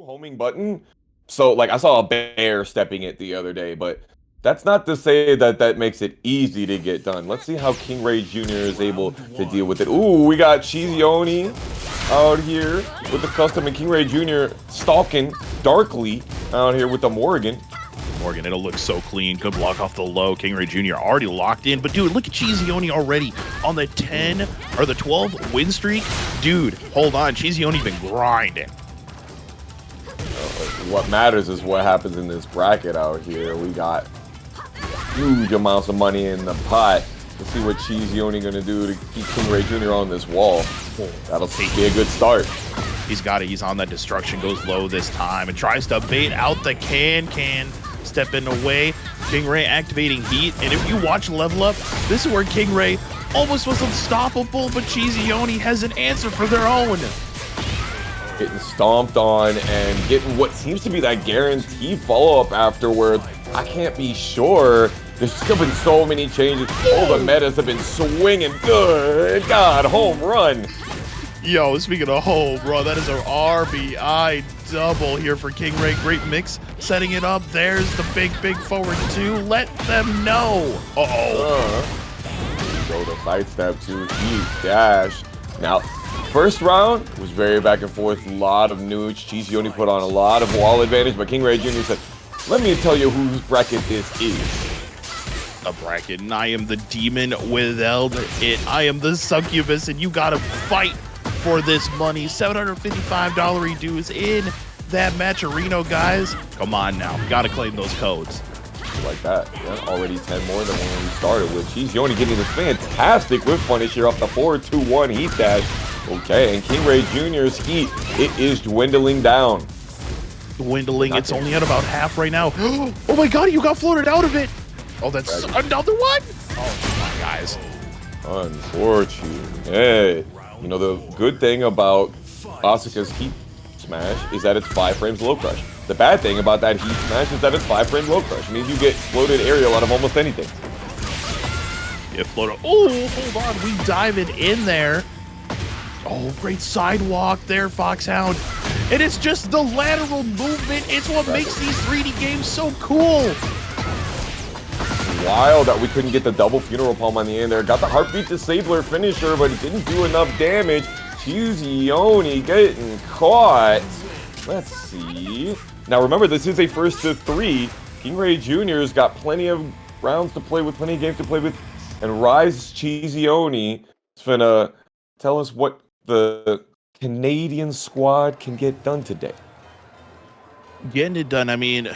homing button. So like I saw a bear stepping it the other day, but that's not to say that that makes it easy to get done. Let's see how KingReyJr is able to deal with it. Ooh, we got CheeseYoni out here with the custom, and KingReyJr stalking darkly out here with the Morgan. It'll look so clean. Good block off the low. KingReyJr already locked in. But dude, look at CheeseYoni already on the 10 or the 12 win streak. Dude, hold on. CheeseYoni been grinding. What matters is what happens in this bracket out here. We got huge amounts of money in the pot. Let's see what CheeseYoni gonna do to keep KingReyJr on this wall. That'll be a good start. He's got it. He's on that destruction. Goes low this time and tries to bait out the can. Stepping away. KingRey activating heat. And if you watch Level Up, this is where KingRey almost was unstoppable, but CheeseYoni has an answer for their own. Getting stomped on and getting what seems to be that guaranteed follow-up afterwards. I can't be sure. There's still been so many changes. All the metas have been swinging. Good God, home run. Yo, speaking of home run, that is an RBI double here for KingRey. Great mix, setting it up. There's the big forward two. Let them know. Go to sidestep to Cheese dash. Now, first round was very back and forth. A lot of newts. CheeseYoni put on a lot of wall advantage, but KingReyJr said, "Let me tell you whose bracket this is." A bracket, and I am the demon without it. I am the succubus, and you gotta fight for this money. $755 dues in that matcherino, guys. Come on now, gotta claim those codes. Like that, yeah, already 10 more than when we started with. CheeseYoni getting this fantastic whip punish here off the 4-2-1 heat dash. Okay, and KingReyJr's heat, it is dwindling down. It's only at about half right now. Oh my God, you got floated out of it. Oh, that's another one. Oh, come on, guys. Unfortunate. You know, the good thing about Asuka's heat smash is that it's 5 frames low crush. The bad thing about that heat smash is that it's 5 frame low crush. It means you get floated aerial out of almost anything. Get floated. Oh, hold on. We diving in there. Oh, great sidewalk there, Foxhound. And it's just the lateral movement. It's what makes these 3D games so cool. Wild that we couldn't get the double funeral palm on the end there. Got the heartbeat disabler finisher, but it didn't do enough damage. CheeseYoni getting caught. Let's see. Now remember, this is a first to 3. KingReyJr's got plenty of rounds to play with, plenty of games to play with, and Rise CheeseYoni is gonna tell us what the Canadian squad can get done today. Getting it done. I mean,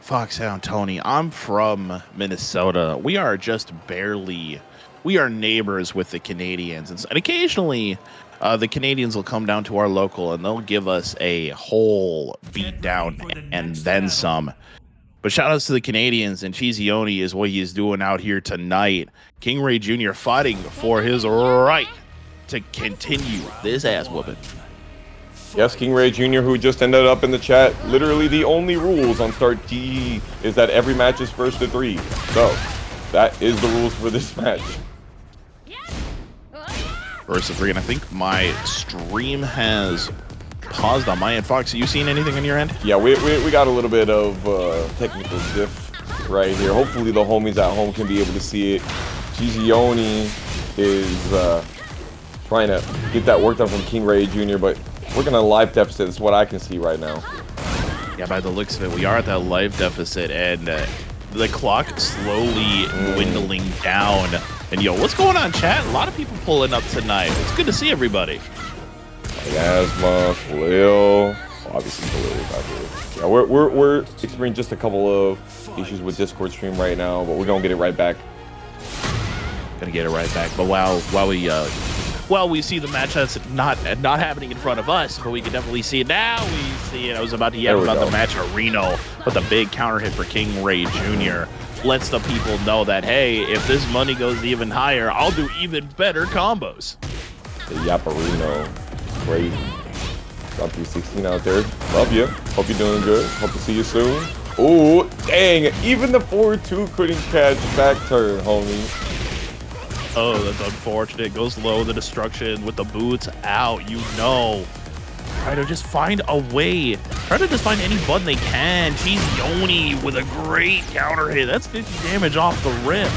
Foxhound Tony, I'm from Minnesota. We are just barely, we are neighbors with the Canadians. And occasionally, the Canadians will come down to our local and they'll give us a whole beat down and then some. But shout outs to the Canadians, and CheeseYoni is what he's doing out here tonight. KingReyJr fighting for his right to continue this ass whooping. Yes, KingReyJr, who just ended up in the chat, literally the only rules on Start GE is that every match is first to 3. So, that is the rules for this match. First to 3, and I think my stream has paused on my end. Fox, are you seeing anything on your end? Yeah, we got a little bit of technical diff right here. Hopefully the homies at home can be able to see it. CheeseYoni is trying to get that work done from KingReyJr, but we're gonna live deficit. Is what I can see right now. Yeah, by the looks of it, we are at that live deficit, and the clock slowly dwindling down. And yo, what's going on, chat? A lot of people pulling up tonight. It's good to see everybody. Asma, Khalil, obviously Khalil is out here. Yeah, we're experiencing just a couple of issues with Discord stream right now, but we're gonna get it right back. Gonna get it right back. But while we see the match that's not happening in front of us, but we can definitely see it now. We see it. I was about to yell about the match Reno, but the big counter hit for KingReyJr lets the people know that, hey, if this money goes even higher, I'll do even better combos. The Yaparino, crazy. Got 316 out there. Love you. Hope you're doing good. Hope to see you soon. Ooh, dang! Even the 4-2 couldn't catch back turn, homie. Oh, that's unfortunate. Goes low, the destruction with the boots out, you know. try to just find a way. Try to just find any button they can. CheeseYoni with a great counter hit. That's 50 damage off the rip.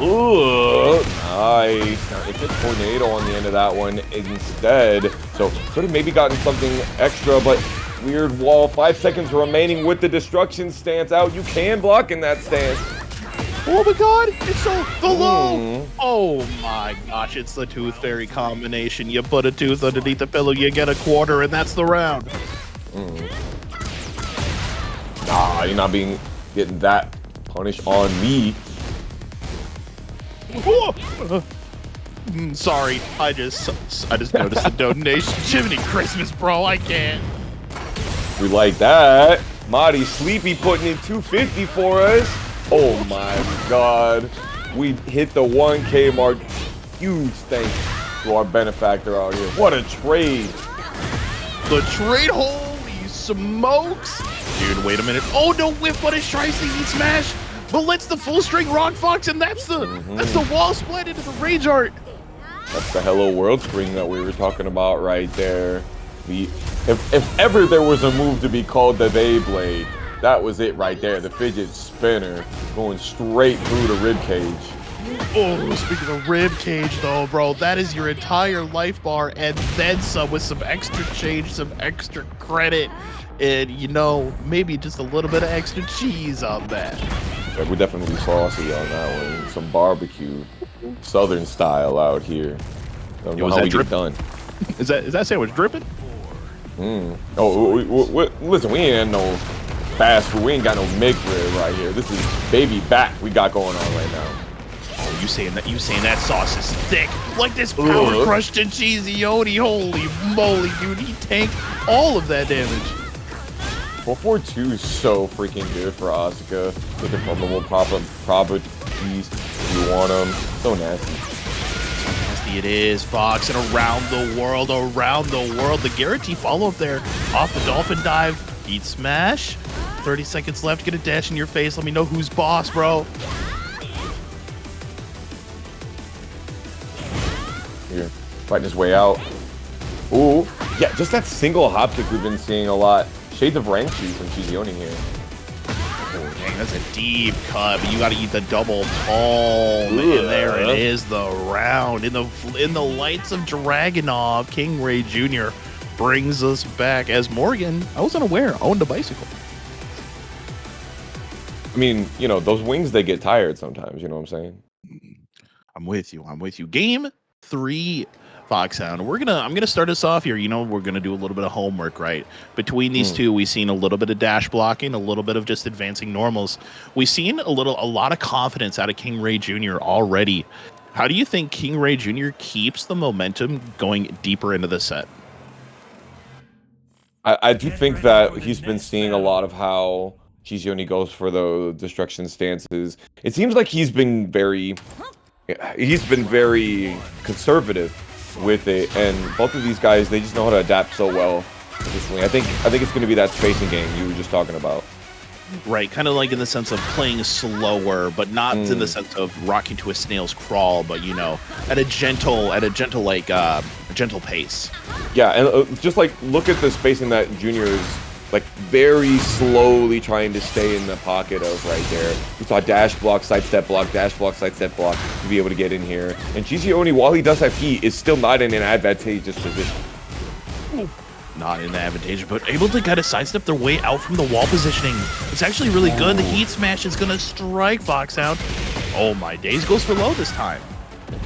Ooh, nice. Now it's a tornado on the end of that one instead. So could have maybe gotten something extra, but weird wall. 5 seconds remaining with the destruction stance out. You can block in that stance. Oh my god, it's so the low. Oh my gosh, it's the Tooth Fairy combination. You put a tooth underneath the pillow, you get a quarter, and that's the round. Nah, you're not getting that punish on me. Sorry, I just noticed the donation. Jiminy Christmas, bro, I can't. We like that. Marty Sleepy putting in 250 for us. Oh my god. We hit the 1K mark. Huge thanks to our benefactor out here. What a trade. The trade, holy smokes. Dude, wait a minute. Oh, no whiff, but it tries to eat smash. But let's the full string Rock Fox, and that's the wall split into the rage art. That's the Hello World screen that we were talking about right there. If ever there was a move to be called the Beyblade, that was it right there. The fidget spinner going straight through the rib cage. Oh, speaking of rib cage though, bro, that is your entire life bar and then some with some extra change, some extra credit, and you know, maybe just a little bit of extra cheese on that. Yeah, we're definitely saucy on that one. Some barbecue, southern style out here. Don't know how we get done. Is that sandwich dripping? Oh, listen, we ain't no fast food. We ain't got no McRib right here. This is baby back we got going on right now. Oh, you saying that sauce is thick? Like this power crushed and CheeseYoni. Holy moly, dude. He tanked all of that damage. 442 is so freaking good for Asuka. With the probable properties you want them. So nasty. It is, Fox, and around the world, the guarantee follow-up there off the dolphin dive, eat smash, 30 seconds left, get a dash in your face, let me know who's boss, bro. Here, fighting his way out. Ooh, yeah, just that single hop kick we've been seeing a lot. Shades of rank shoot from CheeseYoni here. Oh, dang, that's a deep cut, but you got to eat the double palm, and there it is, the round. In the lights of Dragunov, KingReyJr. brings us back as Morgan, I was unaware, owned a bicycle. I mean, you know, those wings, they get tired sometimes, you know what I'm saying? I'm with you. Game 3, Foxhound. I'm gonna start us off here. You know, we're gonna do a little bit of homework, right? Between these two, we've seen a little bit of dash blocking, a little bit of just advancing normals. We've seen a lot of confidence out of KingReyJr. already. How do you think KingReyJr. keeps the momentum going deeper into the set? I do think that he's been seeing a lot of how CheeseYoni goes for the destruction stances. It seems like he's been very conservative with it, and both of these guys, they just know how to adapt so well. I think it's going to be that spacing game you were just talking about. Right, kind of like in the sense of playing slower, but not in the sense of rocking to a snail's crawl, but you know, at a gentle pace. Yeah, and just like look at the spacing that Junior is like very slowly trying to stay in the pocket of right there. We saw dash block, sidestep block, dash block, sidestep block to be able to get in here. And CheeseYoni, while he does have heat, is still not in an advantageous position. Not in the advantage, but able to kind of sidestep their way out from the wall positioning. It's actually really good. The heat smash is going to strike Foxhound. Oh my days, goes for low this time.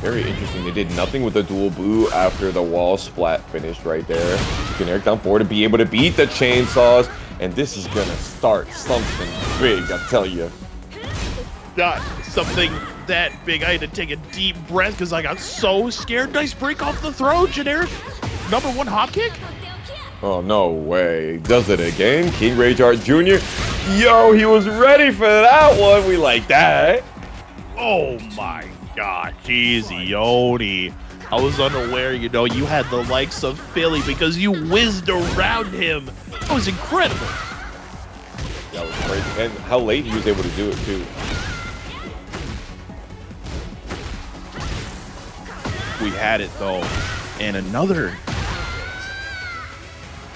Very interesting. They did nothing with the dual blue after the wall splat finished right there. Generic down 4 to be able to beat the chainsaws, and this is going to start something big, I tell you. Not something that big. I had to take a deep breath because I got so scared. Nice break off the throw. Generic #1 hop kick. Oh, no way. Does it again? KingReyJr. Jr. Yo, he was ready for that one. We like that. Oh, my God. CheeseYoni. I was unaware, you know, you had the likes of Philly because you whizzed around him. That was incredible. That was great. And how late he was able to do it, too. We had it, though. And another...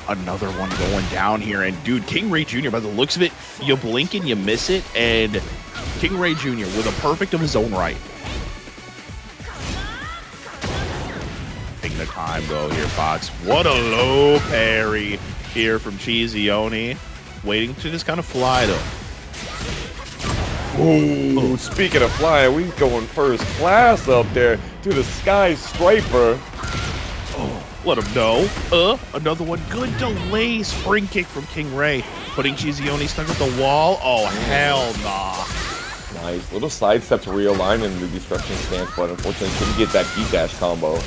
Another one going down here, and dude, KingReyJr, by the looks of it, you blink and you miss it, and KingReyJr with a perfect of his own right. Taking the time though here, Fox. What a low parry here from CheeseYoni. Waiting to just kind of fly though. Ooh, speaking of flying, we going first class up there to the Sky Striper. Let him know. Another one. Good delay spring kick from KingRey. Putting CheeseYoni stuck at the wall. Oh, hell nah. Nice. Little sidestep to realign in the destruction stance, but unfortunately couldn't get that heat dash combo.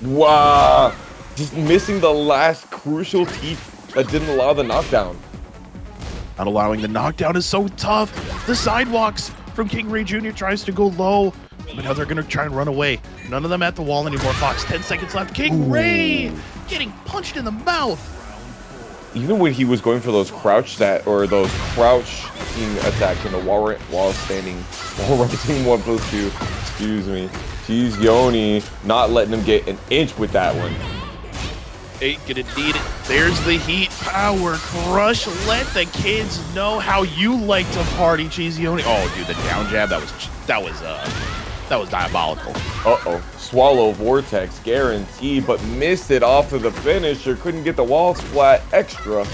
Wow. Just missing the last crucial teeth that didn't allow the knockdown. Not allowing the knockdown is so tough. The sidewalks from KingReyJr tries to go low, but now they're going to try and run away. None of them at the wall anymore, Fox. 10 seconds left. KingRey getting punched in the mouth. Even when he was going for those crouching attacks in the wall standing, while team 1+2, excuse me, CheeseYoni not letting him get an inch with that one. Ain't gonna need it. There's the heat power crush. Let the kids know how you like to party, CheeseYoni. Oh, dude, the down jab, that was diabolical. Swallow vortex guarantee, but missed it off of the finisher. Couldn't get the wall splat. Extra.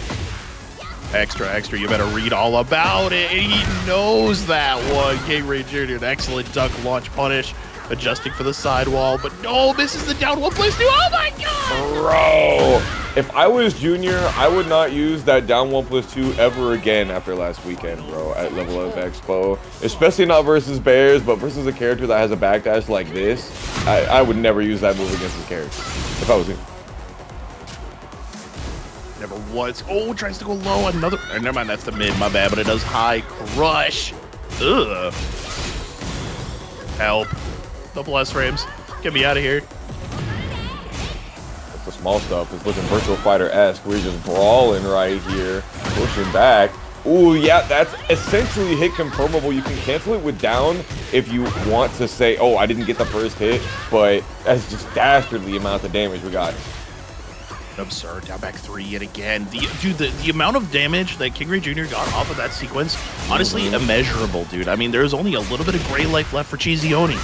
You better read all about it. And he knows that one. KingReyJr, an excellent duck launch punish. Adjusting for the sidewall, but no, misses the down 1+2. Oh my god! Bro, if I was Junior, I would not use that down 1+2 ever again after last weekend, bro, at Level Up Expo. Especially not versus Bears, but versus a character that has a backdash like this. I would never use that move against this character if I was him. Never was. Oh, tries to go low. Another. Never mind, that's the mid. My bad, but it does high crush. Ugh. Help. Double S frames. Get me out of here. That's the small stuff. It's looking Virtual Fighter-esque. We're just brawling right here. Pushing back. Ooh, yeah, that's essentially hit confirmable. You can cancel it with down if you want to say, oh, I didn't get the first hit, but that's just dastardly amount of damage we got. Absurd. Down back 3 yet again. The amount of damage that KingReyJr got off of that sequence, honestly, immeasurable, dude. I mean, there's only a little bit of gray life left for CheeseYoni.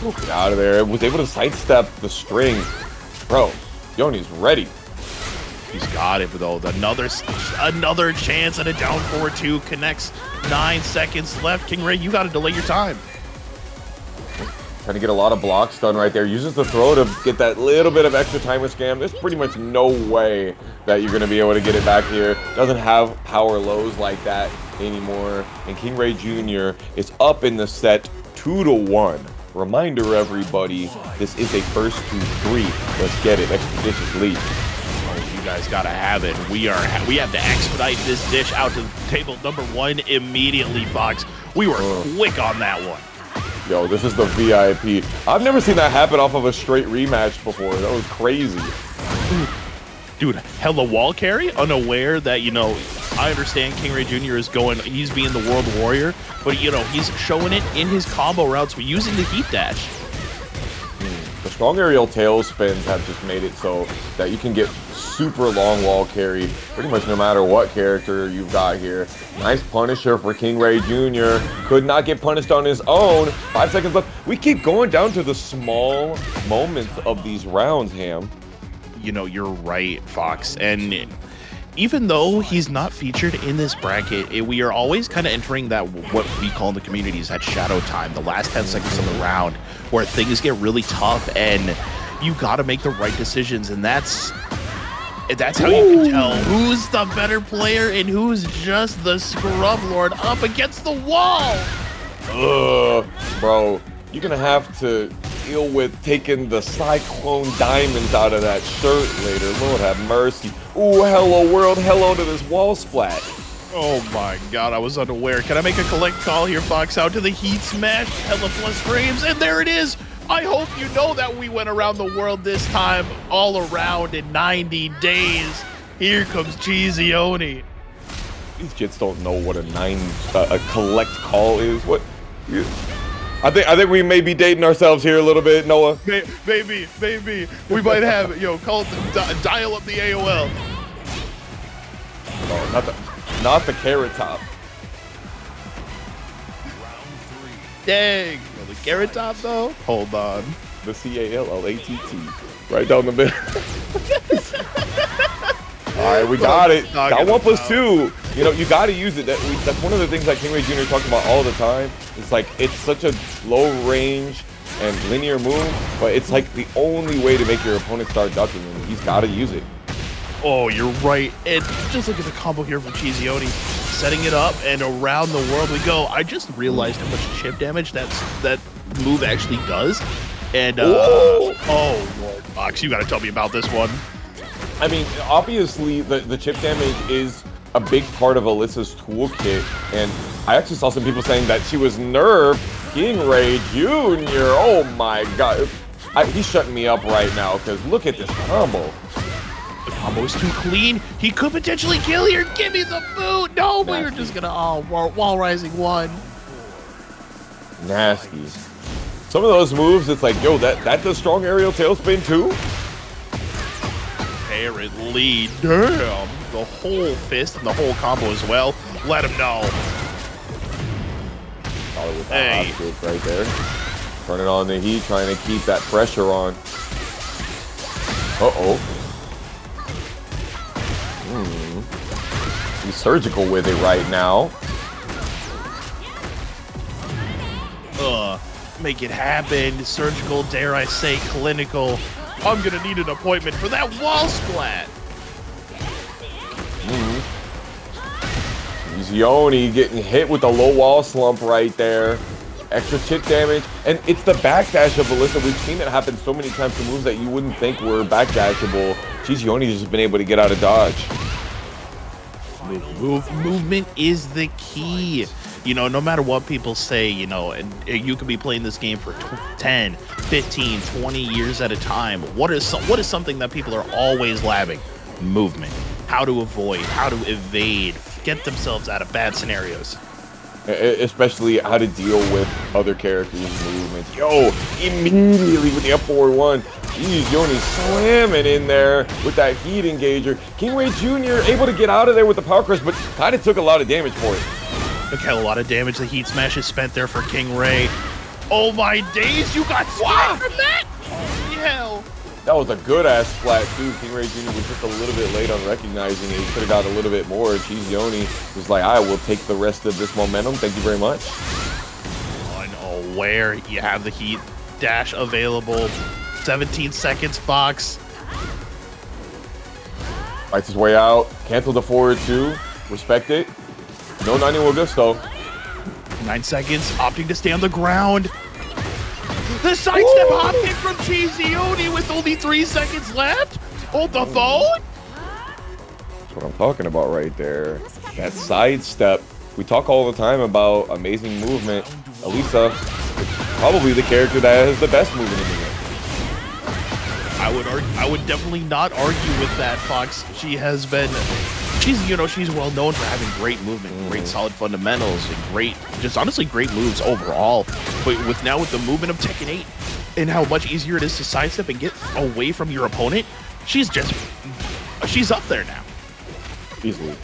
Get out of there. Was able to sidestep the string. Bro, Yoni's ready. He's got it, though. Another chance at a down 4-2. Connects. 9 seconds left. KingRey, you got to delay your time. Trying to get a lot of blocks done right there. Uses the throw to get that little bit of extra timer scam. There's pretty much no way that you're going to be able to get it back here. Doesn't have power lows like that anymore. And KingReyJr is up in the set 2-1. Reminder, everybody, this is a first to 3. Let's get it. Expeditious lead. Oh, you guys gotta have it. We have to expedite this dish out to table number 1 immediately, Fox. We were quick on that one. Yo, this is the VIP. I've never seen that happen off of a straight rematch before. That was crazy. Dude, hella wall carry, unaware that, you know, I understand KingReyJr is going, he's being the World Warrior, but, you know, he's showing it in his combo routes using the heat dash. The strong aerial tail spins have just made it so that you can get super long wall carry pretty much no matter what character you've got here. Nice punisher for KingReyJr. Could not get punished on his own. 5 seconds left. We keep going down to the small moments of these rounds, Ham. You know, you're right, Fox. And even though he's not featured in this bracket, we are always kind of entering that, what we call in the communities, that shadow time, the last 10 seconds of the round, where things get really tough and you got to make the right decisions. And that's how you can tell who's the better player and who's just the scrub lord up against the wall. Bro, you're gonna have to deal with taking the Cyclone Diamonds out of that shirt later. Lord have mercy. Ooh, hello world, hello to this wall splat. Oh my god, I was unaware. Can I make a collect call here, Fox? Out to the heat smash, hella plus frames, and there it is. I hope you know that we went around the world this time, all around in 90 days. Here comes CheeseYoni. These kids don't know what a collect call is. What? I think we may be dating ourselves here a little bit, Noah. Maybe. We might have, call it dial up the AOL. Oh, not the carrot top. Dang. Well, the carrot top, though? Hold on. The CALLATT. Right down the middle. All right, we got it. Got 1+2. You got to use it. That's one of the things that KingReyJr talks about all the time. It's like it's such a low range and linear move, but it's like the only way to make your opponent start ducking, and he's got to use it. Oh, you're right. And just look at the combo here from CheeseYoni. Setting it up, and around the world we go. I just realized how much chip damage that move actually does. And, oh, Lord Fox, you got to tell me about this one. I mean, obviously, the chip damage is a big part of Alisa's toolkit, and I actually saw some people saying that she was nerfed. KingReyJr. Oh my God, he's shutting me up right now because look at this combo. The combo is too clean. He could potentially kill here. Give me the boot. No, but you're just gonna wall rising one. Nasty. Some of those moves, it's like, yo, that does strong aerial tailspin too. Apparently, damn, the whole fist and the whole combo as well. Let him know. Probably with that hot kick right there. Turning on the heat, trying to keep that pressure on. He's surgical with it right now. Make it happen. Surgical, dare I say, clinical. I'm gonna need an appointment for that wall splat. JoeCrush getting hit with the low wall slump right there. Extra chip damage. And it's the backdash of Alisa. We've seen it happen so many times to moves that you wouldn't think were backdashable. JoeCrush has been able to get out of dodge. Movement is the key. No matter what people say, and you could be playing this game for 10, 15, 20 years at a time. What is something that people are always labbing? Movement. How to avoid, how to evade, get themselves out of bad scenarios. Especially how to deal with other characters' movements. Yo, immediately with the up forward one. JoeCrush slamming in there with that heat engager. KingReyJr. able to get out of there with the power crush, but kind of took a lot of damage for it. Look how a lot of damage the heat smash is spent there for KingRey. Oh my days, you got splat from that? Holy hell. That was a good ass splat too. KingReyJr. was just a little bit late on recognizing it. He could have got a little bit more. JoeCrush was like, I will take the rest of this momentum. Thank you very much. Unaware, you have the heat dash available. 17 seconds, Fox. Fights his way out. Cancel the forward two. Respect it. No 91 Gusto. 9 seconds, opting to stay on the ground. The sidestep hop kick from CheeseYoni with only 3 seconds left. Hold the phone. That's what I'm talking about right there. That sidestep. We talk all the time about amazing movement. Alisa, probably the character that has the best movement in the game. I would definitely not argue with that, Fox. She has been. She's well known for having great movement, great solid fundamentals, and honestly great moves overall. But with the movement of Tekken 8 and how much easier it is to sidestep and get away from your opponent, she's up there now. Easily.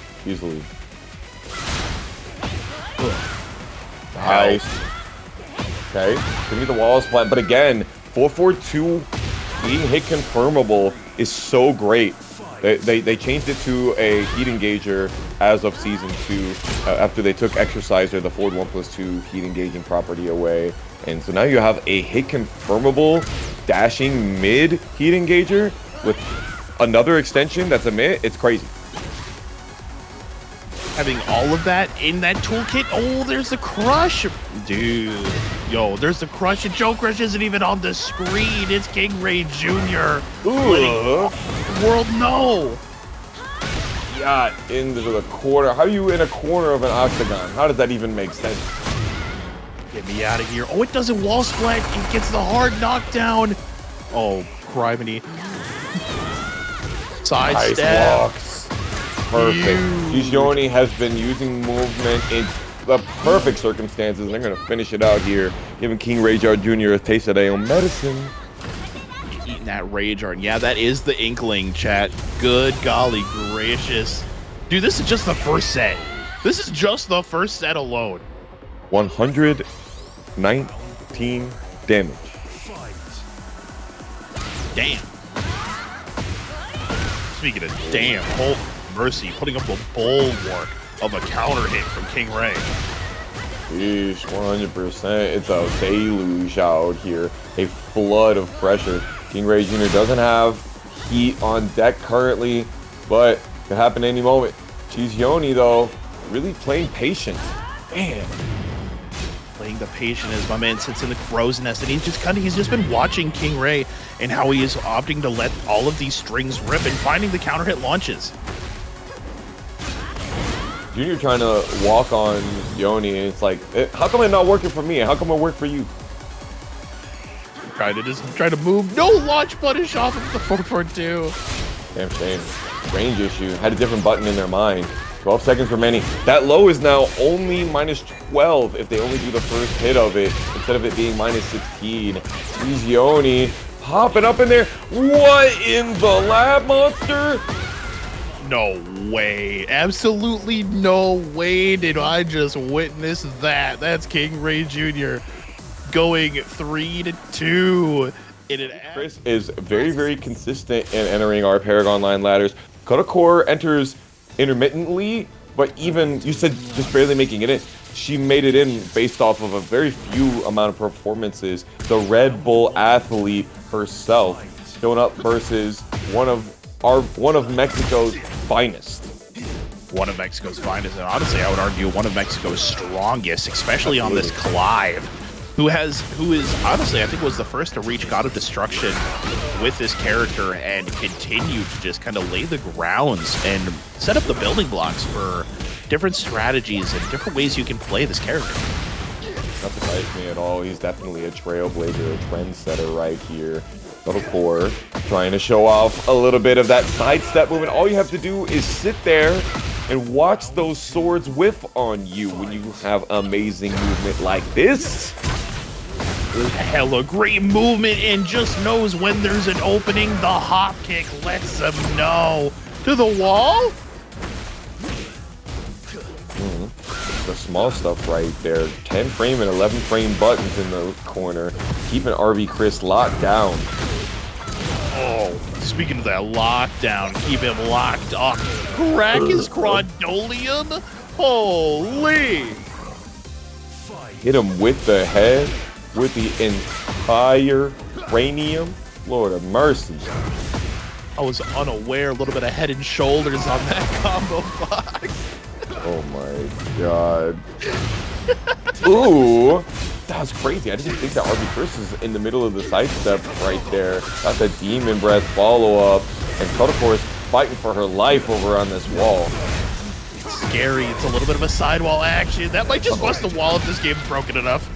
Nice. Okay, give me the wall splat, but again, 442 being hit confirmable is so great. They changed it to a heat engager as of season 2 after they took Exerciser, the forward 1+2 heat engaging property away. And so now you have a hit confirmable dashing mid heat engager with another extension that's a mid. It's crazy. Having all of that in that toolkit. Oh, there's the crush. Dude. Yo, there's the crush, and JoeCrush isn't even on the screen. It's KingReyJr. World, no. Got into the corner. How are you in a corner of an octagon? How does that even make sense? Get me out of here. Oh, it doesn't wall splat. It gets the hard knockdown. Oh, criminy. Sidestep. Nice blocks. Perfect. JoeCrush has been using movement in the perfect circumstances, and they're going to finish it out here, giving KingReyJr Jr. a taste of their own medicine. Eating that rage art. Yeah, that is the Inkling, chat. Good golly gracious. Dude, this is just the first set. This is just the first set alone. 119 damage. Damn. Speaking of damn, oh mercy, putting up a bulwark of a counter hit from KingRey. Yeesh, 100%. It's a deluge out here. A flood of pressure. KingReyJr doesn't have heat on deck currently, but could happen any moment. CheeseYoni, though, really playing patient. Man. Playing the patient as my man sits in the crow's nest, and he's just been watching KingRey and how he is opting to let all of these strings rip and finding the counter hit launches. Junior trying to walk on Yoni, and it's like, how come it's not working for me? How come it worked for you? Try to move. No launch punish off of the 442. Damn shame. Range issue. Had a different button in their mind. 12 seconds remaining. That low is now only -12 if they only do the first hit of it, instead of it being -16. CheeseYoni popping up in there. What in the lab, monster? No way. Absolutely no way did I just witness that. That's KingReyJr going 3-2. Cris is very, very consistent in entering our ParagOnline ladders. Kodacore enters intermittently, but even, you said just barely making it in. She made it in based off of a very few amount of performances. The Red Bull athlete herself showing up versus one of Mexico's finest. One of Mexico's finest, and honestly, I would argue one of Mexico's strongest, especially on this Clive, who is honestly, I think was the first to reach God of Destruction with this character and continue to just kind of lay the grounds and set up the building blocks for different strategies and different ways you can play this character. Not surprised me at all. He's definitely a trailblazer, a trendsetter right here. Kodacore trying to show off a little bit of that sidestep movement. All you have to do is sit there and watch those swords whiff on you when you have amazing movement like this. Hella great movement and just knows when there's an opening. The hop kick lets them know. To the wall. The small stuff right there. 10 frame and 11 frame buttons in the corner, keeping RV Cris locked down. Oh, speaking of that lockdown, keep him locked up. Crack his Crawdolium. Holy! Hit him with the head, with the entire cranium. Lord of mercy. I was unaware, a little bit of head and shoulders on that combo box. Oh my god. Ooh, that was crazy. I didn't think that RV Cris is in the middle of the sidestep right there. Got the Demon Breath follow-up, and Kodacore is fighting for her life over on this wall. It's scary. It's a little bit of a sidewall action. That might just bust the wall if this game's broken enough.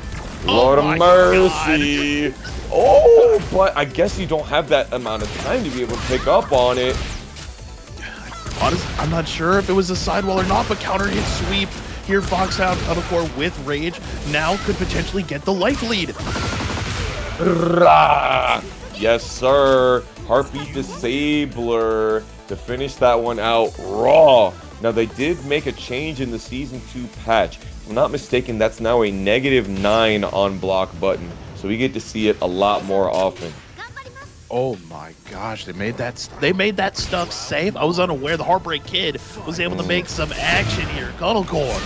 Lord of mercy. God. Oh, but I guess you don't have that amount of time to be able to pick up on it. Honestly, I'm not sure if it was a sidewall or not, but counter hit sweep. Here, Foxhound Kodacore with rage now could potentially get the life lead. Yes, sir. Heartbeat Disabler to finish that one out raw. Now, they did make a change in the Season 2 patch. If I'm not mistaken, that's now a -9 on block button. So we get to see it a lot more often. Oh my gosh, they made that stuff safe. I was unaware the Heartbreak Kid was able to make some action here. Kodacore.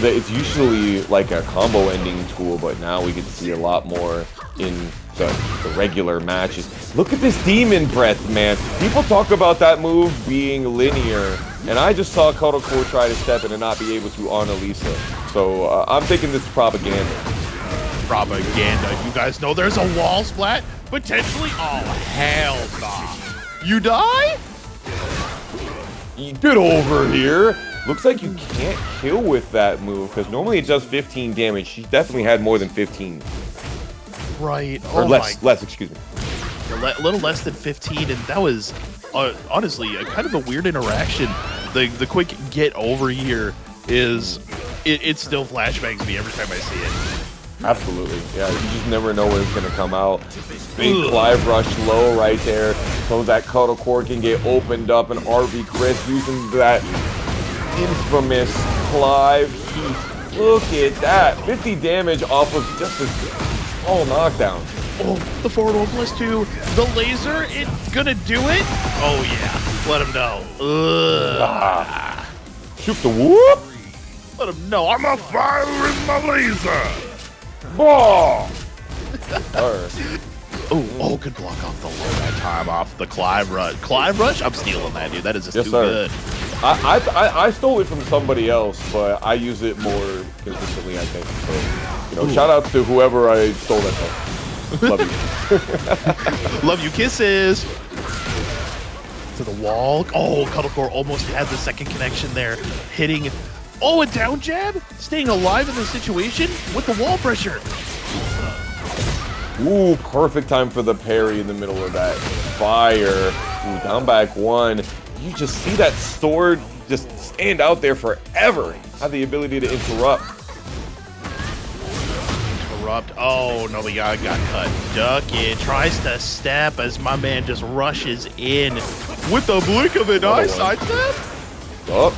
It's usually like a combo ending tool, but now we get to see a lot more in the regular matches. Look at this Demon Breath, man. People talk about that move being linear, and I just saw Kodacore try to step in and not be able to on Alisa. So I'm thinking this is propaganda. Propaganda. You guys know there's a wall splat? Potentially? Oh, hell nah. You die? Get over here. Looks like you can't kill with that move, because normally it does 15 damage. She definitely had more than 15. Right. Or less, excuse me. A little less than 15, and that was, honestly, kind of a weird interaction. The quick get over here is it still flashbangs me every time I see it. Absolutely, yeah. You just never know when it's gonna come out. Big Clive rush low right there, so that Cuddle Core can get opened up, and RV Cris using that infamous Clive heat. Look at that, 50 damage off of just a small knockdown. Oh, the forward 1+2, the laser, it's gonna do it. Oh yeah, let him know. Shoot the whoop. Let him know I'm a fire with my laser. Ball! Oh, good block off the low that time off the Clive rush. Clive rush? I'm stealing that, dude. That is just too good. I stole it from somebody else, but I use it more consistently, I think. So, you know, shout outs to whoever I stole that from. Love you. Love you, kisses. To the wall. Oh, Cuddle Core almost had the second connection there. Hitting. Oh, a down jab? Staying alive in the situation with the wall pressure. Ooh, perfect time for the parry in the middle of that. Fire. Ooh, down back one. You just see that sword just stand out there forever. Have the ability to interrupt. Oh, no, the guy got cut. Duck it. Tries to step as my man just rushes in with the blink of an eye sidestep. Oh.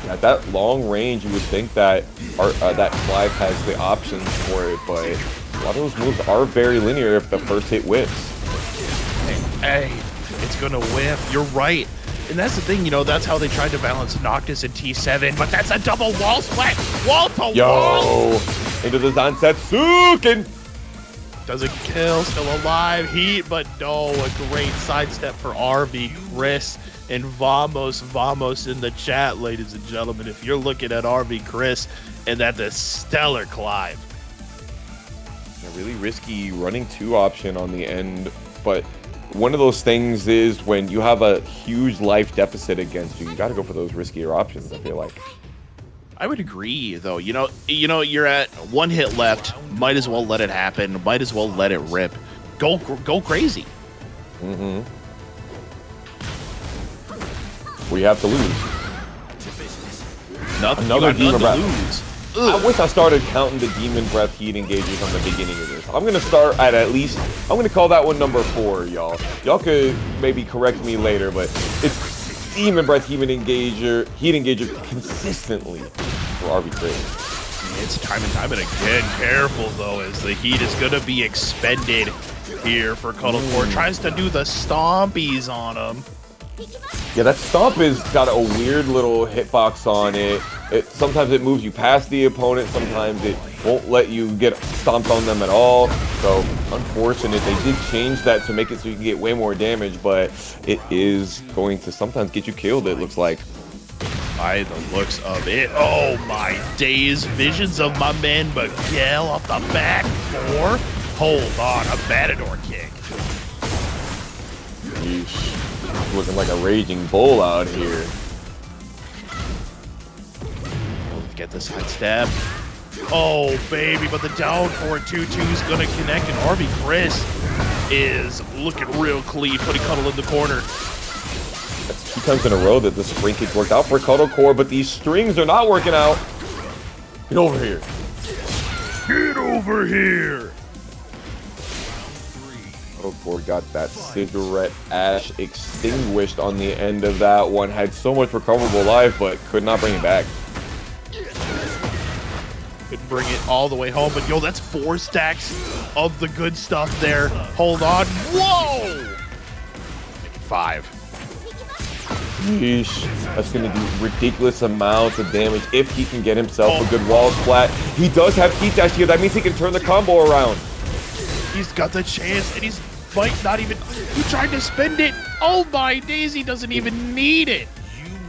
At that long range, you would think that that Clive has the options for it, but a lot of those moves are very linear if the first hit whiffs. Hey, it's gonna whiff. You're right. And that's the thing, you know, that's how they tried to balance Noctis and T7, but that's a double wall split! Wall to wall! Into the Zansetsuken! Doesn't kill, still alive. Heat, but no, a great sidestep for RV Cris. And Vamos in the chat, ladies and gentlemen. If you're looking at RV Cris and at the stellar Clive. A really risky running 2 option on the end, but one of those things is when you have a huge life deficit against you, you got to go for those riskier options, I feel like. I would agree, though. You know, you're at 1 hit left. Might as well let it happen. Might as well let it rip. Go crazy. Mm-hmm. We have to lose. Nothing. Another Demon Breath. I wish I started counting the Demon Breath heat engages on the beginning of this. I'm gonna start at least. I'm gonna call that one number 4, y'all. Y'all could maybe correct me later, but it's Demon Breath heat engager consistently for RV Cris. It's time and time and again. Careful though, as the heat is gonna be expended here for Cuddle Core. Tries to do the stompies on him. Yeah, that stomp has got a weird little hitbox on it. Sometimes it moves you past the opponent, sometimes it won't let you get stomped on them at all. So, unfortunate. They did change that to make it so you can get way more damage, but it is going to sometimes get you killed, it looks like. By the looks of it. Oh my days. Visions of my man Miguel off the back 4. Hold on, a Matador kick. Yeesh. Looking like a raging bull out here. Get the side stab. Oh, baby, but the down for 2-2 is going to connect, and RV Cris is looking real clean, putting Cuddle in the corner. That's 2 times in a row that the spring kick worked out for Cuddle Core, but these strings are not working out. Get over here. Get over here. Core got that cigarette ash extinguished on the end of that one. Had so much recoverable life, but could not bring it back. Could bring it all the way home, but yo, that's 4 stacks of the good stuff there. Hold on. Whoa! 5. Yeesh. That's going to do ridiculous amounts of damage if he can get himself a good wall splat. He does have Heat Dash here. That means he can turn the combo around. He's got the chance, and he's might not even. He tried to spend it. Oh my days, he doesn't even need it.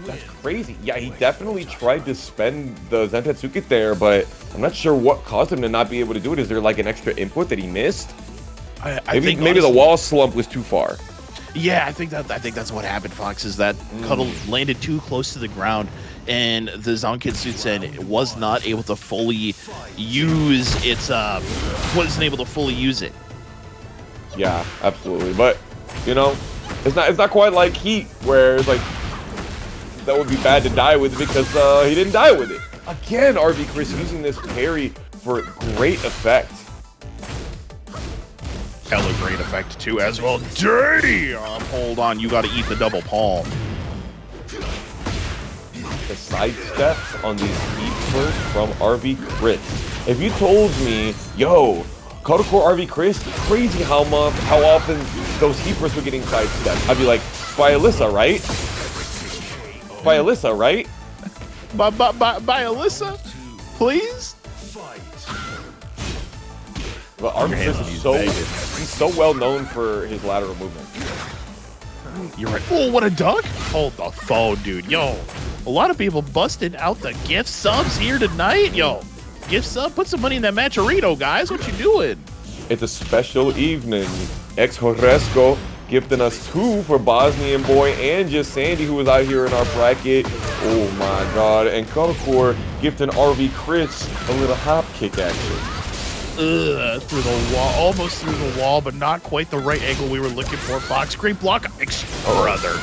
That's crazy. Yeah, he definitely tried to spend the Zantetsuki there, but I'm not sure what caused him to not be able to do it. Is there like an extra input that he missed? I think maybe the wall slump was too far. Yeah, I think that's what happened, Fox. Is that Cuddle landed too close to the ground, and the Zantetsuki was not able to fully use its wasn't able to fully use it. Yeah, absolutely. But you know, it's not quite like Heat where it's like that would be bad to die with because he didn't die with it. Again, RV Cris using this parry for great effect. Hella great effect too as well. Damn! Hold on, you gotta eat the double palm. The side steps on these heat bursts from RV Cris. If you told me, yo, Kodocore RV Cris, crazy how often those heat bursts were getting side steps, I'd be like, by Alisa, right? By Alisa, right? By Alisa, please. But RV Cris is he's so well known for his lateral movement. You're right. Oh, what a duck! Hold the phone, dude. Yo, a lot of people busted out the gift subs here tonight. Yo, gift sub, put some money in that Matcherito, guys. What you doing? It's a special evening. Ex Horesco gifting us 2 for Bosnian Boy and Jesandy, who was out here in our bracket. Oh my god. And Kodocore gifting RV Cris a little hop kick action. Through the wall, almost through the wall, but not quite the right angle we were looking for. Fox, great block, brother.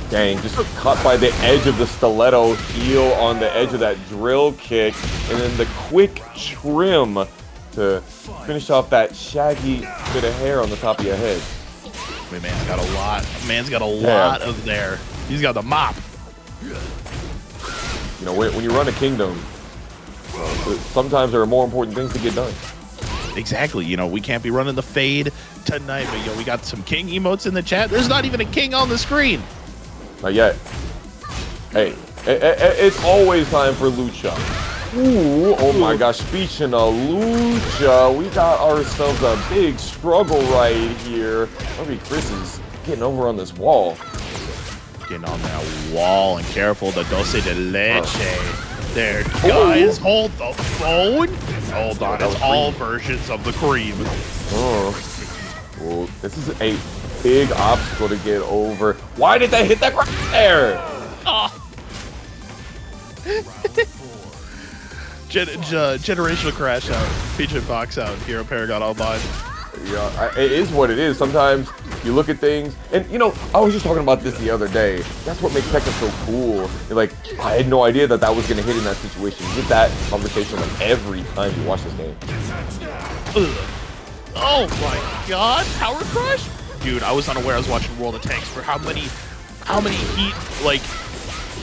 Dang, just caught by the edge of the stiletto heel on the edge of that drill kick, and then the quick trim to finish off that shaggy bit of hair on the top of your head. Wait, man's got a lot. Man's got a lot of there. He's got the mop. You know, when you run a kingdom, sometimes there are more important things to get done. Exactly. You know, we can't be running the fade tonight, but yo, we got some king emotes in the chat. There's not even a king on the screen. Not yet. Hey, it's always time for Lucha. Ooh, oh my gosh, speaking of Lucha, we got ourselves a big struggle right here. RV Cris is getting over on this wall. Getting on that wall, and careful, the dulce de leche. There, guys, hold the phone. Hold on, it's all versions of the cream. Well, this is a big obstacle to get over. Why did they hit that right there? Generational crash out. Featured box out here on ParagOnline. Yeah, it is what it is. Sometimes you look at things, and you know, I was just talking about this the other day. That's what makes Tekken so cool. Like, I had no idea that was gonna hit in that situation. You get that conversation like every time you watch this game. Oh my god, Power Crush? Dude, I was unaware I was watching World of Tanks for how many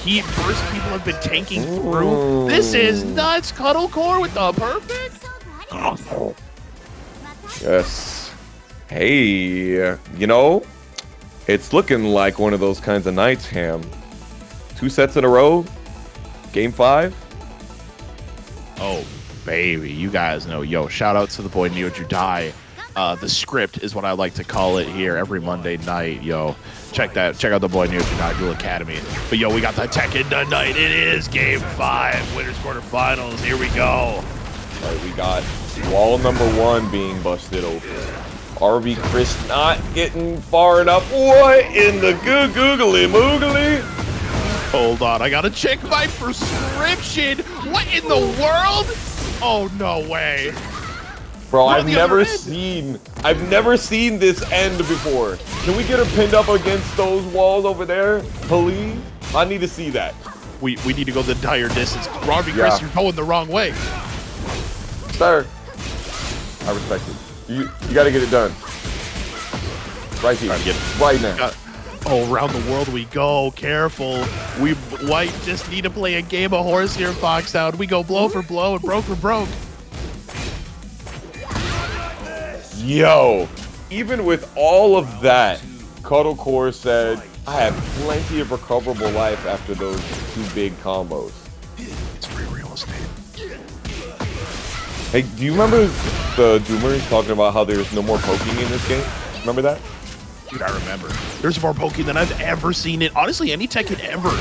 heat burst people have been tanking through. This is nuts. Cuddlecore with the perfect. Yes. Hey, you know, it's looking like one of those kinds of nights, Ham. 2 sets in a row. Game 5. Oh, baby. You guys know. Yo, shout out to the boy Neo Judai. The script is what I like to call it here every Monday night. Yo, check out the boy Neo Judai Dual Academy. But yo, we got the Tekken tonight. It is Game 5. Winners quarterfinals. Here we go. All right, we got wall number 1 being busted open. RV Cris not getting far enough. What in the googly moogly? Hold on, I gotta check my prescription. What in the world? Oh, no way. Bro, I've never seen this end before. Can we get her pinned up against those walls over there, please? I need to see that. We need to go the dire distance. RV Cris, you're going the wrong way. Sir, I respect it. You got to get it done. Right here. Right now. Oh, around the world we go. Careful. We might just need to play a game of horse here, Foxhound. We go blow for blow and broke for broke. Yo, even with all of that, Kodocore said, I have plenty of recoverable life after those 2 big combos. It's free real estate. Hey, do you remember the Doomers talking about how there's no more poking in this game? Remember that? Dude, I remember. There's more poking than I've ever seen it. Honestly, any Tekken ever,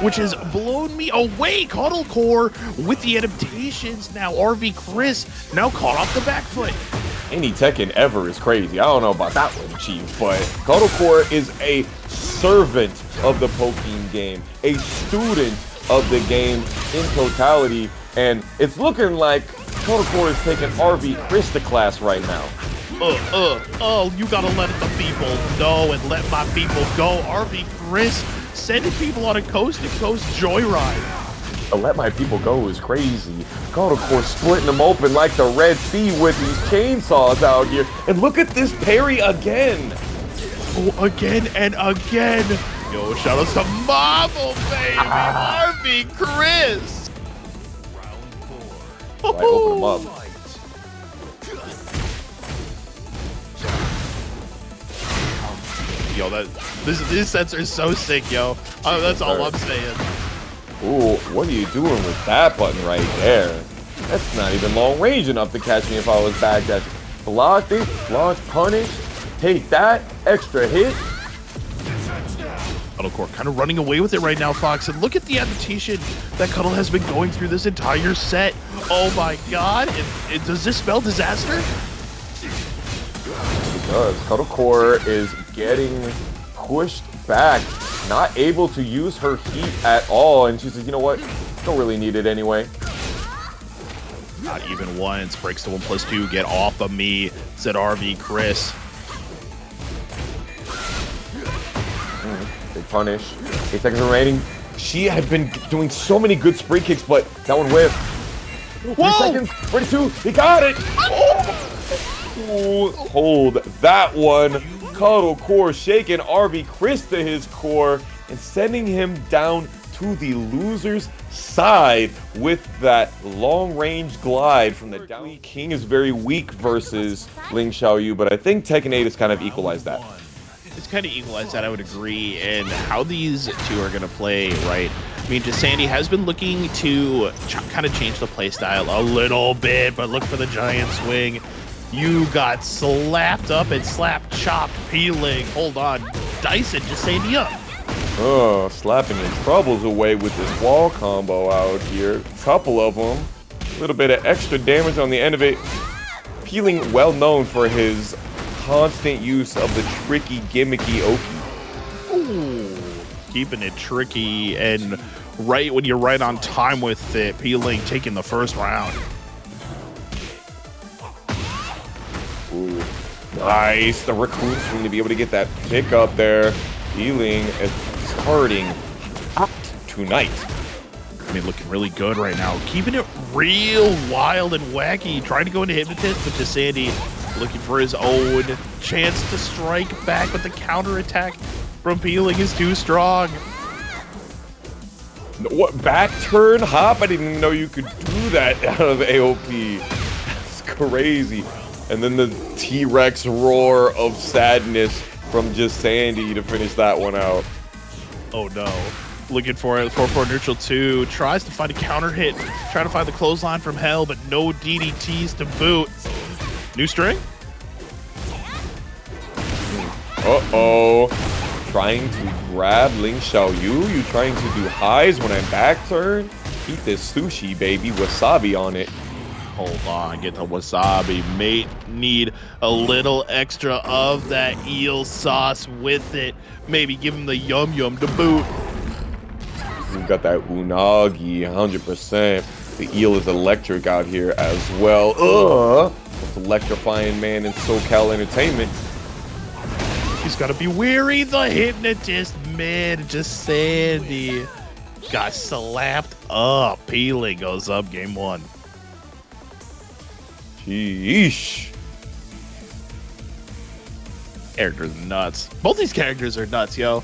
which has blown me away. Cuddlecore with the adaptations. Now RV Cris now caught off the back foot. Any Tekken ever is crazy. I don't know about that one, Chief, but Kodocore is a servant of the poking game, a student of the game in totality, and it's looking like Kodocore is taking RV Cris to class right now. You gotta let the people know and let my people go. RV Cris sending people on a coast-to-coast joyride. The Let My People Go is crazy. God, of course, splitting them open like the Red Sea with these chainsaws out here. And look at this parry again. Oh, again and again. Yo, shout out to Marvel, baby. RV Cris. Right, open them up. Yo, this sets are so sick, yo. That's all I'm saying. Ooh, what are you doing with that button right there? That's not even long range enough to catch me if I was back at you. Blocked it, launch, punish, take that, extra hit. Cuddlecore kind of running away with it right now, Fox. And look at the adaptation that Cuddle has been going through this entire set. Oh my god. Does this spell disaster? It does. Cuddlecore is getting pushed back. Not able to use her heat at all. And she says, you know what? Don't really need it anyway. Not even once. Breaks to 1+2. Get off of me, said RV Cris. They punish. 8 seconds remaining. She had been doing so many good spray kicks, but that one whiffed. 3 seconds. 42. He got it. Oh, hold that one. Cuddlecore shaking RV Cris to his core and sending him down to the loser's side with that long-range glide from the down. King is very weak versus Ling Xiaoyu, but I think Tekken 8 has kind of equalized that. It's kind of equalized that, I would agree. And how these two are going to play, right? I mean, Jesandy has been looking to kind of change the play style a little bit, but look for the giant swing. You got slapped up and slap chopped, peeling. Hold on, Dyson Jesandy up. Oh, slapping his troubles away with this wall combo out here. Couple of them. A little bit of extra damage on the end of it. Peeling, well known for his constant use of the tricky, gimmicky Oki. Ooh, keeping it tricky and right when you're right on time with it. Peeling, taking the first round. Ooh, nice. The raccoon swing to be able to get that pick up there. Peeling is starting out tonight. I mean, looking really good right now. Keeping it real wild and wacky. Trying to go into Hypnotist, but Jesandy looking for his own chance to strike back, but the counterattack from Peeling is too strong. What, back turn hop? I didn't even know you could do that out of AOP. That's crazy. And then the T-Rex roar of sadness from Jesandy to finish that one out. Oh no. Looking for it. 4-4 neutral 2. Tries to find a counter hit. Trying to find the clothesline from hell, but no DDTs to boot. New string? Uh-oh. Trying to grab Ling Xiaoyu. You trying to do highs when I back turn? Eat this sushi, baby. Wasabi on it. Hold on, get the wasabi. Mate, need a little extra of that eel sauce with it. Maybe give him the yum yum to boot. We've got that unagi, 100%. The eel is electric out here as well. Most electrifying man in SoCal Entertainment. He's got to be weary. The Hypnotist mid, Jesandy got slapped up. Peeling goes up game 1. Sheesh. Characters are nuts. Both these characters are nuts, yo.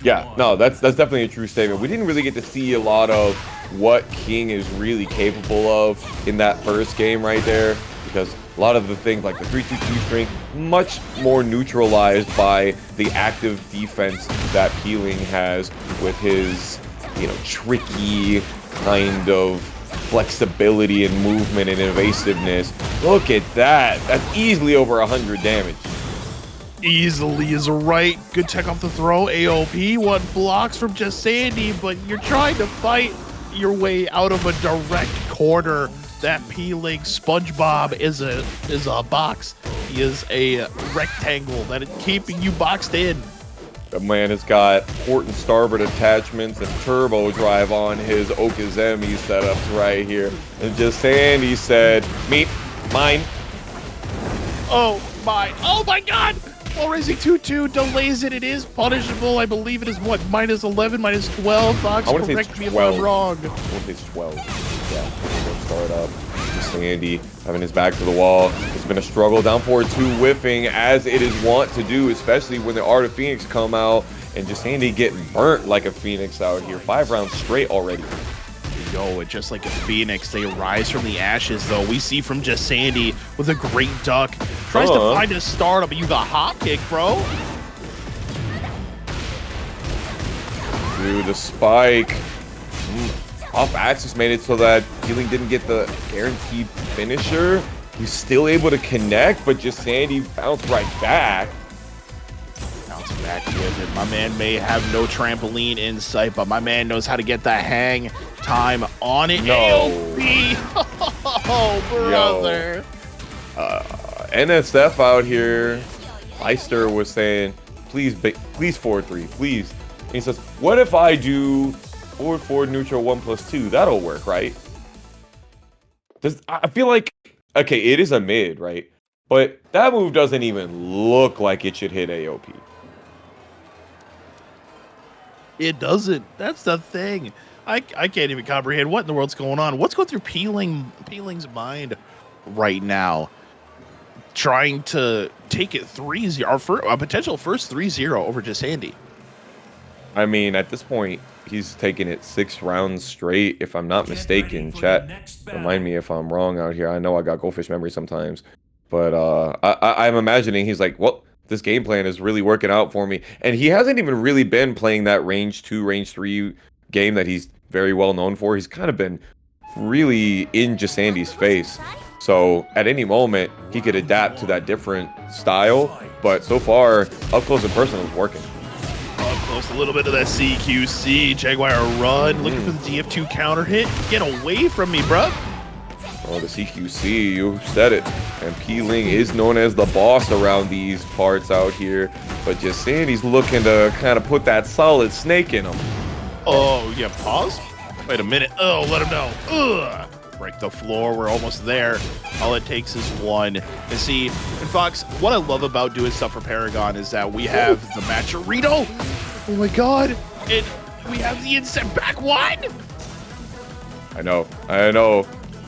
Yeah, no, that's definitely a true statement. We didn't really get to see a lot of what King is really capable of in that first game right there, because a lot of the things like the 3-2-2 string, much more neutralized by the active defense that Peeling has with his, you know, tricky kind of flexibility and movement and evasiveness. Look at that. That's easily over 100 damage. Easily is right. Good tech off the throw. AOP. 1 blocks from Jesandy, but you're trying to fight your way out of a direct corner. That Peeling SpongeBob is a box. He is a rectangle that is keeping you boxed in. The man has got port and starboard attachments and turbo drive on his Okazemi setups right here. And Jesandy said, "Me, mine." Oh my god! While raising 2-2 delays it. It is punishable. I believe it is what, -11, -12. Fox, I want to say correct it's me if 12. I'm wrong. I want to say it's 12. Yeah, we're going to start up. Jesandy having his back to the wall. It's been a struggle. Down forward 2, whiffing as it is wont to do, especially when the Art of Phoenix come out. And Jesandy getting burnt like a Phoenix out here. 5 rounds straight already. Yo, just like a Phoenix, they rise from the ashes, though. We see from Jesandy with a great duck. Tries to find a startup, but you got hop kick, bro. Dude, the spike. Off axis made it so that Peeling didn't get the guaranteed finisher. He's still able to connect, but Jesandy bounced right back. Bounce back with it. My man may have no trampoline in sight, but my man knows how to get the hang time on it. No. AOP. Oh, brother. NSF out here. Leister was saying, please 4-3, please. And he says, what if I do forward neutral 1+2? That'll work, right? I feel like, okay, it is a mid, right? But that move doesn't even look like it should hit AOP. It doesn't. That's the thing. I can't even comprehend what in the world's going on. What's going through Peeling's mind right now? Trying to take it 3-0, a potential first 3-0 over Jesandy. I mean, at this point, he's taken it 6 rounds straight, if I'm not mistaken. Chat, remind me if I'm wrong out here. I know I got goldfish memory sometimes. But I'm imagining he's like, well, this game plan is really working out for me. And he hasn't even really been playing that range 2, range 3 game that he's very well known for. He's kind of been really in Jesandy's face. So at any moment, he could adapt to that different style. But so far, up close and personal is working. Up close, a little bit of that CQC. Jaguar run, looking for the DF2 counter hit. Get away from me, bruh. Oh, the CQC, you said it. And Peeling is known as the boss around these parts out here. But Jesandy's looking to kind of put that solid snake in him. Oh, yeah, pause? Wait a minute. Oh, let him know. Ugh. Break the floor. We're almost there. All it takes is one. And see, and Fox, what I love about doing stuff for Paragon is that we have the Matcherito. Oh my god. And we have the instant back one. I know.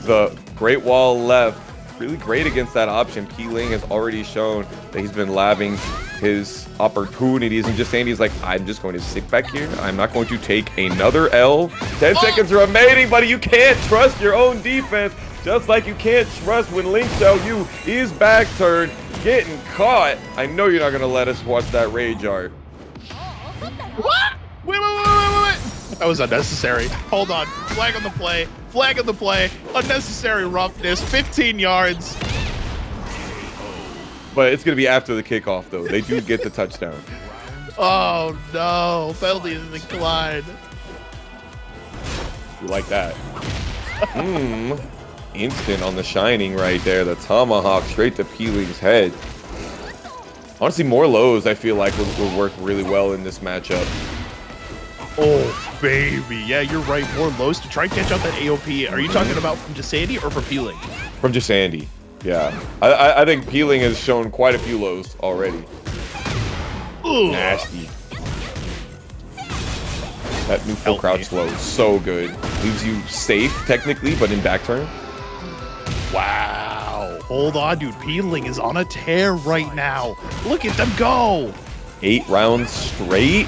The Great Wall left. Really great against that option. Peeling has already shown that he's been labbing his opportunities, and Jesandy's like, I'm just going to sit back here. I'm not going to take another L. 10 seconds remaining, buddy. You can't trust your own defense, just like you can't trust when Xiaoyu is back turned, getting caught. I know you're not going to let us watch that rage art. What? Wait. That was unnecessary. Hold on. Flag on the play. Flag on the play. Unnecessary roughness. 15 yards. But it's going to be after the kickoff, though. They do get the touchdown. Oh, no. Penalty is declined. You like that? Instant on the Shining right there. The tomahawk straight to Peeling's head. Honestly, more lows, I feel like, would work really well in this matchup. Oh, baby. Yeah, you're right. More lows to try and catch out that AOP. Are you talking about from Jesandy or from Peeling? From Jesandy. Yeah. I think Peeling has shown quite a few lows already. Ugh. Nasty. That new full crouch low is so good. Leaves you safe, technically, but in back turn. Wow. Hold on, dude. Peeling is on a tear right now. Look at them go. 8 rounds straight.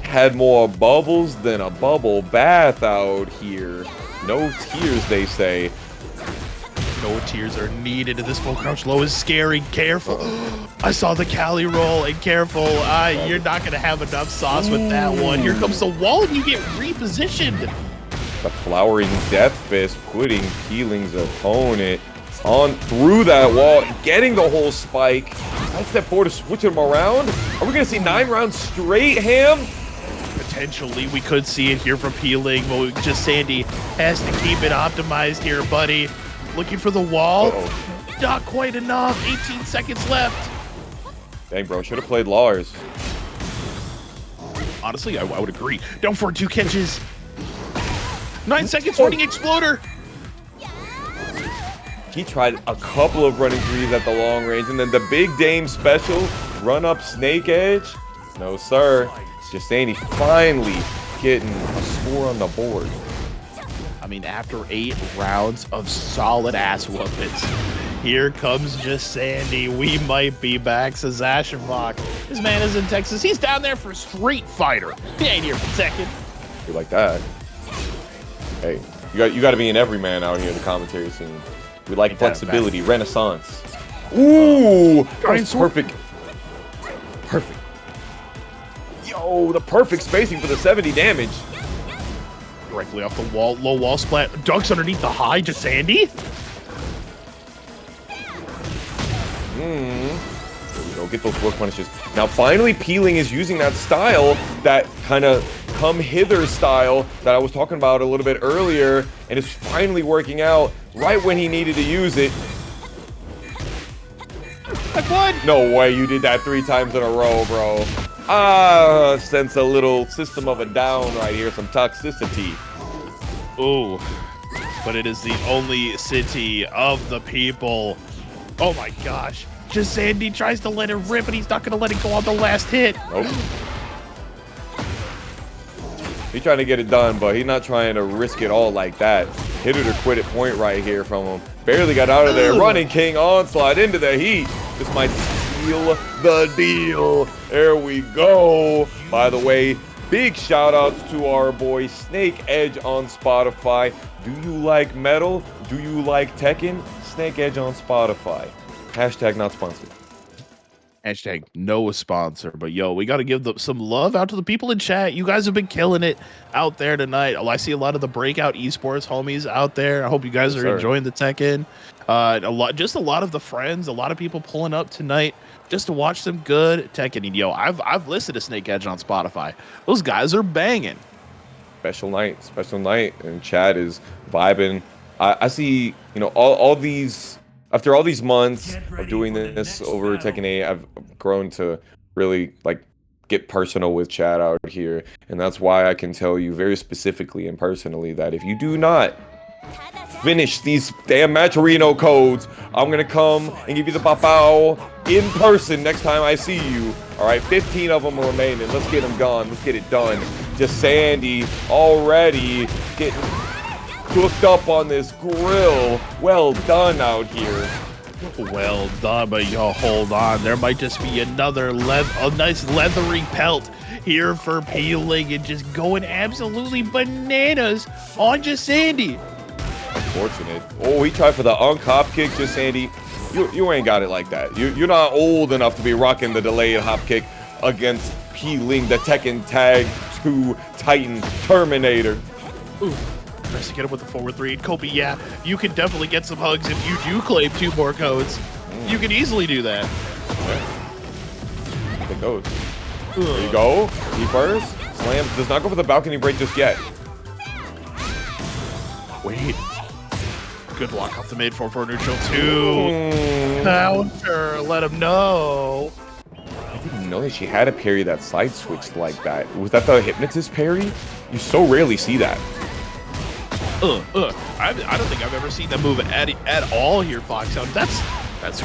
Had more bubbles than a bubble bath out here. No tears, they say. No tears are needed. This full crouch low is scary. Careful. I saw the Cali roll, and careful. You're not going to have enough sauce with that one. Here comes the wall, and you get repositioned. The flowering death fist putting Peeling's opponent on through that wall, getting the whole spike. I step forward to switch him around. Are we going to see 9 rounds straight, Ham? Potentially, we could see it here from Peeling, but Jesandy has to keep it optimized here, buddy. Looking for the wall. Not quite enough. 18 seconds left. Dang, bro. Should have played Lars. Honestly, I would agree. Down for 2 catches. 9 seconds running Exploder. He tried a couple of running threes at the long range, and then the big Dame special run up Snake Edge. No, sir. Jesandy finally getting a score on the board. I mean, after 8 rounds of solid ass whoopings, here comes Jesandy. We might be back, says Ashenbach. This man is in Texas. He's down there for Street Fighter. He ain't here for Tekken. You like that? Hey, you got to be an everyman out here in the commentary scene. We like flexibility, renaissance. Ooh, that was perfect. Perfect. Yo, the perfect spacing for the 70 damage. Directly off the wall, low wall splat. Dunks underneath the high, Jesandy. There we go, get those work punishes. Now finally Peeling is using that style, that kind of come hither style that I was talking about a little bit earlier, and it's finally working out right when he needed to use it. Like what? No way you did that 3 times in a row, bro. Sense a little System of a Down right here, some toxicity. Ooh, but it is the only city of the people. Oh my gosh. Jesandy tries to let it rip, and he's not going to let it go on the last hit. Nope. He's trying to get it done, but he's not trying to risk it all like that. Hit it or quit it point right here from him. Barely got out of there. Running King onslaught into the heat. This might seal the deal. There we go. By the way, big shout outs to our boy Snake Edge on Spotify. Do you like metal? Do you like Tekken? Snake Edge on Spotify. Hashtag not sponsored. Hashtag no sponsor, but yo, we got to give some love out to the people in chat. You guys have been killing it out there tonight. I see a lot of the breakout esports homies out there. I hope you guys are enjoying the Tekken. A lot of the friends, a lot of people pulling up tonight just to watch some good Tekken. And yo, I've listened to Snake Edge on Spotify. Those guys are banging. Special night, and chat is vibing. I see, you know, all these. After all these months of doing this over Tekken 8, I've grown to really get personal with chat out here, and that's why I can tell you very specifically and personally that if you do not finish these damn Matcherino codes, I'm gonna come and give you the papao in person next time I see you. All right, 15 of them are remaining. Let's get them gone. Let's get it done. Jesandy already getting cooked up on this grill. Well done out here. Well done, but yo, hold on. There might just be a nice leathery pelt here for Peeling and just going absolutely bananas on Jesandy. Unfortunate. Oh, he tried for the hop kick, Jesandy. You ain't got it like that. You're not old enough to be rocking the delayed hop kick against Peeling, the Tekken Tag 2 Titan Terminator. Ooh. Tries to get him with the forward 3. Kobe, yeah, you can definitely get some hugs if you do claim 2 more codes. You can easily do that. Yeah. It goes. There you go. He first. Slam does not go for the balcony break just yet. Wait. Good block off the mid 4-4 neutral 2. Counter. Let him know. I didn't know that she had a parry that side switched like that. Was that the hypnotist parry? You so rarely see that. I don't think I've ever seen that move at all here, Foxhound. That's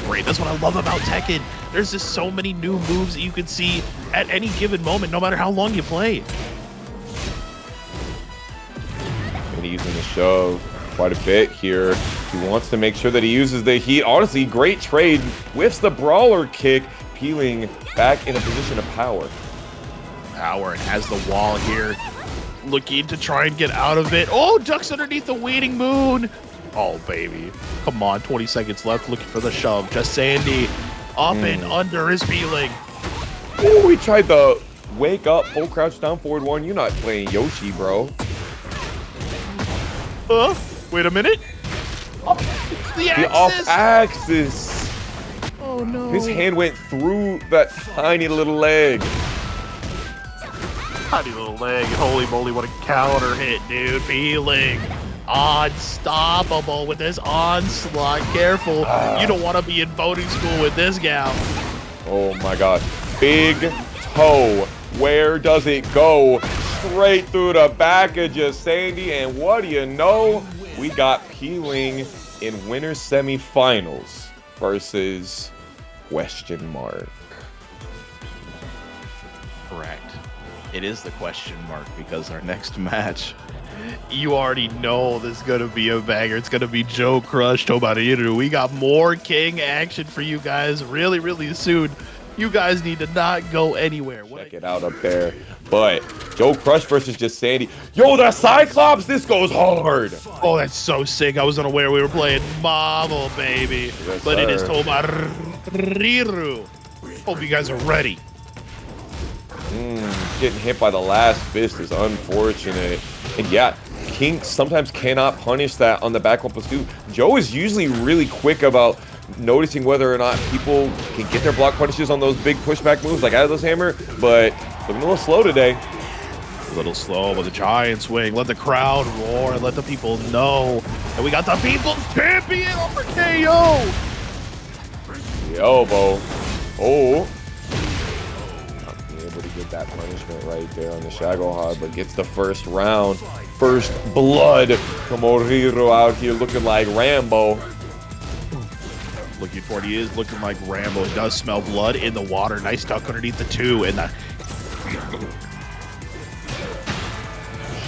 great. That's what I love about Tekken. There's just so many new moves that you can see at any given moment, no matter how long you play. And he's using the shove quite a bit here. He wants to make sure that he uses the heat. Honestly, great trade. Whiffs the brawler kick. Peeling back in a position of power. Power and has the wall here. Looking to try and get out of it. Oh, ducks underneath the waning moon. Oh, baby. Come on, 20 seconds left. Looking for the shove. Jesandy up and under his Peeling. Oh, he tried the wake up, full crouch down, forward 1. You're not playing Yoshi, bro. Wait a minute. The off axis. Oh, no. His hand went through that tiny little leg. Tiny little leg. Holy moly, what a counter hit, dude. Peeling. Unstoppable with this onslaught. Careful. You don't want to be in boating school with this gal. Oh my god. Big toe. Where does it go? Straight through the back of Jesandy. And what do you know? We got Peeling in winner semifinals versus question mark. Correct. It is the question mark because our next match, you already know this is going to be a banger. It's going to be JoeCrush, Tomoriru. We got more King action for you guys really, really soon. You guys need to not go anywhere. Check it out up there. But JoeCrush versus Jesandy. Yo, the Cyclops, this goes hard. Oh, that's so sick. I was unaware we were playing Marvel, baby. Yes, but sir. It is Tomoriru. Hope you guys are ready. Getting hit by the last fist is unfortunate. And yeah, King sometimes cannot punish that on the back 1+2. Joe is usually really quick about noticing whether or not people can get their block punishes on those big pushback moves like Atlas Hammer, but looking a little slow today. A little slow with a giant swing. Let the crowd roar. Let the people know that we got the people's champion over KO. The elbow. Oh. Not being able to get that punishment right there on the Shagohod, but gets the first round. First blood. Tomoriru out here looking like Rambo. Looking for it, he is looking like Rambo. It does smell blood in the water. Nice duck underneath the 2 and the...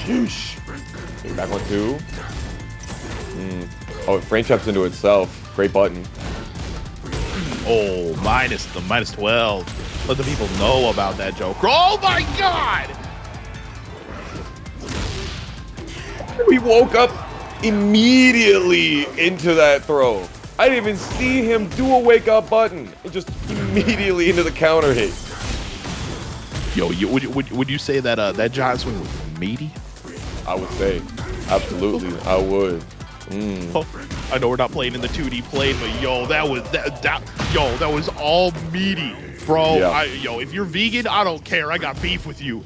Sheesh. Take back 1-2. Oh, it frame traps into itself. Great button. Oh, minus 12. Let the people know about that joke. Oh my God! We woke up immediately into that throw. I didn't even see him do a wake up button. It just immediately into the counter hit. Yo, would you say that that giant swing was meaty? I would say, absolutely, I would. Oh, I know we're not playing in the 2D plane, but yo, that was all meaty, bro. Yeah. Yo, if you're vegan, I don't care. I got beef with you.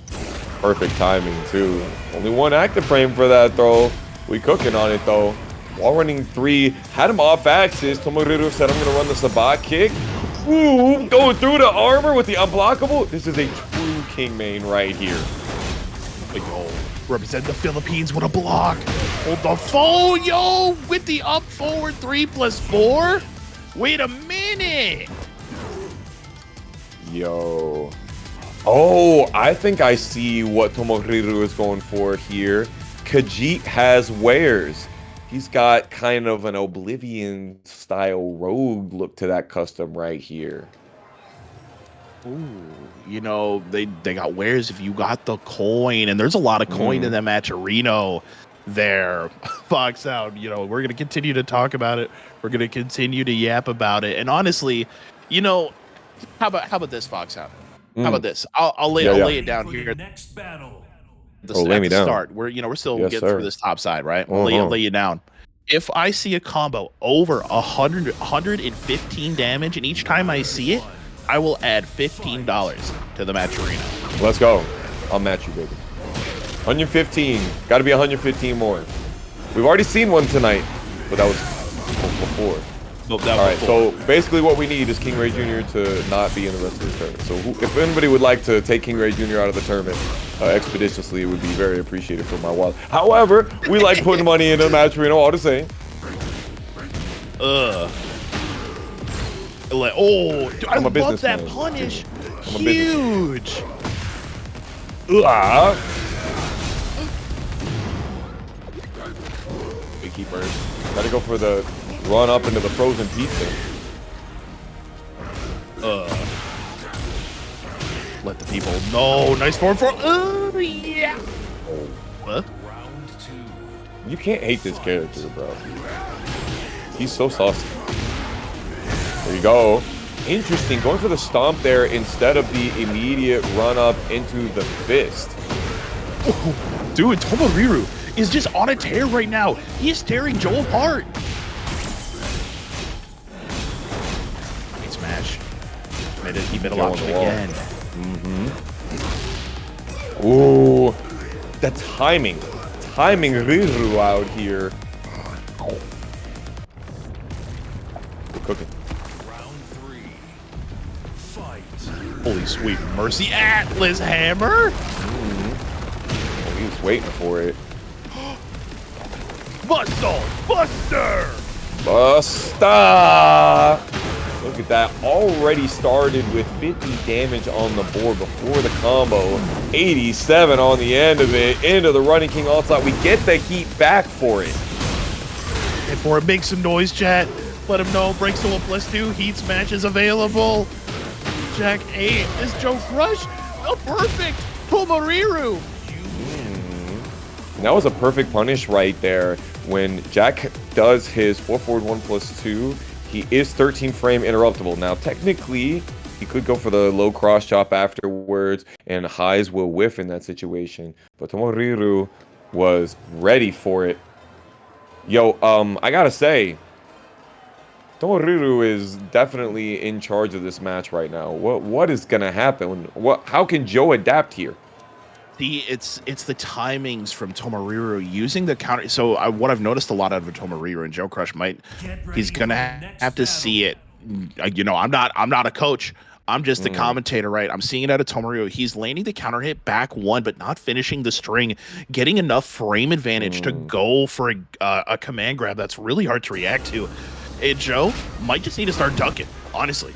Perfect timing too. Only one active frame for that throw. We cooking on it though. Wall running 3, had him off axis. Tomoriru said, I'm gonna run the Sabat kick. Ooh, going through the armor with the unblockable. This is a true King main right here. Yo, represent the Philippines with a block. Hold the phone, yo, with the up forward 3+4. Wait a minute. Yo. Oh, I think I see what Tomoriru is going for here. Khajiit has wares. He's got kind of an Oblivion style rogue look to that custom right here. Ooh, you know, they got wares if you got the coin, and there's a lot of coin in that match arena there. Fox out, you know, we're going to continue to talk about it. We're going to continue to yap about it. And honestly, you know, how about this, Fox out? How about this? I'll lay it down here. Next battle. Lay me down. Start. We're still Yes, getting sir. through this top side, right? I'll lay you down. If I see a combo over 115 damage, and each time I see it, I will add $15 to the match arena. Let's go. I'll match you, baby. 115. Got to be 115 more. We've already seen one tonight, but that was before. All right, so basically what we need is KingReyJr to not be in the rest of the tournament. So if anybody would like to take KingReyJr out of the tournament expeditiously, it would be very appreciated for my wallet. However, we like putting money into the match arena all the same. Oh, dude, I love that businessman. punish. I'm a Huge. Big keepers. Gotta go for the run up into the frozen pizza. Let the people know. Nice forward four. Oh, yeah. What? You can't hate this character, bro. He's so saucy. There you go. Interesting. Going for the stomp there instead of the immediate run up into the fist. Oh, dude, Tomoriru is just on a tear right now. He is tearing Joe apart. Great smash. He made a lot again. Ooh. The timing. Timing Riru out here. We're cooking. Holy sweet mercy. Atlas Hammer. Oh, he was waiting for it. Muscle Buster. Busta! Look at that. Already started with 50 damage on the board before the combo. 87 on the end of it. Into the running king onslaught. We get the heat back for it. And for it, make some noise, chat. Let him know. Breaks to 1+2. Heat smash is available. Jack 8 is JoeCrush. A perfect Tomoriru. That was a perfect punish right there. When Jack does his 4-forward 1+2, he is 13 frame interruptible. Now, technically, he could go for the low cross chop afterwards, and highs will whiff in that situation. But Tomoriru was ready for it. Yo, I gotta say, Tomoriru is definitely in charge of this match right now. What is gonna happen? How can Joe adapt here? It's the timings from Tomoriru using the counter. So what I've noticed a lot out of Tomoriru, and JoeCrush he's gonna have to see it. You know, I'm not a coach. I'm just a commentator, right? I'm seeing it out of Tomoriru. He's landing the counter hit back one, but not finishing the string, getting enough frame advantage to go for a command grab that's really hard to react to. Joe might just need to start ducking, honestly.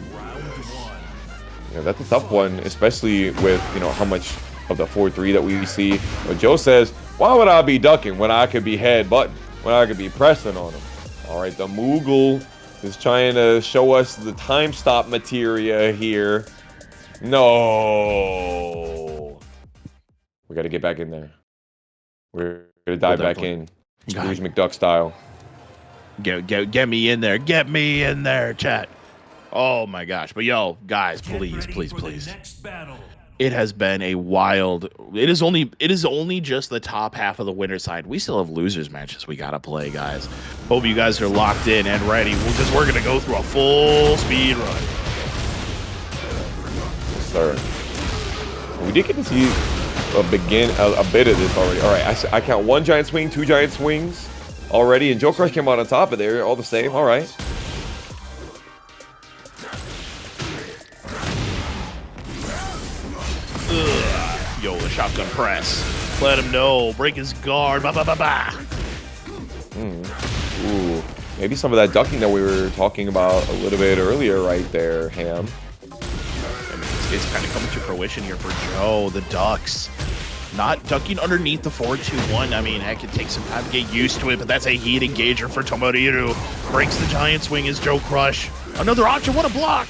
Yeah, that's a tough one, especially with, you know, how much of the 4-3 that we see. But Joe says, why would I be ducking when I could be headbutting, when I could be pressing on him? All right, the Moogle is trying to show us the time stop materia here. No. We got to get back in there. We're going to dive back in. Scrooge McDuck style. Get me in there. Get me in there, chat. Oh my gosh. But yo, guys, please. It has been a wild. It is only just the top half of the winner side. We still have losers matches we gotta play, guys. Hope you guys are locked in and ready, because we're gonna go through a full speed run. Yes, sir. We did get to see a bit of this already. All right, I count 1 giant swing, 2 giant swings already, and JoeCrush came out on top of there. All the same. All right. Yo, a shotgun press. Let him know. Break his guard. Ba ba ba ba. Ooh, maybe some of that ducking that we were talking about a little bit earlier, right there, Ham. It's kind of coming to fruition here for Joe. The ducks, not ducking underneath the 4-2-1. I mean, heck, it takes some time to get used to it, but that's a heat engager for Tomoriru. Breaks the giant swing as JoeCrush. Another option. What a block!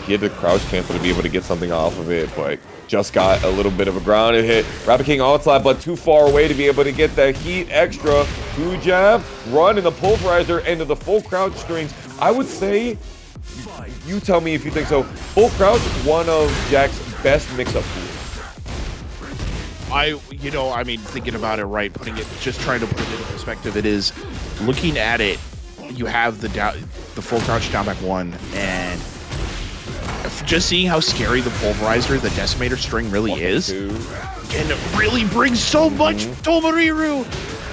He had to crouch cancel to be able to get something off of it, but just got a little bit of a grounded hit. Rapid King onslaught, but too far away to be able to get the heat extra. 2 jab, run in the pulverizer into the full crouch strings. I would say, you tell me if you think so, full crouch, one of Jack's best mix-up tools. I mean, thinking about it, right, just trying to put it into perspective, it is, looking at it, you have the full crouch down back 1, and just seeing how scary the pulverizer, the decimator string really is, and it really brings so much Tomoriru.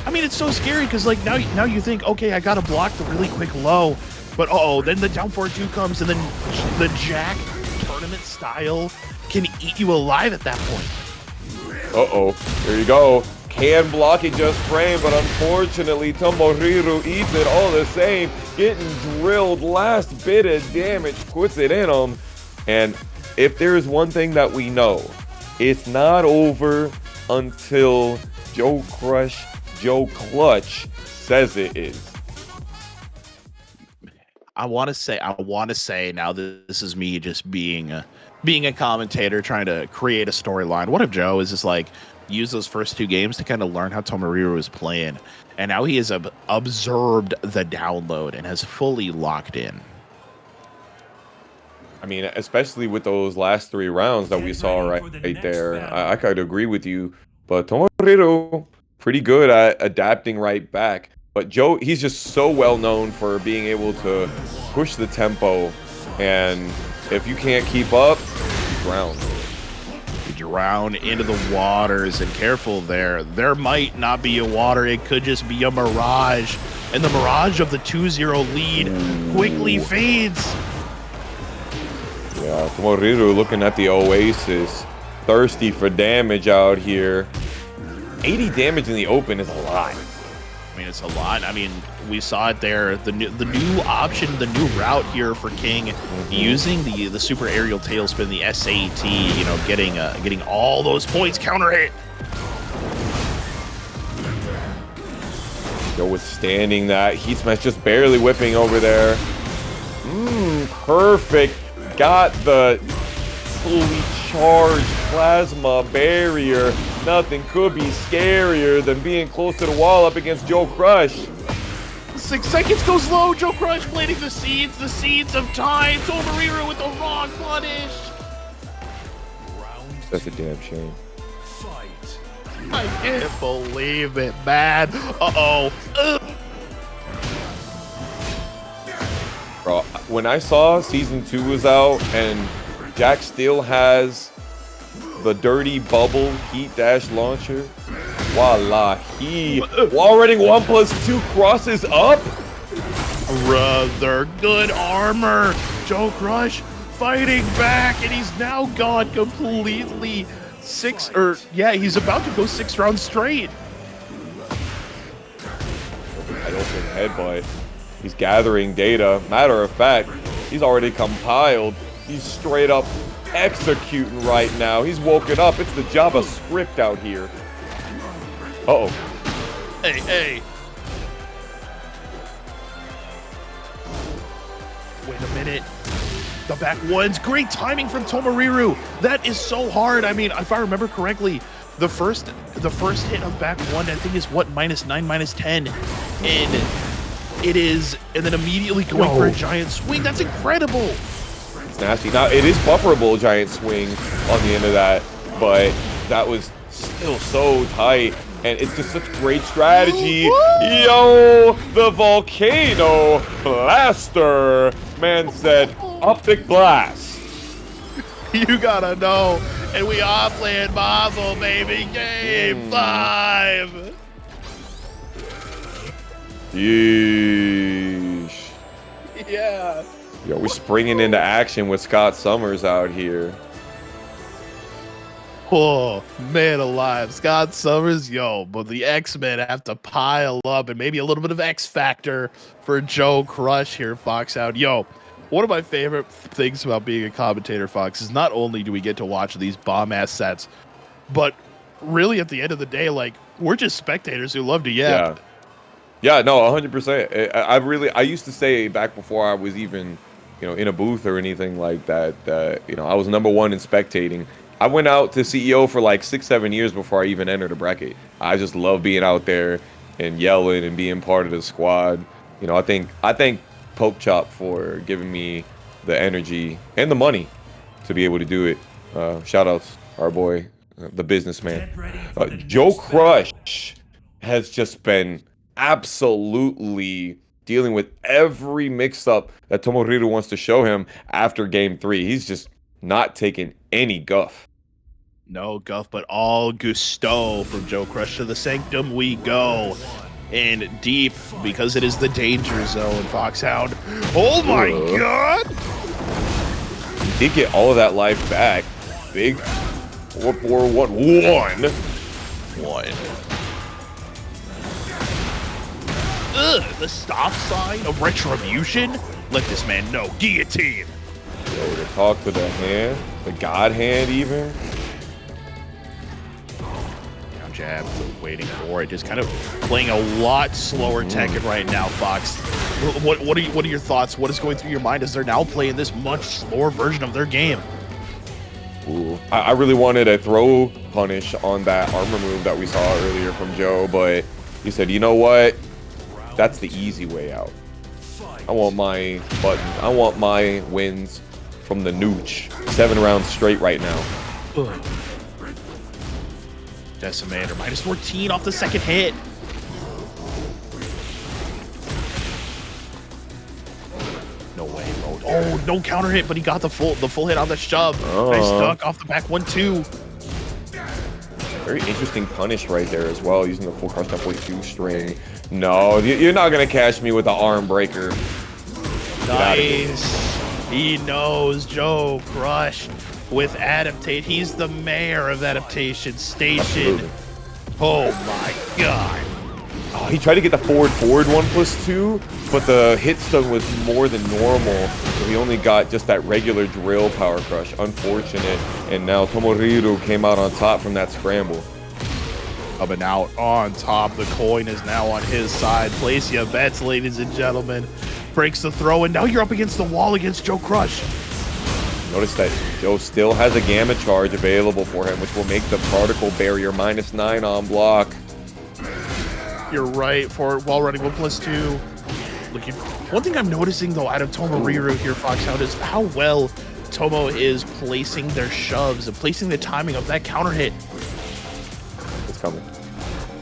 I mean, it's so scary because like now you think, okay, I gotta block the really quick low, but then the down 4-2 comes, and then the Jack tournament style can eat you alive at that point. Here you go. Can block it just frame, but unfortunately Tomoriru eats it all the same. Getting drilled, last bit of damage, puts it in him. And if there is one thing that we know, it's not over until JoeCrush, Joe Clutch says it is. I want to say now, this is me just being a commentator trying to create a storyline. What if Joe is just like, use those first 2 games to kind of learn how Tomoriru is playing, and now he has observed the download and has fully locked in. I mean, especially with those last 3 rounds that we saw right there, I could agree with you. But Tomoriru, pretty good at adapting right back. But Joe, he's just so well known for being able to push the tempo. And if you can't keep up, you drown. You drown into the waters, and careful there. There might not be a water. It could just be a mirage. And the mirage of the 2-0 lead quickly fades. Yeah, Tomoriru looking at the Oasis. Thirsty for damage out here. 80 damage in the open is a lot. I mean, it's a lot. I mean, we saw it there. The new option, the new route here for King, using the super aerial tailspin, the SAT. You know, getting all those points, counter hit. Yo, withstanding that. Heat Smash just barely whipping over there. Perfect. Got the fully charged plasma barrier. Nothing could be scarier than being close to the wall up against JoeCrush. 6 seconds goes low. JoeCrush planting the seeds of time. Tomoriru with the wrong punish. That's a damn shame. I can't believe it, man. Uh-oh. Bro, when I saw Season 2 was out and Jack still has the dirty bubble heat dash launcher, voila, he already 1+2 crosses up. Rather good armor. JoeCrush fighting back, and he's now gone completely he's about to go 6 rounds straight. I open headbutt. He's gathering data. Matter of fact, he's already compiled. He's straight up executing right now. He's woken up. It's the Java script out here. Uh-oh. Hey. Wait a minute. The back ones. Great timing from Tomoriru. That is so hard. I mean, if I remember correctly, the first hit of back one, I think, is what, -9, -10. And it is, and then immediately going for a giant swing. That's incredible. It's nasty. Now, it is bufferable giant swing on the end of that, but that was still so tight. And it's just such great strategy. Yo, the volcano blaster. Man said, optic blast. You gotta know. And we are playing Marvel, baby. Game 5. Yeesh. Yeah. Yo, we're springing into action with Scott Summers out here. Oh, man alive. Scott Summers, but the X-Men have to pile up, and maybe a little bit of X Factor for JoeCrush here, Fox out. One of my favorite things about being a commentator, Fox, is not only do we get to watch these bomb-ass sets, but really at the end of the day, like, we're just spectators who love to yap. Yeah, no, 100%. I used to say back before I was even, in a booth or anything like that, I was #1 in spectating. I went out to CEO for like 6-7 years before I even entered a bracket. I just love being out there and yelling and being part of the squad. I thank Poke Chop for giving me the energy and the money to be able to do it. Shout outs, our boy, the businessman. JoeCrush has just been absolutely dealing with every mix-up that Tomoriru wants to show him after Game 3. He's just not taking any guff. No guff, but all gusto from JoeCrush. To the sanctum we go. And deep, because it is the danger zone, Foxhound. Oh my god! He did get all of that life back. Big 4-4-1-1. The stop sign of retribution? Let this man know. Guillotine! Yo, to talk to the hand, the god hand even. Jab, waiting for it, just kind of playing a lot slower Tekken right now, Fox. What are your thoughts? What is going through your mind as they're now playing this much slower version of their game? Ooh, I really wanted a throw punish on that armor move that we saw earlier from Joe, but he said, you know what? That's the easy way out. I want my buttons. I want my wins from the nooch. 7 rounds straight right now. Decimator, -14 off the second hit. No way, bro. Oh, no counter hit, but he got the full hit on the shove. Nice duck off the back 1-2. Very interesting punish right there as well, using the full crush .2 string. No, you're not gonna catch me with the arm breaker. Nice. He knows JoeCrush. With adaptate, he's the mayor of Adaptation Station. Absolutely. Oh my god. Oh, he tried to get the forward 1+2, but the hit stun was more than normal, so he only got just that regular drill power crush. Unfortunate. And now Tomoriru came out on top from that scramble. Coming out on top. The coin is now on his side. Place your bets, ladies and gentlemen. Breaks the throw, and now you're up against the wall against JoeCrush. Notice that Joe still has a Gamma Charge available for him, which will make the particle barrier -9 on block. You're right, for wall running 1+2. Looking. One thing I'm noticing though out of Tomoriru here, Foxhound, is how well Tomo is placing their shoves and placing the timing of that counter hit. It's coming.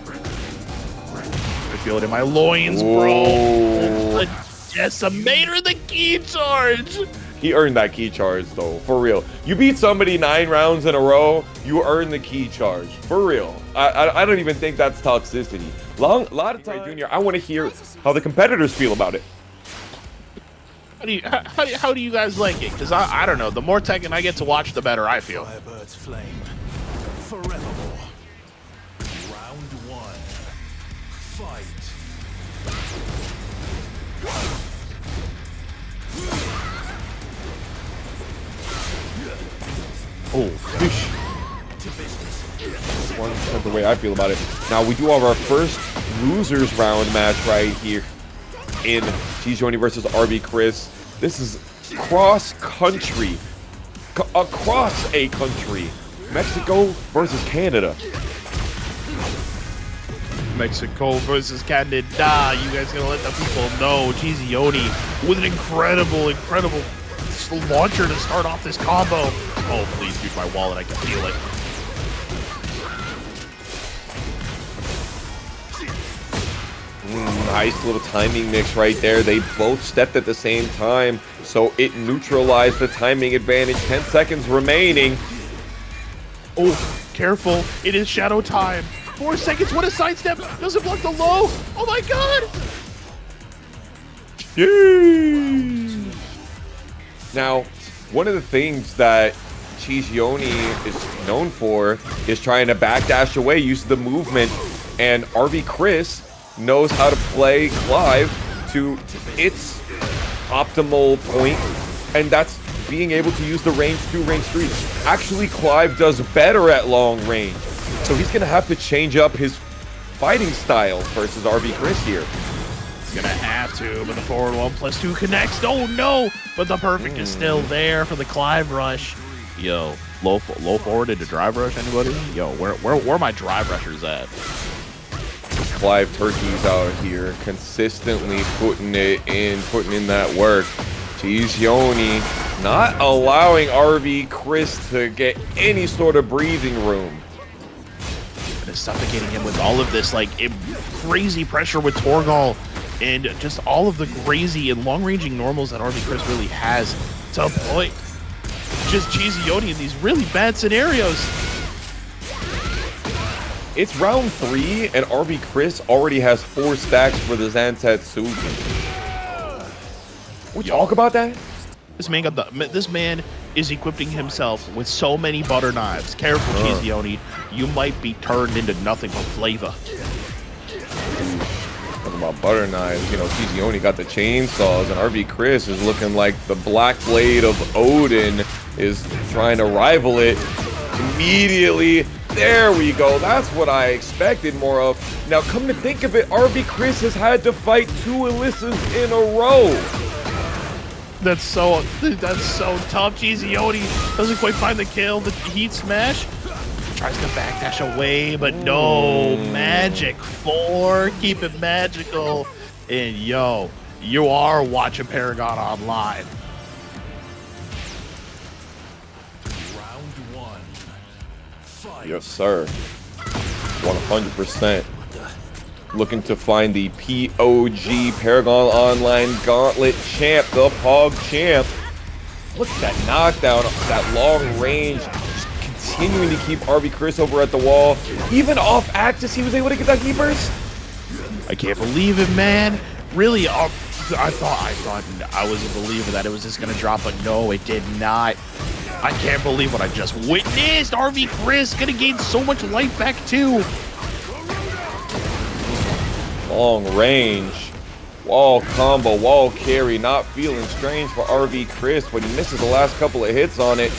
I feel it in my loins, bro. Decimator, the key charge. He earned that key charge though, for real. You beat somebody 9 rounds in a row, you earn the key charge, for real. I don't even think that's toxicity. A lot of times, Junior, I want to hear how the competitors feel about it. How do you guys like it? Because I don't know. The more Tekken I get to watch, the better I feel. Flame. Forevermore. Round 1. Fight. Oh, one type of way I feel about it. Now we do have our first losers round match right here in CheeseYoni versus RB Cris. This is cross country, across a country. Mexico versus Canada. Mexico versus Canada. You guys gonna let the people know CheeseYoni with an incredible launcher to start off this combo. Oh, please beat my wallet. I can feel it. Nice little timing mix right there. They both stepped at the same time, so it neutralized the timing advantage. 10 seconds remaining. Oh, careful. It is shadow time. 4 seconds. What a sidestep. Doesn't block the low. Oh my god. Yay! Now, one of the things that CheeseYoni is known for is trying to backdash away, use the movement, and RB Cris knows how to play Clive to its optimal point, and that's being able to use the range 2, range 3. Actually, Clive does better at long range, so he's gonna have to change up his fighting style versus RB Cris here. Gonna have to, but the forward 1+2 connects. Oh no! But the perfect is still there for the Clive rush. Yo, low forward into drive rush, anybody? Yo, where are my drive rushers at? Clive turkeys out here, consistently putting in that work. CheeseYoni not allowing RB Cris to get any sort of breathing room. And is suffocating him with all of this like crazy pressure with Torgal. And just all of the crazy and long-ranging normals that RB Cris really has to avoid just CheeseYoni in these really bad scenarios. It's round 3, and RB Cris already has 4 stacks for the Zantetsuki. We talk about that? This man is equipping himself with so many butter knives. Careful, CheeseYoni. You might be turned into nothing but flavor. Talking about butter knives, you know, CheeseYoni got the chainsaws, and RB Cris is looking like the Black Blade of Odin is trying to rival it immediately. There we go. That's what I expected more of. Now, come to think of it, RB Cris has had to fight 2 Alisas in a row. That's so tough. CheeseYoni doesn't quite find the kill. The heat smash. Tries to backdash away, but no. Magic 4. Keep it magical. And yo, you are watching ParagOnline. Round 1. Fight. Yes, sir. 100%. Looking to find the POG ParagOnline Gauntlet champ, the POG champ. Look at that knockdown, that long range. Continuing to keep RB Cris over at the wall. Even off Actus, he was able to get that key burst. I can't believe it, man. Really, I thought I was a believer that it was just gonna drop, but no, it did not. I can't believe what I just witnessed. RB Cris gonna gain so much life back too. Long range. Wall combo, wall carry, not feeling strange for RV Cris, but he misses the last couple of hits on it.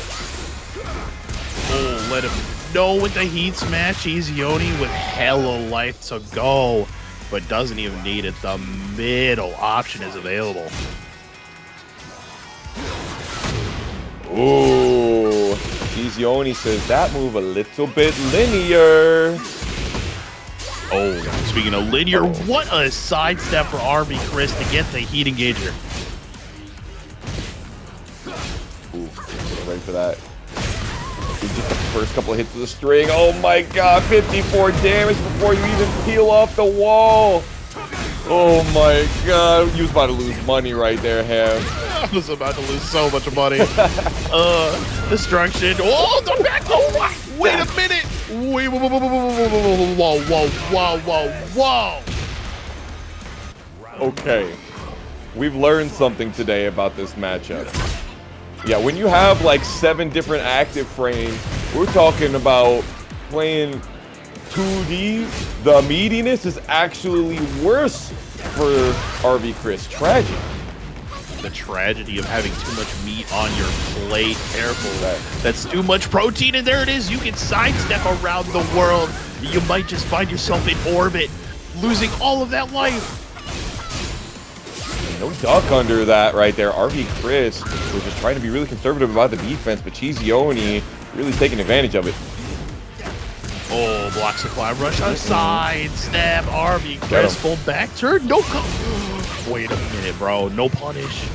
Oh, let him know with the heat smash. CheeseYoni with hella life to go, but doesn't even need it. The middle option is available. Ooh, CheeseYoni says that move a little bit linear. Oh, speaking of linear, what a sidestep for RV Cris to get the heat engager. Ooh, ready for that. Just the first couple of hits of the string. Oh my god, 54 damage before you even peel off the wall. Oh my god, you was about to lose money right there, Ham. I was about to lose so much money. Destruction. Oh, the back. Oh, wait a minute. Wait, whoa. Okay, we've learned something today about this matchup. Yeah, when you have like 7 different active frames, we're talking about playing 2D. The meatiness is actually worse for RV Cris. Tragic. The tragedy of having too much meat on your plate. Careful. That's too much protein, and there it is. You can sidestep around the world. You might just find yourself in orbit, losing all of that life. No duck under that right there. RV Cris was just trying to be really conservative about the defense, but CheeseYoni really taking advantage of it. Oh, blocks the Clive rush on sidestep. RV Cris full back turn. No wait a minute, bro. No punish.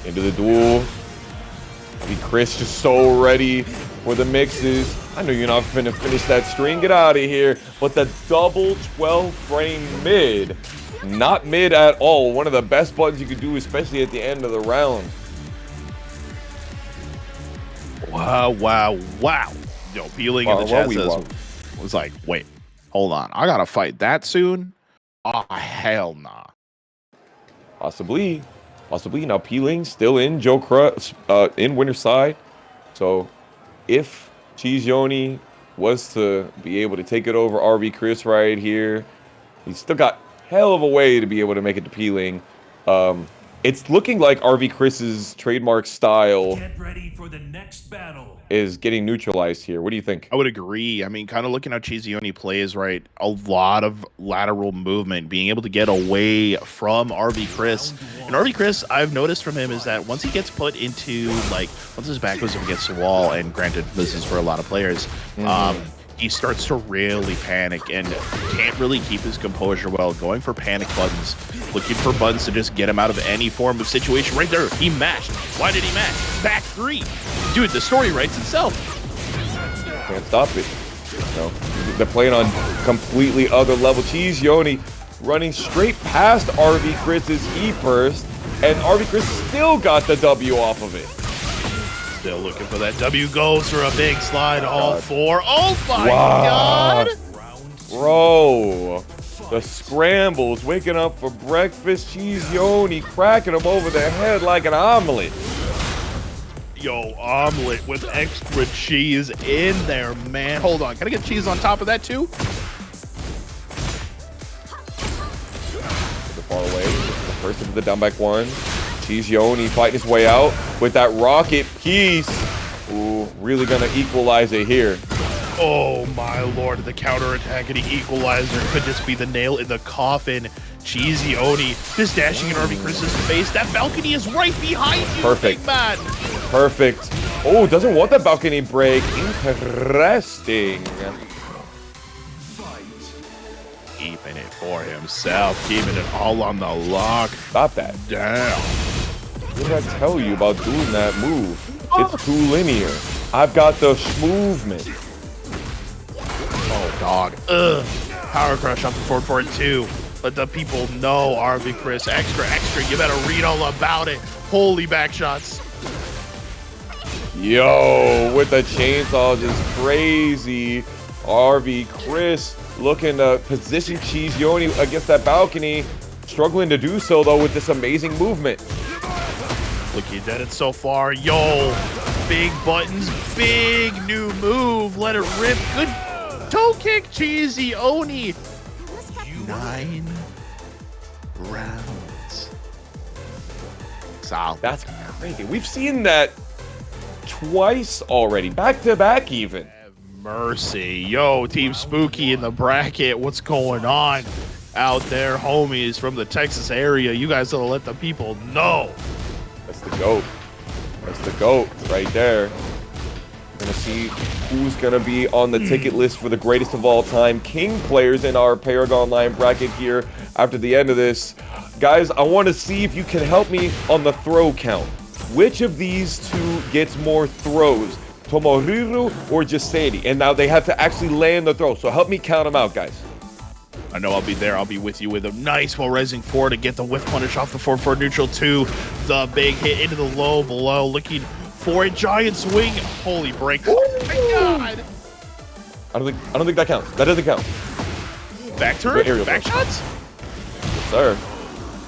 Into the duel. RV Cris just so ready for the mixes. I know you're not finna finish that string. Get out of here. But the double 12-frame mid. Not mid at all. One of the best buttons you could do, especially at the end of the round. Wow. Yo, peeling in the chat says, was like, wait, hold on. I gotta fight that soon? Oh, hell nah. Possibly. Now peeling still in JoeCrush, in winner's side. So if CheeseYoni was to be able to take it over RV Cris right here, he's still got hell of a way to be able to make it to peeling. It's looking like RV Chris's trademark style for the next battle. Is getting neutralized here. What do you think? I would agree. I mean, kind of looking how CheeseYoni plays, right? A lot of lateral movement, being able to get away from RV Cris. And RV Cris, I've noticed from him is that once he gets put into, like, once his back goes up against the wall, and granted, this is for a lot of players, he starts to really panic and can't really keep his composure well, going for panic buttons, looking for buttons to just get him out of any form of situation. Right there, he mashed. Why did he mash? Back 3. Dude, the story writes itself. Can't stop it. No, they're playing on completely other level. CheeseYoni running straight past RV Chris's E-Burst, and RV Cris still got the W off of it. Still looking for that W. Goes for a big slide. All 4. Oh my god! Bro, the scrambles, waking up for breakfast. CheeseYoni cracking them over their head like an omelet. Yo, omelet with extra cheese in there, man. Hold on, can I get cheese on top of that too? Far away. The first of the down back 1. CheeseYoni fighting his way out with that rocket piece. Ooh, really gonna equalize it here. Oh my lord, the counterattack and the equalizer could just be the nail in the coffin. CheeseYoni just dashing in RV Chris's face. That balcony is right behind you, perfect, big man. Perfect. Oh, doesn't want that balcony break. Interesting. Keeping it for himself, keeping it all on the lock. Stop that. Damn. What did I tell you about doing that move? It's too linear. I've got the movement. Oh, dog. Ugh. Power crush off the forward for it, too. Let the people know, RV Cris. Extra. You better read all about it. Holy back shots. Yo, with the chainsaw, just crazy. RV Cris looking to position CheeseYoni against that balcony. Struggling to do so, though, with this amazing movement. Looking at it so far. Yo, big buttons, big new move. Let it rip. Good toe kick, CheeseYoni. 9 rounds. Solid. That's crazy. We've seen that twice already, back to back even. Have mercy. Yo, Team Spooky in the bracket. What's going on out there, homies from the Texas area? You guys gotta let the people know. That's the GOAT. That's the GOAT right there. We're gonna see who's gonna be on the ticket list for the greatest of all time King players in our ParagOnline bracket here after the end of this. Guys, I want to see if you can help me on the throw count. Which of these two gets more throws? Tomoriru or Jesandy? And now they have to actually land the throw. So help me count them out, guys. I know I'll be there. I'll be with you with a nice while resing 4 to get the whiff punish off the 4-4 neutral 2. The big hit into the low below, looking for a giant swing. Holy break. Oh my god. I don't think that counts. That doesn't count. Back turn? Back shots? Yes, sir.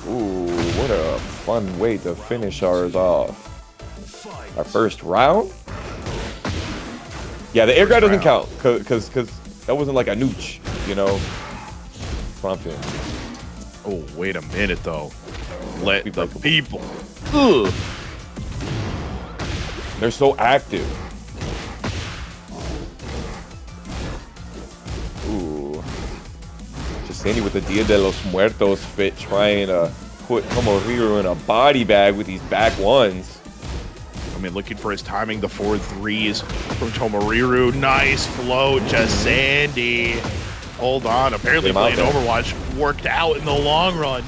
Ooh, what a fun way to finish ours off. Our first round? Yeah, the air grab doesn't count because that wasn't like a nooch, you know. That's what I'm feeling. Oh, wait a minute though. Let the people. Ugh. They're so active. Ooh. Jesandy with the Dia de los Muertos fit, trying to put Tomoriru in a body bag with these back ones. I mean, looking for his timing, the 4-3s from Tomoriru. Nice flow, Jesandy. Hold on, apparently playing Overwatch worked out in the long run.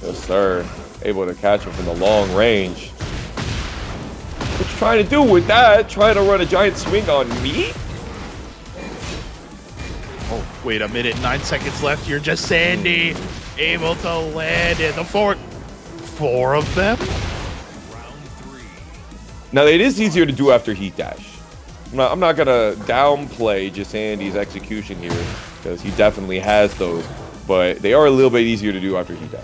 Yes, sir. Able to catch him from the long range. What you trying to do with that? Trying to run a giant swing on me? Oh, wait a minute. 9 seconds left here. Jesandy able to land it. The 4 of them. Now, it is easier to do after Heat Dash. I'm not going to downplay Jesandy's execution here, because he definitely has those, but they are a little bit easier to do after Heat Dash.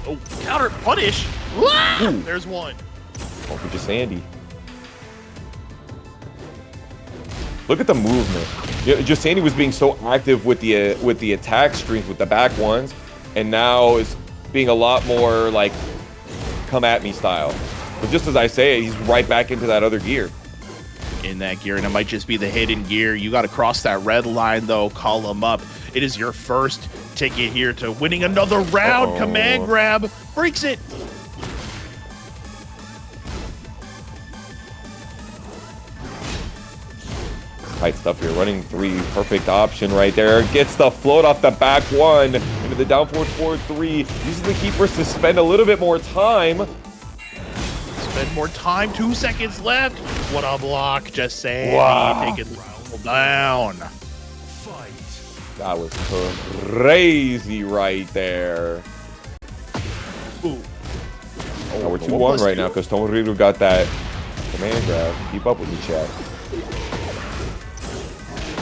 Oh, counter punish. There's one. Oh, for Jesandy. Look at the movement. Yeah, Jesandy was being so active with the attack strings with the back ones, and now is being a lot more like come at me style. But just as I say it, he's right back into that other gear. In that gear, and it might just be the hidden gear. You got to cross that red line though, call him up. It is your first ticket here to winning another round. Command grab breaks it. Tight stuff here, running 3, perfect option right there. Gets the float off the back one into the down forward 4-3. Uses the keepers to spend a little bit more time. Spend more time, 2 seconds left. What a block, Jesandy. Wow. Taking the down. That was crazy right there. Ooh. Now we're 2-1 right now because Tomoriru got that command grab. Keep up with me, chat.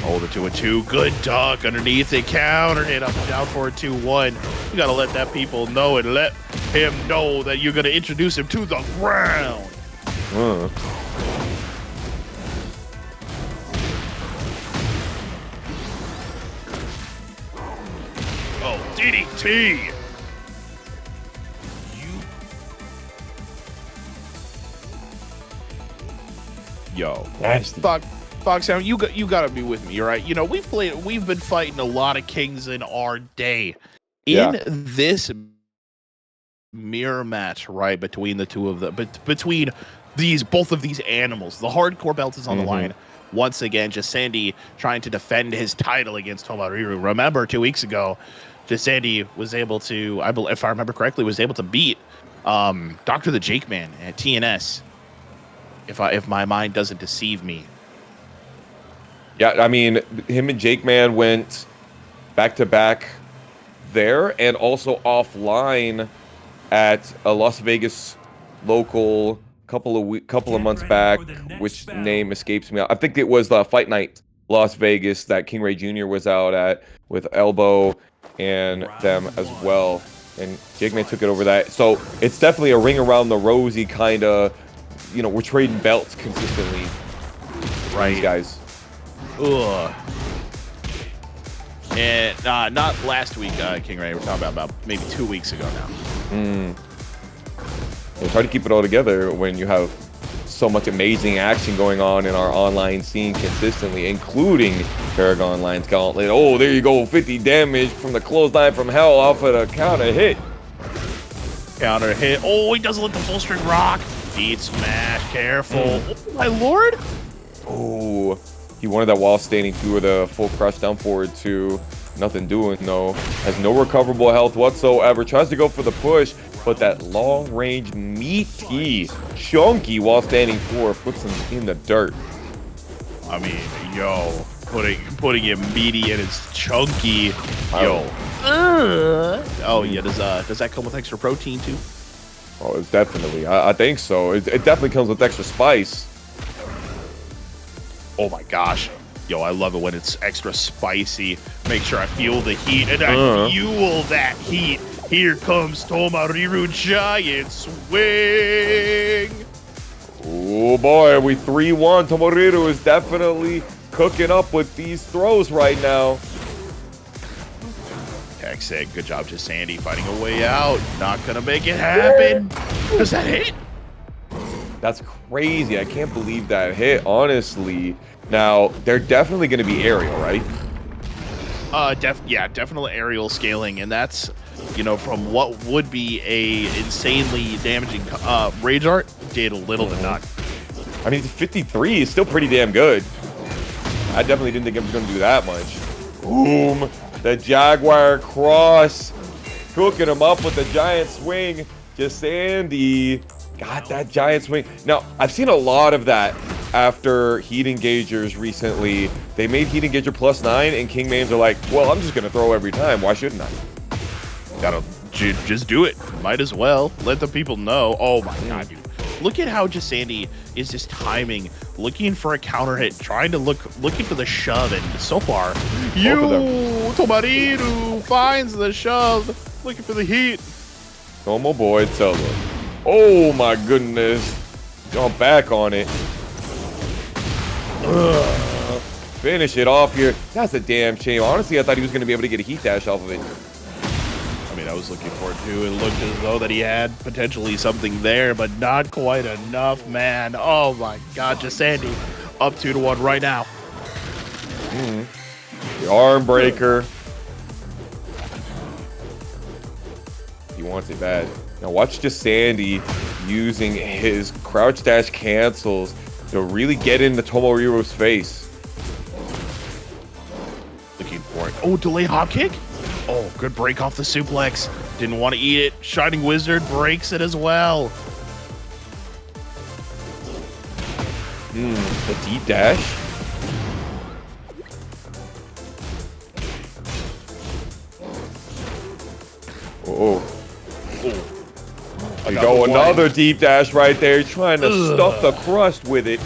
Hold it to a 2. Good duck underneath it. Counter hit up and down for a 2-1. You got to let that people know and let him know that you're going to introduce him to the ground. Oh, DDT. Yo, Nasty. Foxhound, you gotta be with me, all right? You know, we've been fighting a lot of kings in our day. In this mirror match, right, between the two of them, but between both of these animals, the hardcore belt is on the line. Once again, Jesandy trying to defend his title against Tomoriru. Remember, 2 weeks ago, Jesandy was able to, if I remember correctly, was able to beat Dr. the Jake Man at TNS. If my mind doesn't deceive me. Yeah, I mean, him and Jake Man went back-to-back there and also offline at a Las Vegas local couple of months back, which name escapes me. I think it was the Fight Night Las Vegas that KingReyJr was out at with Elbow and them as well. And Jake Man took it over that. So it's definitely a ring around the rosy kind of, you know, we're trading belts consistently. Right. These guys. Ugh. And not last week, KingReyJr. We're talking about maybe 2 weeks ago now. It's hard to keep it all together when you have so much amazing action going on in our online scene consistently, including ParagOnline's Gauntlet. Oh, there you go, 50 damage from the clothesline from hell off of the counter hit. Counter hit. Oh, he doesn't let the full string rock. Feet smash. Careful. Oh, my lord. Oh, he wanted that while standing two with a full crush down forward two. Nothing doing though. Has no recoverable health whatsoever. Tries to go for the push, but that long range meaty chunky while standing four puts him in the dirt. I mean, yo, putting it meaty and it's chunky. Yo. Oh yeah, does that come with extra protein too? Oh, it's definitely. I think so. It definitely comes with extra spice. Oh my gosh. Yo, I love it when it's extra spicy. Make sure I feel the heat and I fuel that heat. Here comes Tomoriru giant swing. Oh boy, we 3-1. Tomoriru is definitely cooking up with these throws right now. Tech said, good job, Jesandy fighting a way out. Not gonna make it happen. Does that hit? That's crazy. I can't believe that hit, honestly. Now, they're definitely going to be aerial, right? Yeah, definitely aerial scaling, and that's, you know, from what would be a insanely damaging rage art, did little to none. I mean, 53 is still pretty damn good. I definitely didn't think it was going to do that much. Boom! The Jaguar cross, cooking him up with the giant swing. Jesandy got that giant swing. Now, I've seen a lot of that after heat engagers recently. They made heat engager +9 and King mains are like, well, I'm just gonna throw every time, why shouldn't I? Gotta just do it, might as well let the people know. Oh my god, dude, look at how Jesandy is just timing, looking for a counter hit, trying to looking for the shove, and so far Tomoriru finds the shove, looking for the heat. Tomo boy, tell them. Oh my goodness, jump back on it. Finish it off here. That's a damn shame. Honestly, I thought he was going to be able to get a heat dash off of it. I mean, I was looking for it too. It looked as though that he had potentially something there, but not quite enough, man. Oh my god, Jesandy up 2-1 right now. The arm breaker. He wants it bad. Now watch Jesandy using his crouch dash cancels to really get into Tomoriru's face. Looking for it. Oh, delay hop kick. Oh, good break off the suplex. Didn't want to eat it. Shining Wizard breaks it as well. The deep dash. Oh. There you go, another deep dash right there. Trying to stuff the crust with it.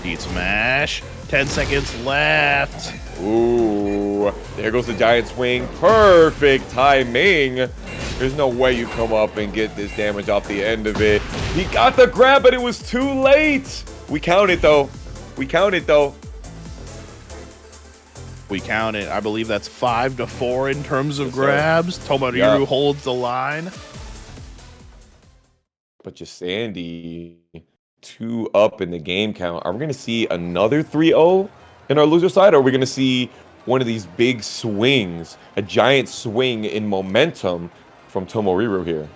Heat smash. 10 seconds left. Ooh, there goes the giant swing. Perfect timing. There's no way you come up and get this damage off the end of it. He got the grab, but it was too late. We count it though. We count it though. We count it. I believe that's 5-4 in terms of grabs. Tomoriru holds the line. But Jesandy 2 up in the game count. Are we going to see another 3-0 in our loser side? Or are we going to see one of these big swings, a giant swing in momentum from Tomoriru here?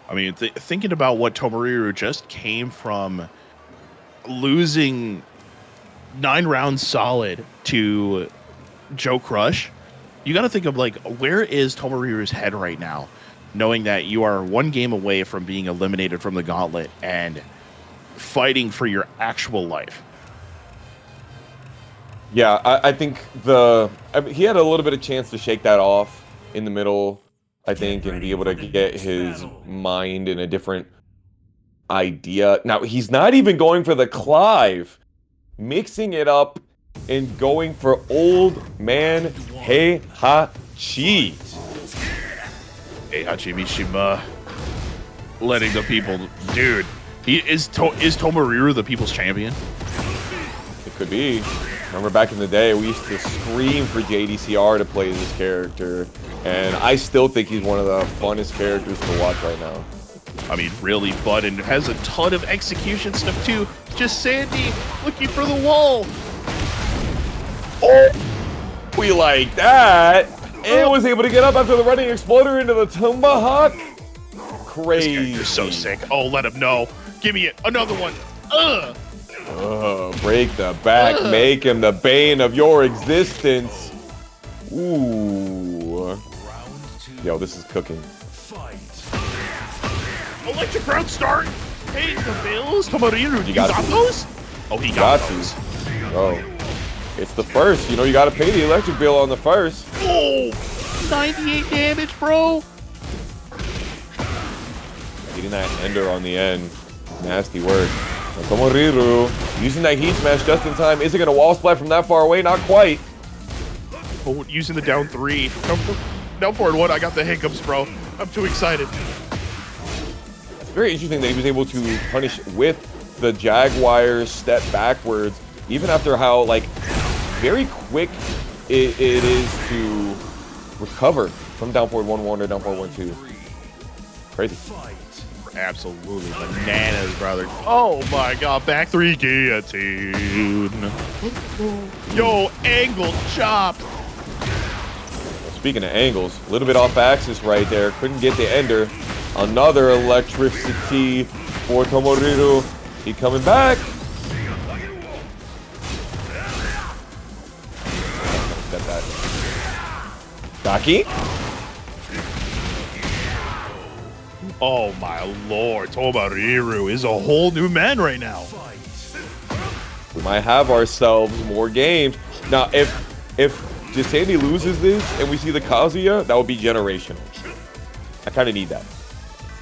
I mean, thinking about what Tomoriru just came from, losing 9 rounds solid to JoeCrush, you got to think of, like, where is Tomoriru's head right now, knowing that you are 1 game away from being eliminated from the Gauntlet and fighting for your actual life. Yeah, I think he had a little bit of chance to shake that off in the middle, I think, and be able to get his mind in a different idea. Now, he's not even going for the Clive, mixing it up and going for old man Heihachi. Heihachi Mishima letting the people, dude, is Tomoriru the people's champion? It Could be. Remember back in the day, we used to scream for JDCR to play this character, and I still think he's one of the funnest characters to watch right now. I mean, really, Button has a ton of execution stuff too. Jesandy looking for the wall. Oh, we like that. And was able to get up after the running exploder into the tomahawk. Crazy. This character's so sick. Oh, let him know. Give me it. Another one. Break the back. Make him the bane of your existence. Ooh. Yo, this is cooking. Electric ground start. Pay the bills. Tomoriru, you got those? Oh, he got those. Oh. It's the first. You know, you got to pay the electric bill on the first. Oh, 98 damage, bro. Getting that ender on the end. Nasty work. Now, Tomoriru using that heat smash just in time. Is it going to wall splat from that far away? Not quite. Oh, using the down 3. Down forward 1. I got the hiccups, bro. I'm too excited. It's very interesting that he was able to punish with the Jaguar step backwards, even after how, like, very quick it is to recover from down forward 1-1 or down forward 1-2. Crazy. Absolutely bananas, brother. Oh my god, back 3 guillotine. Yo, angle chop. Speaking of angles, a little bit off axis right there. Couldn't get the ender. Another electricity for Tomoriru. He coming back. Get that. Daki. Oh my lord, Tomoriru is a whole new man right now. We might have ourselves more games. Now, if Jesandy loses this and we see the Kazuya, that would be generational. I kind of need that.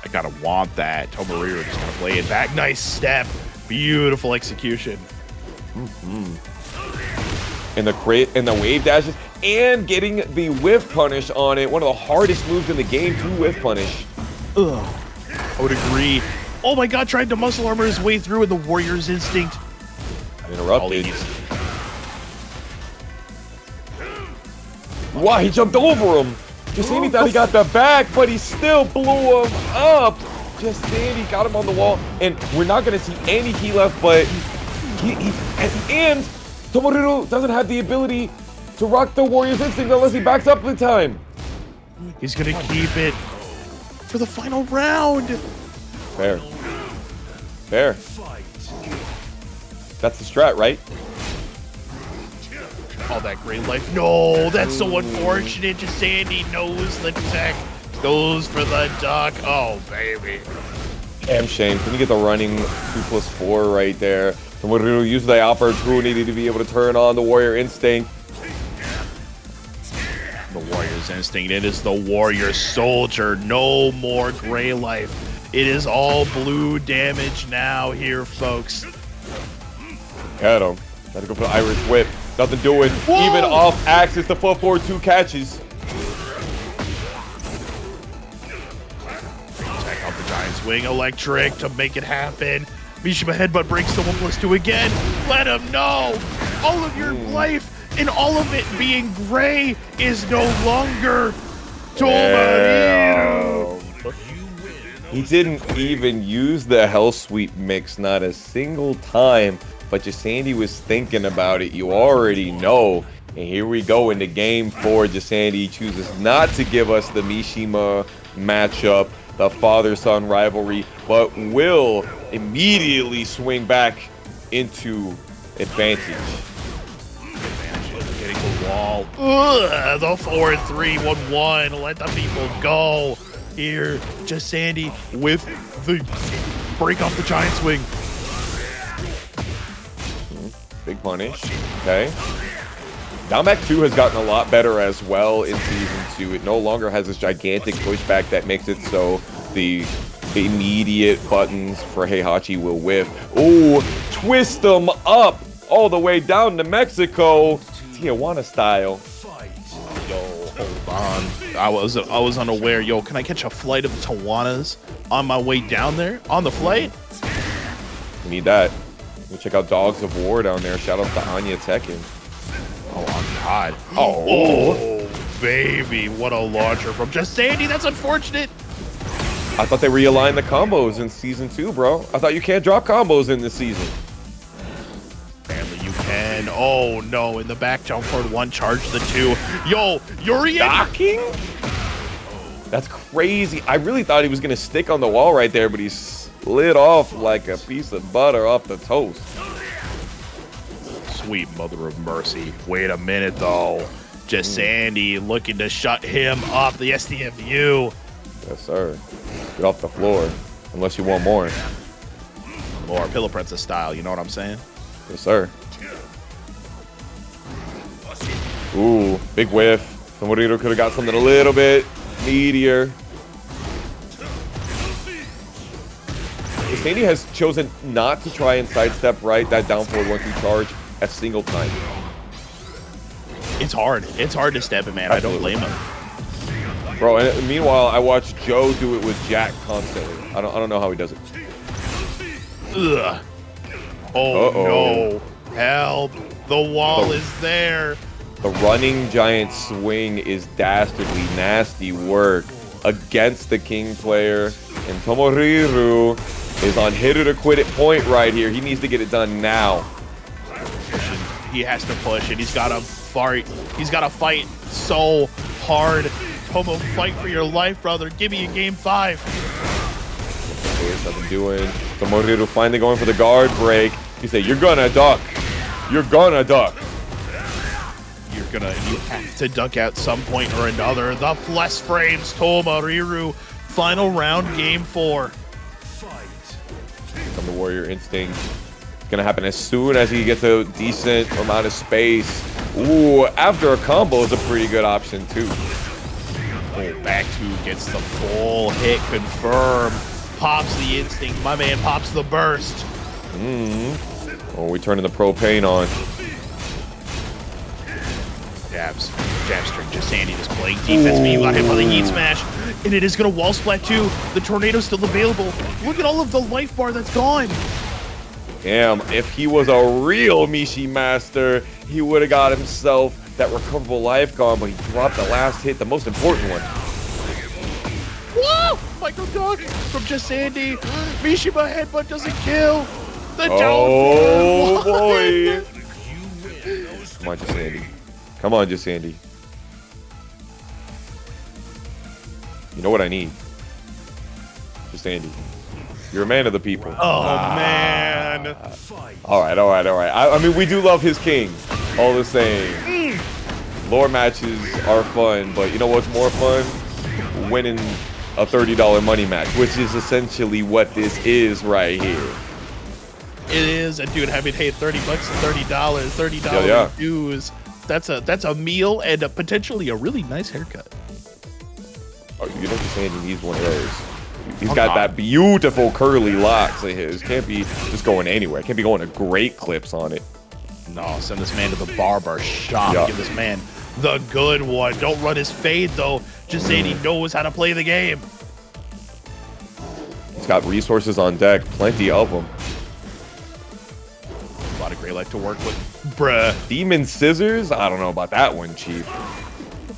I gotta want that. Tomoriru just gonna play it back. Nice step. Beautiful execution. And the wave dashes and getting the whiff punish on it. One of the hardest moves in the game to whiff punish. Ugh. I would agree. Oh my god, tried to muscle armor his way through with the Warrior's Instinct. Interrupted. Wow, he jumped over him. Jesandy thought he got the back, but he still blew him up. Jesandy got him on the wall, and we're not going to see any heat left, but at the end, Tomoriru doesn't have the ability to rock the Warrior's Instinct unless he backs up the time. He's going to keep it for the final round. Fair. Fair. That's the strat, right? All that great life. No, that's so unfortunate. Jesandy knows the tech. Goes for the duck. Oh, baby. Damn shame. Can you get the running 2+4 right there? Tomoriru used the opportunity to be able to turn on the Warrior Instinct. The Warrior's Instinct. It is the Warrior Soldier. No more gray life. It is all blue damage now here, folks. Got him. Gotta go for the Irish Whip. Nothing doing. Whoa! Even off axis, the foot forward 2 catches. Check out the Giant Swing. Electric to make it happen. Mishima headbutt breaks the 1+2 again. Let him know. All of your life and all of it being gray is no longer Tomoriru. He didn't even use the Hell Sweep mix, not a single time. But Jesandy was thinking about it. You already know. And here we go into game 4. Jesandy chooses not to give us the Mishima matchup, the father-son rivalry, but will immediately swing back into advantage. Getting the wall. Ugh, the 4-3-1-1. Let the people go. Here, Jesandy with the break off the Giant Swing. Big punish. Okay. Down back 2 has gotten a lot better as well in Season 2. It no longer has this gigantic pushback that makes it so the immediate buttons for Heihachi will whiff. Ooh, twist them up all the way down to Mexico. Tijuana style. Yo, hold on. I was unaware. Yo, can I catch a flight of Tijuanas on my way down there? On the flight? We need that. We check out Dogs of War down there. Shout out to Anya Tekken. Oh, God. Oh, Baby. What a launcher from Jesandy. That's unfortunate. I thought they realigned the combos in Season 2, bro. I thought you can't drop combos in this season. Apparently you can. Oh, no. In the back, jump forward 1, charge the 2. Yo, Yuri. Docking? That's crazy. I really thought he was going to stick on the wall right there, but he slid off like a piece of butter off the toast. Sweet mother of mercy. Wait a minute, though. Jesandy looking to shut him up. The SDFU. Yes, sir. Get off the floor, unless you want more. Or Pillow Princess style, you know what I'm saying? Yes, sir. Ooh, big whiff. Tomoriru could have got something a little bit meatier. Jesandy has chosen not to try and sidestep that down forward 1-2 charge a single time. It's hard. It's hard to step it, man. Absolutely. I don't blame him. Bro, and meanwhile, I watch Joe do it with Jack constantly. I don't know how he does it. Ugh. Oh, no. Help. The wall is there. The running giant swing is dastardly nasty work against the King player. And Tomoriru is on hit it or quit it point right here. He needs to get it done now. He has to push it. He's got to fight. He's got to fight so hard. Tomo, fight for your life, brother. Give me a game 5. Here's nothing doing. Tomoriru finally going for the guard break. He said, "You're gonna duck. You're gonna duck." You have to duck at some point or another. The plus frames, Tomoriru. Final round, game 4. Come the Warrior Instinct. It's gonna happen as soon as he gets a decent amount of space. Ooh, after a combo is a pretty good option too. Oh, back 2 gets the full hit confirmed. Pops the instinct. My man pops the burst. Oh, we turning the propane on. Jab string. Jesandy just playing defense. But you got hit by the heat smash. And it is going to wall splat too. The tornado's still available. Look at all of the life bar that's gone. Damn, if he was a real Mishi master, he would have got himself that recoverable life gone, but he dropped the last hit, the most important one. Whoa! Micro dog from Jesandy. Mishima headbutt doesn't kill. The Oh, down boy. Come on, Jesandy. Come on, Jesandy. You know what I need? Jesandy. You're a man of the people. Oh, man. All right. I mean, we do love his king. All the same. Lore matches are fun, but you know what's more fun? Winning a $30 money match, which is essentially what this is right here. It is, and dude, having paid $30 and $30 dues. That's a meal and potentially a really nice haircut. Oh, you know what you're saying? He needs one of those. He's got that beautiful curly locks of his. Can't be just going anywhere. Can't be going to great clips on it. No, send this man to the barber shop. Give this man the good one. Don't run his fade though. Just saying he knows how to play the game. He's got resources on deck, plenty of them. A lot of great life to work with. Bruh. Demon Scissors? I don't know about that one, Chief.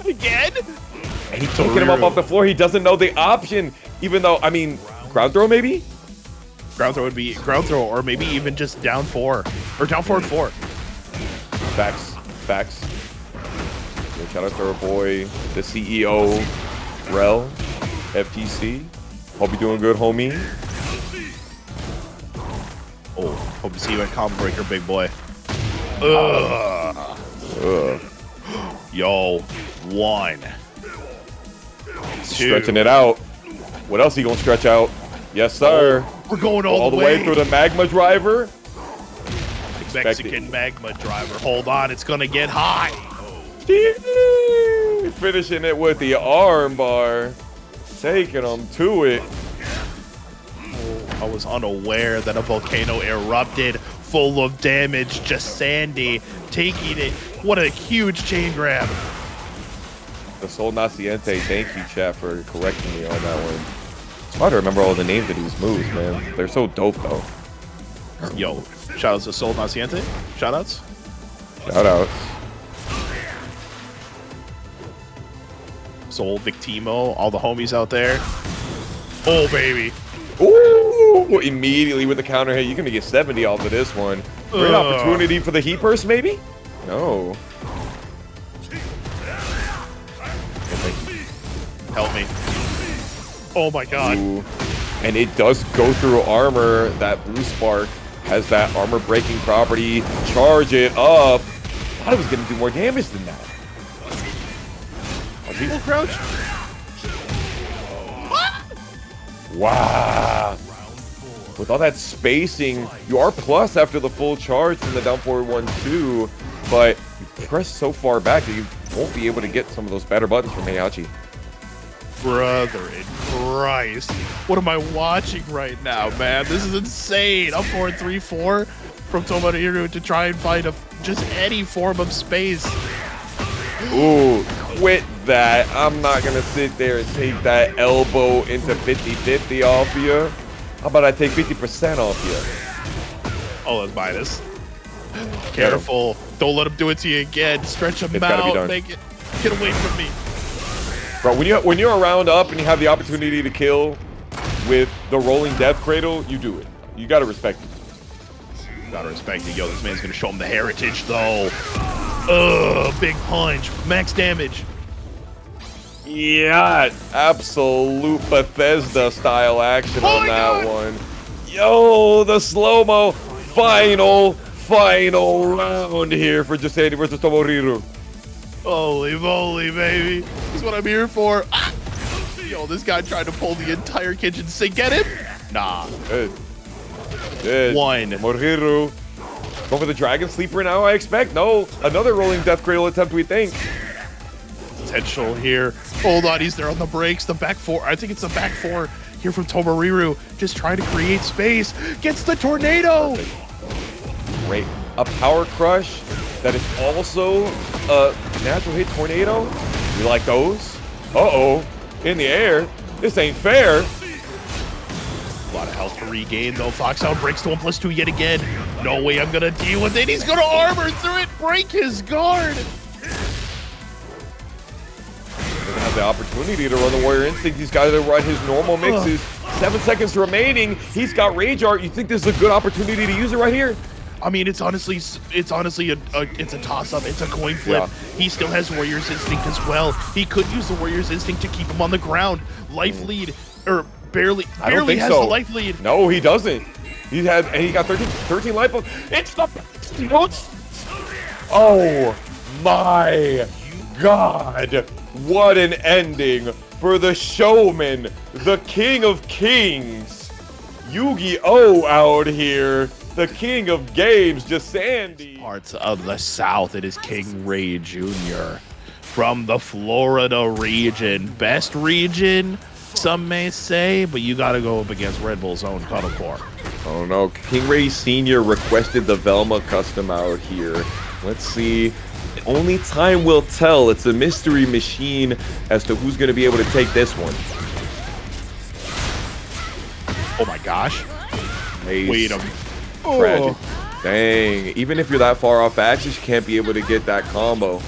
Again? And he's taking him up off the floor. He doesn't know the option. Even though, I mean, ground throw maybe? Ground throw would be ground throw, or maybe even just down 4. Or down forward 4. Facts. Yeah, shout out to our boy, the CEO, Rel, FGC. Hope you're doing good, homie. Oh, hope to see you at Combo Breaker, big boy. Yo, 1. 2. Stretching it out. What else he gonna stretch out? Yes, sir. Oh, we're going all the way through the magma driver. Mexican magma driver. Hold on, it's gonna get hot. Finishing it with the arm bar. Taking him to it. I was unaware that a volcano erupted full of damage. Jesandy taking it. What a huge chain grab. The Sol Naciente, thank you, chat, for correcting me on that one. It's hard to remember all the names of these moves, man. They're so dope, though. Yo, shout outs to Sol Naciente. Shout outs. Shout outs. Sol, Victimo, all the homies out there. Oh, baby. Ooh, immediately with the counter hit. You're going to get 70 off of this one. Great opportunity for the heat burst, maybe? No. Help me. Oh my god. Ooh. And it does go through armor. That blue spark has that armor breaking property. Charge it up. I thought it was going to do more damage than that. Full crouch. Wow. With all that spacing, you are plus after the full charge from the down forward 1-2, but you press so far back that you won't be able to get some of those better buttons from Heihachi. Brother in Christ. What am I watching right now, man? This is insane. Up 4-3-4 from Tomoriru to try and find just any form of space. Ooh, quit that. I'm not going to sit there and take that elbow into 50-50 off you. How about I take 50% off you? Oh, let's buy this. Careful. Don't let him do it to you again. Stretch him out. Make it. Get away from me. Bro, when you're around up and you have the opportunity to kill with the rolling death cradle, you do it. You got to respect it. Gotta respect it. Yo, this man's going to show him the heritage, though. Big punch. Max damage. Yeah, absolute Bethesda style action on that one. Yo, the slow-mo final round here for Jesandy versus Tomoriru. Holy moly, baby. This is what I'm here for. Ah! Yo, this guy tried to pull the entire kitchen sink. Get him? Nah. Good. One. Tomoriru. Going for the Dragon Sleeper now, I expect. No, another rolling Death Cradle attempt, we think. Potential here. Hold on, he's there on the brakes. The back four. I think it's the back four here from Tomoriru. Just trying to create space. Gets the tornado. Great. A power crush that is also a natural hit tornado. We like those. Uh-oh. In the air. This ain't fair. A lot of health to regain, though. Foxhound breaks to 1+2 yet again. No way I'm going to deal with it. He's going to armor through it. Break his guard. Doesn't have the opportunity to run the Warrior Instinct. He's got to run his normal mixes. 7 seconds remaining. He's got Rage Art. You think this is a good opportunity to use it right here? I mean, it's honestly a toss-up. It's a coin flip. Yeah. He still has Warrior's Instinct as well. He could use the Warrior's Instinct to keep him on the ground. Life lead, or barely has the life lead. No, he doesn't. He got 13 life. It's the oh my God! What an ending for the showman, the King of Kings, Yu-Gi-Oh out here. The king of games, Jesandy. Parts of the South, it is KingReyJr. From the Florida region. Best region, some may say, but you gotta go up against Red Bull's own Cuddle Core. Oh no, KingRey Sr. requested the Velma custom out here. Let's see. Only time will tell. It's a mystery machine as to who's gonna be able to take this one. Oh my gosh. Nice. Wait a minute. Tragic. Dang. Even if you're that far off axis, you can't be able to get that combo.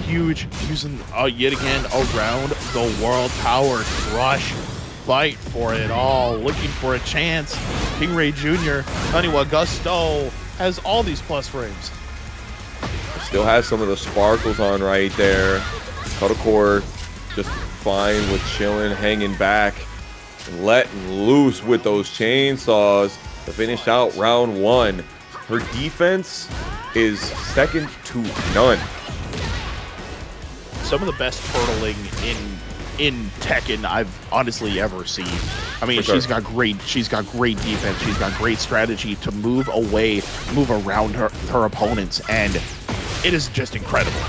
Huge. Using yet again around the world power crush. Fight for it all. Looking for a chance. KingReyJr. Honeywa Gusto has all these plus frames. Still has some of the sparkles on right there. Cuddle Core just fine with chilling, hanging back. Letting loose with those chainsaws to finish out round one. Her defense is second to none. Some of the best turtling in Tekken I've honestly ever seen. I mean, she's got great defense. She's got great strategy to move around her opponents, and it is just incredible.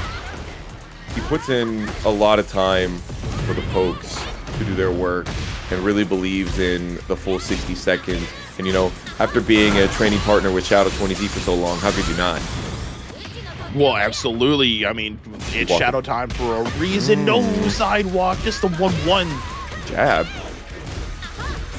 He puts in a lot of time for the pokes to do their work and really believes in the full 60 seconds. And, you know, after being a training partner with Shadow20Z for so long, how could you not? Well, absolutely. I mean, it's Shadow time for a reason. No sidewalk, just the 1-1. Jab.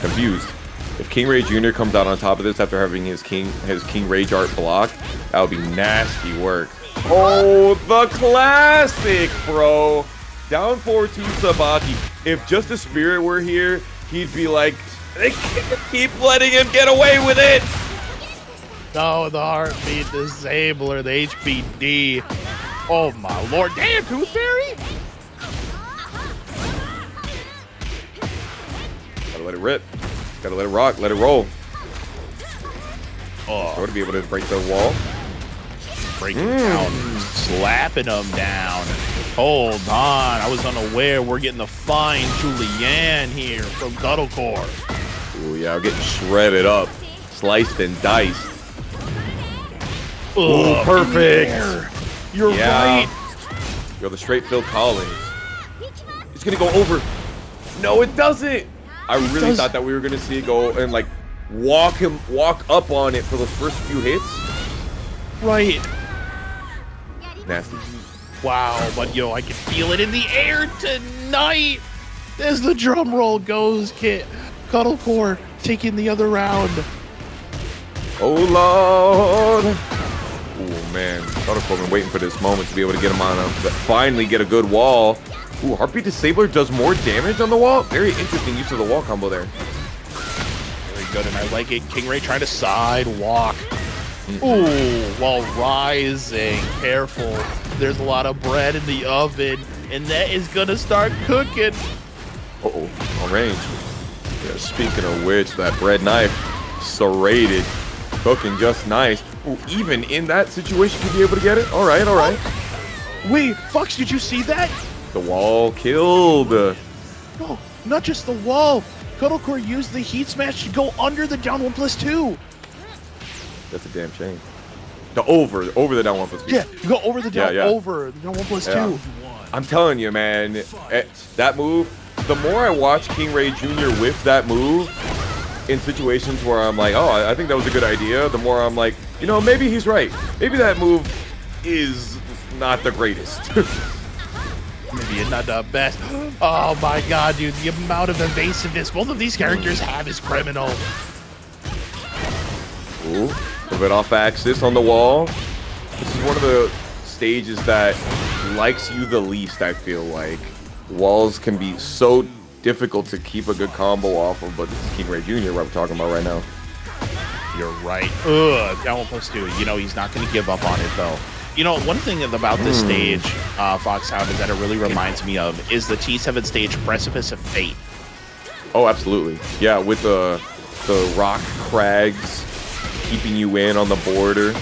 Confused. If KingReyJr. comes out on top of this after having his KingReyJr block, that would be nasty work. Oh, the classic, bro. Down 4-2 Sabaki. If Just a Spirit were here, he'd be like, they can't keep letting him get away with it. No, the heartbeat disabler, the HBD. Oh my lord, damn, Tooth Fairy! Gotta let it rip. Gotta let it rock, let it roll. Oh, So to be able to break the wall. breaking down, slapping him down. Hold on, I was unaware. We're getting the fine Julianne here from Cuddlecore. Ooh, yeah, getting shredded up. Sliced and diced. Ooh, perfect. You're right. Yo, the straight Phil Collins. It's gonna go over. No, it doesn't. I really thought that we were gonna see it go and like walk up on it for the first few hits. Right. Nasty. Wow, but yo, I can feel it in the air tonight. As the drum roll goes, Cuddlecore taking the other round. Oh Lord. Oh man, Cuddlecore been waiting for this moment to be able to get him on finally get a good wall. Ooh, Heartbeat Disabler does more damage on the wall. Very interesting use of the wall combo there. Very good, and I like it. KingRey trying to sidewalk. Ooh, while rising. Careful. There's a lot of bread in the oven, and that is gonna start cooking. Uh-oh, on range. Yeah, speaking of which, that bread knife, serrated, cooking just nice. Ooh, even in that situation, could be able to get it? All right, all right. Wait, Fox, did you see that? The wall killed. No, not just the wall. Cuddlecore used the heat smash to go under the down 1+2. That's a damn shame. The over the down 1+2. Yeah, you go over the down, Yeah. over the down 1+2. Yeah. I'm telling you, man, that move, the more I watch KingReyJr. with that move in situations where I'm like, oh, I think that was a good idea, the more I'm like, you know, maybe he's right. Maybe that move is not the greatest. Maybe it's not the best. Oh my god, dude, the amount of evasiveness both of these characters have is criminal. Ooh, a bit off axis on the wall. This is one of the stages that likes you the least, I feel like. Walls can be so difficult to keep a good combo off of, but this is KingReyJr. what I'm talking about right now. You're right. Ugh, down 1+2. You know, he's not going to give up on it, though. You know, one thing about this stage, Foxhound, is that it really reminds me of is the T7 stage Precipice of Fate. Oh, absolutely. Yeah, with the rock crags keeping you in on the border.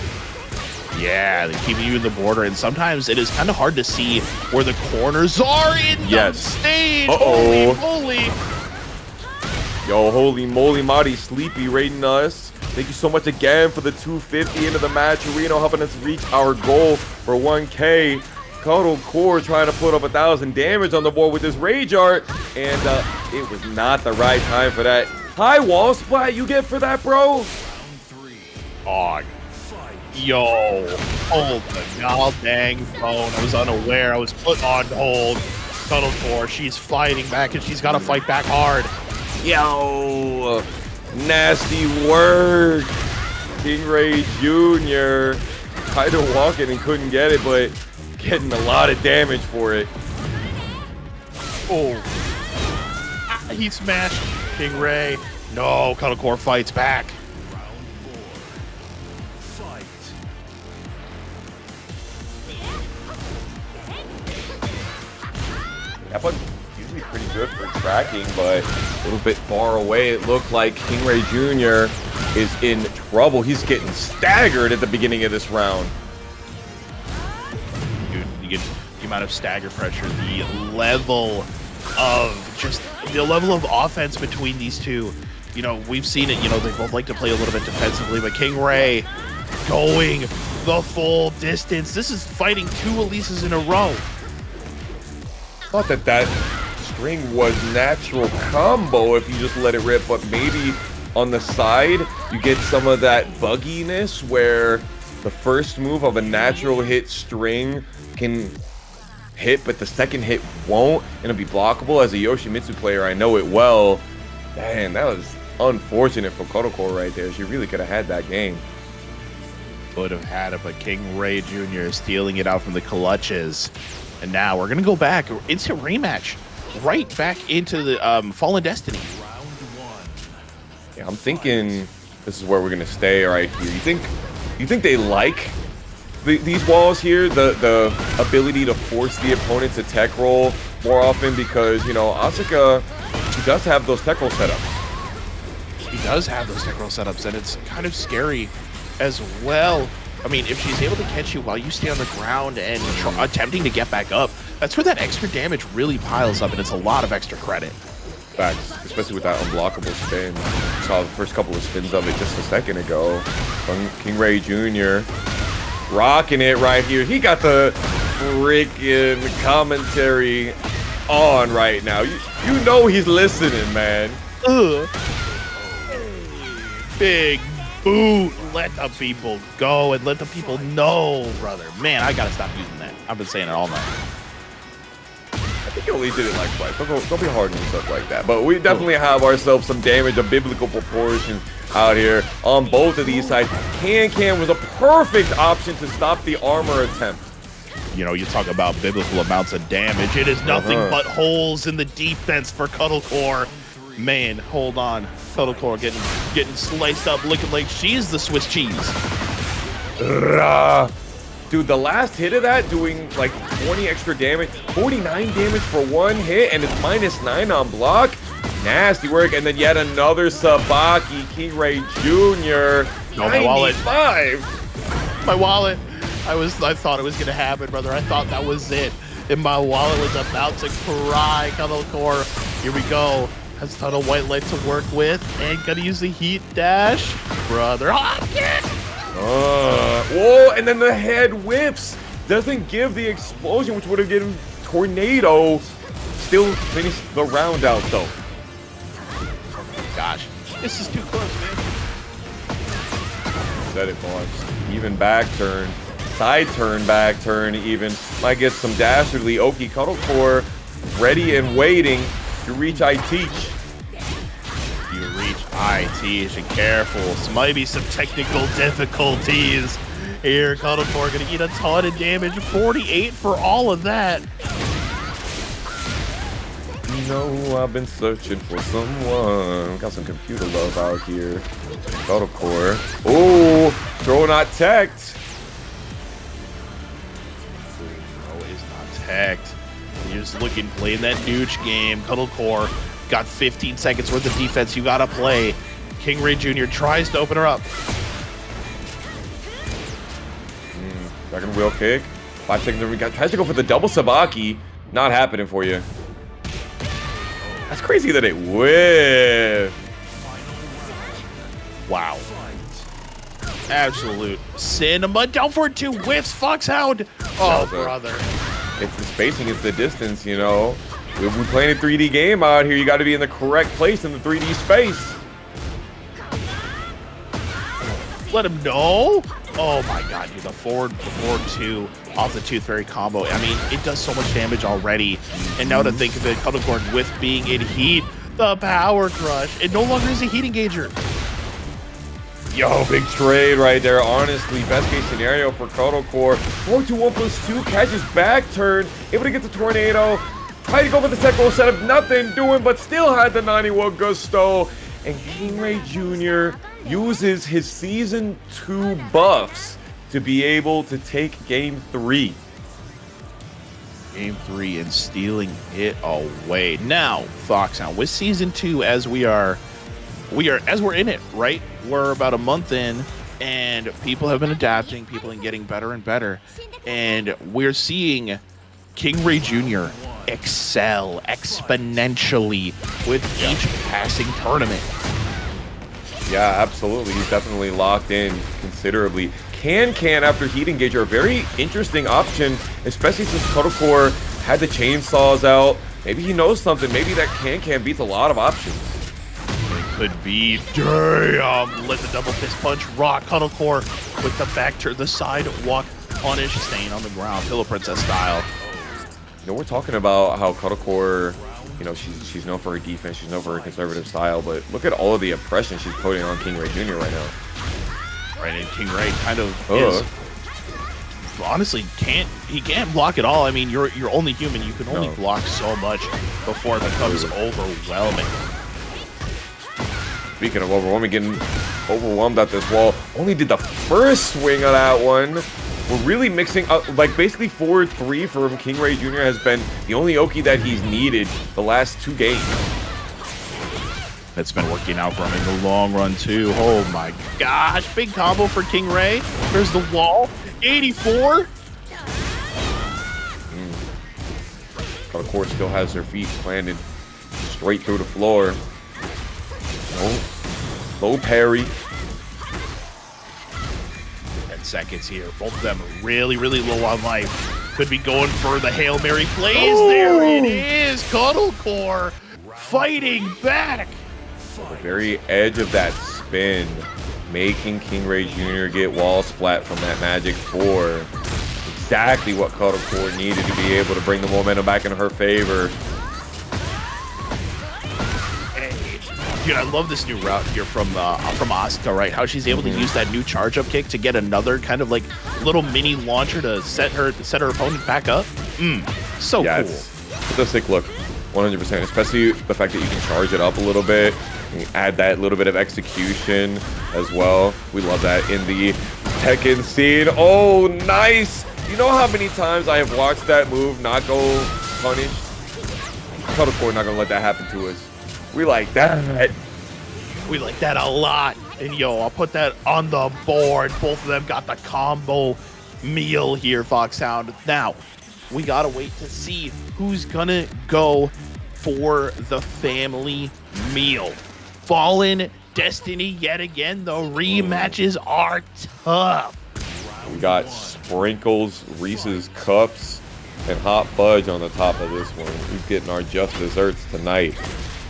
Yeah, they keep you in the border, and sometimes it is kind of hard to see where the corners are in the stage. Uh-oh. Holy moly. Yo, holy moly, Marty Sleepy rating us. Thank you so much again for the 250 into the match arena, helping us reach our goal for 1K. Cuddlecore trying to put up 1,000 damage on the board with this rage art, and it was not the right time for that. High wall splat you get for that, bro? Oh, yo, hold the god dang phone. I was unaware. I was put on hold. Cuddlecore, she's fighting back, and she's got to fight back hard. Yo, nasty work. KingReyJr. tried to walk it and couldn't get it, but getting a lot of damage for it. Oh, he smashed KingRey. No, Cuddlecore fights back. That one's usually pretty good for tracking, but a little bit far away. It looked like KingReyJr. is in trouble. He's getting staggered at the beginning of this round. Dude, you get the amount of stagger pressure, the level of offense between these two. You know, we've seen it. You know, they both like to play a little bit defensively, but KingRey going the full distance. This is fighting two Alisas in a row. Thought that string was natural combo if you just let it rip, but maybe on the side you get some of that bugginess where the first move of a natural hit string can hit, but the second hit won't, and it'll be blockable. As a Yoshimitsu player, I know it well. Man, that was unfortunate for Kotocore right there. She really could have had that game. Would have had it, but KingReyJr. stealing it out from the clutches. And now we're going to go back into rematch. Right back into the Fallen Destiny. Round one. Yeah, I'm thinking this is where we're going to stay right here. You think they like these walls here? The ability to force the opponent to tech roll more often because, you know, Asuka, she does have those tech roll setups. She does have those tech roll setups, and it's kind of scary as well. I mean, if she's able to catch you while you stay on the ground and attempting to get back up, that's where that extra damage really piles up, and it's a lot of extra credit. Facts, especially with that unblockable spin. Saw the first couple of spins of it just a second ago from KingReyJr. Rocking it right here. He got the freaking commentary on right now. You know he's listening, man. Ugh. Big boot. Let the people go and let the people know, brother. Man, I gotta stop using that. I've been saying it all night. I think he only did it like twice. Don't be hard on yourself like that. But we definitely have ourselves some damage of biblical proportions out here on both of these sides. Can was a perfect option to stop the armor attempt. You know, you talk about biblical amounts of damage. It is nothing but holes in the defense for Cuddlecore. Man, hold on. Cuddlecore getting sliced up, looking like she's the Swiss cheese. Dude, the last hit of that doing like 20 extra damage, 49 damage for one hit, and it's -9 on block. Nasty work, and then yet another Sabaki, KingReyJr. No, my wallet. 95. My wallet. I thought it was gonna happen, brother. I thought that was it. And my wallet was about to cry. Cuddlecore. Here we go. Has a ton of white light to work with. And gonna use the heat dash. Brother. Oh, yeah. Whoa, and then the head whiffs. Doesn't give the explosion, which would have given Tornado. Still finish the round out, though. Gosh, this is too close, man. Said it once. Even back turn. Side turn, back turn, even. Might get some dastardly Oki Cuddlecore ready and waiting to reach I Teach. You reach I Teach, and careful. Might be some technical difficulties here. Cuddlecore gonna eat a ton of damage. 48 for all of that. You know, I've been searching for someone. Got some computer love out here. Cuddlecore. Oh, throw not teched. No, it's not teched. You're just looking, playing that nooch game. Cuddlecore got 15 seconds worth of defense. You gotta play. KingReyJr. tries to open her up. Second wheel kick. 5 seconds. We got tries to go for the double Sabaki. Not happening for you. That's crazy that it whiffed. Wow. Absolute cinema. Down for 2 whiffs. Foxhound. Oh, brother. It's the spacing, it's the distance, you know. We're playing a 3D game out here. You got to be in the correct place in the 3D space. Let him know. Oh my god, dude. The forward 2 off the Tooth Fairy combo. I mean, it does so much damage already. And now to think of it, Cuddlecore with being in heat, the power crush. It no longer is a heat engager. Yo, big trade right there. Honestly, best case scenario for Cuddlecore. 4-2-1+2 catches back turn. Able to get the tornado. Tried to go for the tech roll setup. Nothing doing, but still had the 91 gusto. And KingReyJr. uses his Season 2 buffs to be able to take Game 3. Game 3 and stealing it away. Now, Foxhound, with Season 2 as we're in it, right? We're about a month in, and people have been adapting, people are getting better and better, and we're seeing KingReyJr. excel exponentially with each passing tournament. Yeah, absolutely. He's definitely locked in considerably. Can after heat engage are a very interesting option, especially since Cuddlecore had the chainsaws out. Maybe he knows something. Maybe that can beats a lot of options. Could be. Damn. Let the double fist punch rock. Cuddlecore with the back turn, the sidewalk punish, staying on the ground, Pillow Princess style. You know, we're talking about how Cuddlecore, you know, she's known for her defense, she's known for her conservative style, but look at all of the oppression she's putting on KingReyJr. right now. Right, and KingRey kind of is, honestly can't block at all. I mean, you're only human. You can only block so much before it becomes overwhelming. Speaking of overwhelming, getting overwhelmed at this wall, only did the first swing of that one. We're really mixing up, like basically 4-3 from KingReyJr. has been the only Oki that he's needed the last 2 games. That's been working out for him in the long run too. Oh my gosh, big combo for KingRey. There's the wall, 84. Cuddlecore still has her feet planted straight through the floor. Low parry. 10 seconds here. Both of them really, really low on life. Could be going for the Hail Mary plays. There it is. Cuddlecore fighting back. The very edge of that spin, making KingReyJr. get wall splat from that Magic 4. Exactly what Cuddlecore needed to be able to bring the momentum back in her favor. Dude, I love this new route here from Asuka, right? How she's able to use that new charge-up kick to get another kind of like little mini launcher to set her opponent back up. So cool. It's a sick look, 100%. Especially the fact that you can charge it up a little bit, and add that little bit of execution as well. We love that in the Tekken scene. Oh, nice! You know how many times I have watched that move not go punished? Cuddlecore not gonna let that happen to us. We like that. We like that a lot. And yo, I'll put that on the board. Both of them got the combo meal here, Foxhound. Now, we gotta wait to see who's gonna go for the family meal. Fallen Destiny yet again. The rematches are tough. We got Sprinkles, Reese's Cups, and Hot Fudge on the top of this one. We're getting our just desserts tonight.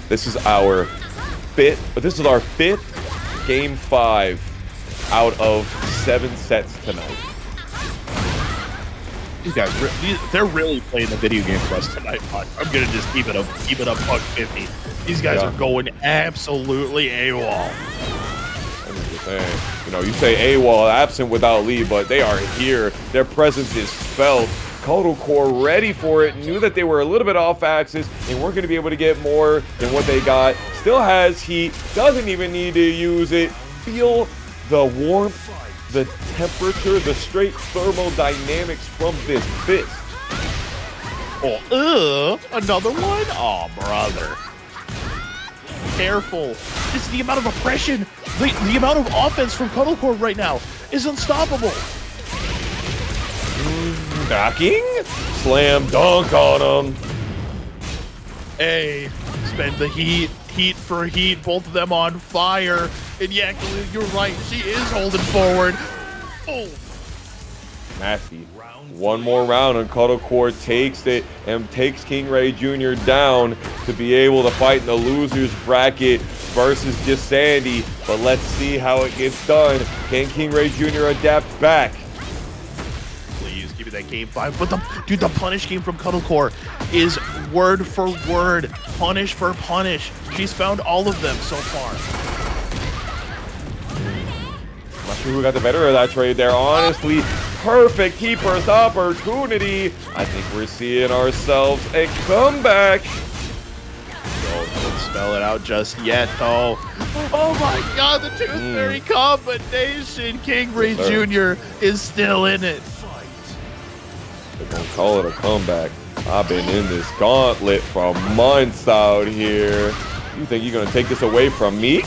This is our fifth game 5 out of 7 sets tonight. These guys, they're really playing the video game for us tonight. I'm gonna just keep it up, buck 50. These guys are going absolutely AWOL. You know, you say AWOL, absent without leave, but they are here. Their presence is felt. Cuddlecore ready for it, knew that they were a little bit off axis and weren't going to be able to get more than what they got. Still has heat, doesn't even need to use it. Feel the warmth, the temperature, the straight thermodynamics from this fist. Oh, another one? Oh, brother. Careful. Just the amount of oppression, the amount of offense from Cuddlecore right now is unstoppable. Backing? Slam dunk on him. Hey, spend the heat for heat, both of them on fire. And yeah, you're right, she is holding forward. Oh. Nasty. One more round and Cuddlecore takes it and takes KingReyJr. down to be able to fight in the losers bracket versus Jesandy. But let's see how it gets done. Can KingReyJr. adapt back? Give me that game 5. But the punish game from Cuddlecore is word for word, punish for punish. She's found all of them so far. I'm not sure who got the better of that trade there. Honestly, perfect keeper's opportunity. I think we're seeing ourselves a comeback. Don't spell it out just yet, though. Oh my God, the Toothberry combination. KingReyJr. is still in it. They're gonna call it a comeback. I've been in this gauntlet for months out here. You think you're gonna take this away from me?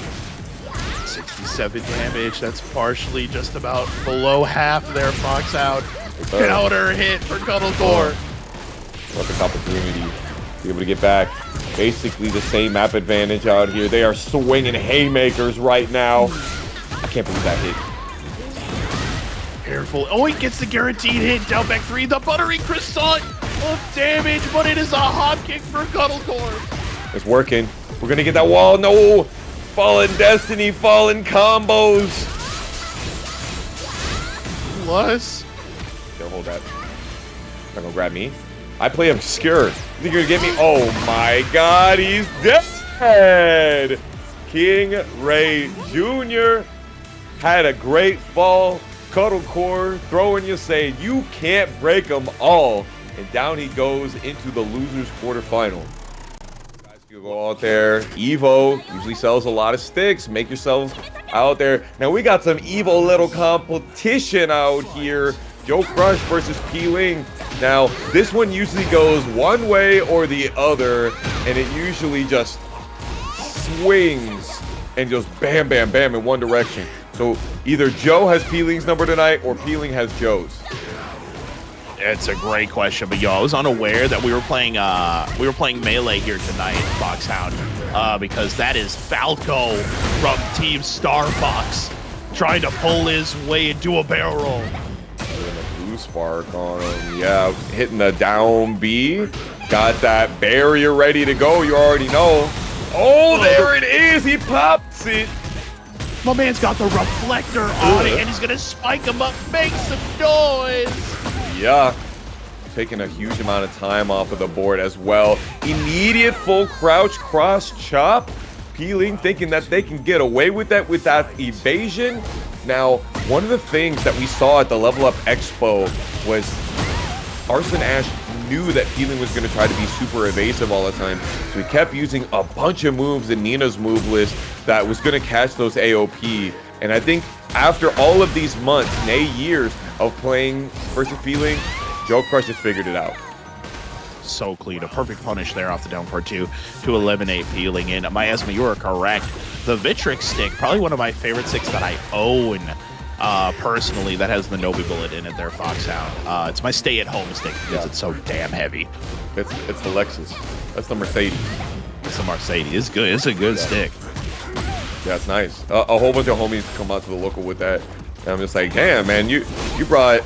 67 damage. That's partially just about below half there, Fox out. Counter hit for Cuddlecore. Perfect opportunity to be able to get back. Basically the same map advantage out here. They are swinging haymakers right now. I can't believe that hit. Careful. Oh, he gets the guaranteed hit. Down back 3. The buttery croissant of damage, but it is a hop kick for Cuddlecore. It's working. We're going to get that wall. No. Fallen Destiny, fallen combos. Plus. Don't hold that. Not going to grab me. I play obscure. You think you're gonna get me? Oh my god, he's dead! KingReyJr. had a great fall. Cuddle core, throwing you, saying you can't break them all. And down he goes into the losers quarterfinal. Guys can go out there. Evo usually sells a lot of sticks. Make yourself out there. Now we got some Evo little competition out here. JoeCrush versus pling. Now this one usually goes one way or the other, and it usually just swings and just bam, bam, bam in one direction. So either Joe has pling's number tonight or pling has Joe's. It's a great question, but yo, I was unaware that we were playing melee here tonight, Foxhound, because that is Falco from Team Star Fox trying to pull his way into a barrel roll. Doing a blue spark on him, yeah, hitting the down B, got that barrier ready to go. You already know. Oh, there it is. He pops it. My man's got the reflector on it, and he's gonna spike him up, make some noise. Yeah, taking a huge amount of time off of the board as well. Immediate full crouch cross chop. pling thinking that they can get away with that evasion. Now, one of the things that we saw at the Level Up Expo was Arson Ash knew that pling was going to try to be super evasive all the time. So he kept using a bunch of moves in Nina's move list that was going to catch those AOP. And I think after all of these months, nay years of playing versus pling, JoeCrush has figured it out. So clean. A perfect punish there off the down for 2 to eliminate pling. And Miasma, you are correct. The Vitrix stick, probably one of my favorite sticks that I own personally, that has the Nobi bullet in it there, Foxhound. It's my stay-at-home stick because it's so damn heavy. It's the Lexus. That's the Mercedes. It's the Mercedes. It's good. It's a good stick. Yeah, it's nice. A whole bunch of homies come out to the local with that. And I'm just like, damn, man, you brought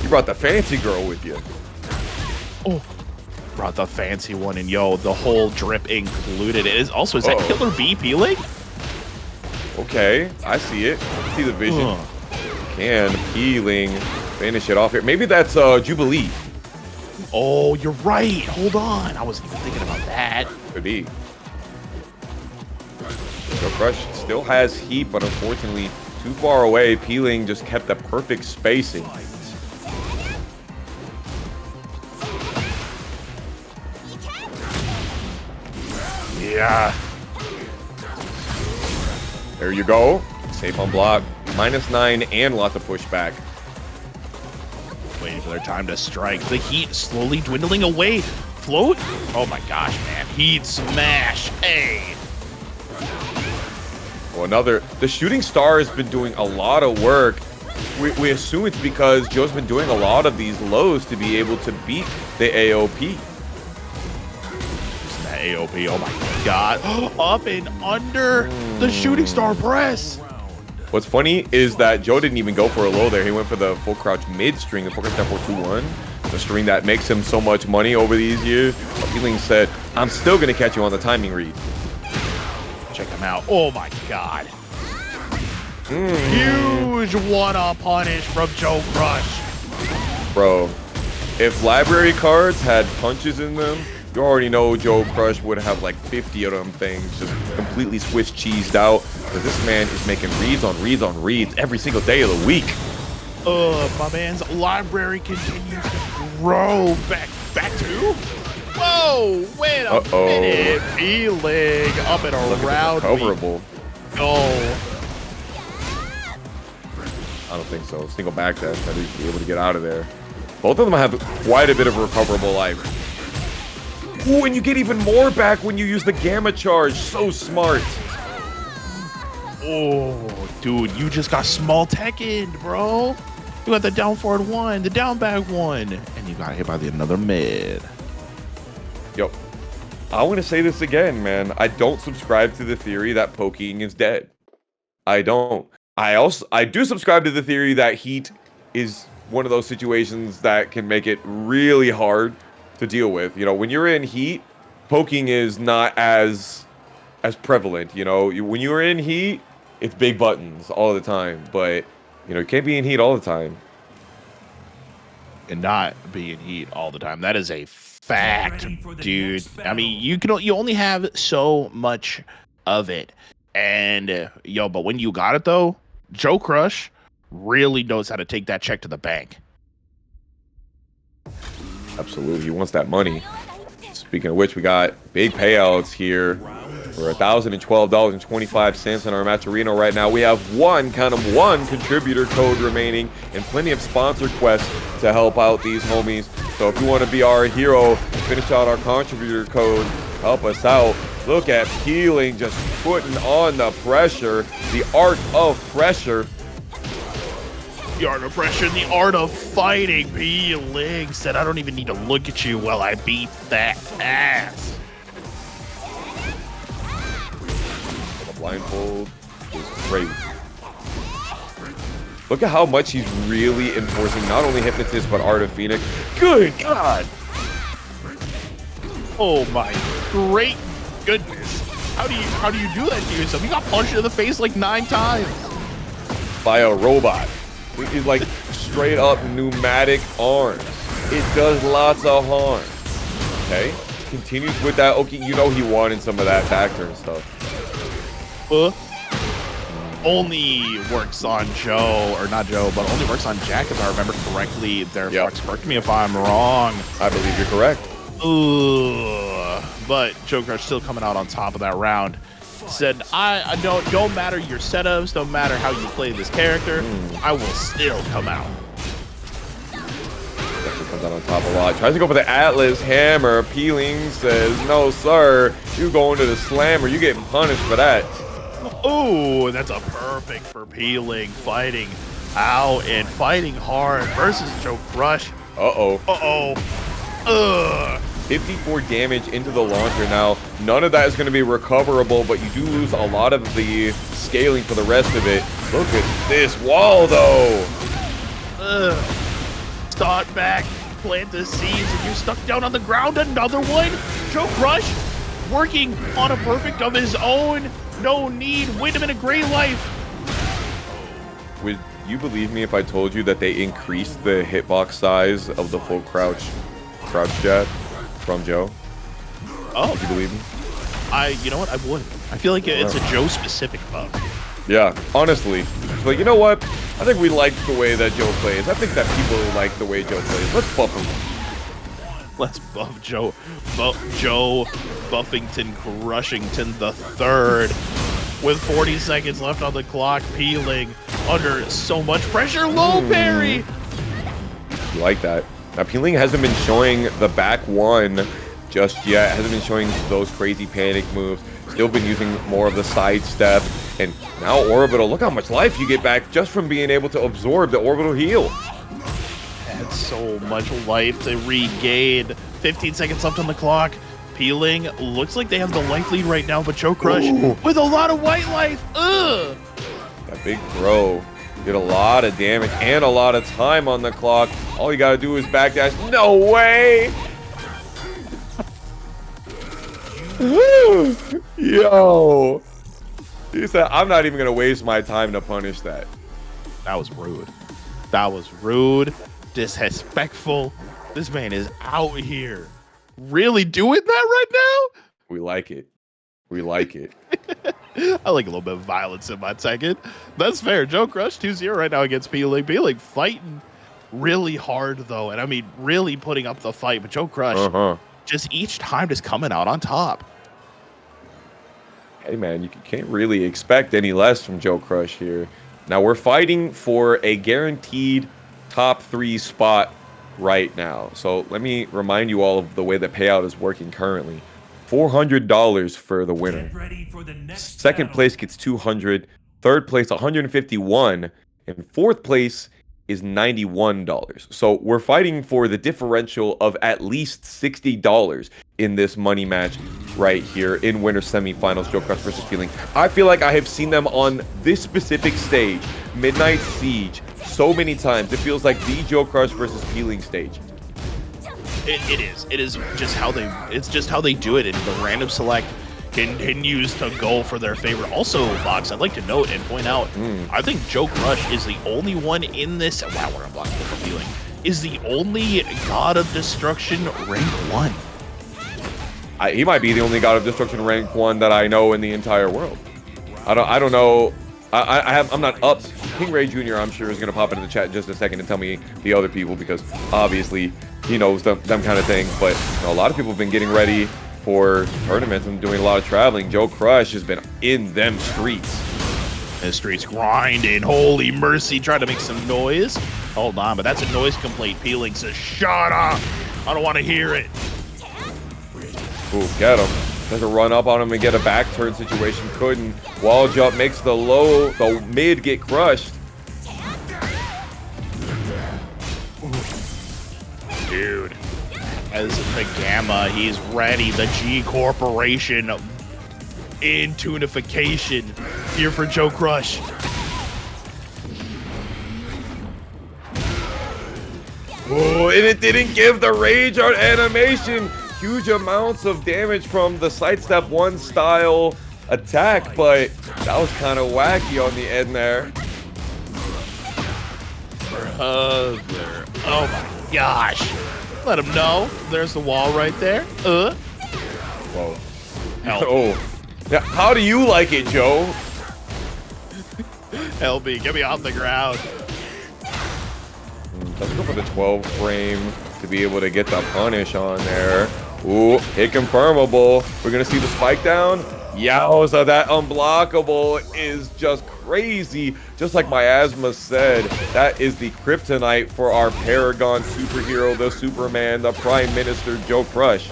the fancy girl with you. Oh, brought the fancy one, and yo, the whole drip included. It is also, is that Killer B pling? Okay, I see it. I see the vision. Can pling finish it off here? Maybe that's Jubilee. Oh, you're right. Hold on. I wasn't even thinking about that. Could be. JoeCrush still has heat, but unfortunately too far away. pling just kept the perfect spacing. Yeah. There you go. Safe on block. -9 and lots of pushback. Waiting for their time to strike. The heat slowly dwindling away. Float? Oh my gosh, man. Heat smash. Hey. Well, the shooting star has been doing a lot of work. We assume it's because Joe's been doing a lot of these lows to be able to beat the AOP. That AOP, oh my god. Up and under the shooting star press. What's funny is that Joe didn't even go for a low there. He went for the full crouch mid string, the full crouch down 4-2-1. The string that makes him so much money over these years. pling said, I'm still going to catch you on the timing read. Check him out. Oh my god. Huge one-up punish from JoeCrush. Bro, if library cards had punches in them, you already know JoeCrush would have like 50 of them things just completely Swiss cheesed out. Because this man is making reads on reads on reads every single day of the week. My man's library continues to grow. Back to? Whoa, wait a minute. pling up and around. Recoverable. Go. I don't think so. Single back dash, that he'd be able to get out of there. Both of them have quite a bit of recoverable life. Ooh, and you get even more back when you use the Gamma Charge. So smart. Oh, dude, you just got small Tekken, bro. You got the down forward 1, the down back 1, and you got hit by the another mid. Yo, I want to say this again, man. I don't subscribe to the theory that poking is dead. I don't. I do subscribe to the theory that heat is one of those situations that can make it really hard to deal with. You know, when you're in heat, poking is not as prevalent. You know, when you're in heat, it's big buttons all the time. But you know, you can't be in heat all the time. And not be in heat all the time. That is a fact, dude. I mean, you only have so much of it, and but when you got it though, JoeCrush really knows how to take that check to the bank. Absolutely, he wants that money. Speaking of which, we got big payouts here for $1,012.25 in our match arena right now. We have one contributor code remaining and plenty of sponsor quests to help out these homies. So if you want to be our hero and finish out our contributor code, help us out. Look at Peeling just putting on the pressure, the art of pressure. The art of pressure, the art of fighting. Peeling said, I don't even need to look at you while I beat that ass. The blindfold is crazy. Look at how much he's really enforcing not only Hypnotist, but Art of Phoenix. Good God! Oh my great goodness. How do you do that to yourself? You got punched in the face like 9 times. By a robot. It's like straight up pneumatic arms. It does lots of harm. Okay? Continues with that. Okay, you know he wanted some of that factor and stuff. Only works on Joe, or not Joe, but only works on Jack, if I remember correctly. There, Fox, correct me if I'm wrong. I believe you're correct. But JoeCrush still coming out on top of that round. Said, I don't matter your setups, don't matter how you play this character, I will still come out. Definitely comes out on top a lot. Tries to go for the Atlas Hammer. Peeling says, no sir, you go into the slammer, you getting punished for that. Oh, that's a perfect for Peeling, fighting out and fighting hard versus JoeCrush. Ugh. 54 damage into the launcher now. None of that is going to be recoverable, but you do lose a lot of the scaling for the rest of it. Look at this wall, though. Start back, plant the seeds, and you're stuck down on the ground. Another one. JoeCrush working on a perfect of his own. No need. Wait a minute, Gray Life. Would you believe me if I told you that they increased the hitbox size of the full crouch jab from Joe? Oh, would you believe me? You know what? I would. I feel like it's a Joe specific buff. Yeah, honestly. But you know what? I think we like the way that Joe plays. I think that people like the way Joe plays. Let's buff him. Let's buff Joe. Joe Buffington Crushington the third. With 40 seconds left on the clock, Peeling under so much pressure. Low parry. You like that? Now, Peeling hasn't been showing the back one just yet. Hasn't been showing those crazy panic moves. Still been using more of the side step. And now Orbital. Look how much life you get back just from being able to absorb the Orbital heal. Had so much life to regain. 15 seconds left on the clock. Peeling looks like they have the life lead right now, but JoeCrush with a lot of white life. Ugh. That big throw. Did a lot of damage and a lot of time on the clock. All you gotta do is backdash. No way! Yo! He said, I'm not even gonna waste my time to punish that. That was rude. That was rude. Disrespectful. This man is out here really doing that right now? We like it. We like it. I like a little bit of violence in my Tekken. That's fair. JoeCrush 2-0 right now against Peeling. Peeling fighting really hard, though. And I mean, really putting up the fight. But JoeCrush just each time just coming out on top. Hey, man, you can't really expect any less from JoeCrush here. Now, we're fighting for a guaranteed top 3 spot right now. So let me remind you all of the way the payout is working currently. $400 for the winner. Second place gets $200. Third place, $151. And fourth place is $91. So we're fighting for the differential of at least $60 in this money match right here in winter semifinals, JoeCrush versus Peeling. I feel like I have seen them on this specific stage, Midnight Siege, so many times. It feels like the JoeCrush versus Peeling stage. It is. It is just how they. It's just how they do it, and the random select continues to go for their favorite. Also, Fox, I'd like to note and point out, I think JoeCrush is the only one in this. Wow, we're unblockable for Peeling. is the only God of Destruction rank 1. He might be the only God of Destruction rank 1 that I know in the entire world. I don't know. I'm not up. KingReyJr, I'm sure, is gonna pop into the chat in just a second and tell me the other people, because obviously he knows them kind of things. But you know, a lot of people have been getting ready for tournaments and doing a lot of traveling. JoeCrush has been in them streets. The streets grinding. Holy mercy, trying to make some noise. Hold on, but that's a noise complaint. Peeling says, shut up. I don't want to hear it. Ooh, get him. Does a run up on him and get a back turn situation. Couldn't. Wall jump makes the mid get crushed. Dude, as the Gamma, he's ready. The G Corporation in tunification here for JoeCrush. Oh, and it didn't give the rage art animation. Huge amounts of damage from the sidestep 1 style attack, but that was kind of wacky on the end there. Oh my gosh. Let him know. There's the wall right there. Whoa. Help. Oh. Yeah, how do you like it, Joe? Help me. Get me off the ground. Let's go for the 12 frame to be able to get the punish on there. Ooh, hit confirmable. We're going to see the spike down. Yowza, that unblockable is just crazy. Just like my asthma said, that is the kryptonite for our Paragon superhero, the Superman, the Prime Minister, JoeCrush.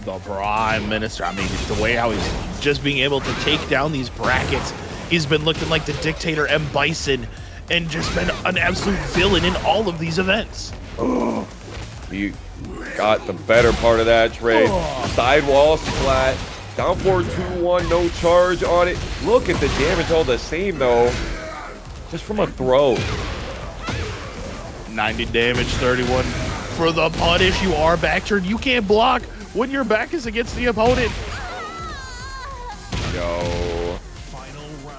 The Prime Minister. I mean, the way how he's just being able to take down these brackets. He's been looking like the dictator M. Bison and just been an absolute villain in all of these events. Oh, he got the better part of that trade. Sidewall splat. Downpour 2-1, no charge on it. Look at the damage all the same, though. Just from a throw. 90 damage, 31 for the punish. You are back turned. You can't block when your back is against the opponent. Yo.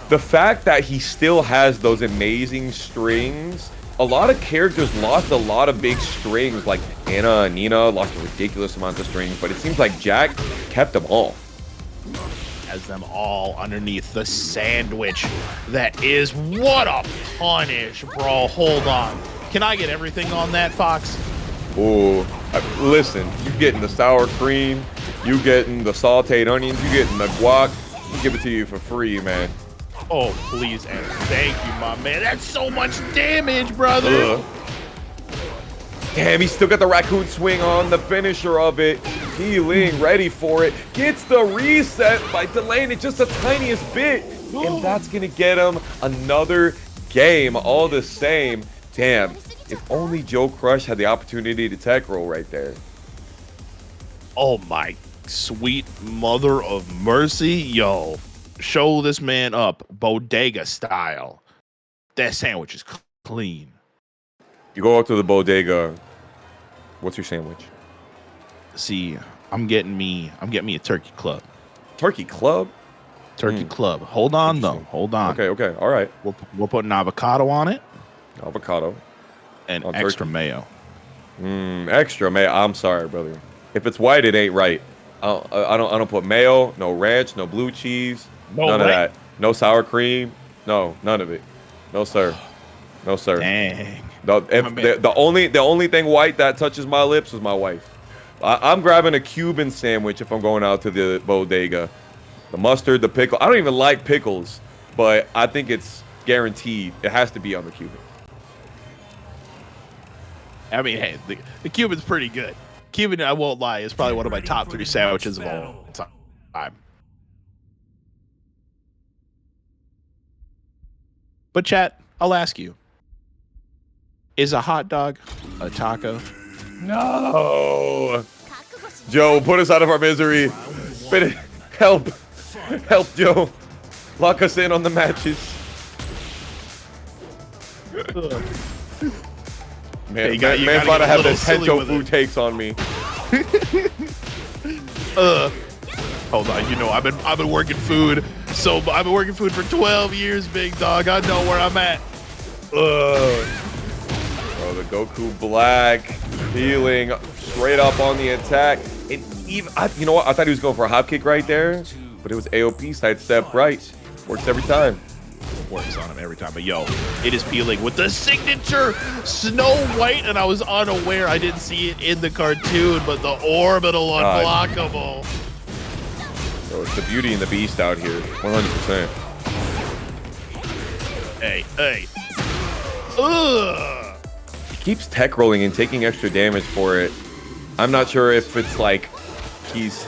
The fact that he still has those amazing strings. A lot of characters lost a lot of big strings, like Anna and Nina lost a ridiculous amount of strings, but it seems like Jack kept them all. Has them all underneath the sandwich. That is, what a punish, bro. Hold on. Can I get everything on that, Fox? Ooh, listen, you getting the sour cream, you getting the sauteed onions, you getting the guac. I'll give it to you for free, man. Oh, please and thank you, my man. That's so much damage, brother. Damn, he still got the raccoon swing on the finisher of it. Healing, ready for it. Gets the reset by delaying it just the tiniest bit. And that's going to get him another game all the same. Damn, if only JoeCrush had the opportunity to tech roll right there. Oh, my sweet mother of mercy. Yo, show this man up bodega style. That sandwich is clean. You go up to the bodega. What's your sandwich? See, I'm getting me a turkey club. Turkey club? Turkey club. Hold on though. Hold on. Okay. All right. We'll put an avocado on it. Avocado. And on extra turkey. mayo. Extra mayo. I'm sorry, brother. If it's white, it ain't right. I don't put mayo, no ranch, no blue cheese, none of that. No sour cream. No, none of it. No, sir. No, sir. Dang. The only thing white that touches my lips is my wife. I'm grabbing a Cuban sandwich if I'm going out to the bodega. The mustard, the pickle. I don't even like pickles, but I think it's guaranteed. It has to be on the Cuban. I mean, hey, the Cuban's pretty good. Cuban, I won't lie, is probably one of my top 3 sandwiches of all time. But chat, I'll ask you. Is a hot dog a taco? No. Joe, put us out of our misery. Help. Help, Joe. Lock us in on the matches. Man, man's about to have the Tento food takes on me. Hold on, you know I've been working food. So I've been working food for 12 years, big dog. I know where I'm at. Oh, the Goku Black healing straight up on the attack. And even, you know what? I thought he was going for a hop kick right there, but it was AOP sidestep right. Works every time. Works on him every time. But yo, it is peeling with the signature Snow White, and I was unaware. I didn't see it in the cartoon, but the orbital unblockable. So it's the beauty and the beast out here, 100%. Hey. Ugh. He keeps tech rolling and taking extra damage for it. I'm not sure if it's like he's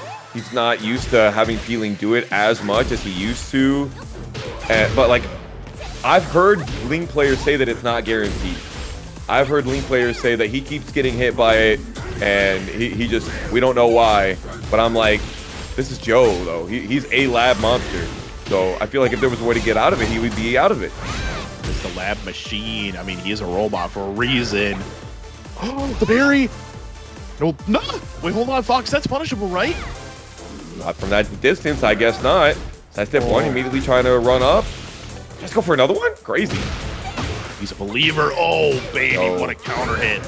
not used to having peeling do it as much as he used to. But like, I've heard Link players say that it's not guaranteed. I've heard Link players say that he keeps getting hit by it, and he just, we don't know why. But I'm like, this is Joe, though. He's a lab monster. So I feel like if there was a way to get out of it, he would be out of it. It's the lab machine. I mean, he is a robot for a reason. Oh, the berry. No. Wait, hold on, Fox. That's punishable, right? Not from that distance, I guess not. That's step one, immediately trying to run up. Let's go for another one? Crazy. He's a believer. Oh, baby, what a counter hit.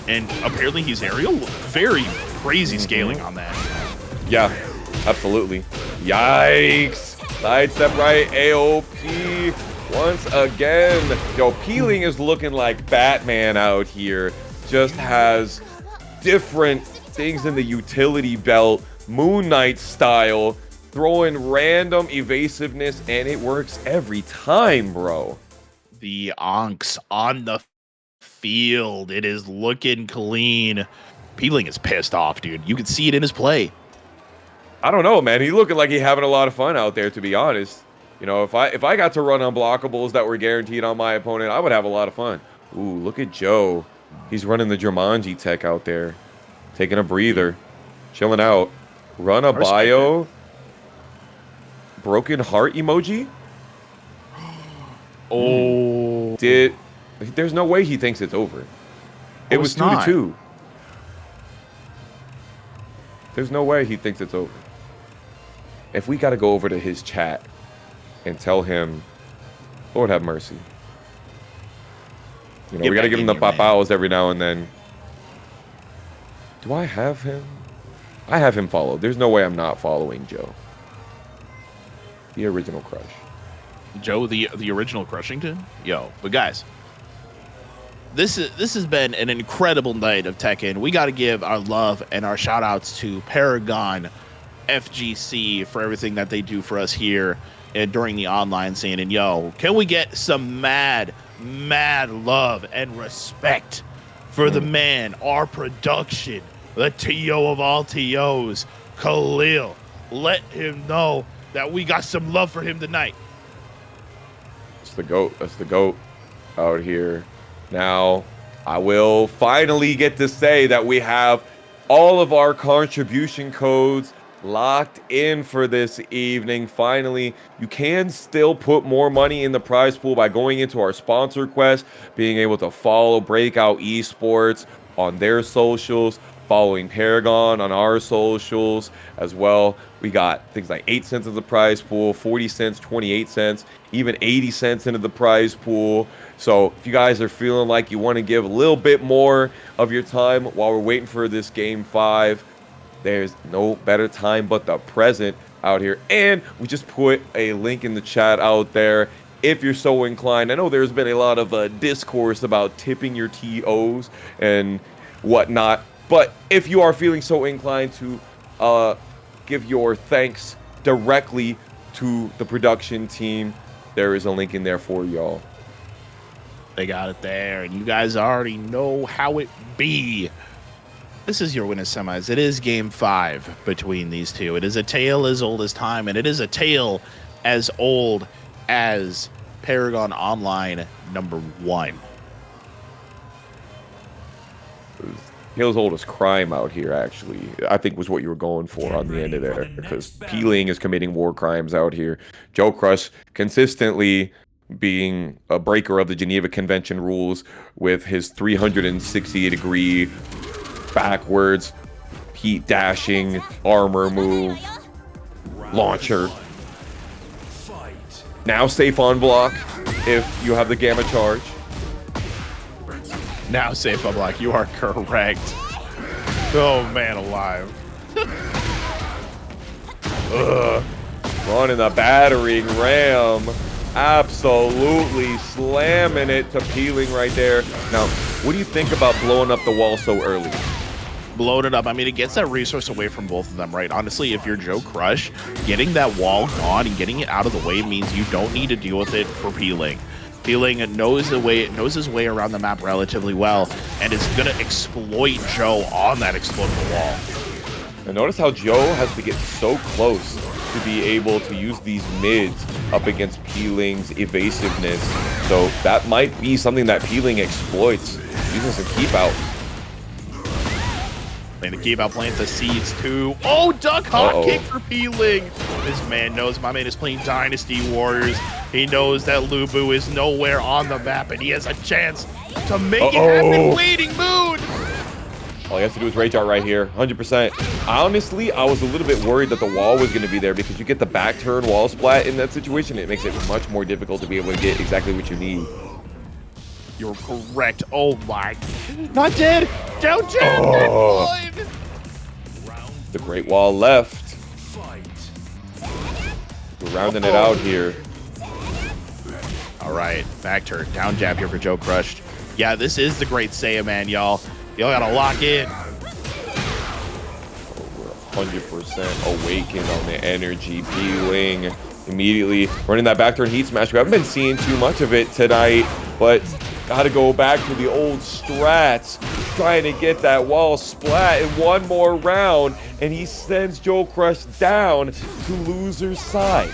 And apparently he's aerial. Very crazy scaling on that. Yeah, absolutely. Yikes. Sidestep right, AOP once again. Yo, peeling is looking like Batman out here. Just has different things in the utility belt, Moon Knight style, throwing random evasiveness, and it works every time, bro. The Onks on the field. It is looking clean. Peeling is pissed off, dude. You can see it in his play. I don't know, man. He looking like he having a lot of fun out there, to be honest. You know, if I got to run unblockables that were guaranteed on my opponent, I would have a lot of fun. Ooh, look at Joe. He's running the Jumanji tech out there. Taking a breather. Chilling out. Run a bio. Broken heart emoji? Oh. There's no way he thinks it's over. It was 2-2. There's no way he thinks it's over. If we got to go over to his chat and tell him, Lord have mercy. You know, we got to give him the papaos every now and then. Do I have him? I have him followed. There's no way I'm not following Joe. The original crush. Joe, the original Crushington? Yo, but guys, this has been an incredible night of Tekken. We got to give our love and our shout outs to ParagonFGC for everything that they do for us here and during the online scene. And yo, can we get some mad love and respect for the man, our production, the TO of all TOs, Khalil. Let him know that we got some love for him tonight. That's the GOAT. That's the GOAT out here. Now, I will finally get to say that we have all of our contribution codes locked in for this evening. Finally, you can still put more money in the prize pool by going into our sponsor quest, being able to follow Breakout Esports on their socials, following Paragon on our socials as well. We got things like 8 cents in the prize pool, 40 cents, 28 cents, even 80 cents into the prize pool. So if you guys are feeling like you want to give a little bit more of your time while we're waiting for this game 5, there's no better time but the present out here. And we just put a link in the chat out there if you're so inclined. I know there's been a lot of discourse about tipping your TOs and whatnot, but if you are feeling so inclined to give your thanks directly to the production team, there is a link in there for y'all. They got it there, and you guys already know how it be. This is your winner semis. It is game 5 between these two. It is a tale as old as time, and it is a tale as old as ParagOnline #1. Tales old as crime out here, actually, I think was what you were going for on the end of there, because Peeling is committing war crimes out here. JoeCrush consistently being a breaker of the Geneva Convention rules with his 360-degree backwards heat dashing armor move launcher. Now safe on block if you have the gamma charge. Now safe unblock. You are correct. Oh, man alive. Running the battering ram. Absolutely slamming it to Peeling right there. Now, what do you think about blowing up the wall so early? Blowing it up. I mean, it gets that resource away from both of them, right? Honestly, if you're JoeCrush, getting that wall gone and getting it out of the way means you don't need to deal with it for Peeling. Peeling knows his way around the map relatively well, and is gonna exploit Joe on that explodable wall. And notice how Joe has to get so close to be able to use these mids up against Peeling's evasiveness. So that might be something that Peeling exploits, using some keep out. And the keep out plants the seeds too. Oh, duck hot kick for Peeling. This man knows my man is playing Dynasty Warriors. He knows that Lubu is nowhere on the map, and he has a chance to make it happen. Waiting Moon. All he has to do is rage out right here, 100%. Honestly, I was a little bit worried that the wall was going to be there because you get the back turn wall splat in that situation. It makes it much more difficult to be able to get exactly what you need. You're correct. Oh my. Not dead. Down jab. The great wall left. We're rounding it out here. All right, back turn. Down jab here for JoeCrush. Yeah, this is the great Saiyan man, y'all. Y'all gotta lock in. We're 100% awakened on the energy. Peeling immediately running that back turn heat smash. We haven't been seeing too much of it tonight, but gotta go back to the old strats. Trying to get that wall splat in one more round, and he sends JoeCrush down to loser's side.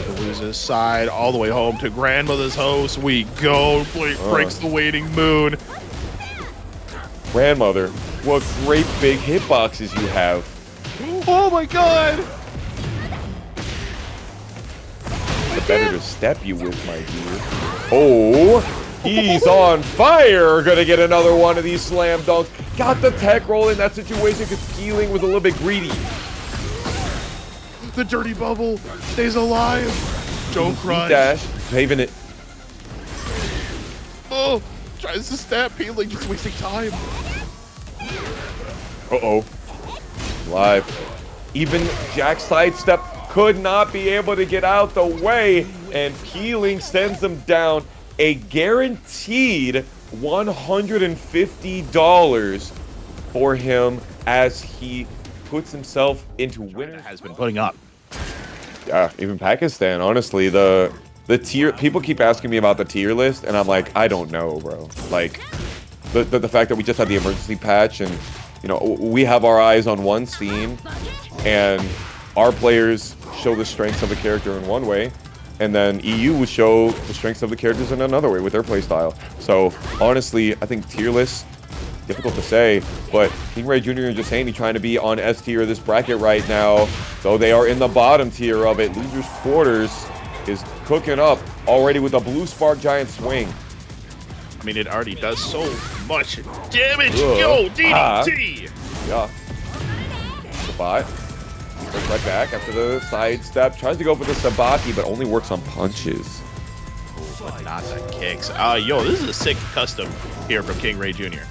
The loser's side all the way home to grandmother's house. We go. Breaks the waiting moon. Grandmother, what great big hitboxes you have. Oh my god! The better to step you with, my dear. Oh, he's on fire. Gonna get another one of these slam dunks. Got the tech roll in that situation because Peeling was a little bit greedy. The dirty bubble stays alive. JoeCrush. Dash, saving it. Oh, tries to stab Peeling, just wasting time. Uh-oh. Live. Even Jack's sidestep could not be able to get out the way, and Peeling sends them down a guaranteed $150 for him as he puts himself into winner. Has been putting up. Yeah, even Pakistan, honestly, the tier, people keep asking me about the tier list, and I'm like, I don't know, bro. Like, the fact that we just had the emergency patch, and you know, we have our eyes on one scene, and our players show the strengths of a character in one way, and then EU would show the strengths of the characters in another way with their playstyle. So honestly, I think tier lists, difficult to say, but KingReyJr and Jesandy trying to be on S tier of this bracket right now, though they are in the bottom tier of it. Losers Quarters is cooking up already with a blue spark giant swing. I mean, it already does so much damage. Yo, DDT! Yeah. Goodbye. Goes right back after the sidestep. Tries to go for the Sabaki, but only works on punches. But not the kicks. Yo, this is a sick custom here from KingReyJr.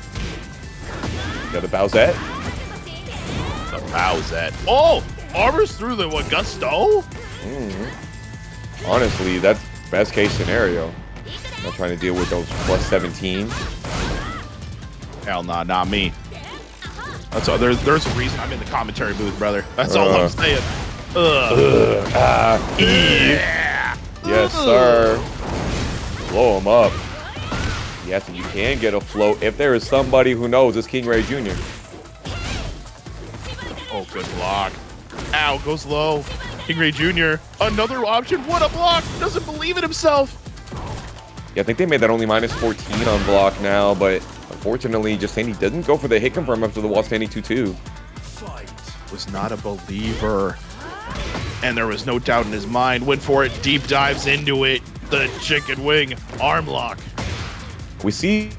Got the Bowsette. The Bowsette. Oh! Armors through the Gusto? Honestly, that's best case scenario. Not trying to deal with those plus 17. Hell nah, not me. That's all. There's a reason I'm in the commentary booth, brother. That's all I'm saying. Yeah. Yes, sir. Blow him up. Yes, and you can get a float if there is somebody who knows it's KingReyJr. Oh, good block. Ow, goes low. KingReyJr. Another option. What a block. Doesn't believe in himself. Yeah, I think they made that only minus 14 on block now, but unfortunately, Jesandy didn't go for the hit confirm after the wall standing 2-2. Was not a believer. And there was no doubt in his mind. Went for it. Deep dives into it. The chicken wing arm lock. We see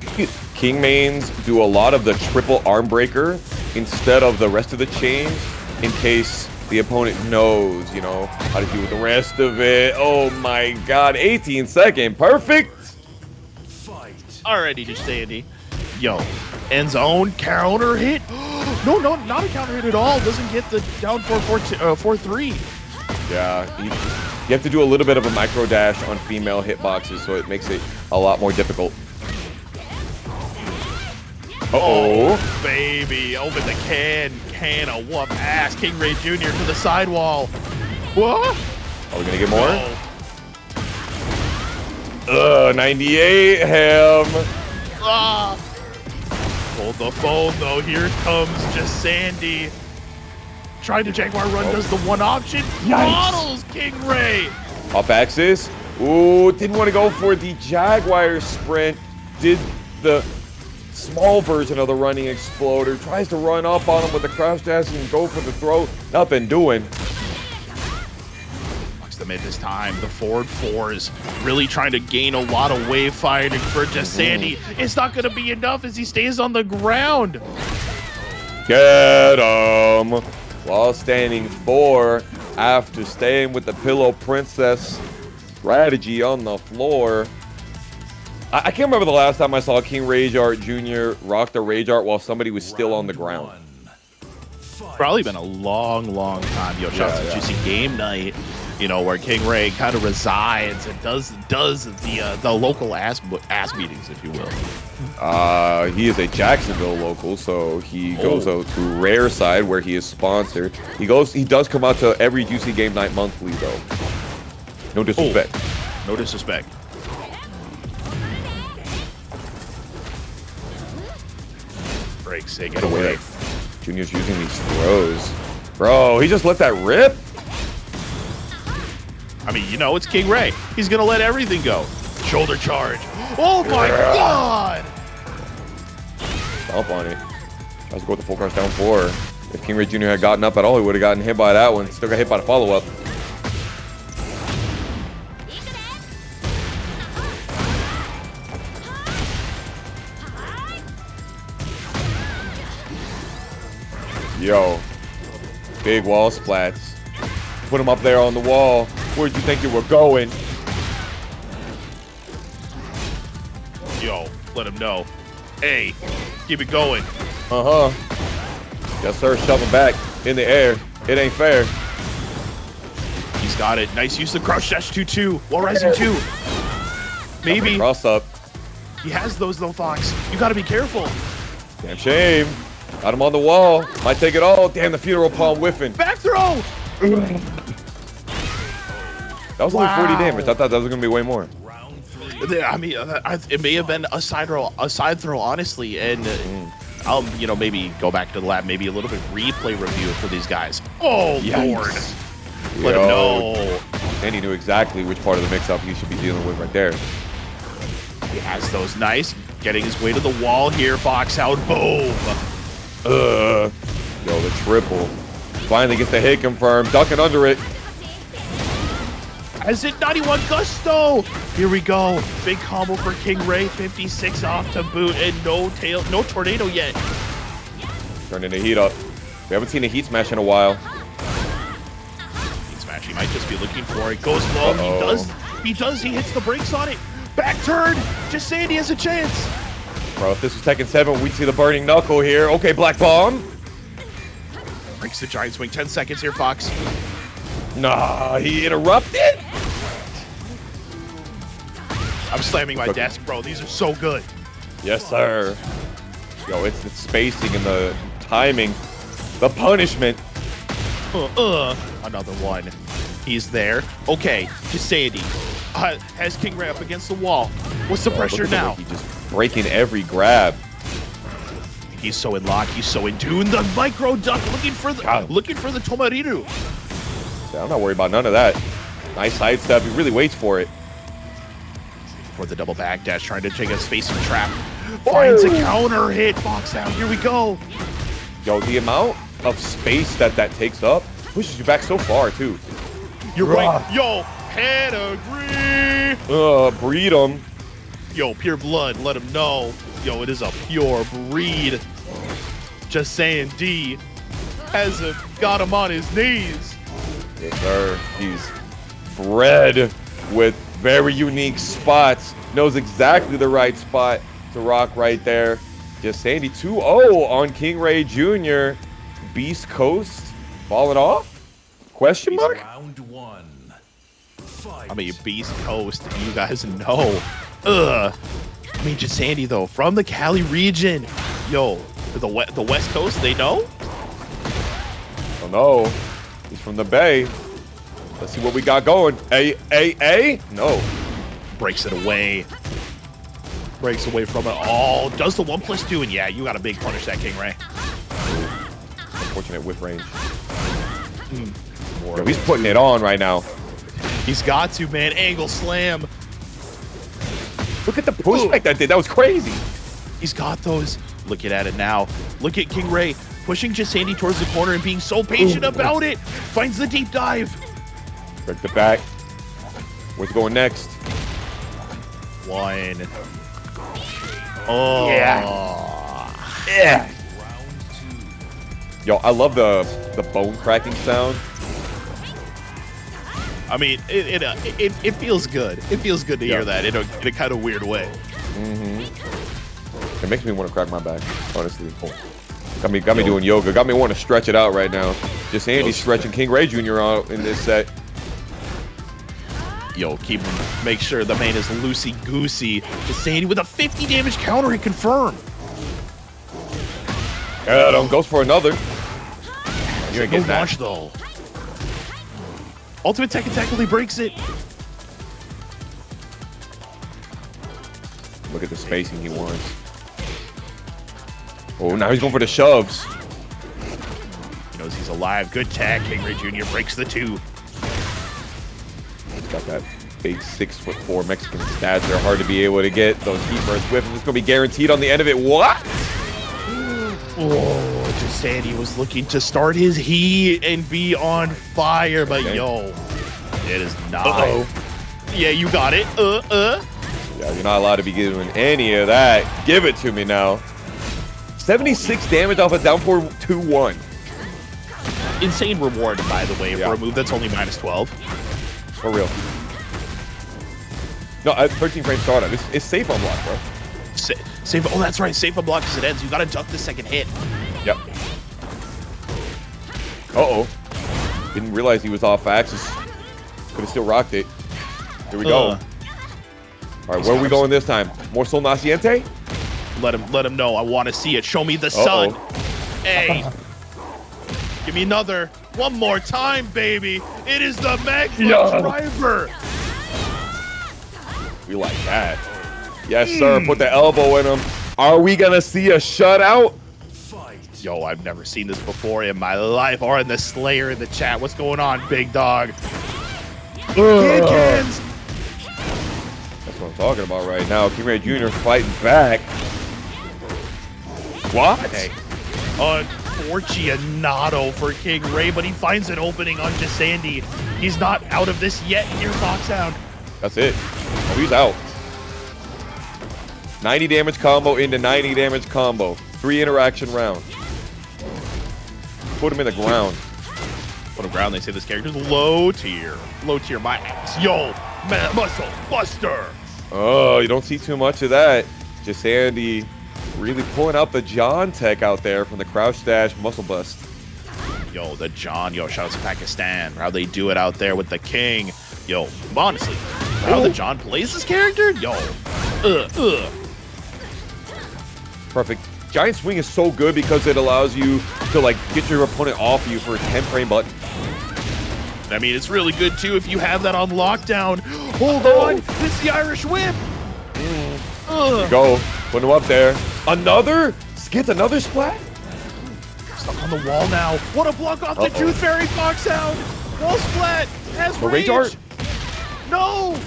King mains do a lot of the triple arm breaker instead of the rest of the chains in case the opponent knows, you know, how to do the rest of it. Oh my god, 18 second, perfect. Alrighty, Jesandy. Yo, end zone, counter hit. No, not a counter hit at all. Doesn't get the down 4-3. Yeah, you have to do a little bit of a micro dash on female hitboxes, so it makes it a lot more difficult. Oh, baby, open the can of whoop ass. KingReyJr to the sidewall. What? Are we gonna get more? No. 98 him. Hold the phone though. Here comes Jesandy. Trying to Jaguar run, does the one option. Models KingRey. Off axis. Ooh, didn't want to go for the Jaguar sprint. Did the small version of the running exploder. Tries to run up on him with the crouch dash and go for the throw. Nothing doing. The mid this time, the forward fours really trying to gain a lot of wave fighting for Jesandy. It's not going to be enough as he stays on the ground. Get him. While standing 4 after staying with the Pillow Princess strategy on the floor. I can't remember the last time I saw KingReyJr Jr. rock the Rage Art while somebody was still on the ground. Probably been a long time. Yo, shout out to Juicy Game Night, you know, where KingRey kind of resides and does the local ass meetings, if you will. He is a Jacksonville local, so he goes out to Rare Side where he is sponsored. He does come out to every Juicy Game Night monthly though. No disrespect. No disrespect. Breaks, say get away. Junior's using these throws. Bro, he just let that rip? I mean, you know, it's KingRey. He's going to let everything go. Shoulder charge. Oh, my God. Stomp on it. Tries to go with the full crouch down 4. If KingReyJr had gotten up at all, he would have gotten hit by that one. Still got hit by the follow-up. Yo, big wall splats. Put him up there on the wall. Where'd you think you were going? Yo, let him know. Hey, keep it going. Uh-huh. Yes, sir. Shove him back in the air. It ain't fair. He's got it. Nice use of crouch dash 2-2. Wall rising 2. Maybe. Cross up. He has those though, Fox. You got to be careful. Damn shame. Got him on the wall. Might take it all. Damn, the funeral palm whiffing. Back throw. That was only 40 damage. I thought that was going to be way more. I mean, it may have been a side throw, honestly, and I'll, you know, maybe go back to the lab, maybe a little bit replay review for these guys. Oh, Yikes. Lord. Let him know. And he knew exactly which part of the mix-up he should be dealing with right there. He has those nice. Getting his way to the wall here, Fox out. Boom. Yo, the triple. Finally gets the hit confirmed. Ducking under it. As it 91 gusto. Here we go. Big combo for KingRey. 56 off to boot, and no tornado yet. Turning the heat up. We haven't seen a heat smash in a while. Heat smash. He might just be looking for it. Goes low. He does. He hits the brakes on it. Back turn. Jesandy has a chance. Bro, if this was Tekken 7, we'd see the burning knuckle here. Okay, Black Bomb. Breaks the giant swing. 10 seconds here, Fox. Nah, he interrupted. I'm slamming my desk, bro. These are so good. Yes, sir. Yo, it's the spacing and the timing. The punishment. Another one. He's there. Okay, Jesandy has KingRey up against the wall. What's the pressure now? He's just breaking every grab. He's so in lock. He's so in tune. The micro duck looking for the Tomoriru. I'm not worried about none of that. Nice sidestep. He really waits for it. For the double back dash, trying to take a spacing trap. Finds a counter hit. Fox out. Here we go. Yo, the amount of space that takes up pushes you back so far, too. You're right. Yo, pedigree. Breed him. Yo, pure blood. Let him know. Yo, it is a pure breed. Just saying, D has got him on his knees. Yes, sir. He's bred with very unique spots. Knows exactly the right spot to rock right there. Jesandy 2-0 on KingReyJr. Beast Coast falling off? Question mark? Round 1. Fight. I mean, Beast Coast, you guys know. Ugh. I mean, Jesandy, though, from the Cali region. Yo, the West Coast, they know? Oh, no. He's from the Bay. Let's see what we got going. A? No. Breaks it away. Breaks away from it all. Does the 1+2, and yeah, you got a big punish that, KingRey. Unfortunate whiff range. Yo, he's putting it on right now. He's got to, man. Angle slam. Look at the pushback that did. That was crazy. He's got those. Looking at it now. Look at KingRey pushing Jesandy towards the corner and being so patient about it. Finds the deep dive. Break the back. Where's it going next? One. Oh. Yeah. Yo, I love the bone cracking sound. I mean, it feels good. It feels good to hear that in a kind of weird way. It makes me want to crack my back, honestly. Got me doing yoga. Got me wanting to stretch it out right now. Jesandy stretching KingReyJr. out in this set. Yo, make sure the main is loosey-goosey. Jesandy with a 50 damage counter, he confirmed. Goes for another. You ain't No getting that. launch, though. Ultimate Tekken tackle, he breaks it. Look at the spacing he wants. Oh, now he's going for the shoves. He knows he's alive. Good tag. KingReyJr. breaks the 2. He's got that big 6'4" Mexican stature. Hard to be able to get those heat burst whiffs. It's going to be guaranteed on the end of it. What? Oh, Jesandy was looking to start his heat and be on fire, but yo, it is not. Yeah, you got it. Yeah, you're not allowed to be doing any of that. Give it to me now. 76 damage off a down for 2-1. Insane reward, by the way, for a move that's only -12. For real. No, 13 frame startup. It's safe on block, bro. Safe. Oh, that's right. Safe on block as it ends. You got to duck the second hit. Yep. Uh-oh. Didn't realize he was off axis. Could have still rocked it. Here we go. All right, where are we going this time? More Sol Naciente? Let him know. I want to see it. Show me the sun. Hey. Give me another. One more time, baby. It is the Magma Driver. We like that. Yes, sir. Put the elbow in him. Are we going to see a shutout? Yo, I've never seen this before in my life. Or in the Slayer in the chat. What's going on, big dog? That's what I'm talking about right now. KingReyJr. fighting back. What? Hey. Unfortunato for KingRey, but he finds an opening on Jesandy. He's not out of this yet here, Foxhound. That's it. Oh, he's out. 90 damage combo into 90 damage combo. 3 interaction round. Put him in the ground. Put him ground. They say this character's low tier. Low tier, my ass. Yo, muscle buster. Oh, you don't see too much of that. Jesandy really pulling out the John tech out there from the crouch dash muscle bust. Yo, the John. Yo, shout out to Pakistan. How they do it out there with the king. Yo, honestly, how the John plays this character? Yo, Perfect. Giant swing is so good because it allows you to like get your opponent off you for a 10 frame button. I mean, it's really good too if you have that on lockdown. Hold on, it's the Irish whip. There you go. Put him up there. Another? Gets another splat? Stuck on the wall now. What a block off the Tooth Fairy Foxhound. Wall splat. Has range. Art. No.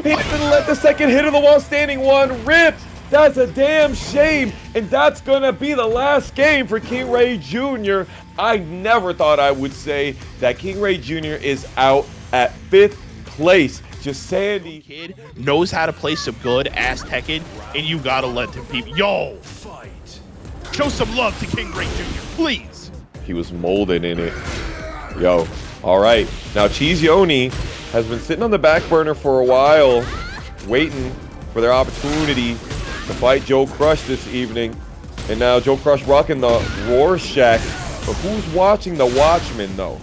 He didn't let the second hit of the wall standing one rip. That's a damn shame. And that's going to be the last game for KingReyJr. I never thought I would say that KingReyJr. is out at 5th place. Jesandy Kid knows how to play some good ass Tekken, and you gotta let them people. Yo, show some love to KingReyJr, please. He was molded in it. Yo, all right. Now CheeseYoni has been sitting on the back burner for a while, waiting for their opportunity to fight JoeCrush this evening. And now JoeCrush rocking the Rorschach. But who's watching the Watchmen, though?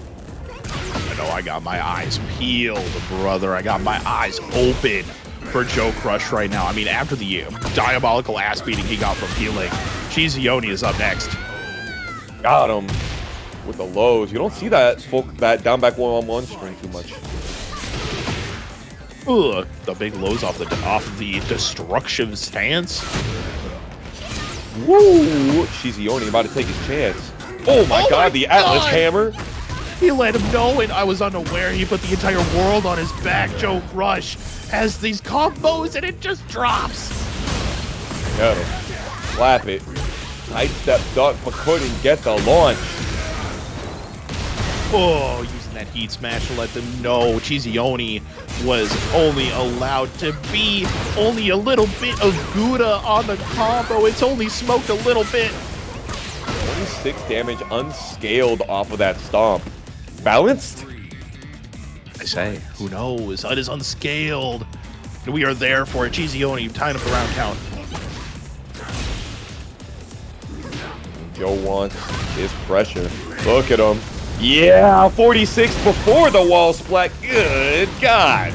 I know I got my eyes peeled, brother. I got my eyes open for JoeCrush right now. I mean, after the diabolical ass beating he got from healing, CheeseYoni is up next. Got him with the lows. You don't see that down back one-on-one string too much. Ugh, the big lows off the destruction stance. Woo! CheeseYoni about to take his chance. Oh my god, the Atlas Hammer. He let him know, and I was unaware. He put the entire world on his back. JoeCrush has these combos, and it just drops. Got him. Slap it. Tight step duck, but couldn't get the launch. Oh, using that heat smash to let them know CheeseYoni was only allowed to be only a little bit of Gouda on the combo. It's only smoked a little bit. 26 damage unscaled off of that stomp. Balanced? I say, who knows? It is unscaled. We are there for it. CheeseYoni tying up the round count. Joe wants his pressure. Look at him. Yeah, 46 before the wall splat. Good God.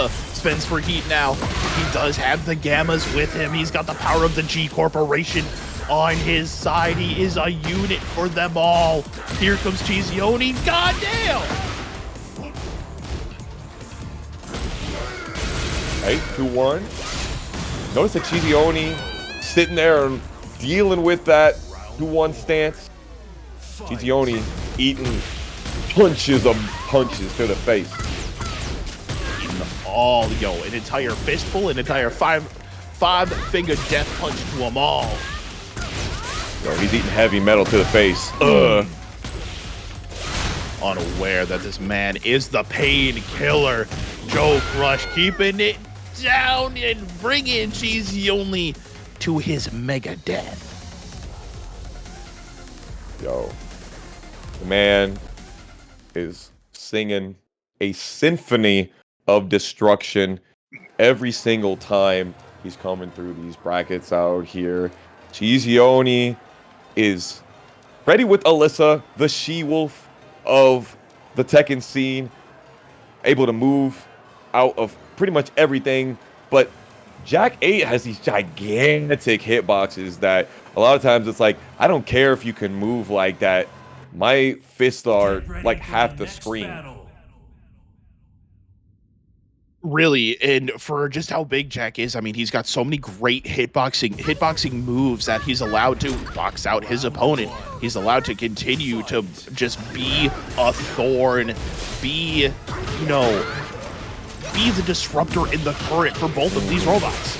Spins for heat now. He does have the Gammas with him. He's got the power of the G Corporation on his side. He is a unit for them all. Here comes CheeseYoni. Goddamn! 8-2-1. Notice that CheeseYoni sitting there and dealing with that 2-1 stance. CheeseYoni eating punches of punches to the face. An entire fistful, an entire five-finger death punch to them all. Yo, he's eating heavy metal to the face. Unaware that this man is the pain killer. JoeCrush keeping it down and bringing CheeseYoni to his mega death. Yo, the man is singing a symphony of destruction every single time he's coming through these brackets out here. CheeseYoni is ready with Alisa, the she-wolf of the Tekken scene, able to move out of pretty much everything, but Jack 8 has these gigantic hitboxes that a lot of times it's like, I don't care if you can move like that. My fists are like half the screen. Really, and for just how big Jack is, I mean, he's got so many great hitboxing moves that he's allowed to box out his opponent. He's allowed to continue to just be a thorn, be the disruptor in the current for both of these robots.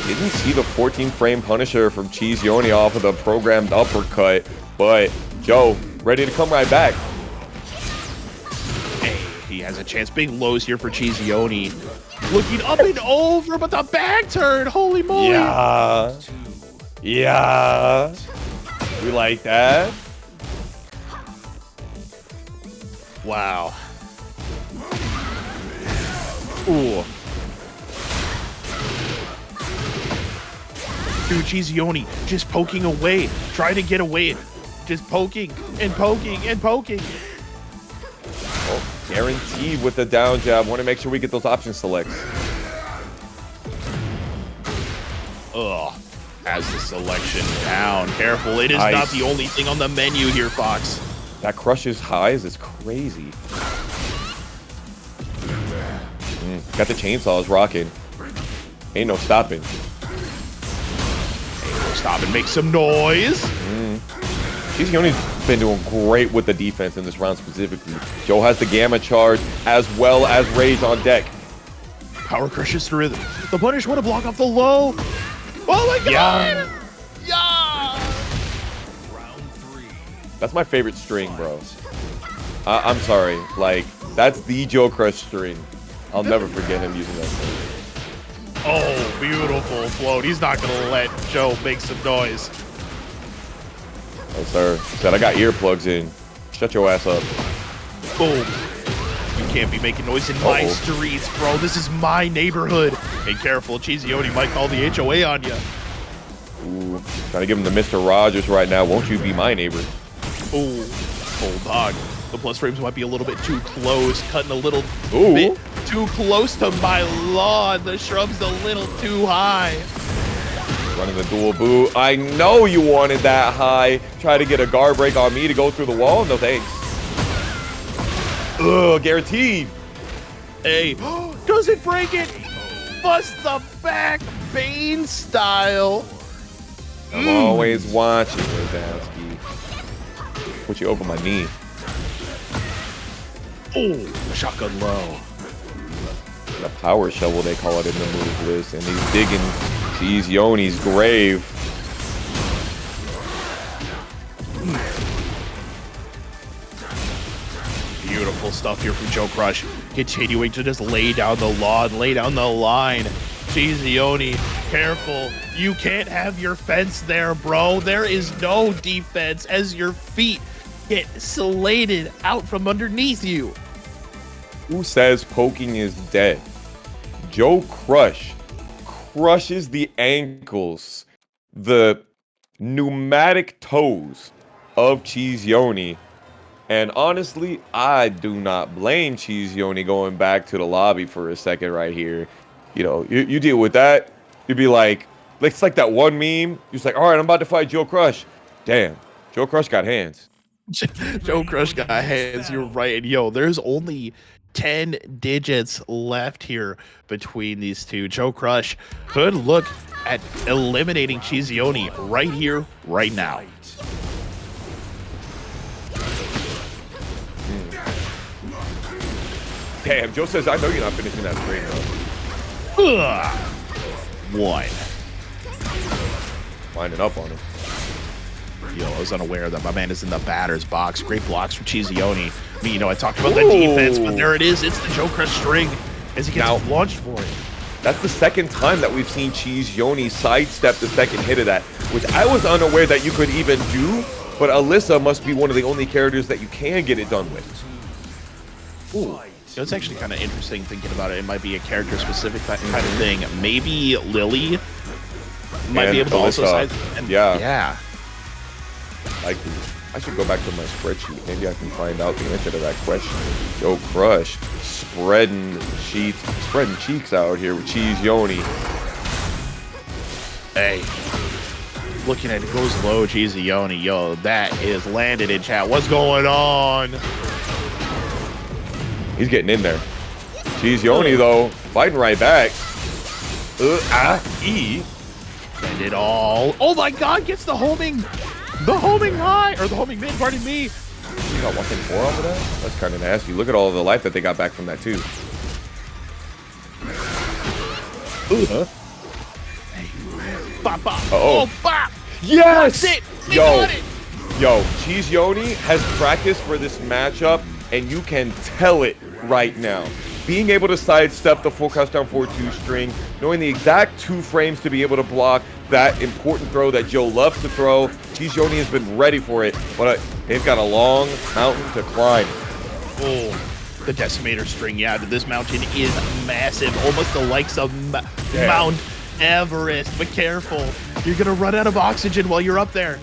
Didn't see the 14-frame Punisher from CheeseYoni off of the programmed uppercut, but Joe ready to come right back. He has a chance. Big lows here for CheeseYoni. Looking up and over, but the back turn. Holy moly. Yeah. We like that. Wow. Ooh. Dude, CheeseYoni just poking away. Trying to get away. Just poking and poking and poking. Oh, guaranteed with the down jab. Want to make sure we get those option selects. Has the selection down. Careful, it is nice. not the only thing on the menu here, Fox. That crushes highs is crazy. Got the chainsaws rocking. Ain't no stopping. Stop and make some noise. CheeseYoni's been doing great with the defense in this round specifically. Joe has the Gamma charge as well as Rage on deck. Power crushes through the punish. Want to block off the low. Oh my god! Yeah! Round 3. That's my favorite string, bro. I'm sorry. Like, that's the JoeCrush string. I'll never forget him using that string. Oh, beautiful float. He's not going to let Joe make some noise. Oh, sir. Said I got earplugs in. Shut your ass up. Boom. You can't be making noise in my streets, bro. This is my neighborhood. Hey, careful. CheeseYoni might call the HOA on you. Ooh, trying to give him the Mr. Rogers right now. Won't you be my neighbor? Ooh, hold on. The plus frames might be a little bit too close, cutting a little bit too close to my lawn. The shrub's a little too high. Running the dual boot. I know you wanted that high. Try to get a guard break on me to go through the wall. No thanks. Ugh, guaranteed. Hey, does it break it? Bust the back, Bane style. I'm always watching, Jesandy. Put you over my knee. Oh, shotgun low. The power shovel, they call it in the move list. And he's digging CheeseYoni's grave. Beautiful stuff here from JoeCrush. Continuing to just lay down the lawn, lay down the line. CheeseYoni, careful. You can't have your fence there, bro. There is no defense as your feet get slated out from underneath you. Who says poking is dead? JoeCrush crushes the ankles, the pneumatic toes of CheeseYoni. And honestly, I do not blame CheeseYoni going back to the lobby for a second right here. You know, you deal with that. You'd be like, it's like that one meme. You're just like, all right, I'm about to fight JoeCrush. Damn, JoeCrush got hands. JoeCrush got hands, you're right. And yo, there's only 10 digits left here between these two. JoeCrush could look at eliminating CheeseYoni right here, right now. Damn, Joe says, I know you're not finishing that straight up. One. Winding up on him. Yo, I was unaware that my man is in the batter's box. Great blocks from CheeseYoni. I mean, you know, I talked about the defense, but there it is. It's the JoeCrush string as he gets launched for it. That's the second time that we've seen CheeseYoni sidestep the second hit of that, which I was unaware that you could even do, but Alisa must be one of the only characters that you can get it done with. Ooh. You know, it's actually kind of interesting thinking about it. It might be a character-specific kind of thing. Maybe Lily might be able to also side. Yeah. I should go back to my spreadsheet. Maybe I can find out the answer to that question. JoeCrush spreading cheeks out here with CheeseYoni. Hey, looking at it goes low, CheeseYoni. Yo, that is landed in chat. What's going on? He's getting in there. CheeseYoni, though, fighting right back. Send it all. Oh my god, gets the homing high, or the homing mid, pardon me. You got 1.4 off of that? That's kind of nasty. Look at all the life that they got back from that, too. Hey. Bop, bop. Oh, bop. Yes! That's it. They got it. Yo, CheeseYoni has practiced for this matchup, and you can tell it right now. Being able to sidestep the full crouch down 4-2 string, knowing the exact 2 frames to be able to block that important throw that Joe loves to throw. CheeseYoni has been ready for it, but they've got a long mountain to climb. Oh, the decimator string, yeah, this mountain is massive, almost the likes of Mount Everest, but careful, you're gonna run out of oxygen while you're up there.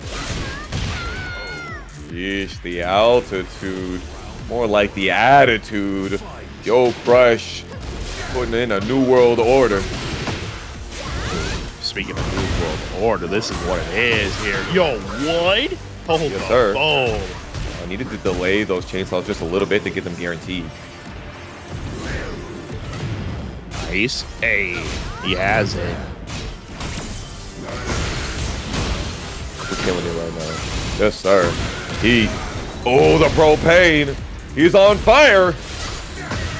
Yeesh, the altitude. More like the attitude. JoeCrush putting in a new world order. Speaking of new world order, this is what it is here. Yo, what? Oh, yes, sir. Oh. I needed to delay those chainsaws just a little bit to get them guaranteed. Nice. Hey, he has it. We're killing it right now. Yes, sir. Heat. Oh, the propane. He's on fire.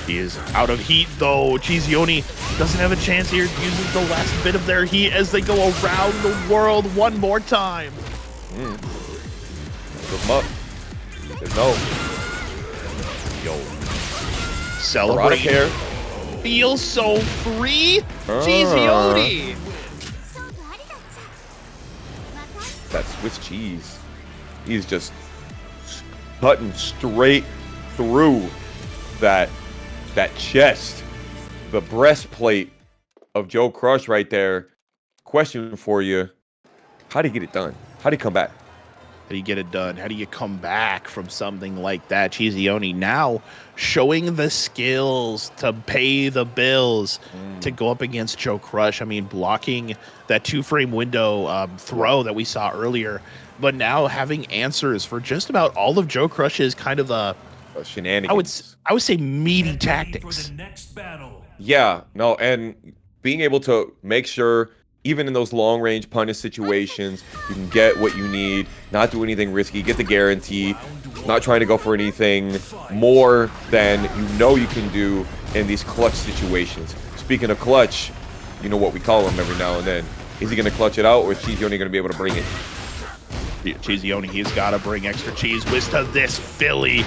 He is out of heat, though. CheeseYoni doesn't have a chance here. Uses the last bit of their heat as they go around the world one more time. Put him up. There's no. Yo. Celebrate here. Feels so free. CheeseYoni. That Swiss cheese. He's just cutting straight through that that chest, the breastplate of JoeCrush right there. Question for you. How do you get it done? How do you come back? How do you get it done? How do you come back from something like that? CheeseYoni now showing the skills to pay the bills to go up against JoeCrush. I mean, blocking that 2-frame window throw that we saw earlier, but now having answers for just about all of JoeCrush's kind of shenanigans. I would say meaty For tactics. the next battle. Yeah, no, and being able to make sure, even in those long-range punish situations, you can get what you need, not do anything risky, get the guarantee, not trying to go for anything more than you know you can do in these clutch situations. Speaking of clutch, you know what we call him every now and then. Is he going to clutch it out, or is CheeseYoni going to be able to bring it? CheeseYoni, he's got to bring extra cheese whiz to this Philly,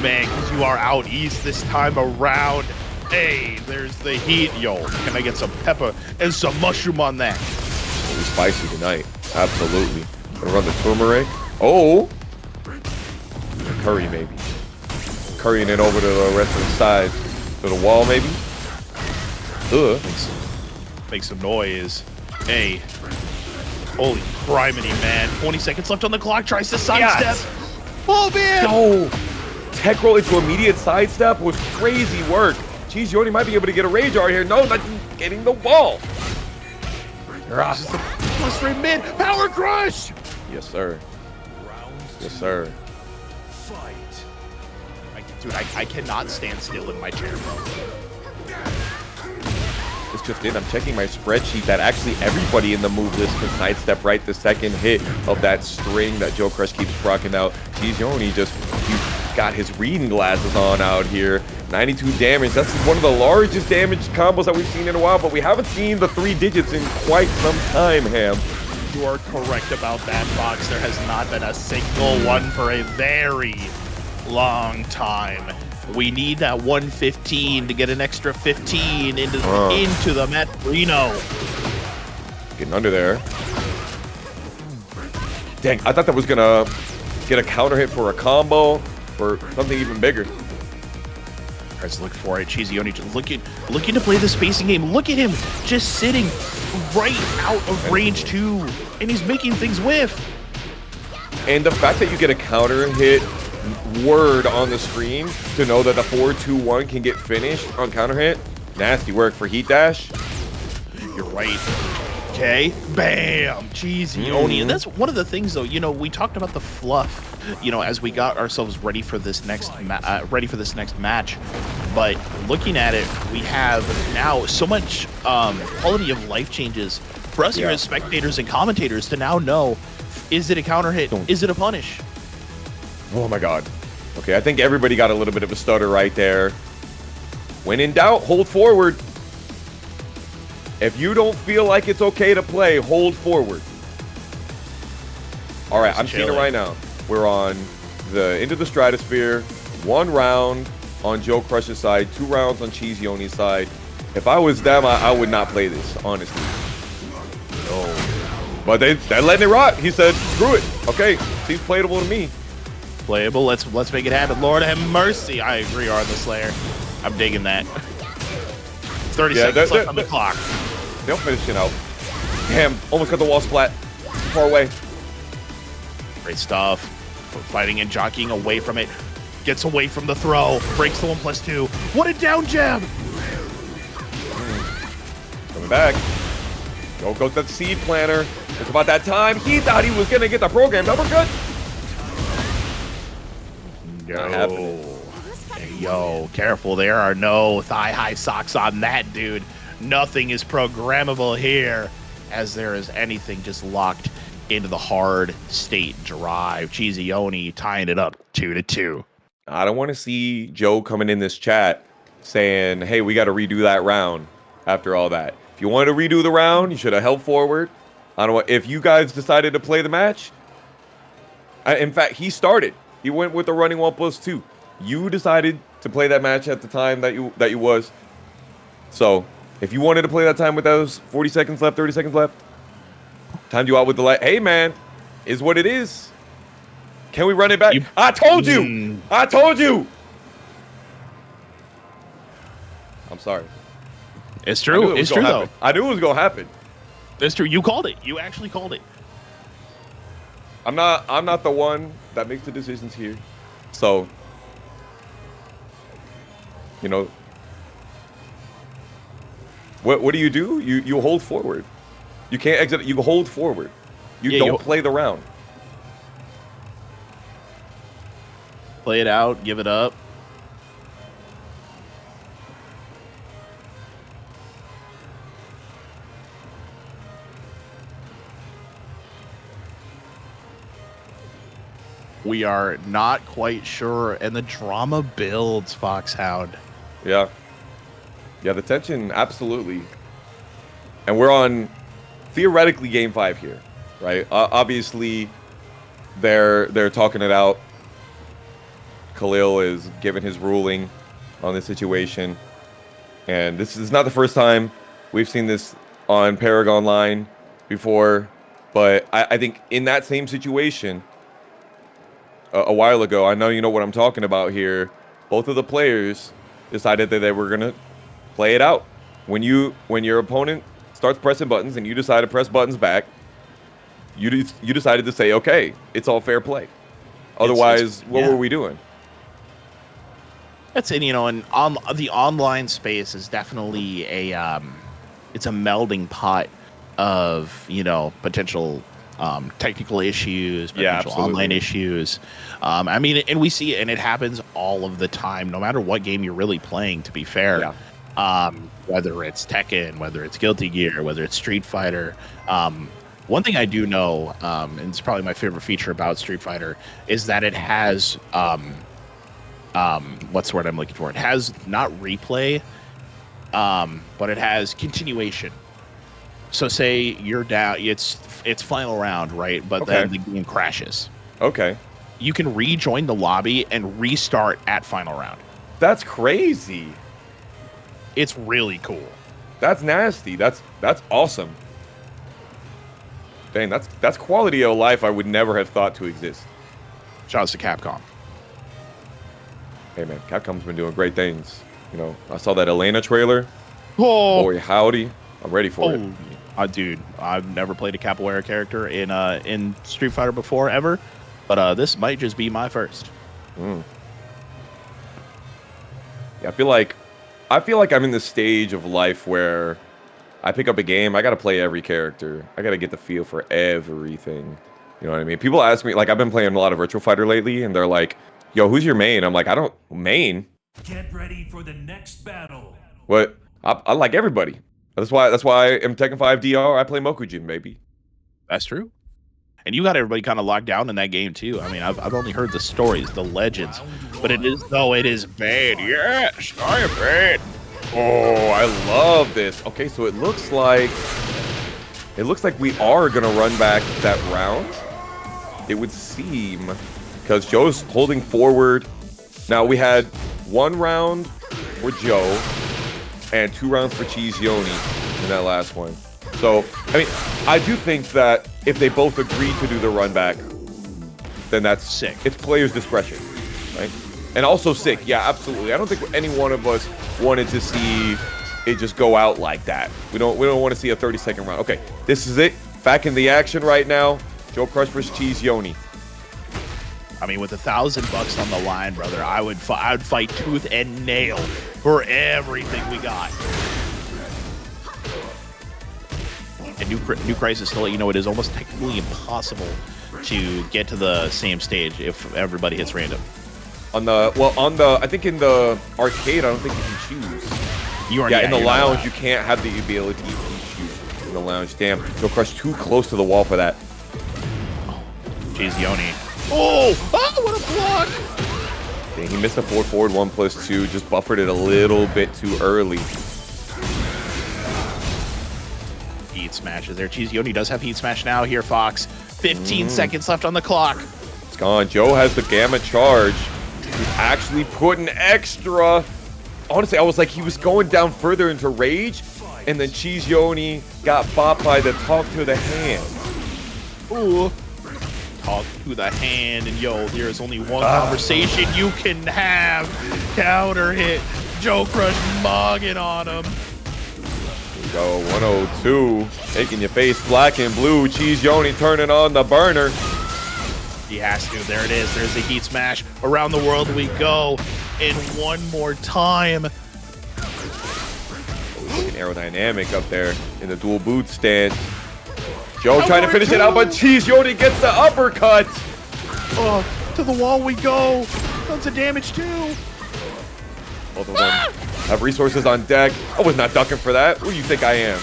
man, because you are out east this time around. Hey, there's the heat. Yo, can I get some pepper and some mushroom on that? It'll be spicy tonight. Absolutely. Gonna run the turmeric. Oh! Curry, maybe. Currying it over to the rest of the side. To the wall, maybe? Ugh. Make some noise. Hey. Holy criminy, man. 20 seconds left on the clock. Tries to sidestep. Yes. Oh, man. No! Tech roll into immediate sidestep was crazy work. CheeseYoni might be able to get a rage art here. No, not getting the wall. Plus frame mid. Power crush. Yes, sir. Round Yes, sir. fight. Dude, I cannot stand still in my chair, bro. This just in. I'm checking my spreadsheet that actually everybody in the move list can sidestep right the second hit of that string that JoeCrush keeps rocking out. CheeseYoni he got his reading glasses on out here. 92 damage. That's one of the largest damage combos that we've seen in a while, but we haven't seen the 3 digits in quite some time, Ham. You are correct about that, Fox. There has not been a single one for a very long time. We need that 115 to get an extra 15 into the Matt Reno. Getting under there. Dang, I thought that was gonna get a counter hit for a combo or something even bigger. Let's look for it. CheeseYoni just looking to play the spacing game. Look at him just sitting right out of range 2, and he's making things whiff. And the fact that you get a counter hit word on the screen to know that the 4-2-1 can get finished on counter hit, nasty work for Heat Dash. You're right. Okay, bam, CheeseYoni. And that's one of the things, though. You know, we talked about the fluff, you know, as we got ourselves ready for this next match. But looking at it, we have now so much quality of life changes for us here as spectators and commentators to now know: is it a counter hit? Is it a punish? Oh my god. Okay, I think everybody got a little bit of a stutter right there. When in doubt, hold forward. If you don't feel like it's okay to play, hold forward. All right, I'm seeing it right now. We're on the Into the Stratosphere. 1 round on JoeCrush's side, 2 rounds on CheeseYoni's side. If I was them, I would not play this, honestly. No. But they're letting it rock. He said, screw it. Okay, seems playable to me. Playable. Let's make it happen. Lord have mercy. I agree, Arthur Slayer. I'm digging that. 30 seconds left on the clock. They'll finish it out. Damn, almost got the wall splat. Far away. Great stuff. Fighting and jockeying away from it. Gets away from the throw. Breaks the 1+2. What a down jab! Coming back. Go to the seed planter. It's about that time. He thought he was going to get the program uppercut. Not happening. Hey, yo, careful. There are no thigh-high socks on that, dude. Nothing is programmable here, as there is anything just locked into the hard state drive. CheeseYoni tying it up 2-2. I don't want to see Joe coming in this chat saying, hey, we got to redo that round after all that. If you wanted to redo the round, you should have held forward. I don't know if you guys decided to play the match. In fact, he started. He went with the running 1+2. You decided to play that match at the time that you was. So if you wanted to play that time with those 40 seconds left, 30 seconds left, timed you out with the light. Hey, man, is what it is. Can we run it back? I told you. I told you. sorry. It's true. It's true, though. I knew it was gonna happen. It's true. You called it. You actually called it. I'm not the one that makes the decisions here. So, you know, what do? You hold forward. You can't exit. You hold forward. You don't play the round. Play it out. Give it up. We are not quite sure, and the drama builds, Foxhound. Yeah. Yeah, the tension, absolutely. And we're on, theoretically, Game 5 here, right? Obviously, they're talking it out. Khalil is giving his ruling on this situation. And this is not the first time we've seen this on ParagOnline before. But I think in that same situation, a while ago, I know you know what I'm talking about here, both of the players decided that they were going to play it out. When your opponent starts pressing buttons and you decide to press buttons back, you decided to say, okay, it's all fair play. Otherwise, what were we doing? That's it, you know, and the online space is definitely it's a melding pot of, you know, potential technical issues, potential online issues. I mean, and we see it, and it happens all of the time, no matter what game you're really playing, to be fair. Yeah. Whether it's Tekken, whether it's Guilty Gear, whether it's Street Fighter. One thing I do know, and it's probably my favorite feature about Street Fighter, is that it has, what's the word I'm looking for? It has not replay, but it has continuation. So say you're down, it's final round, right? But then the game crashes. Okay. You can rejoin the lobby and restart at final round. That's crazy. It's really cool. That's nasty. That's awesome. Dang, that's quality of life I would never have thought to exist. Shout out to Capcom. Hey man, Capcom's been doing great things. You know, I saw that Elena trailer. Oh, boy, howdy. I'm ready for it. Dude, I've never played a capoeira character in Street Fighter before, ever. But this might just be my first. Yeah, I feel like I'm in the stage of life where I pick up a game, I gotta play every character. I gotta get the feel for everything. You know what I mean? People ask me, like, I've been playing a lot of Virtual Fighter lately, and they're like, yo, who's your main? I'm like, I don't main. Get ready for the next battle. What? I like everybody. That's why in Tekken 5 DR I play Mokujin, baby. That's true. And you got everybody kind of locked down in that game too. I mean, I've only heard the stories, the legends, but it is bad. Yes, I am bad. Oh, I love this. Okay, so it looks like we are gonna run back that round. It would seem, because Joe's holding forward. Now we had 1 round for Joe and 2 rounds for CheeseYoni in that last one. So, I mean, I do think that if they both agree to do the run back, then that's sick. It's players' discretion, right? And also sick, yeah, absolutely. I don't think any one of us wanted to see it just go out like that. We don't want to see a 30-second round. Okay, this is it. Back in the action right now. JoeCrush versus CheeseYoni. I mean, with $1,000 on the line, brother, I would fight tooth and nail for everything we got. And New Crisis, to let you know, it is almost technically impossible to get to the same stage if everybody hits random. I think in the arcade, I don't think you can choose. In the lounge, you can't have the ability to choose in the lounge. Damn, JoeCrush too close to the wall for that. JoeCrush. Oh, what a block! Dang, he missed a 4 forward 1+2, just buffered it a little bit too early. Heat smashes there. CheeseYoni does have heat smash now here, Fox. 15 seconds left on the clock. It's gone. Joe has the gamma charge. He's actually putting extra. Honestly, I was like, he was going down further into rage, and then CheeseYoni got bopped by the talk to the hand. Ooh. talk to the hand, and yo, there's only one conversation you can have. Counter hit. JoeCrush mogging on him. Here we go, 102. Making your face black and blue. CheeseYoni turning on the burner. He has to. There it is. There's the heat smash. Around the world we go. And one more time. Looking aerodynamic up there in the dual boot stance. Joe trying to finish it out, but CheeseYoni gets the uppercut. Oh, to the wall we go. Tons of damage too. Both of them have resources on deck. I was not ducking for that. Who do you think I am?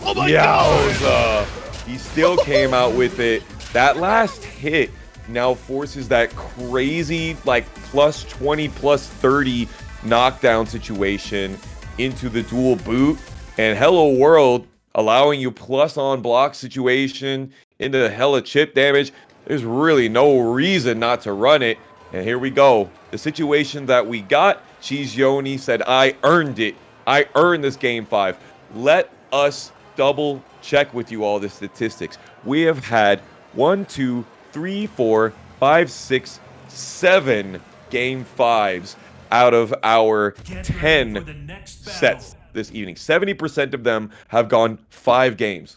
Oh my God. He still came out with it. That last hit now forces that crazy like plus 20, plus 30 knockdown situation into the dual boot. And Hello World allowing you plus on block situation into the hella chip damage. There's really no reason not to run it. And here we go. The situation that we got, CheeseYoni said, I earned it. I earned this game 5. Let us double check with you all the statistics. We have had 1, 2, 3, 4, 5, 6, 7 game 5s out of our 10 sets this evening. 70% of them have gone 5 games.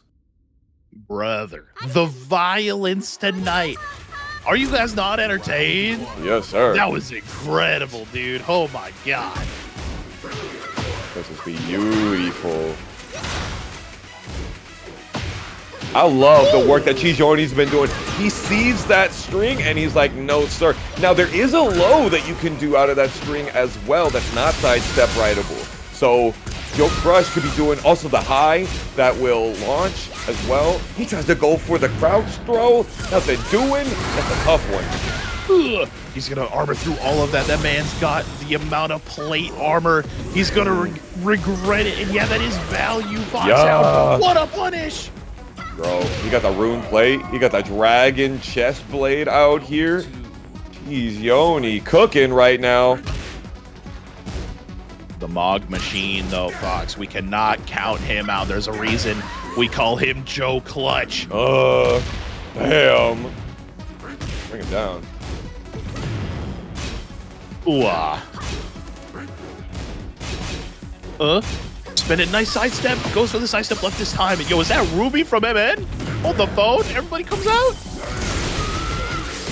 Brother, the violence tonight. Are you guys not entertained? Yes, sir. That was incredible, dude. Oh my God. This is beautiful. I love the work that CheeseYoni's been doing. He sees that string and he's like, no, sir. Now, there is a low that you can do out of that string as well that's not sidestep rightable. So, JoeCrush could be doing also the high that will launch as well. He tries to go for the crouch throw. Nothing doing. That's a tough one. Ugh. He's going to armor through all of that. That man's got the amount of plate armor. He's going to regret it. And yeah, that is value. Foxhound. What a punish. Bro, he got the rune plate. He got the dragon chest blade out here. CheeseYoni cooking right now. The Mog Machine, though, Fox. We cannot count him out. There's a reason we call him Joe Clutch. Damn. Bring him down. Ooh, spin it, nice sidestep. Goes for the sidestep left this time. And yo, is that Ruby from MN? Hold the phone. Everybody comes out.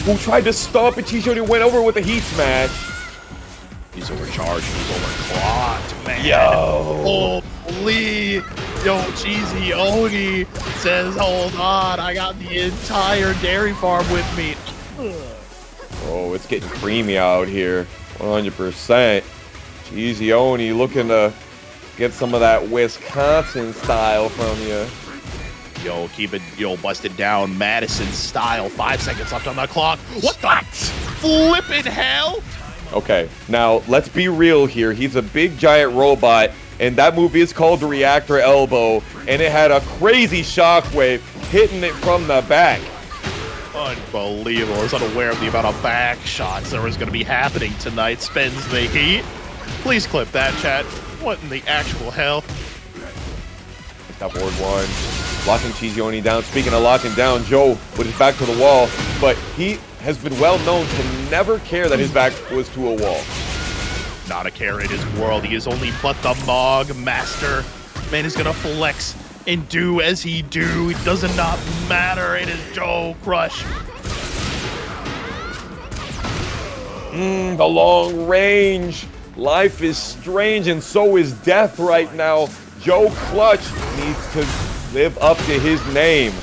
Who tried to stop it? CheeseYoni went over with a heat smash. He's overcharged. He's overclocked, man. Yo. Holy. Yo, CheeseYoni says, hold on. I got the entire dairy farm with me. Oh, it's getting creamy out here. 100%. CheeseYoni looking to get some of that Wisconsin style from you. Yo, keep it, bust it down. Madison style. 5 seconds left on the clock. What the flippin' hell? Okay, now let's be real here. He's a big giant robot, and that move is called the Reactor Elbow, and it had a crazy shockwave hitting it from the back. Unbelievable. I was unaware of the amount of back shots that was going to be happening tonight. Spins the heat. Please clip that, chat. What in the actual hell? Top board 1. Locking CheeseYoni down. Speaking of locking down, Joe with his back to the wall, but he has been well known to never care that his back was to a wall. Not a care in his world. He is only but the Mog Master. Man is gonna flex and do as he do. It does not matter. It is JoeCrush. The long range. Life is strange and so is death right now. JoeCrush needs to live up to his name.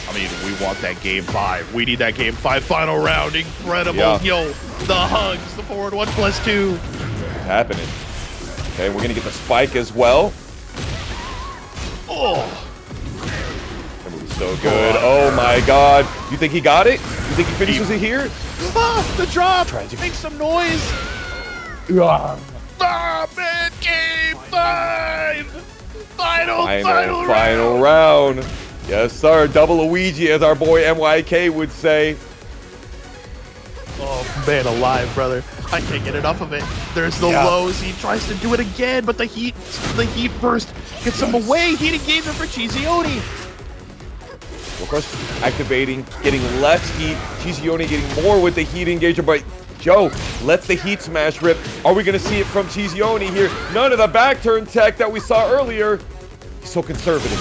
I mean, we want that game 5. We need that game 5 final round. Incredible. Yeah. Yo, the hugs, the forward 1+2. It's happening. Okay, we're gonna get the spike as well. Oh. That move's so good. Oh my god. You think he got it? You think he finishes it here? Ah, the drop. Tragic. Make some noise. Yeah. Ah, man, game 5. Final round. Yes, sir. Double Luigi, as our boy MYK would say. Oh, man alive, brother. I can't get enough of it. There's the lows. He tries to do it again, but the heat burst gets him away. Heat engagement for CheeseYoni. JoeCrush activating, getting less heat. CheeseYoni getting more with the heat engager, but Joe lets the heat smash rip. Are we going to see it from CheeseYoni here? None of the back turn tech that we saw earlier. He's so conservative.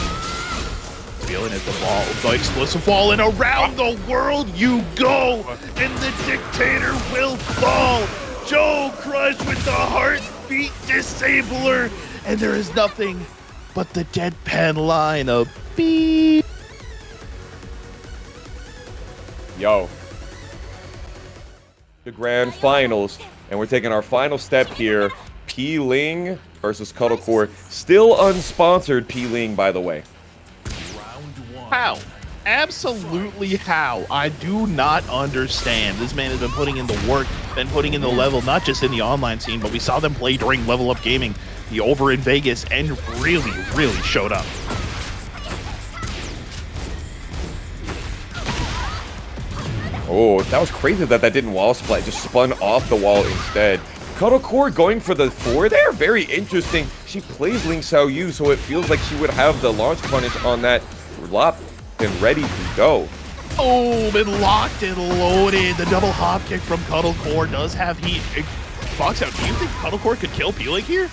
Feeling it, the explosive ball, and around the world you go, and the dictator will fall. JoeCrush with the heartbeat disabler, and there is nothing but the deadpan line of beep. Yo. The grand finals, and we're taking our final step here. Pling versus Cuddlecore. Still unsponsored Pling, by the way. How? Absolutely how? I do not understand. This man has been putting in the work, been putting in the level, not just in the online scene, but we saw them play during Level Up Gaming, the over in Vegas, and really, really showed up. Oh, that was crazy that didn't wall splat, just spun off the wall instead. Cuddlecore going for the 4 there, very interesting. She plays Link Xiaoyu, so it feels like she would have the launch punish on that lop and ready to go. Oh, been locked and loaded. The double hop kick from Cuddlecore does have heat. Foxhound, do you think Cuddlecore could kill Pling here?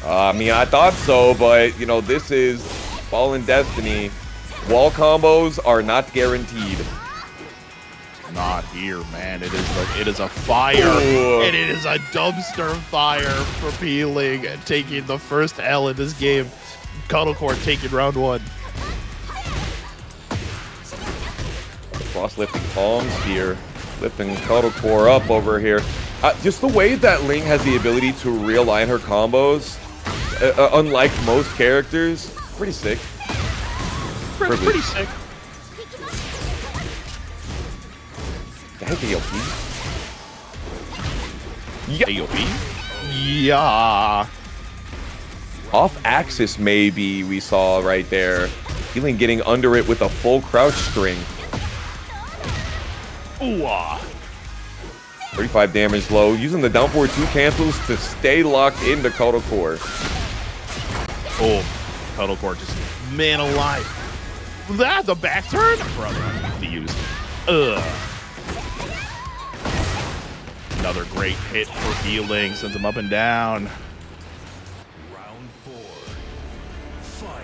I mean, I thought so, but, you know, this is Fallen Destiny. Wall combos are not guaranteed. Not here, man. It is a fire. Ooh. And it is a dumpster fire for Pling, taking the first L in this game. Cuddlecore taking round 1. Cross lifting palms here, lifting Cuddlecore up over here. Just the way that Ling has the ability to realign her combos, unlike most characters, pretty sick. Pretty sick. That AOP. Yeah. AOP? Yeah. Off axis maybe we saw right there. Feeling getting under it with a full crouch string. Ooh. 35 damage low, using the down forward 2 cancels to stay locked into Cuddlecore. Oh, Cuddlecore just man alive. That's a back turn? Brother, I'm confused. Ugh. Another great hit for Pling, sends him up and down. Round 4.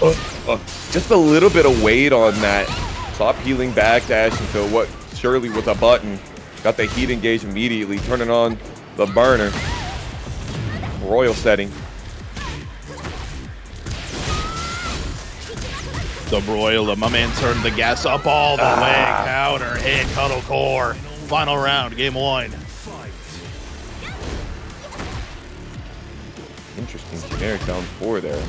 Fight. Just a little bit of weight on that. Saw Pling backdash into what surely was a button. Got the heat engage immediately, turning on the burner. Royal setting. The broiler, my man turned the gas up all the way. Counter hit, Cuddlecore. Final round, game 1. Interesting generic down 4 there.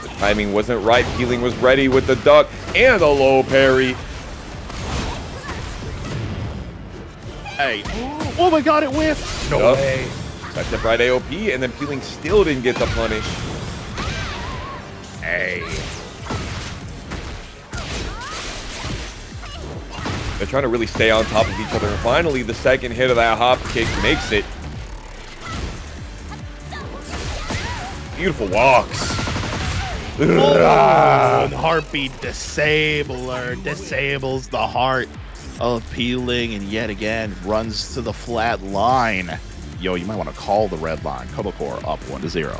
The timing wasn't right. Pling was ready with the duck and the low parry. Hey. Oh my god, it whiffed. No way. Touched up right AOP, and then Pling still didn't get the punish. Hey. They're trying to really stay on top of each other. And finally, the second hit of that hop kick makes it. Beautiful walks. Oh, heartbeat disabler disables the heart of Pling, and yet again runs to the flat line. Yo, you might want to call the red line. Cuddlecore up 1-0.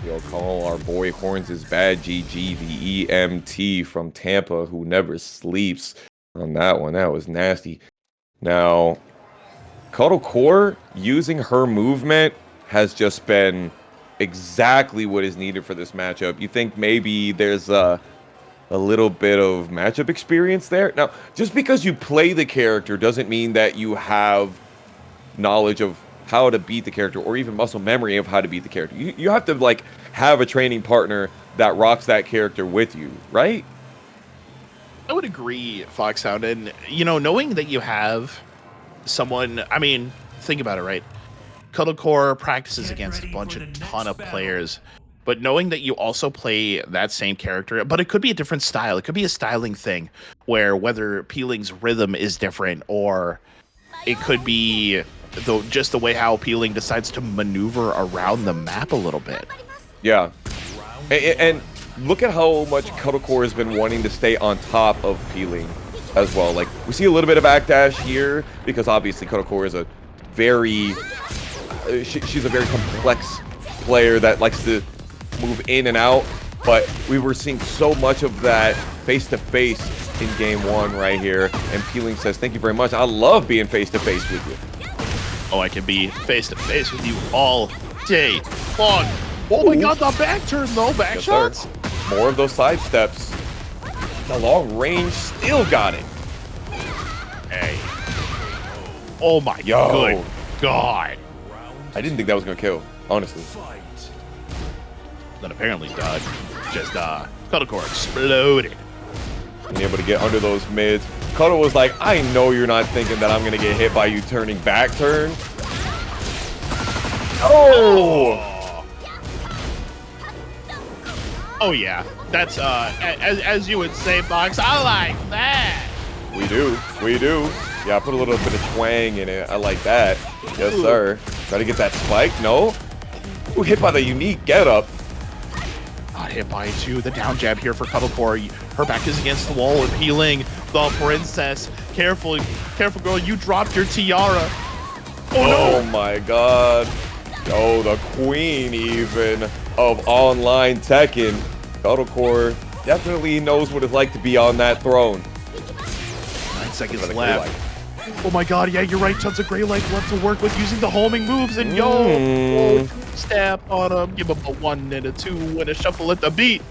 We'll call our boy Horns is bad. GG, the EMT from Tampa who never sleeps on that one. That was nasty. Now, Cuddlecore using her movement has just been exactly what is needed for this matchup. You think maybe there's a little bit of matchup experience there? Now, just because you play the character doesn't mean that you have knowledge of how to beat the character or even muscle memory of how to beat the character. You have to like have a training partner that rocks that character with you, right? I would agree, Foxhound, and you know, knowing that you have someone, I mean, think about it, right? Cuddlecore practices against a ton of players, but knowing that you also play that same character, but it could be a different style. It could be a styling thing where whether Pling's rhythm is different, or it could be just the way how Pling decides to maneuver around the map a little bit. Yeah. And look at how much Cuddlecore has been wanting to stay on top of Peeling as well. Like, we see a little bit of backdash here because obviously Cuddlecore is a very... she's a very complex player that likes to move in and out. But we were seeing so much of that face-to-face in game 1 right here. And Peeling says, thank you very much. I love being face-to-face with you. Oh, I can be face-to-face with you all day long. Oh my god, the back turn though, back shots. More of those side steps. The long range still got it. Hey. Oh my good god. I didn't think that was gonna kill, honestly. Then apparently done. Just Cuddlecore exploded. Being able to get under those mids. Cuddle was like, I know you're not thinking that I'm gonna get hit by you turning back turn. Oh! Oh yeah, that's as you would say, Box. I like that. We do. Yeah, put a little bit of twang in it. I like that. Yes, sir. Try to get that spike. No. Ooh, hit by the unique getup. Not hit by it too. The down jab here for Cuddlecore. Her back is against the wall and Peeling. The princess. Careful, girl. You dropped your tiara. Oh my god. Oh, the queen even of online Tekken. Cuddlecore definitely knows what it's like to be on that throne. 9 seconds left. Oh my god, yeah, you're right. Tons of Grey Life left to work with using the homing moves. And yo, stab on him. Give him a 1 and a 2 and a shuffle at the beat.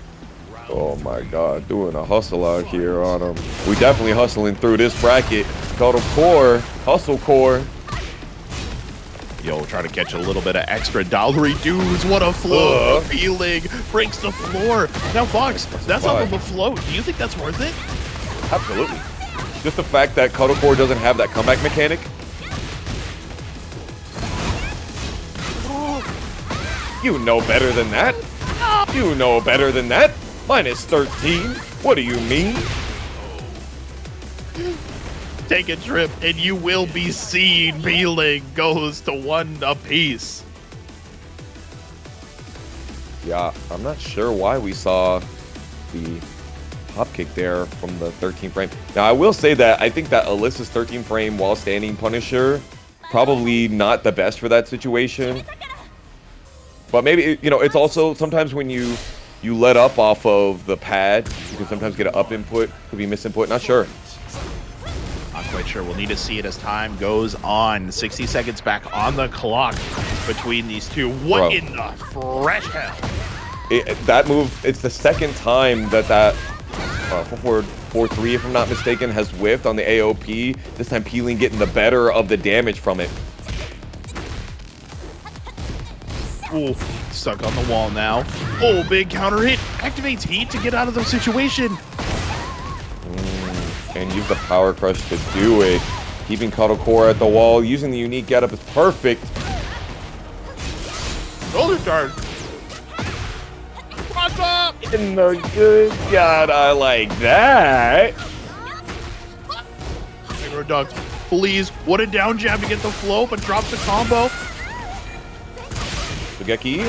Oh my god, doing a hustle out here on him. We definitely hustling through this bracket. Cuddlecore, hustle core. Yo, trying to catch a little bit of extra dollary dudes. What a float. Peeling breaks the floor. Now, Fox, that's off of a float. Do you think that's worth it? Absolutely. Just the fact that Cuddlecore doesn't have that comeback mechanic. You know better than that. You know better than that. Minus 13. What do you mean? Take a trip and you will be seen. Peeling goes to 1 apiece. Yeah, I'm not sure why we saw the hop kick there from the 13 frame. Now, I will say that I think that Alisa's 13 frame while standing Punisher, probably not the best for that situation. But maybe, you know, it's also sometimes when you let up off of the pad, you can sometimes get an up input, could be misinput, not sure. Not quite sure. We'll need to see it as time goes on. 60 seconds back on the clock between these two. What in the fresh hell? That move, it's the second time that forward 4-3, if I'm not mistaken, has whiffed on the AOP. This time Peeling getting the better of the damage from it. Ooh, stuck on the wall now. Oh, big counter hit. Activates heat to get out of the situation. And use the power crush to do it. Keeping Cuddlecore at the wall. Using the unique getup is perfect. Shoulder charge. What's up? In the good god, I like that. Duck, please. What a down jab to get the flow, but drops the combo. Spaghetti.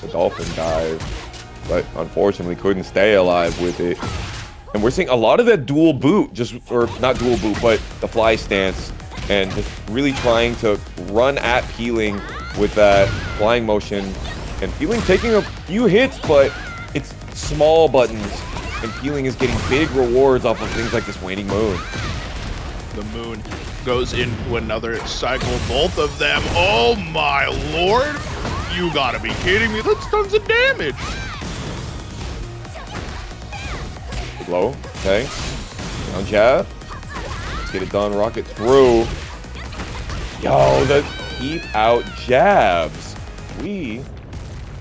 The dolphin dive, but unfortunately couldn't stay alive with it. And we're seeing a lot of that dual boot, or not dual boot, but the fly stance, and just really trying to run at Peeling with that flying motion. And Peeling taking a few hits, but it's small buttons, and Peeling is getting big rewards off of things like this waning moon. The moon goes into another cycle, both of them. Oh my lord! You gotta be kidding me, that's tons of damage! Low, okay. Down jab. Let's get it done, rocket through. Yo, the keep out jabs. We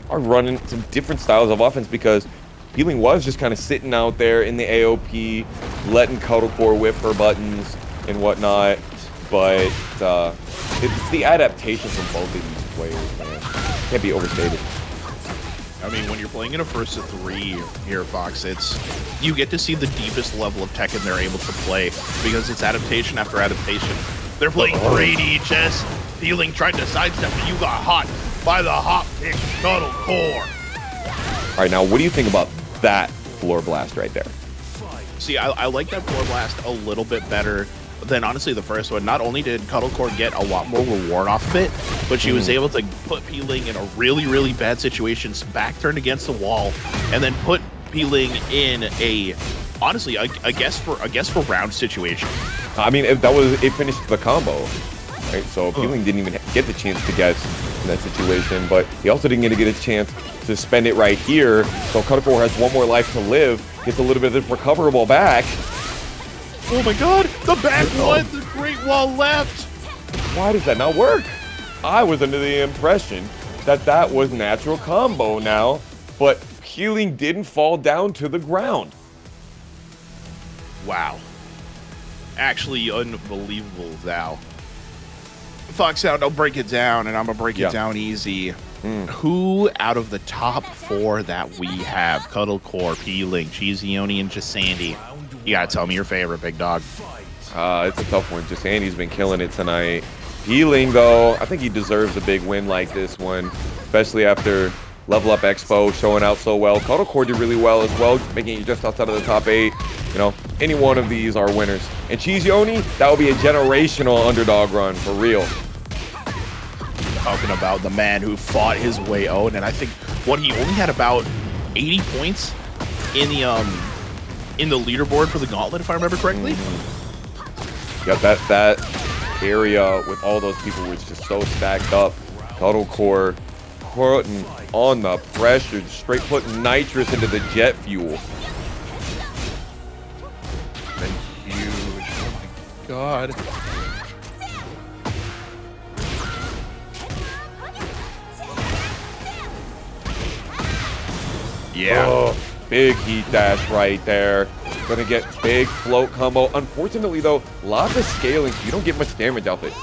are running some different styles of offense because Peeling was just kind of sitting out there in the AOP, letting Cuddlecore whiff her buttons and whatnot. But it's the adaptation from both of these players, man. Can't be overstated. I mean, when you're playing in a first to 3 here, Fox, you get to see the deepest level of Tekken they're able to play because it's adaptation after adaptation. They're playing 3D chess. Peeling tried to sidestep, but you got hot by the hop kick Cuddle Core. All right, now what do you think about that floor blast right there? See, I like that floor blast a little bit better than honestly the first one. Not only did Cuddlecore get a lot more reward off of it, but she was able to put Peeling in a really, really bad situation, back turned against the wall, and then put Peeling in a honestly, I guess for round situation. I mean, it finished the combo, right? So Peeling didn't even get the chance to guess in that situation, but he also didn't get a chance to spend it right here. So Cuddlecore has one more life to live, gets a little bit of the recoverable back. Oh my god, the back one, the Great Wall left. Why does that not work? I was under the impression that that was natural combo now, but Peeling didn't fall down to the ground. Wow. Actually unbelievable, Thou. Fox out, I'll break it down, and I'm gonna break it down easy. Who out of the top 4 that we have, Cuddlecore, Peeling, CheeseYoni, and Jesandy, you gotta tell me your favorite, big dog. It's a tough one. Jesandy's been killing it tonight. Peeling, though, I think he deserves a big win like this one, especially after Level Up Expo showing out so well. Cuddlecore did really well as well, making it just outside of the top 8. You know, any one of these are winners. And CheeseYoni, that would be a generational underdog run, for real. Talking about the man who fought his way out, and I think he only had about 80 points in the leaderboard for the Gauntlet, if I remember correctly. Yeah, that area with all those people was just so stacked up. Cuddlecore putting on the pressure, straight putting nitrous into the jet fuel. Been huge. Oh my god. Yeah. Oh, big heat dash right there. Gonna get big float combo. Unfortunately, though, lots of scaling, so you don't get much damage out of it.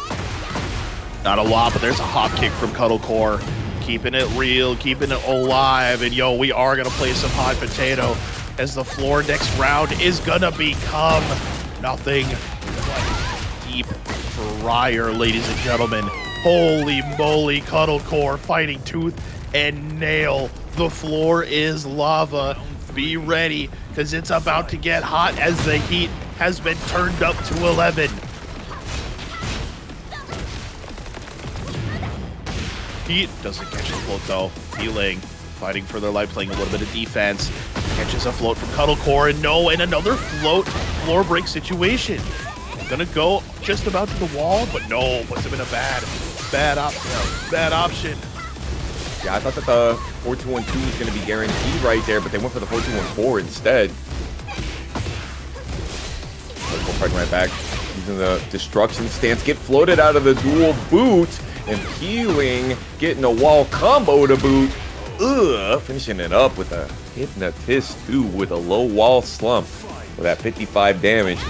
Not a lot, but there's a hop kick from Cuddlecore. Keeping it real, keeping it alive. And yo, we are gonna play some hot potato as the floor next round is gonna become nothing but deep fryer, ladies and gentlemen. Holy moly, Cuddlecore fighting tooth and nail. The floor is lava. Be ready, because it's about to get hot as the heat has been turned up to 11. Heat doesn't catch the float though. Peeling, fighting for their life, playing a little bit of defense. Catches a float from Cuddlecore, and another floor break situation. Gonna go just about to the wall, but no, puts him in a bad option. Yeah, I thought that the 4-2-1-2 was going to be guaranteed right there, but they went for the 4-2-1-4 instead. Go fighting right back, using the destruction stance, get floated out of the dual boot, and Peeling, getting a wall combo to boot. Finishing it up with a Hypnotist 2 with a low wall slump for that 55 damage.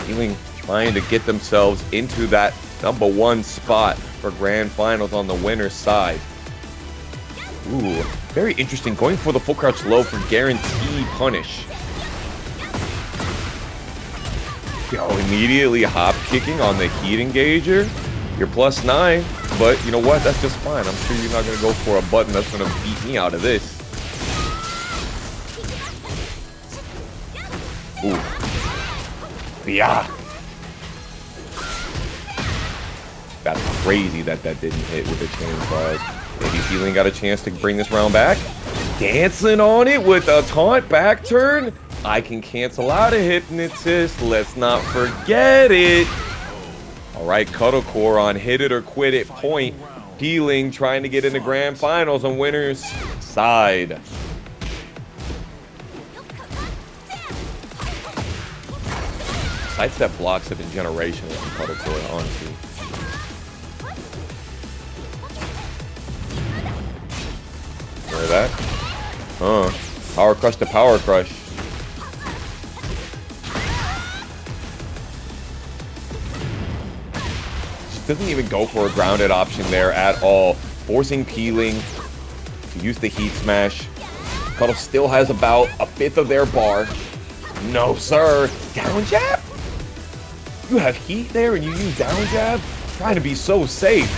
Peeling trying to get themselves into that #1 spot for Grand Finals on the winner's side. Ooh, very interesting. Going for the full crouch low for guaranteed punish. Yo, immediately hop kicking on the heat engager. You're +9, but you know what? That's just fine. I'm sure you're not going to go for a button that's going to beat me out of this. Ooh. Yeah. That's crazy that didn't hit with the chain flash. Maybe Peeling got a chance to bring this round back. Dancing on it with a taunt back turn. I can cancel out a Hypnotist. Let's not forget it. All right, Cuddlecore on hit it or quit it point. Peeling trying to get into Grand Finals on winner's side. Sidestep blocks have been generational from Cuddlecore, honestly. Remember that? Power crush to power crush. Just doesn't even go for a grounded option there at all. Forcing Peeling to use the heat smash. Cuddle still has about a fifth of their bar. No, sir. Down jab. You have heat there and you use down jab? Trying to be so safe.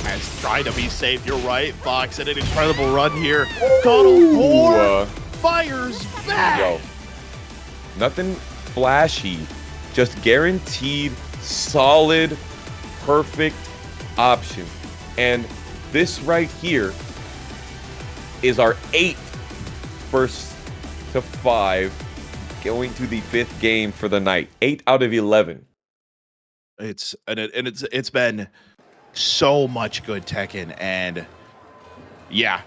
As trying to be safe, you're right, Fox, and an incredible run here. Core fires back. Yo, nothing flashy, just guaranteed, solid, perfect option. And this right here is our 8th first to 5 going to the 5th game for the night. 8 out of 11. It's been so much good Tekken, and yeah,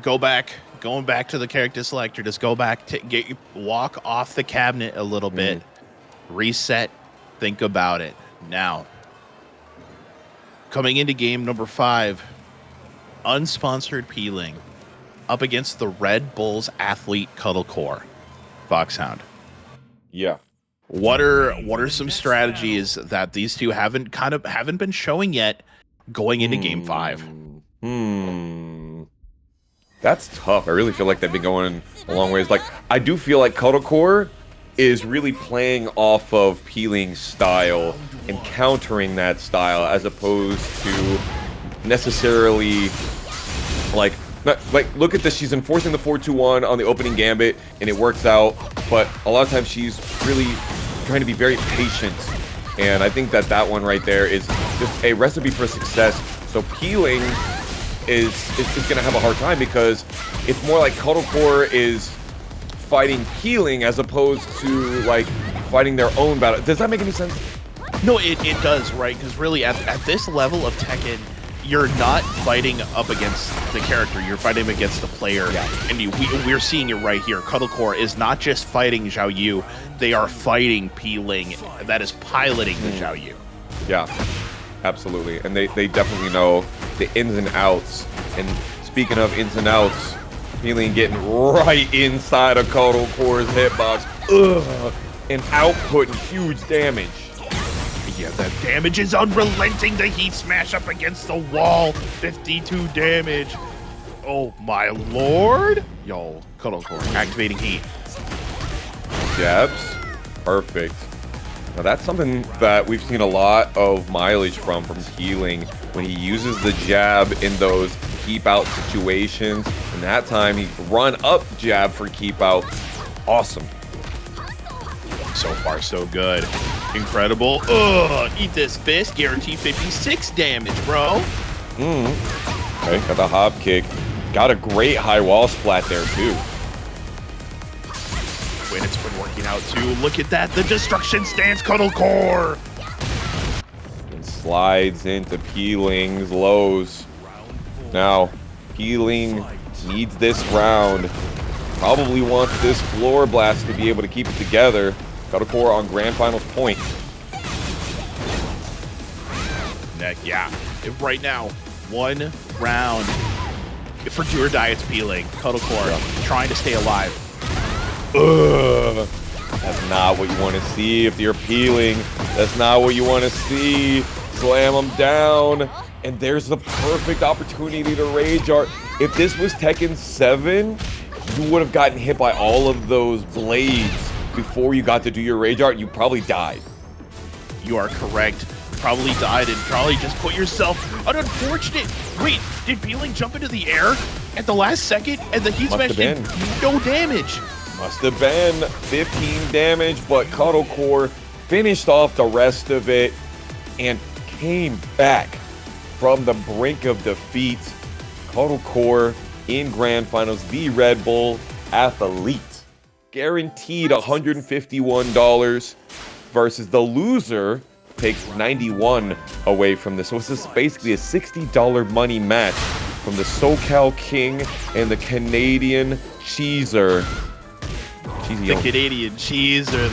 going back to the character selector, just go back to walk off the cabinet a little bit, reset, think about it. Now, coming into game number 5, unsponsored Peeling up against the Red Bulls athlete Cuddlecore, Foxhound. Yeah. What are some strategies that these two haven't been showing yet going into game 5? That's tough. I really feel like they've been going a long ways. Like, I do feel like Cuddlecore is really playing off of Peeling's style and countering that style as opposed to necessarily like look at this. She's enforcing the 4-2-1 on the opening gambit and it works out, but a lot of times she's really trying to be very patient, and I think that one right there is just a recipe for success. So Peeling is gonna have a hard time because it's more like Cuddlecore is fighting Peeling as opposed to like fighting their own battle. Does that make any sense? No, it does, right? Because really at this level of Tekken, you're not fighting up against the character, you're fighting against the player. Yeah. And we're seeing it right here. Cuddlecore is not just fighting Xiaoyu, they are fighting Peeling that is piloting the Xiaoyu. Yeah, absolutely. And they definitely know the ins and outs. And speaking of ins and outs, Peeling getting right inside of Cuddlecore's hitbox. And outputting huge damage. Yeah, the damage is unrelenting. The heat smash up against the wall. 52 damage. Oh my lord. Yo, Cuddlecore activating heat. Jabs. Perfect. Now that's something that we've seen a lot of mileage from Peeling when he uses the jab in those keep out situations. And that time he run up jab for keep out. Awesome. So far, so good. Incredible. Eat this fist. Guarantee 56 damage, bro. Okay, got the hop kick. Got a great high wall splat there, too. When it's been working out, too. Look at that. The destruction stance, Cuddlecore. And slides into Peeling's lows. Now, Peeling needs this round. Probably wants this floor blast to be able to keep it together. Cuddlecore on Grand Finals point. Yeah. Right now, one round. For do or die, it's Peeling. Cuddlecore trying to stay alive. That's not what you want to see if you're Peeling. That's not what you want to see. Slam him down. And there's the perfect opportunity to rage art. If this was Tekken 7, you would have gotten hit by all of those blades before you got to do your rage art. You probably died. You are correct. Probably died and probably just put yourself an unfortunate. Wait, did Peeling jump into the air at the last second and the heat smash did no damage? Must have been 15 damage, but Cuddlecore finished off the rest of it and came back from the brink of defeat. Cuddlecore in Grand Finals, the Red Bull athlete. Guaranteed $151 versus the loser takes 91 away from this. So this is basically a $60 money match from the SoCal King and the Canadian Cheeser. The Canadian Cheeser,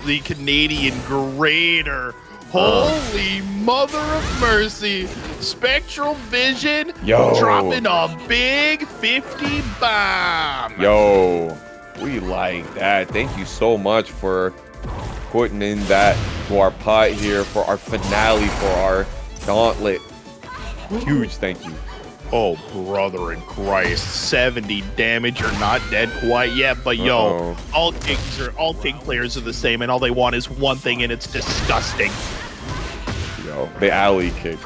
the Canadian Greater. Holy mother of mercy. Spectral Vision dropping a big 50 bomb. Yo, we like that. Thank you so much for putting in that to our pot here for our finale, for our Gauntlet. Huge thank you. Oh, brother in Christ. 70 damage. You're not dead quite yet, but yo, all King players are the same, and all they want is one thing, and it's disgusting. Yo, the alley kick.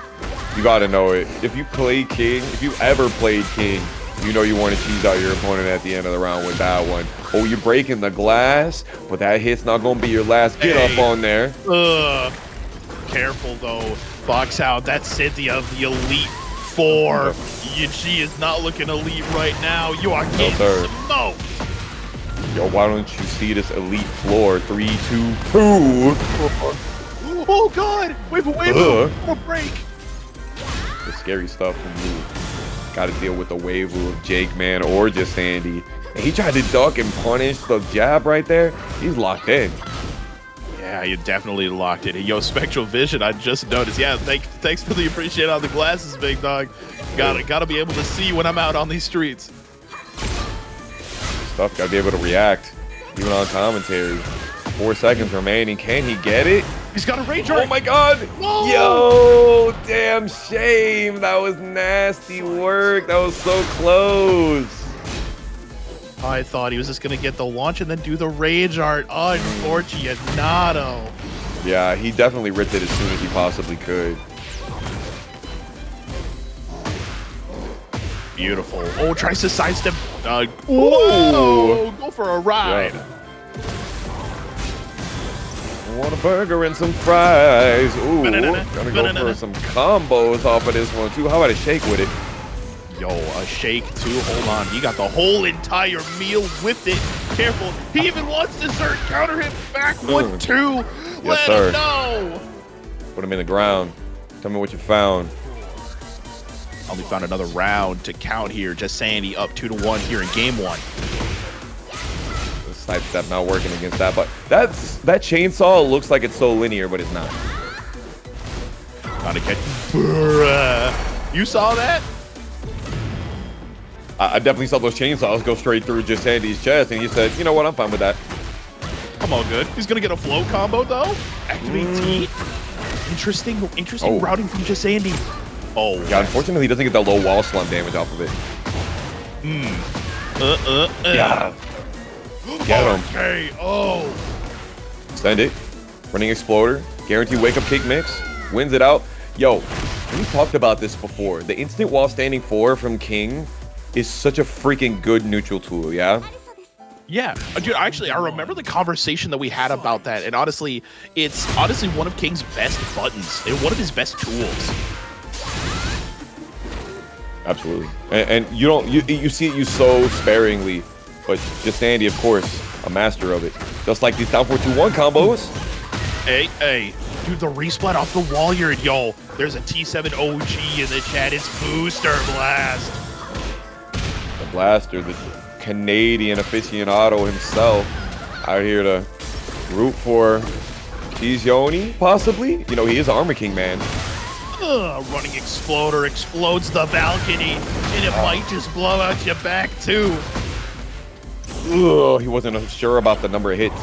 You gotta know it. If you play King, if you ever played King, you know you want to cheese out your opponent at the end of the round with that one. Oh, you're breaking the glass, but that hit's not gonna be your last get up on there. Careful though, Foxhound. That's Cynthia of the Elite Four. She is not looking elite right now. You are getting smoked. Yo, why don't you see this elite floor? 3, 2, 2. Oh God! Wait, a break. The scary stuff from you. Got to deal with the wave of Jake, man, or Jesandy. And he tried to duck and punish the jab right there. He's locked in. Yeah, you definitely locked it. Yo, Spectral Vision, I just noticed. Yeah, thanks for the appreciate on the glasses, big dog. Gotta be able to see when I'm out on these streets. Stuff, gotta be able to react, even on commentary. 4 seconds remaining. Can he get it? He's got a rage. Oh my God! Whoa. Yo, damn shame. That was nasty work. That was so close. I thought he was just gonna get the launch and then do the rage art. Unfortunato. Yeah, he definitely ripped it as soon as he possibly could. Beautiful. Oh, tries to sidestep. Whoa! Go for a ride. Yeah. Want a burger and some fries. Ooh, gonna go for some combos off of this one too. How about a shake with it? Yo, a shake too. Hold on. He got the whole entire meal with it. Careful. He even wants dessert. Counter hit back 1-2. Let him know. Put him in the ground. Tell me what you found. We found another round to count here. Jesandy up 2-1 here in game 1. Side step not working against that, but that chainsaw looks like it's so linear, but it's not. Gotta catch. Bruh. You saw that? I definitely saw those chainsaws go straight through Jesandy's chest, and he said, "You know what? I'm fine with that." Come on, good. He's gonna get a flow combo though. Activate T. Interesting routing from Jesandy. Oh, yeah. Unfortunately, he doesn't get that low wall slump damage off of it. Yeah. Get him. Okay. Oh. Send it. Running Exploder. Guaranteed wake up kick mix. Wins it out. Yo, we talked about this before. The instant wall standing 4 from King is such a freaking good neutral tool, yeah? Yeah, dude, actually, I remember the conversation that we had about that, and honestly, it's one of King's best buttons and one of his best tools. Absolutely. And you see it used so sparingly, but Jesandy, of course, a master of it. Just like these down 4-2-1 combos. Hey, dude, the resplat off the wall here, yo. There's a T7 OG in the chat. It's Booster Blast. The Blaster, the Canadian aficionado himself, out here to root for CheeseYoni, possibly. You know, he is Armor King, man. Running Exploder explodes the balcony, and it might just blow out your back, too. Ugh, he wasn't sure about the number of hits.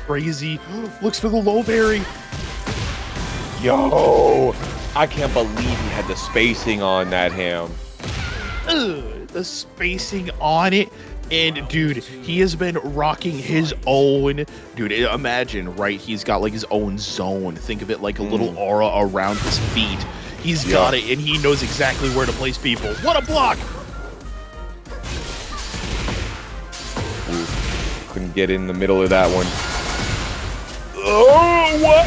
Crazy. Looks for the low berry. Yo, I can't believe he had the spacing on that ham. The spacing on it. And dude, he has been rocking his own. Dude, imagine, right? He's got like his own zone. Think of it like a little aura around his feet. He's got it, and he knows exactly where to place people. What a block! Ooh, couldn't get in the middle of that one. Oh, what?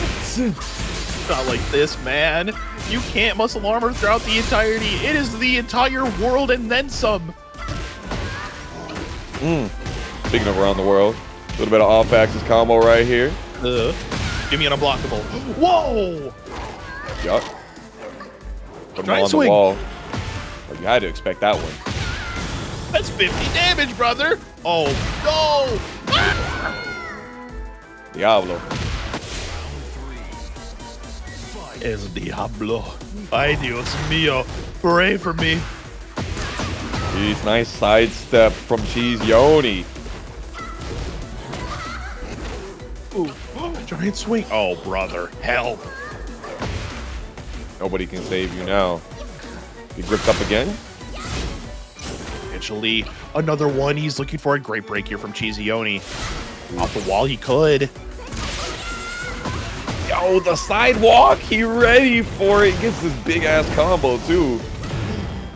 Not like this, man. You can't muscle armor throughout the entirety. It is the entire world and then some. Speaking of around the world, a little bit of off-axis combo right here. Give me an unblockable. Whoa! Yup. Put him on the wall. Well, you had to expect that one. That's 50 damage, brother. Oh, no! Diablo. El Diablo. Ay, Dios mío. Pray for me. Jeez, nice sidestep from CheeseYoni. Ooh, giant swing. Oh, brother, help. Nobody can save you now. He gripped up again. Eventually, another one. He's looking for a great break here from CheeseYoni. Off the wall, he could. Yo, the sidewalk. He ready for it. Gets this big ass combo too.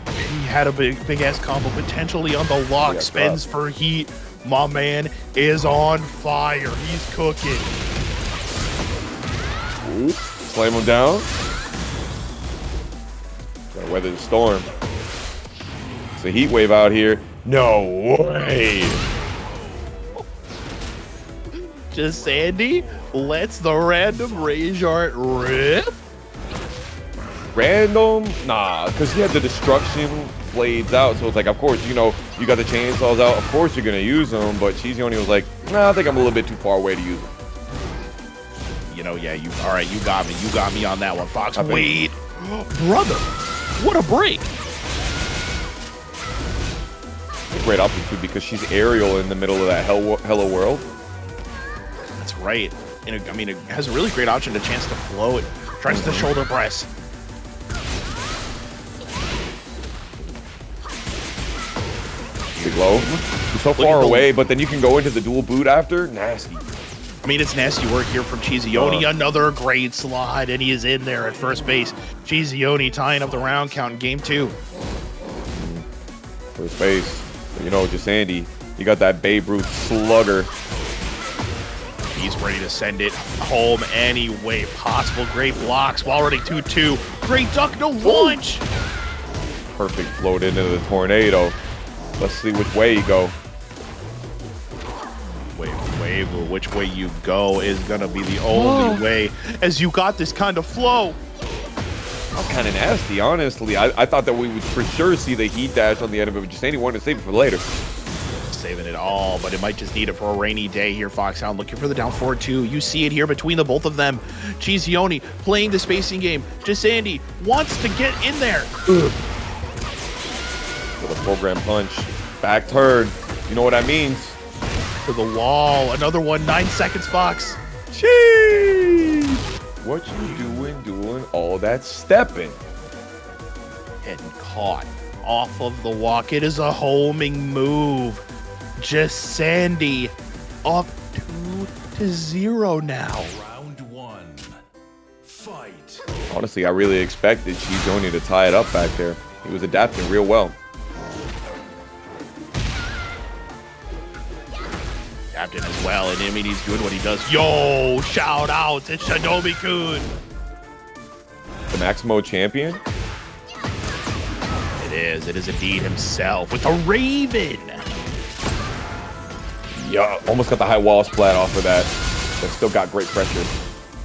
He had a big ass combo potentially on the lock. Spends for heat. My man is on fire. He's cooking. Ooh, slam him down. Gotta weather the storm. It's a heat wave out here. No way. Jesandy lets the random JoeCrush rip. Random? Nah, because he had the destruction blades out. So it's like, of course, you know, you got the chainsaws out. Of course you're going to use them. But CheeseYoni was like, nah, I think I'm a little bit too far away to use them. You know, yeah, all right, you got me. You got me on that one, Fox. Wait. Brother, what a break. A great option, too, because she's aerial in the middle of that hello world. That's right. And I mean, it has a really great option, a chance to float. Tries the shoulder press. Big low. He's so far away, but then you can go into the dual boot after. Nasty. I mean, it's nasty work here from CheeseYoni. Another great slide, and he is in there at first base. CheeseYoni tying up the round count in game 2. First base. You know, Jesandy, you got that Babe Ruth slugger. He's ready to send it home any way possible. Great blocks while running 2-2. Great duck, no launch. Perfect float into the tornado. Let's see which way you go. Which way you go is gonna be the only way, as you got this kind of flow. That's kind of nasty, honestly. I thought that we would for sure see the heat dash on the end of it, but Jesandy wanted to save it for later. Saving it all, but it might just need it for a rainy day here. Foxhound looking for the down forward 2. You see it here between the both of them. CheeseYoni playing the spacing game. Jesandy wants to get in there. With a program punch. Back turn. You know what that means. To the wall. Another one. 9 seconds, Fox. Cheese! What you doing all that stepping? Getting caught off of the walk. It is a homing move. Jesandy up 2-0 now. Round 1. Fight. Honestly, I really expected CheeseYoni to tie it up back there. He was adapting real well. Captain as well, and I mean, he's doing what he does. Yo, shout out to Shinobi-kun. The Maximo champion? It is indeed himself with a Raven. Yeah, almost got the high wall splat off of that, but still got great pressure.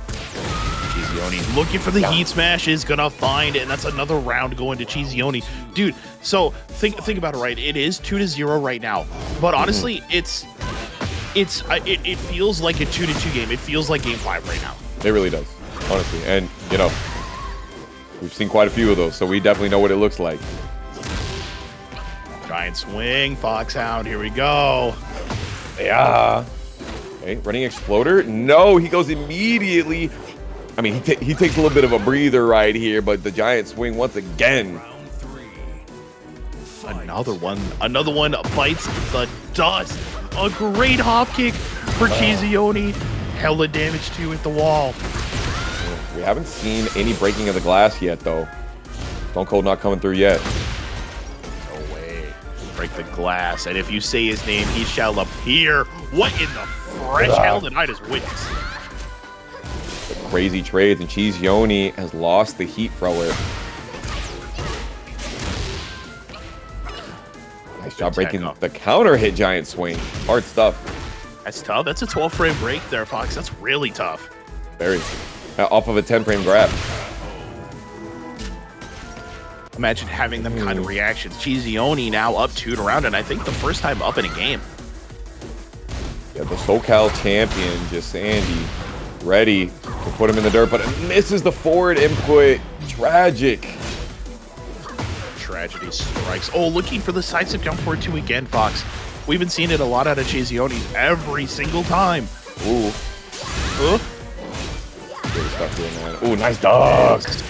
CheeseYoni looking for the heat smash, is gonna find it, and that's another round going to CheeseYoni. Dude, so think about it, right? It is 2-0 right now, but honestly, it feels like a 2-2 game. It feels like game 5 right now. It really does, honestly. And, you know, we've seen quite a few of those, so we definitely know what it looks like. Giant swing, Foxhound, here we go. Yeah. Okay, running Exploder. No, he goes immediately. I mean, he takes a little bit of a breather right here, but the giant swing once again. Round 3. Another one bites the dust. A great hop kick for CheeseYoni. Hella damage too at the wall. We haven't seen any breaking of the glass yet, though. Stone Cold not coming through yet. No way. Break the glass, and if you say his name, he shall appear. What in the fresh hell did I just witness? Crazy trades, and CheeseYoni has lost the heat thrower. Nice job breaking the counter hit giant swing. Hard stuff. That's tough. That's a 12-frame break there, Fox. That's really tough. Very. Off of a 10-frame grab. Imagine having them kind of reactions. CheeseYoni now up 2-0, and I think the first time up in a game. Yeah, the SoCal champion, Jesandy, ready to put him in the dirt, but it misses the forward input. Tragic. Tragedy strikes. Oh, looking for the side step jump forward 2 again, Fox. We've been seeing it a lot out of CheeseYoni every single time. Ooh. Huh? Good stuff here, man. Ooh, nice ducks.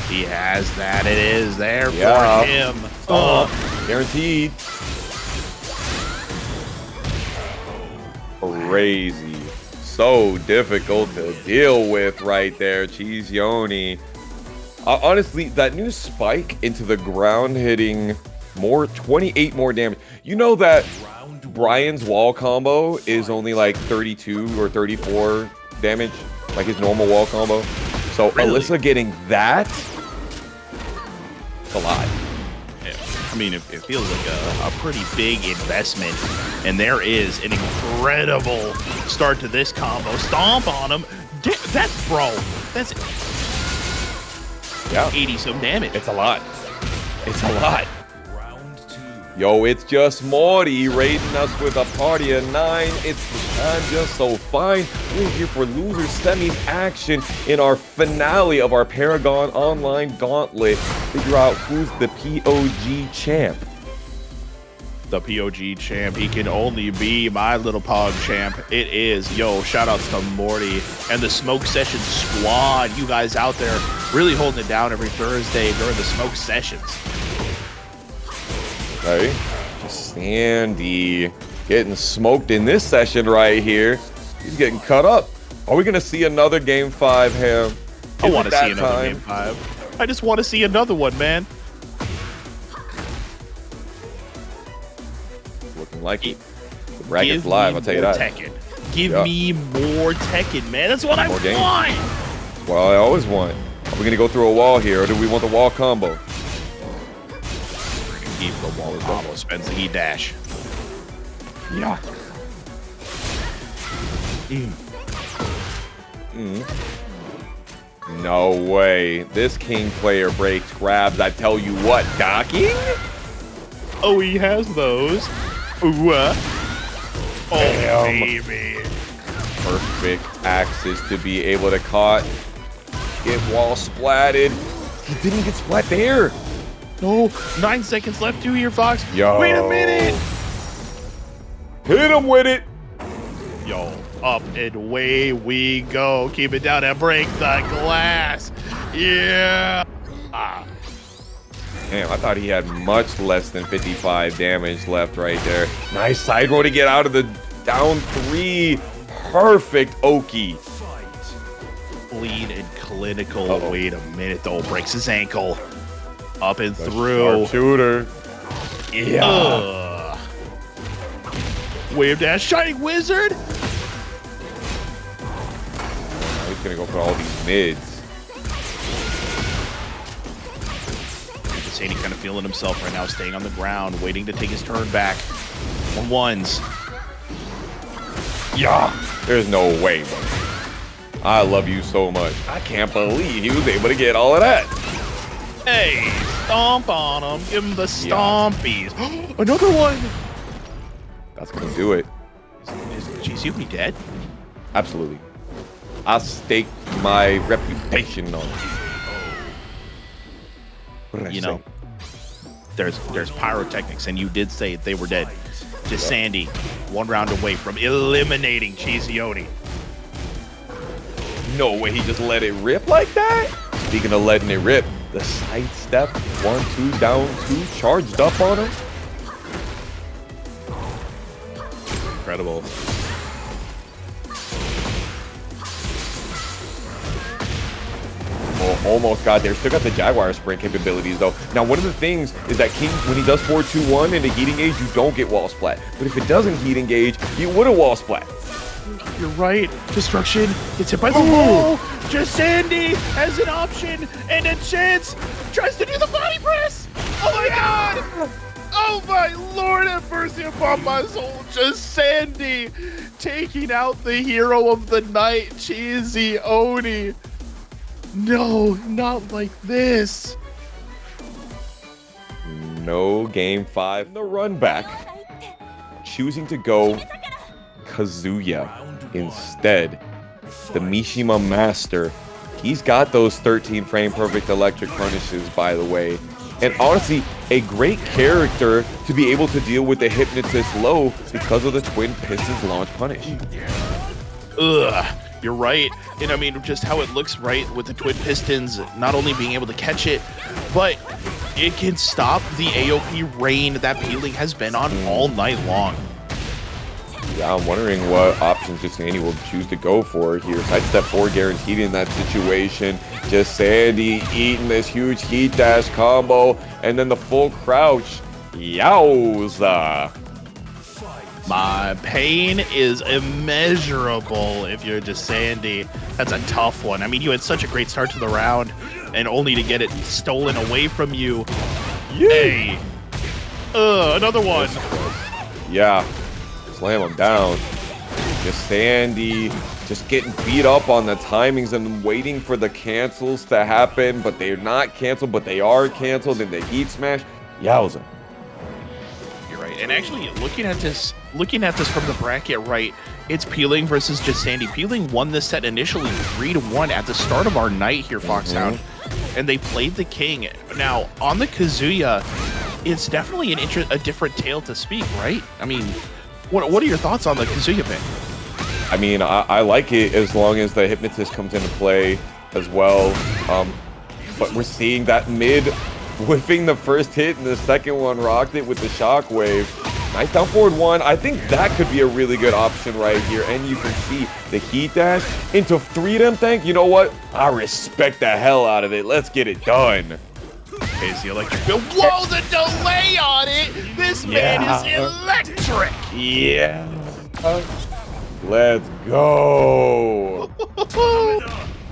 He has that. It is there Yeah. for him. Guaranteed. Crazy. So difficult to deal with right there, CheeseYoni. Honestly, that new spike into the ground hitting 28 more damage. You know that Brian's wall combo is only like 32 or 34 damage, like his normal wall combo. So Really? Alisa getting that, it's a lot. I mean, it feels like a pretty big investment. And there is an incredible start to this combo. Stomp on him. That's, bro, that's 80-some damage. It's a lot. It's a lot. Yo, it's just Morty raiding us with a party of 9. It's the time just so fine. We're here for loser semis action in our finale of our ParagOnline Gauntlet. Figure out who's the POG champ. The POG champ, he can only be my little pog champ. It is, yo, shout outs to Morty and the Smoke Session squad. You guys out there really holding it down every Thursday during the Smoke Sessions. Okay, Jesandy getting smoked in this session right here. He's getting cut up. Are we gonna see another game 5, Ham? I want to see another game 5. I just want to see another one, man. Looking like it. The bracket's live, I'll tell you that. Tekken. Give me more Tekken, man. That's what I want. Well, I always want. Are we gonna go through a wall here, or do we want the wall combo? Keep the wall combo. Spends the E dash. Yeah. No way. This King player breaks grabs. I tell you what, docking? Oh, he has those. Ooh, oh, damn. baby. Perfect axes to be able to caught. Get wall splatted. He didn't get splat there. No, 9 seconds left to here, Fox. Yo. Wait a minute. Hit him with it. Yo, up and away we go. Keep it down and break the glass. Yeah. Damn, I thought he had much less than 55 damage left right there. Nice side roll to get out of the down 3. Perfect Oki. Clean and clinical. Wait a minute, though. Breaks his ankle. Up and through. Shooter. Yeah. Wave dash. Shining Wizard. He's going to go for all these mids. Jesandy kind of feeling himself right now, staying on the ground, waiting to take his turn back. On ones. Yeah. There's no way, bro. I love you so much. I can't believe he was able to get all of that. Hey, stomp on him. Give him the stompies. Another one. That's going to do it. Is CheeseYoni dead? Absolutely. I staked my reputation on it. You know, there's pyrotechnics, and you did say they were dead. Jesandy, 1 round away from eliminating CheeseYoni. No way he just let it rip like that. Speaking of letting it rip, the sidestep, 1-2 down 2, charged up on him. Incredible. Oh, almost got there. Still got the Jaguar sprint capabilities though. Now, one of the things is that King, when he does 4-2-1 in the heat engage, you don't get wall splat. But if it doesn't heat engage, you would have wall splat. You're right. Destruction gets hit by the wall. Jesandy has an option and a chance. Tries to do the body press. Oh my god. Oh my Lord, have mercy upon my soul. Jesandy taking out the hero of the night, CheeseYoni. No, not like this. No game 5. The run back. Choosing to go Kazuya instead. The Mishima Master. He's got those 13 frame perfect electric furnaces, by the way. And honestly, a great character to be able to deal with the Hypnotist low because of the Twin Pistons launch punish. Ugh. You're right. And I mean, just how it looks right with the twin pistons, not only being able to catch it, but it can stop the AOP rain that Peeling has been on all night long. Yeah, I'm wondering what options Jesandy will choose to go for here. Sidestep 4 guaranteed in that situation. Jesandy eating this huge heat dash combo, and then the full crouch. Yowza! My pain is immeasurable if you're Jesandy. That's a tough one. I mean, you had such a great start to the round, and only to get it stolen away from you. Yay! Another one. Yeah. Slam him down. Jesandy just getting beat up on the timings and waiting for the cancels to happen, but they're not canceled, but they are canceled in the heat smash. Yowza. You're right. And actually, looking at this from the bracket, right, it's Peeling versus Jesandy. Peeling won this set initially 3-1 at the start of our night here, Foxhound, and they played the King. Now, on the Kazuya, it's definitely a different tale to speak, right? I mean, what are your thoughts on the Kazuya pick? I mean, I like it as long as the Hypnotist comes into play as well. But we're seeing that mid whiffing the first hit and the second one rocked it with the shockwave. Nice down forward one. I think that could be a really good option right here. And you can see the heat dash into freedom tank. You know what? I respect the hell out of it. Let's get it done. Here's the electric bill. Whoa, the delay on it! This man is electric! Yeah. Let's go.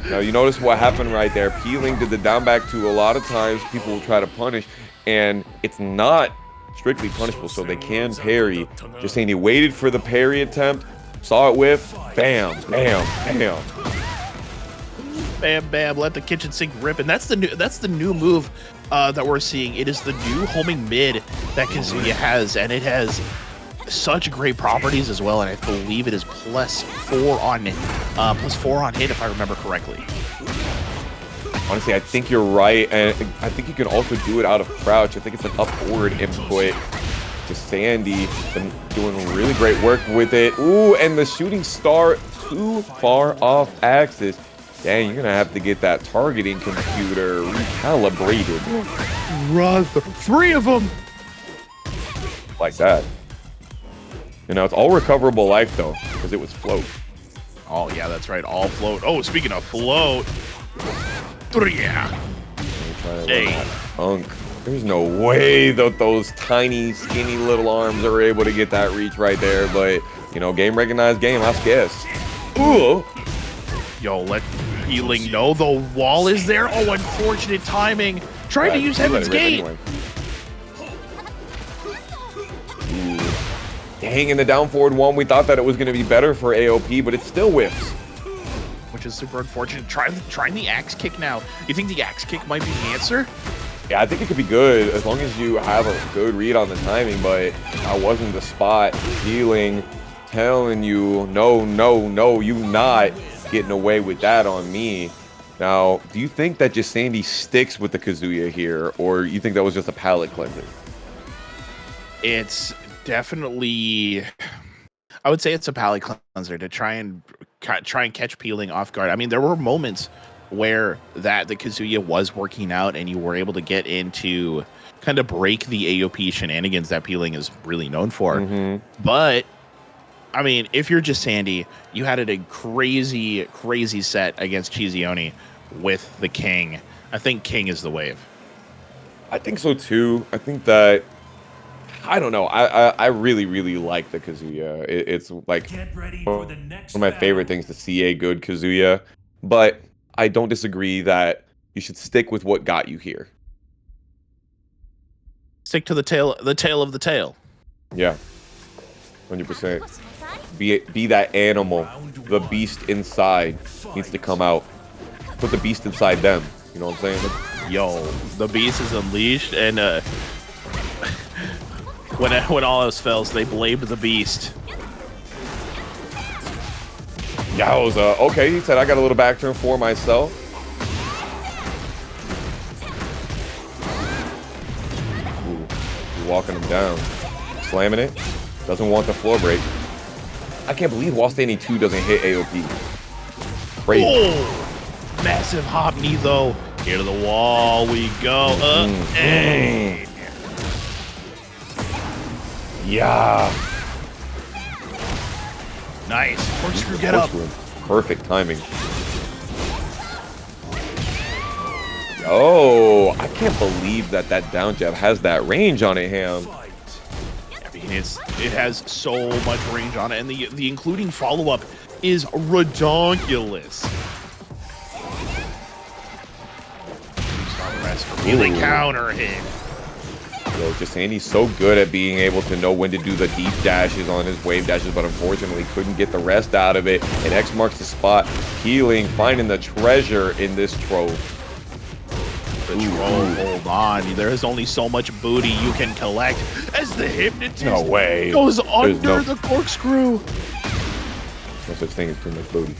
Now, you notice what happened right there. Peeling did the down back two. A lot of times people will try to punish, and it's not strictly punishable, so they can parry. Just saying, he waited for the parry attempt, saw it whiff, bam, bam, bam. Bam, bam, let the kitchen sink rip. And that's the new move that we're seeing. It is the new homing mid that Kazuya has, and it has such great properties as well. And I believe it is +4 on hit, if I remember correctly. Honestly, I think you're right, and I think you can also do it out of crouch. I think it's an upward input. Jesandy been doing really great work with it. Ooh, and the shooting star too far off axis. Dang, you're gonna have to get that targeting computer recalibrated. Rather, 3 of them. Like that. You know, it's all recoverable life though, because it was float. Oh yeah, that's right, all float. Oh, speaking of float. Yeah. Hey. Punk. There's no way that those tiny, skinny little arms are able to get that reach right there, but, you know, game recognized game, I guess. Ooh. Yo, let Peeling know the wall is there. Oh, unfortunate timing. Trying to use Heaven's Gate. Anyway. Dang, in the down forward one, we thought that it was going to be better for AOP, but it still whiffs. Which is super unfortunate. Trying the axe kick now. You think the axe kick might be the answer? Yeah, I think it could be good as long as you have a good read on the timing, but that wasn't the spot. Healing, telling you, no, no, no, you not getting away with that on me. Now, do you think that Jesandy sticks with the Kazuya here, or you think that was just a palate cleanser? It's definitely, I would say it's a palate cleanser to try and catch Peeling off guard. I mean, there were moments where the Kazuya was working out and you were able to get into kind of break the AOP shenanigans that Peeling is really known for. But I mean, if you're Jesandy, you had a crazy set against CheeseYoni with the King. I think King is the wave. I think so too. I think that, I don't know. I really like the Kazuya. It's like one of my favorite things to see a good Kazuya. But I don't disagree that you should stick with what got you here. Stick to the tail of the tail. Yeah, 100%. Be that animal. The beast inside needs to come out. Put the beast inside them. You know what I'm saying? Yo, the beast is unleashed, and when all else fails, they blame the beast. Yowza. Okay, he said I got a little back turn for myself. Ooh, walking him down. Slamming it. Doesn't want the floor break. I can't believe while standing 2 doesn't hit AOP. Great. Oh, massive hop knee though. Here to the wall we go. Hey. Yeah. Nice. Corkscrew, get up. Perfect timing. Oh, I can't believe that down jab has that range on it, Ham. I mean, it has so much range on it, and the including follow-up is redonkulous. Really counter hit. Yo, Jesandy's so good at being able to know when to do the deep dashes on his wave dashes, but unfortunately couldn't get the rest out of it. And X marks the spot. Healing, finding the treasure in this trove. Hold on. There is only so much booty you can collect as the hypnotist goes under the corkscrew. No such thing as too much booty.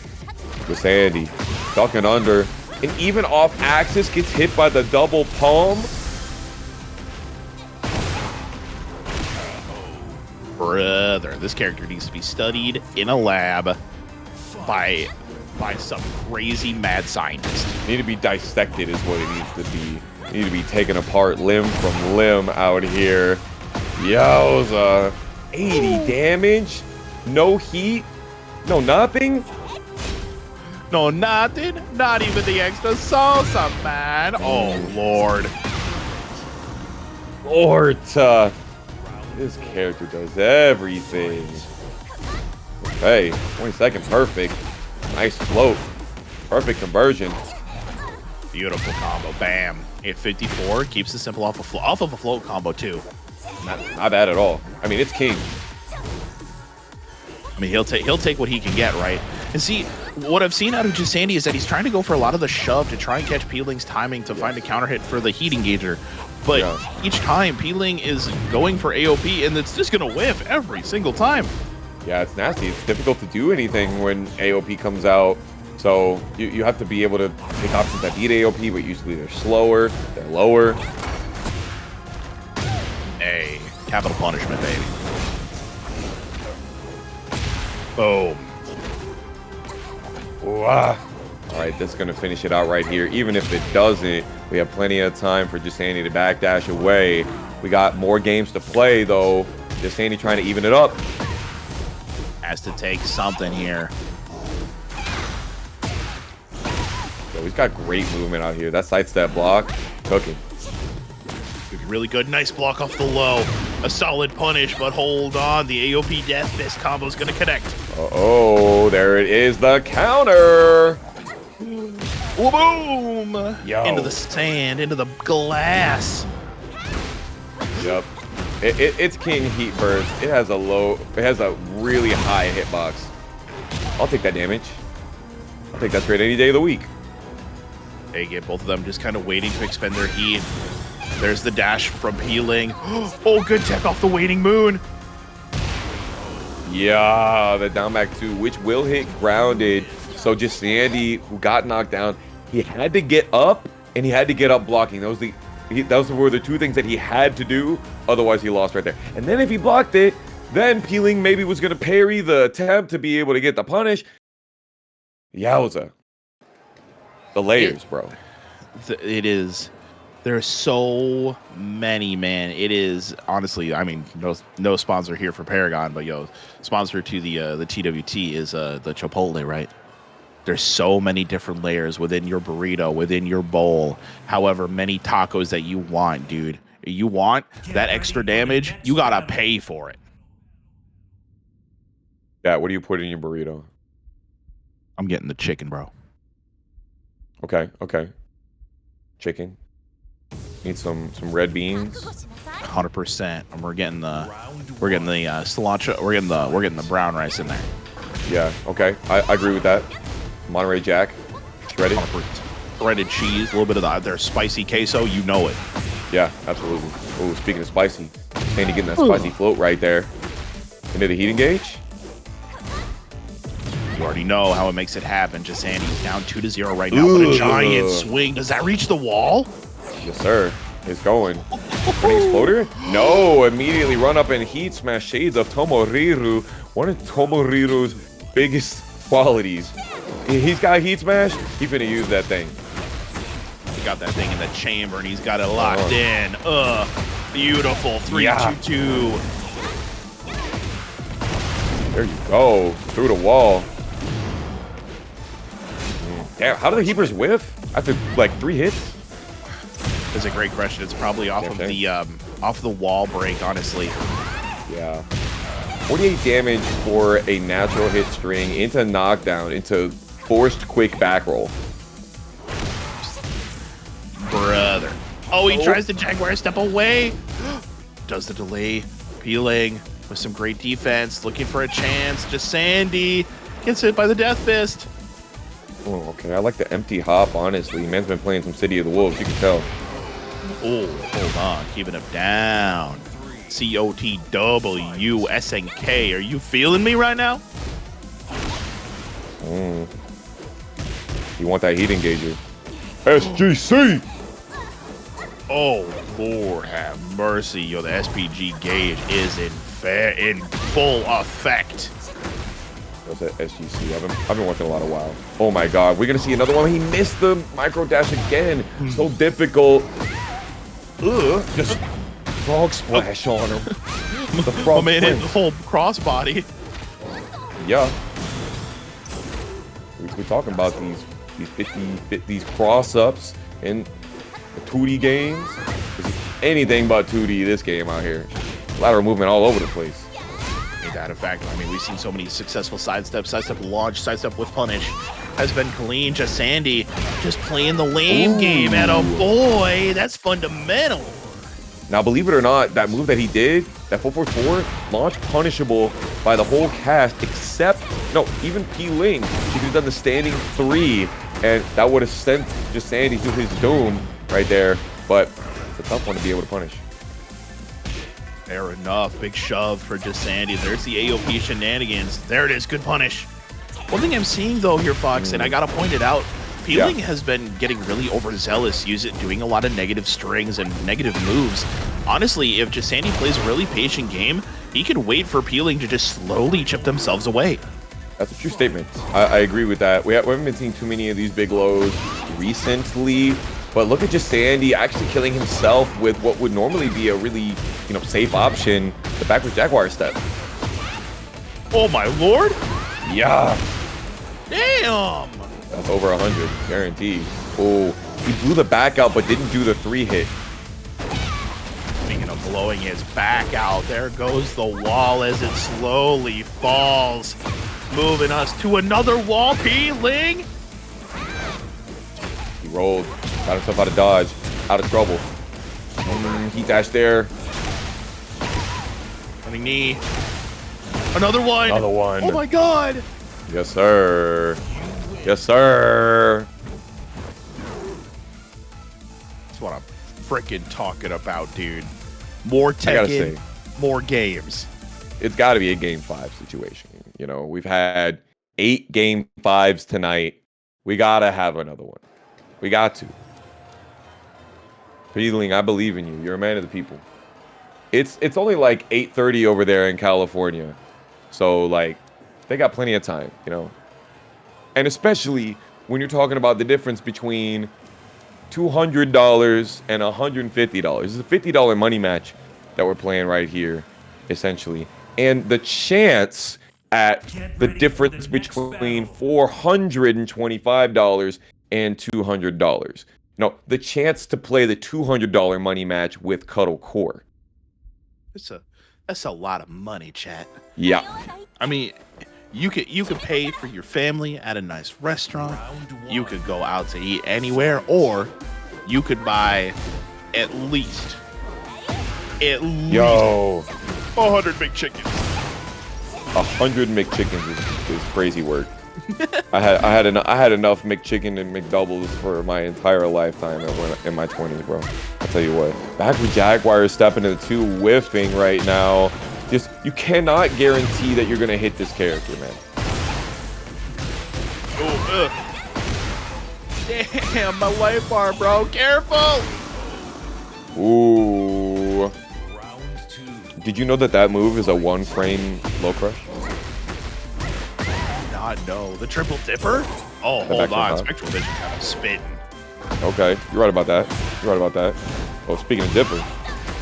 Jesandy ducking under, and even off axis gets hit by the double palm. Brother, this character needs to be studied in a lab by some crazy mad scientist. Need to be dissected is what it needs to be. Need to be taken apart limb from limb out here. Yowza. 80 damage? No heat? No nothing? No nothing? Not even the extra salsa, man. Oh, Lord. Lord, this character does everything. Okay, 22nd perfect. Nice float. Perfect conversion. Beautiful combo. Bam. Hit 54. Keeps it simple off of a float combo, too. Not bad at all. I mean, it's King. I mean, he'll take what he can get, right? And see, what I've seen out of Jesandy is that he's trying to go for a lot of the shove to try and catch Peeling's timing to find a counter hit for the heat engager. But each time, Peeling is going for AOP, and it's just going to whiff every single time. Yeah, it's nasty. It's difficult to do anything when AOP comes out. So you have to be able to take options that beat AOP, but usually they're slower, they're lower. Hey, capital punishment, baby. Boom. Wow. All right, that's going to finish it out right here. Even if it doesn't, we have plenty of time for Jesandy to backdash away. We got more games to play, though. Jesandy trying to even it up. Has to take something here. Yo, he's got great movement out here. That sidestep block, cooking. Really good. Nice block off the low. A solid punish, but hold on. The AOP Death Fist combo is going to connect. Oh, there it is. The counter. Boom! Yo. Into the sand, into the glass. Yep. It's King Heat Burst. It has a really high hitbox. I'll take that damage. I'll take that trade any day of the week. They get both of them just kind of waiting to expend their heat. There's the dash from Peeling. Oh, good tech off the Waiting Moon. Yeah, the down back 2, which will hit grounded. So Jesandy, who got knocked down, he had to get up, and he had to get up blocking. Those were the two things that he had to do. Otherwise, he lost right there. And then if he blocked it, then Peeling maybe was going to parry the attempt to be able to get the punish. Yowza. The layers, bro. It is. There's so many, man. It is, honestly, I mean, no sponsor here for Paragon, but yo, sponsor to the TWT is the Chipotle, right? There's so many different layers within your burrito, within your bowl, however many tacos that you want, dude. You want that extra damage, you gotta pay for it. Yeah, what do you put in your burrito? I'm getting the chicken, bro. Okay. Chicken. Need some red beans. 100%. And we're getting the cilantro. We're getting the brown rice in there. Yeah. Okay. I agree with that. Monterey Jack, shredded. Shredded cheese, a little bit of their spicy queso. You know it. Yeah, absolutely. Oh, speaking of spicy, Sandy getting that spicy float right there into the heat engage. You already know how it makes it happen. Jesandy's down 2-0 right now, but a giant swing. Does that reach the wall? Yes, sir. It's going. Running exploder? No, immediately run up and heat smash shades of Tomoriru. One of Tomoriru's biggest qualities He's got heat smash. He finna use that thing. He got that thing in the chamber, and he's got it locked in. Beautiful. 3-2-2. There you go. Through the wall. Damn, how do the heapers whiff after like 3 hits? That's a great question. It's probably off of the wall break, honestly. Yeah. 48 damage for a natural hit string into knockdown into forced quick back roll. Brother. Oh, he tries to Jaguar step away. Does the delay. Peeling with some great defense. Looking for a chance. Jesandy gets hit by the Death Fist. Oh, okay. I like the empty hop, honestly. Man's been playing some City of the Wolves, you can tell. Oh, hold on. Keeping him down. COTW SNK. Are you feeling me right now? You want that heat engager. SGC! Oh, Lord have mercy. Yo, the SPG gauge is in full effect. That's at SGC. I've been watching a lot of WoW. Oh my god, we're gonna see another one. He missed the micro dash again. So difficult. Just frog splash on him. The frog man hit the prince. whole crossbody. Yeah. We're talking about these cross ups in the 2D games. It's anything but 2D this game out here. Lateral movement all over the place. Ain't that a fact? I mean, we've seen so many successful sidestep launch, sidestep with punish. Has been clean. Jesandy just playing the lame game at a boy. That's fundamental. Now, believe it or not, that move that he did, that 444, launch punishable by the whole cast, except, no, even P-Ling. He could have done the standing 3, and that would have sent Jesandy to his doom right there. But it's a tough one to be able to punish. Fair enough. Big shove for Jesandy. There's the AOP shenanigans. There it is. Good punish. One thing I'm seeing, though, here, Fox, and I got to point it out, Peeling has been getting really overzealous, doing a lot of negative strings and negative moves. Honestly, if Jesandy plays a really patient game, he could wait for Peeling to just slowly chip themselves away. That's a true statement. I agree with that. We haven't been seeing too many of these big lows recently, but look at Jesandy actually killing himself with what would normally be a really, safe option, the backward Jaguar step. Oh my lord! Yeah. Damn! That's over 100, guaranteed. Oh, he blew the back out, but didn't do the 3 hit. Speaking of blowing his back out, there goes the wall as it slowly falls. Moving us to another wall, Peeling. He rolled, got himself out of dodge, out of trouble. He dashed there. Running knee. Another one. Another one. Oh my god. Yes, sir. Yes, sir. That's what I'm freaking talking about, dude. More Tekken, more games. It's got to be a game 5 situation. We've had 8 game 5s tonight. We got to have another one. We got to. Peeling, I believe in you. You're a man of the people. It's only like 8:30 over there in California. So, they got plenty of time, And especially when you're talking about the difference between $200 and $150. It's a $50 money match that we're playing right here, essentially. And the chance at the difference between $425 and $200. The chance to play the $200 money match with Cuddle Core. That's a lot of money, chat. Yeah. I mean, you could pay for your family at a nice restaurant. You could go out to eat anywhere, or you could buy at least 100 McChickens. 100 McChickens is crazy work. I had enough McChicken and McDoubles for my entire lifetime in my 20s, bro. I'll tell you what. Backward Jaguar is stepping into the 2, whiffing right now. Just, you cannot guarantee that you're gonna hit this character, man. Oh, damn, my life bar, bro. Careful. Ooh. Did you know that move is a 1-frame low crush? not know. The triple dipper? Oh, hold on. Spectral Vision kind of spitting. Okay, you're right about that. You're right about that. Oh, speaking of dipper,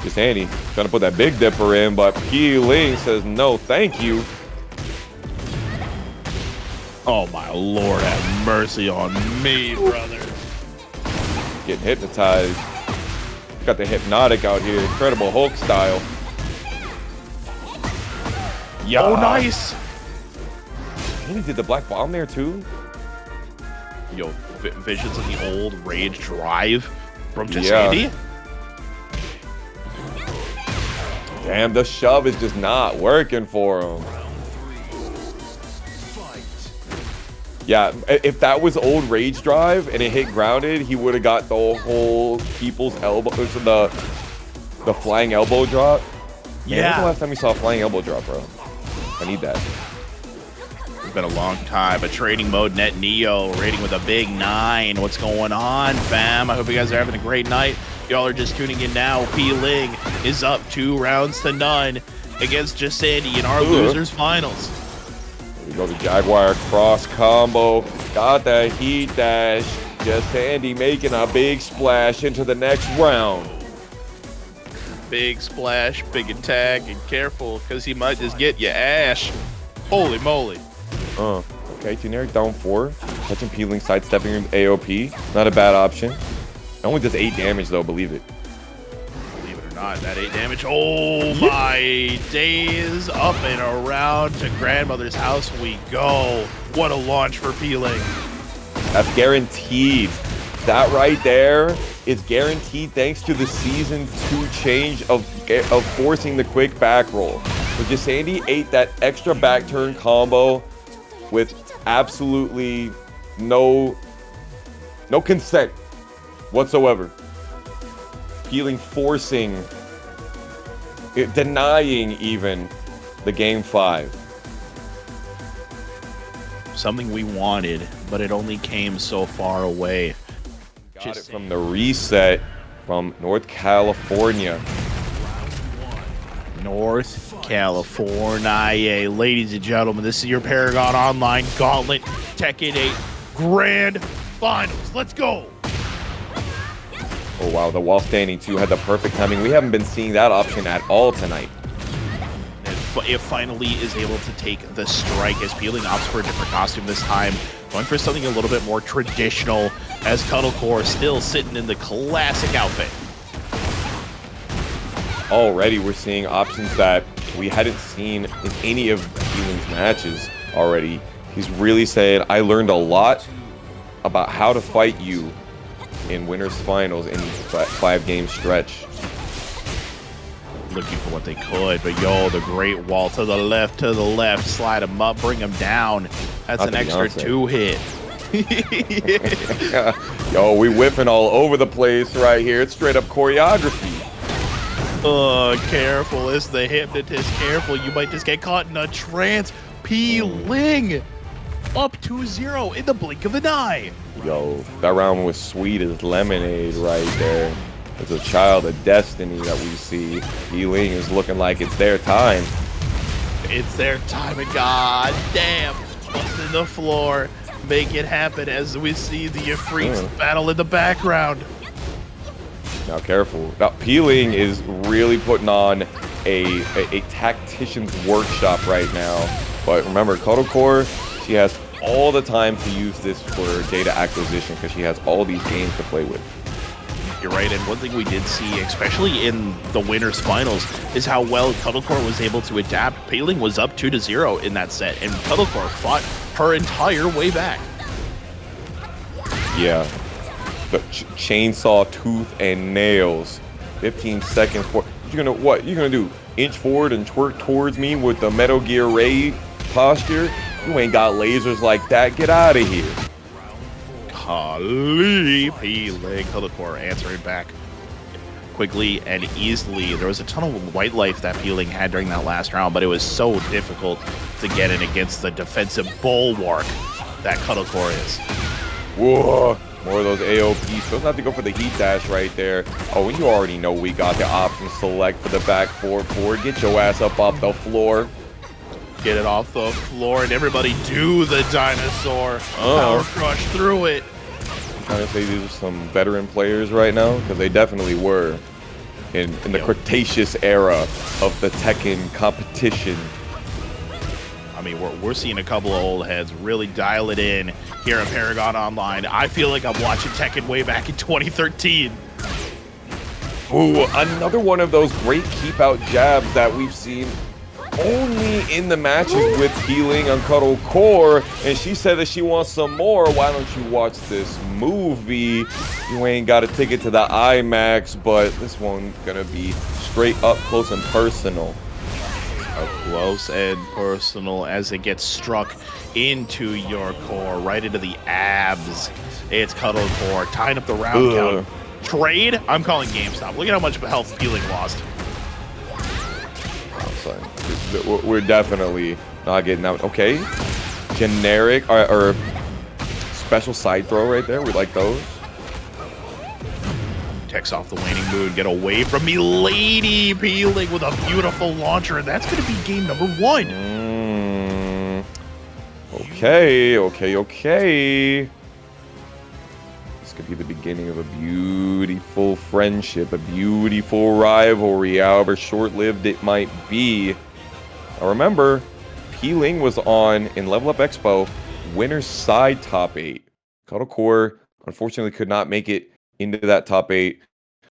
Jesandy trying to put that big dipper in, but Pling says no, thank you. Oh my lord, have mercy on me, brother. Getting hypnotized. Got the hypnotic out here, Incredible Hulk style. Yeah. Oh, nice. And he did the black bomb there too. Yo, visions of the old Rage Drive from Jesandy. Damn, the shove is just not working for him. Yeah, if that was old Rage Drive and it hit grounded, he would have got the whole people's elbow, the flying elbow drop. Yeah. Man, when's the last time we saw a flying elbow drop, bro? I need that. It's been a long time. A trading mode net Neo rating with a big 9. What's going on, fam? I hope you guys are having a great night. Y'all are just tuning in now. Pling is up 2 rounds to none against Jesandy in our losers finals. Here we go, the Jaguar cross combo. Got the heat dash. Jesandy making a big splash into the next round. Big splash, big attack, and careful, because he might just get you ash. Holy moly. Okay, generic down 4. Touching Pling, sidestepping AOP. Not a bad option. It only does 8 damage though, believe it. Believe it or not, that 8 damage. Oh my days. Up and around to grandmother's house we go. What a launch for Pling. That's guaranteed. That right there is guaranteed thanks to the Season 2 change of forcing the quick back roll. So Jesandy ate that extra back turn combo with absolutely no consent whatsoever. Pling forcing, denying even the game 5. Something we wanted, but it only came so far away. Got it from the reset from North California. North California. Ladies and gentlemen, this is your ParagOnline Gauntlet Tekken 8 Grand Finals. Let's go. Oh, wow. The wall standing, too, had the perfect timing. We haven't been seeing that option at all tonight. It finally is able to take the strike as Pling opts for a different costume this time. Going for something a little bit more traditional as Cuddlecore still sitting in the classic outfit. Already we're seeing options that we hadn't seen in any of Pling's matches already. He's really saying, I learned a lot about how to fight you in Winners Finals in 5-game stretch. Looking for what they could, but yo, the great wall to the left, slide him up, bring him down. That's an extra 2-hit. Yo, we whiffing all over the place right here. It's straight up choreography. Careful, it's the hypnotist. Careful, you might just get caught in a trance. Pling up 2-0 in the blink of an eye. Yo, that round was sweet as lemonade right there. It's a child of destiny that we see. Pling is looking like it's their time. It's their time, and god damn, busting the floor. Make it happen as we see the Ifrits battle in the background. Now careful. Now Pling is really putting on a tactician's workshop right now. But remember, Cuddlecore, she has all the time to use this for data acquisition because she has all these games to play with. You're right, and one thing we did see, especially in the Winners Finals, is how well Cuddlecore was able to adapt. Pling was up 2-0 in that set, and Cuddlecore fought her entire way back. Yeah. The chainsaw, tooth, and nails. 15 seconds for... You're gonna do? Inch forward and twerk towards me with the Metal Gear Ray posture? You ain't got lasers like that. Get out of here. Pling, Cuddlecore answering back quickly and easily. There was a ton of white life that Pling had during that last round, but it was so difficult to get in against the defensive bulwark that Cuddlecore is. Whoa, more of those AOPs. Doesn't have to go for the heat dash right there. Oh, and you already know we got the option select for the back 4-4. Get your ass up off the floor. Get it off the floor and everybody do the dinosaur. Power crush through it. I'm trying to say these are some veteran players right now, because they definitely were in the Cretaceous era of the Tekken competition. I mean, we're seeing a couple of old heads really dial it in here at ParagOnline. I feel like I'm watching Tekken way back in 2013. Ooh, another one of those great keep-out jabs that we've seen only in the matches with Healing on Cuddle Core, and she said that she wants some more. Why don't you watch this movie? You ain't got a ticket to the IMAX, but this one's gonna be straight up close and personal. Up close and personal as it gets struck into your core, right into the abs. It's Cuddle Core, tying up the round count. Trade? I'm calling GameStop. Look at how much health Peeling lost. We're definitely not getting out. Okay, generic or special side throw right there. We like those. Techs off the waning moon. Get away from me, lady. Peeling with a beautiful launcher, and that's going to be game number 1. Okay. This could be the beginning of a beautiful friendship, a beautiful rivalry, however short-lived it might be. Now remember, Peeling was on in Level Up Expo, winner's side top 8. Cuddle Core unfortunately could not make it into that top 8.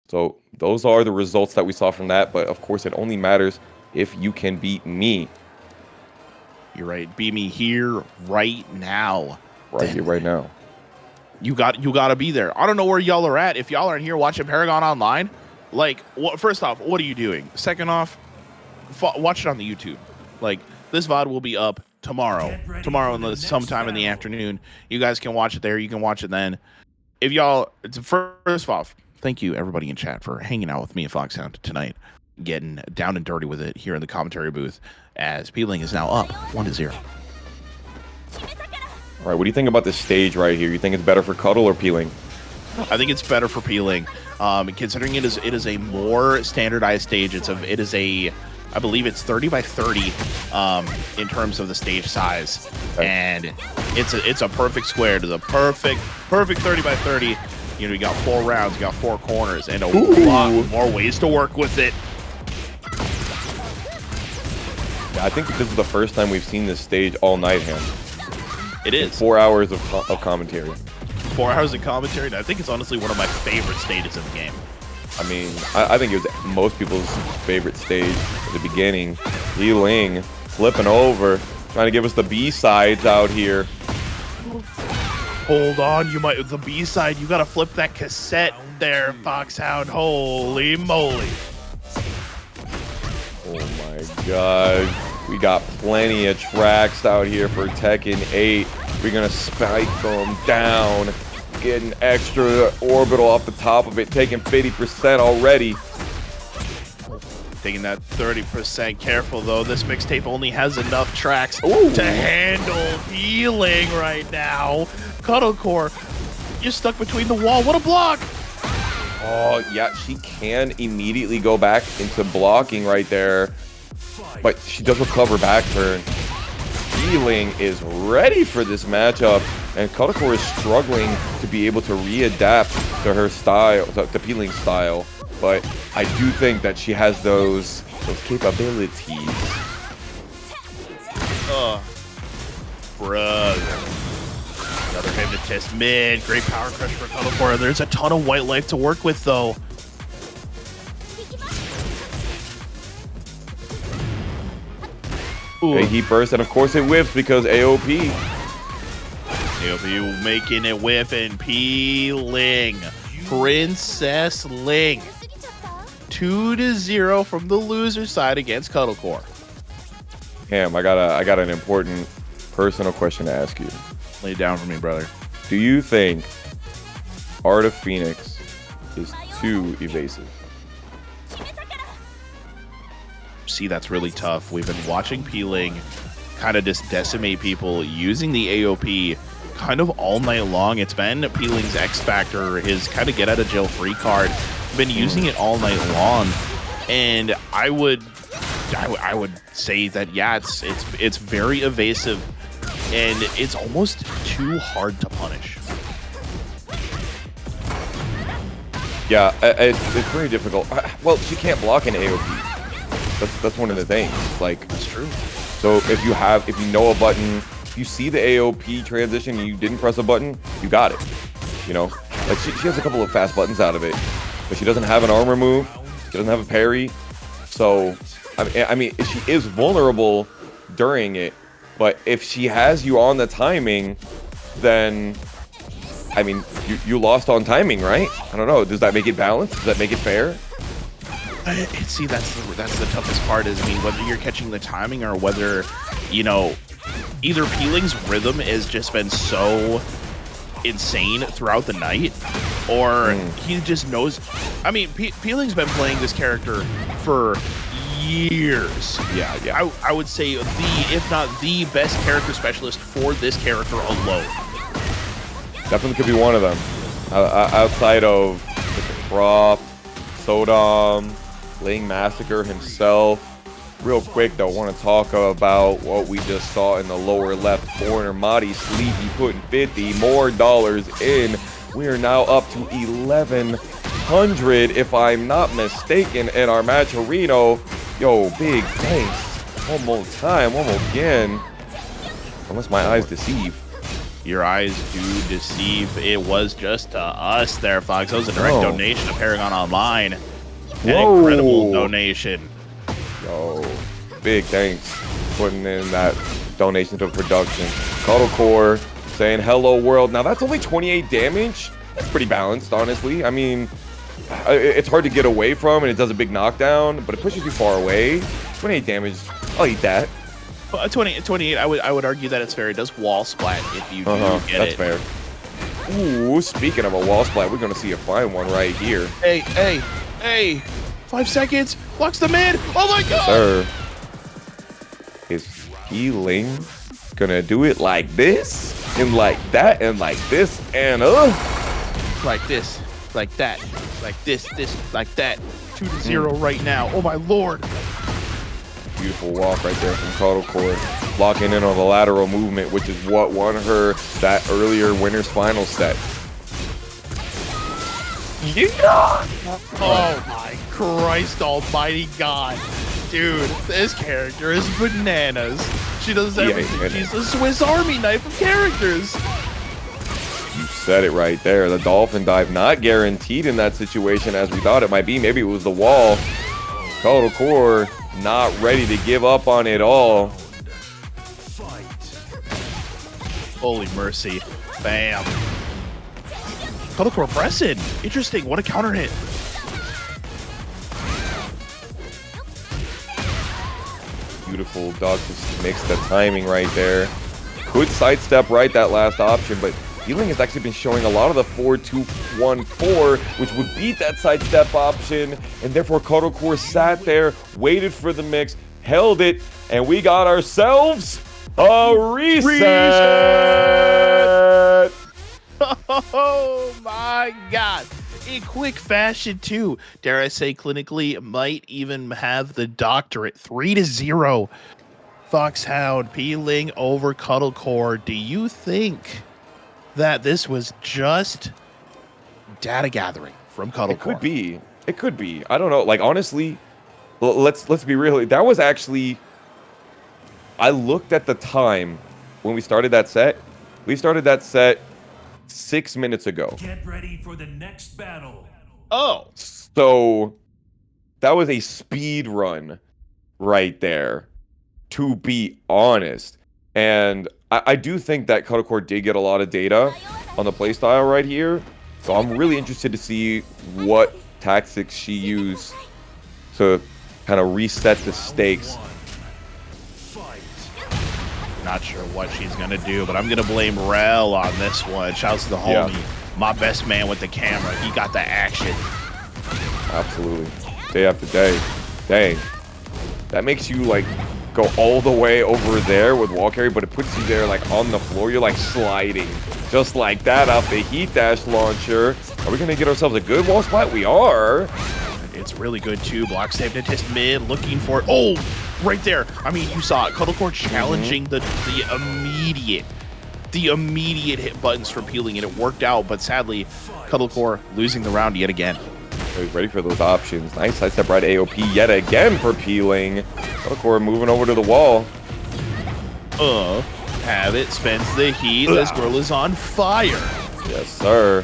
So those are the results that we saw from that, but of course it only matters if you can beat me. You're right. Beat me here, right now. Right here, right now. You got to be there. I don't know where y'all are at. If y'all aren't here watching ParagOnline, like, first off, what are you doing? Second off, watch it on the YouTube. Like, this VOD will be up tomorrow sometime in the afternoon. You guys can watch it there. You can watch it then. If y'all, first off, thank you everybody in chat for hanging out with me and Foxhound tonight, getting down and dirty with it here in the commentary booth, as Peeling is now up 1-0. All right, what do you think about this stage right here? You think it's better for Cuddle or Peeling? I think it's better for Peeling, considering it is a more standardized stage. I believe it's 30 by 30 in terms of the stage size, and it's a perfect square to the perfect 30 by 30. You know, you got 4 rounds, you got 4 corners, and a lot more ways to work with it. Yeah, I think this is the first time we've seen this stage all night, Ham. It is 4 hours of commentary. 4 hours of commentary, and I think it's honestly one of my favorite stages of the game. I mean, I think it was most people's favorite stage at the beginning. Healing, flipping over, trying to give us the B-sides out here. Hold on, the B-side, you gotta flip that cassette there, Foxhound. Holy moly. Oh my god. We got plenty of tracks out here for Tekken 8. We're gonna spike them down. Getting extra orbital off the top of it, taking 50% already. Taking that 30%. Careful though, this mixtape only has enough tracks to handle Healing right now. Cuddle Core, you're stuck between the wall. What a block! Oh yeah, she can immediately go back into blocking right there, but she does recover back turn. Healing is ready for this matchup, and Cuddle Core is struggling to be able to readapt to her style, to Peeling style. But I do think that she has those capabilities. Bruh. Another hypnotist mid. Great power crush for Cuddle Core. There's a ton of white life to work with though. A heat burst, and of course it whiffs because AOP. AOP making it whiff and Peeling. Princess Ling. 2-0 from the loser side against Cuddle Core. Damn, I got an important personal question to ask you. Lay it down for me, brother. Do you think Art of Phoenix is too evasive? See, that's really tough. We've been watching Peeling kind of just decimate people using the AOP kind of all night long. It's been Peeling's X Factor, his kind of get out of jail free card. Been using it all night long, and I would I would say that yeah, it's very evasive, and it's almost too hard to punish. Yeah, it's very difficult. Well, she can't block an AOP. That's one of the things. Like, That's true. so if you know a button, if you see the AOP transition and you didn't press a button, you got it. You know, like she has a couple of fast buttons out of it, but she doesn't have an armor move. She doesn't have a parry. So, I mean, she is vulnerable during it, but if she has you on the timing, then, I mean, you lost on timing, right? I don't know. Does that make it balanced? Does that make it fair? See, that's the toughest part is, I mean, whether you're catching the timing or whether, you know, either Peeling's rhythm has just been so insane throughout the night, or he just knows. I mean, Peeling's been playing this character for years. Yeah. I would say if not the best character specialist for this character alone. Definitely could be one of them. Outside of Prop, Sodom, Ling Massacre himself. Real quick though, want to talk about what we just saw in the lower left corner. Madi Sleepy putting 50 more dollars in. We are now up to 1,100 if I'm not mistaken in our match Reno. Yo, big thanks. One more time, one more again. Unless my eyes deceive. Your eyes do deceive. It was just to us there, Fox. That was a direct donation to ParagOnline. An incredible donation. Yo, big thanks putting in that donation to production. Cuddlecore saying hello world. Now that's only 28 damage. That's pretty balanced, honestly. I mean, it's hard to get away from, and it does a big knockdown, but it pushes you far away. 28 damage. I'll eat that. 28. I would argue that it's fair. It does wall splat if you do get that's it. fair. Ooh, speaking of a wall splat, we're gonna see a fine one right here. Hey! 5 seconds. Blocks the mid. Oh my god! Sir, is Healing gonna do it like this and like that and like this and like this, like that, like this, like that. 2-0 right now. Oh my lord! Beautiful walk right there from Cuddlecore, locking in on the lateral movement, which is what won her that earlier winners final set. Yeah! Oh my Christ almighty god. Dude, this character is bananas. She does everything. She's a Swiss Army knife of characters. You said it right there. The dolphin dive not guaranteed in that situation as we thought it might be. Maybe it was the wall. Cuddlecore not ready to give up on it all. Holy mercy. Bam. Cuddlecore pressing. Interesting. What a counter hit. Beautiful. Dog just makes the timing right there. Could sidestep right that last option, but Healing has actually been showing a lot of the 4-2-1-4, which would beat that sidestep option, and therefore Cuddlecore sat there, waited for the mix, held it, and we got ourselves a reset! Oh my god. In quick fashion too. Dare I say clinically, might even have the doctorate. 3-0. Foxhound peeling over Cuddlecore. Do you think that this was just data gathering from Cuddlecore? It could be. It could be. I don't know. Like, honestly, let's be real. That was actually... I looked at the time when we started that set. We started that set 6 minutes ago. Get ready for the next battle. Oh. So that was a speed run right there, to be honest. And I do think that Cuddlecore did get a lot of data on the playstyle right here. So I'm really interested to see what tactics she used to kind of reset the stakes. Not sure what she's going to do, but I'm going to blame Rel on this one. Shouts to the homie. Yeah. My best man with the camera. He got the action. Absolutely. Day after day. Dang. That makes you, like, go all the way over there with wall carry, but it puts you there, like, on the floor. You're, like, sliding. Just like that off the Heat Dash launcher. Are we going to get ourselves a good wall spot? We are. It's really good too. Block save Nitist mid, looking for it. Oh, right there. I mean, you saw it. Cuddlecore challenging the immediate hit buttons for peeling, and it worked out. But sadly, Cuddlecore losing the round yet again. He's ready for those options. Nice sidestep right AOP yet again for peeling. Cuddlecore moving over to the wall. Have it, spends the heat. This girl is on fire. Yes, sir.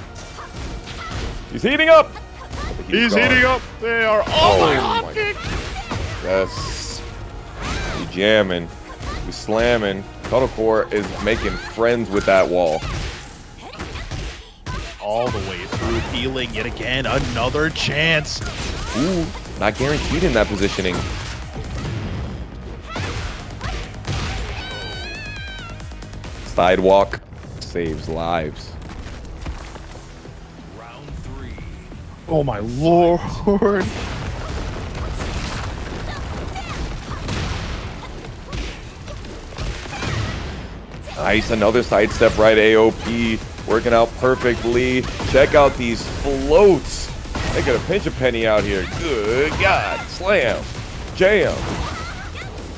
He's heating up. He's heating up. They are all my. Yes. He's jamming. He's slamming. Cuddlecore is making friends with that wall. All the way through, peeling yet again. Another chance. Ooh, not guaranteed in that positioning. Sidewalk saves lives. Round 3. Oh my lord. Nice, another sidestep right AOP. Working out perfectly. Check out these floats. They got a pinch a penny out here. Good God. Slam. Jam.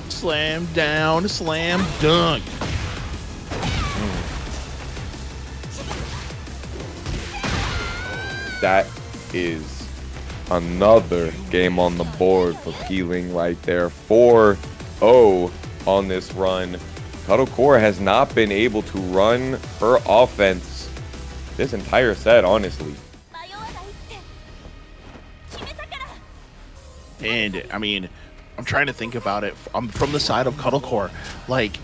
Slam down, slam dunk. That is another game on the board for peeling right there. 4-0 on this run. Cuddlecore has not been able to run her offense this entire set, honestly. And I mean, I'm trying to think about it. I'm from the side of Cuddlecore. Like,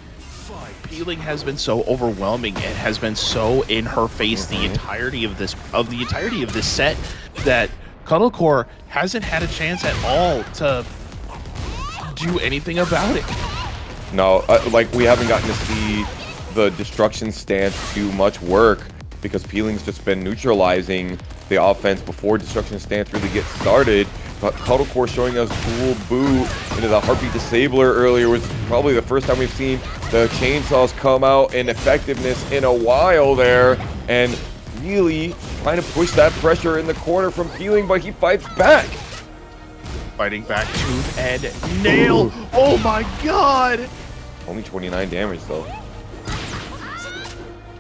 peeling has been so overwhelming. It has been so in her face the entirety of this set that Cuddlecore hasn't had a chance at all to do anything about it. No, like we haven't gotten to see the destruction stance do much work because peeling's just been neutralizing the offense before destruction stance really gets started. But Cuddlecore showing us dual boot into the heartbeat disabler earlier was probably the first time we've seen the chainsaws come out in effectiveness in a while there, and really trying to push that pressure in the corner from peeling, but he fights back. Fighting back tooth and nail. Oh my god. Only 29 damage though.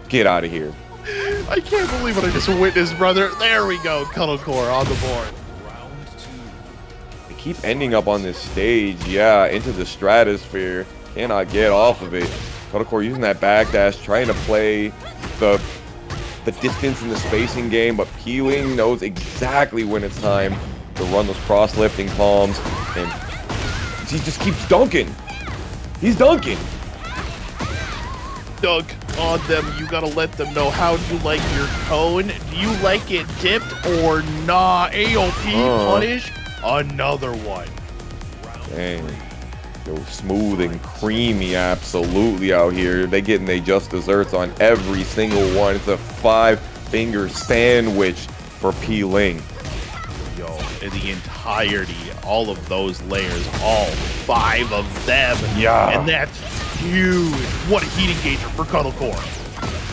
Get out of here. I can't believe what I just witnessed, brother. There we go. Cuddlecore on the board. They keep ending up on this stage. Yeah, into the stratosphere. Cannot get off of it. Cuddlecore using that backdash, trying to play the distance and the spacing game, but peeling knows exactly when it's time to run those cross-lifting palms, and he just keeps dunking. He's dunking. Dunk on them. You gotta let them know how do you like your cone. Do you like it dipped or not? AOP punish. Another one. Dang. Yo, smooth and creamy absolutely out here. They getting they just desserts on every single one. It's a 5-finger sandwich for peeling. Yo, in the entirety, all of those layers, all 5 of them. Yeah. And that's huge. What a heat engager for Cuddlecore.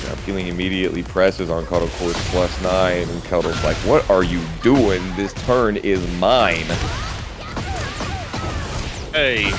Yeah, peeling immediately presses on Cuddlecore's +9, and Cuddle's like, what are you doing? This turn is mine. Hey,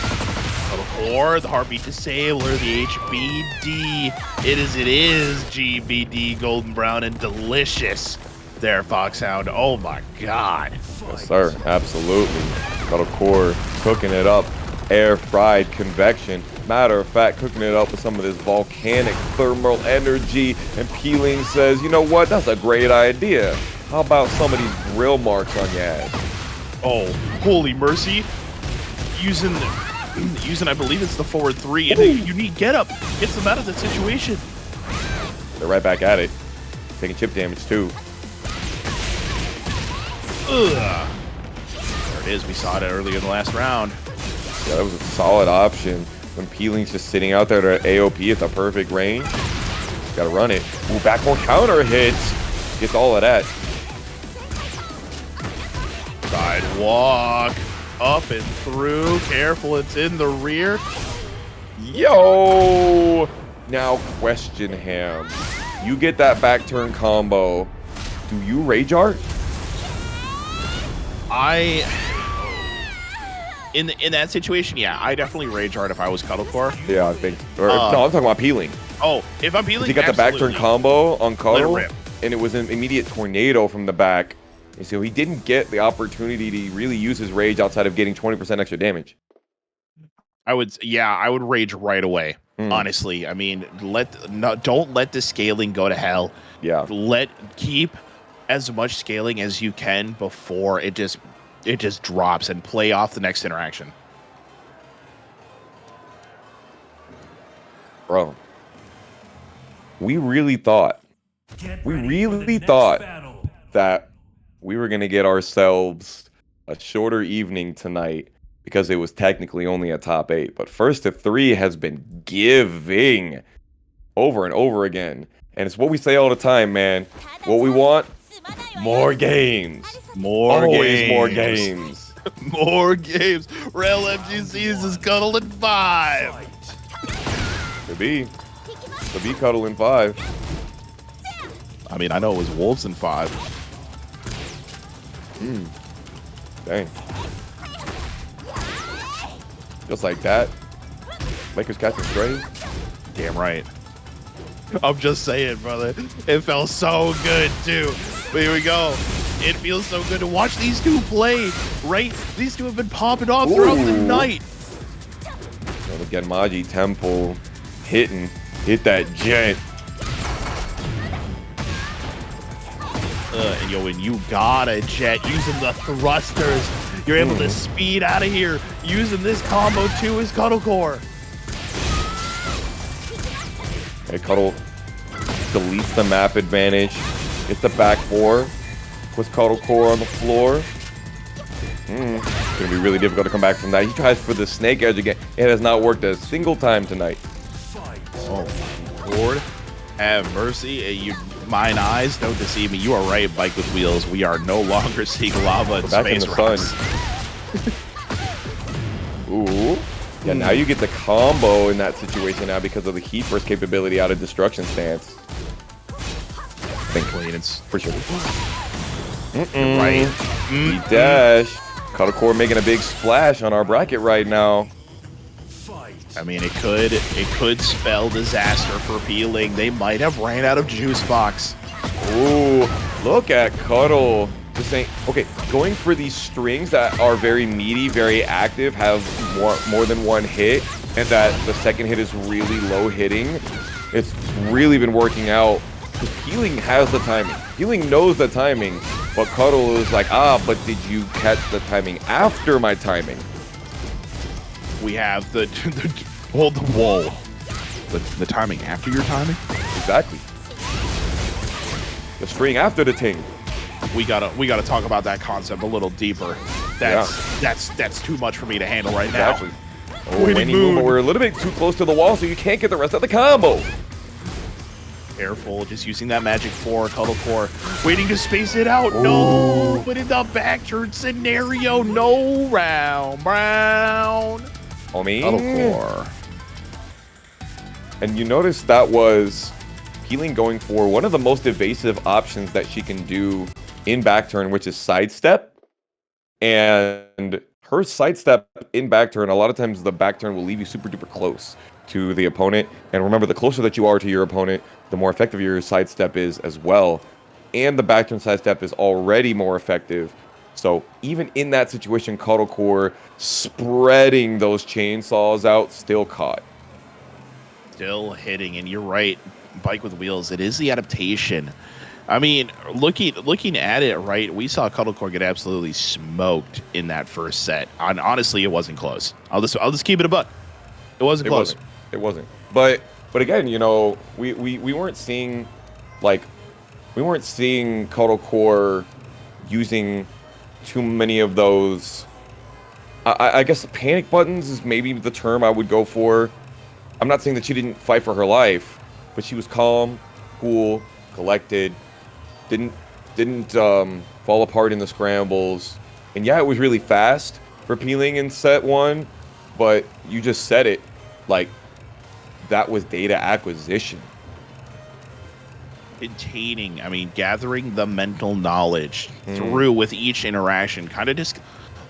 Cuddlecore, the heartbeat disabler, the HBD. It is GBD, golden brown and delicious. There, Foxhound. Oh my god. Yes, sir. Absolutely. Cuddlecore cooking it up. Air fried convection. Matter of fact, cooking it up with some of this volcanic thermal energy. And peeling says, you know what? That's a great idea. How about some of these grill marks on your ass? Oh, holy mercy. Using, I believe it's the forward 3. And a unique getup gets them out of that situation. They're right back at it. Taking chip damage too. Ugh. There it is. We saw it earlier in the last round. Yeah, that was a solid option. When peeling's just sitting out there at AOP at the perfect range. Gotta run it. Ooh, back more counter hits. Gets all of that. Sidewalk. Up and through. Careful, it's in the rear. Yo! Now question him. You get that back turn combo. Do you rage art? I in that situation, yeah, I definitely rage hard if I was Cuddlecore. Yeah, I think. Or, no, I'm talking about peeling. Oh, if I'm peeling, He got the back turn combo on Cuddle, and it was an immediate tornado from the back. And so he didn't get the opportunity to really use his rage outside of getting 20% extra damage. I would rage right away. Honestly, I mean, don't let the scaling go to hell. Yeah. Keep as much scaling as you can before it just drops, and play off the next interaction. Bro, we really thought that we were going to get ourselves a shorter evening tonight because it was technically only a top 8. But first to 3 has been giving over and over again. And it's what we say all the time, man. What we want, more games. More games. More games. More games. ParagonFGC is Cuddle in 5. Could be Cuddle in 5. I mean, I know it was Wolves in 5. Dang. Just like that. Lakers catching straight. Damn right. I'm just saying, brother. It felt so good, too. But here we go. It feels so good to watch these two play, right? These two have been popping off throughout the night. Well, again, Genmaji Temple hit that jet. And when you got a jet using the thrusters, you're able to speed out of here using this combo too as Cuddlecore. Hey, Cuddle deletes the map advantage. Gets the back 4. Puts Cuddlecore on the floor. It's gonna be really difficult to come back from that. He tries for the snake edge again. It has not worked a single time tonight. Oh, Lord, have mercy. Mine eyes don't deceive me. You are right, Bike with Wheels. We are no longer seeing lava and back space in the rocks. sun. Ooh. Yeah, now you get the combo in that situation now because of the heat burst capability out of destruction stance. I think it's for sure. Right. Dash. Cuddlecore making a big splash on our bracket right now. I mean, it could spell disaster for peeling. They might have ran out of juice box. Ooh, look at Cuddle. Just saying, okay, going for these strings that are very meaty, very active, have more than one hit, and that the second hit is really low hitting. It's really been working out. Because Peeling has the timing. Peeling knows the timing, but Cuddle is like, but did you catch the timing after my timing? We have the timing after your timing. Exactly. The string after the ting. We gotta talk about that concept a little deeper. That's too much for me to handle right now. Exactly. Oh, Winnie Moon, but we're a little bit too close to the wall, so you can't get the rest of the combo. Careful, just using that magic 4, Cuddlecore, waiting to space it out. Ooh. No, but in the back turn scenario, no round, Brown. Cuddlecore. And you notice that was Peeling going for one of the most evasive options that she can do in back turn, which is sidestep. And her sidestep in back turn, a lot of times the back turn will leave you super duper close to the opponent. And remember, the closer that you are to your opponent, the more effective your sidestep is as well. And the back turn sidestep is already more effective. So even in that situation, Cuddlecore spreading those chainsaws out, still caught. Still hitting, and you're right, Bike with Wheels, it is the adaptation. I mean, looking at it, right, we saw Cuddlecore get absolutely smoked in that first set. Honestly, it wasn't close. I'll just keep it a buck. It wasn't close. It wasn't. But again, you know, we weren't seeing Cuddlecore using too many of those. I guess panic buttons is maybe the term I would go for. I'm not saying that she didn't fight for her life, but she was calm, cool, collected, didn't fall apart in the scrambles. And yeah, it was really fast for Peeling in set 1, but you just said it, like, that was data acquisition. Containing, I mean, gathering the mental knowledge through with each interaction, kind of just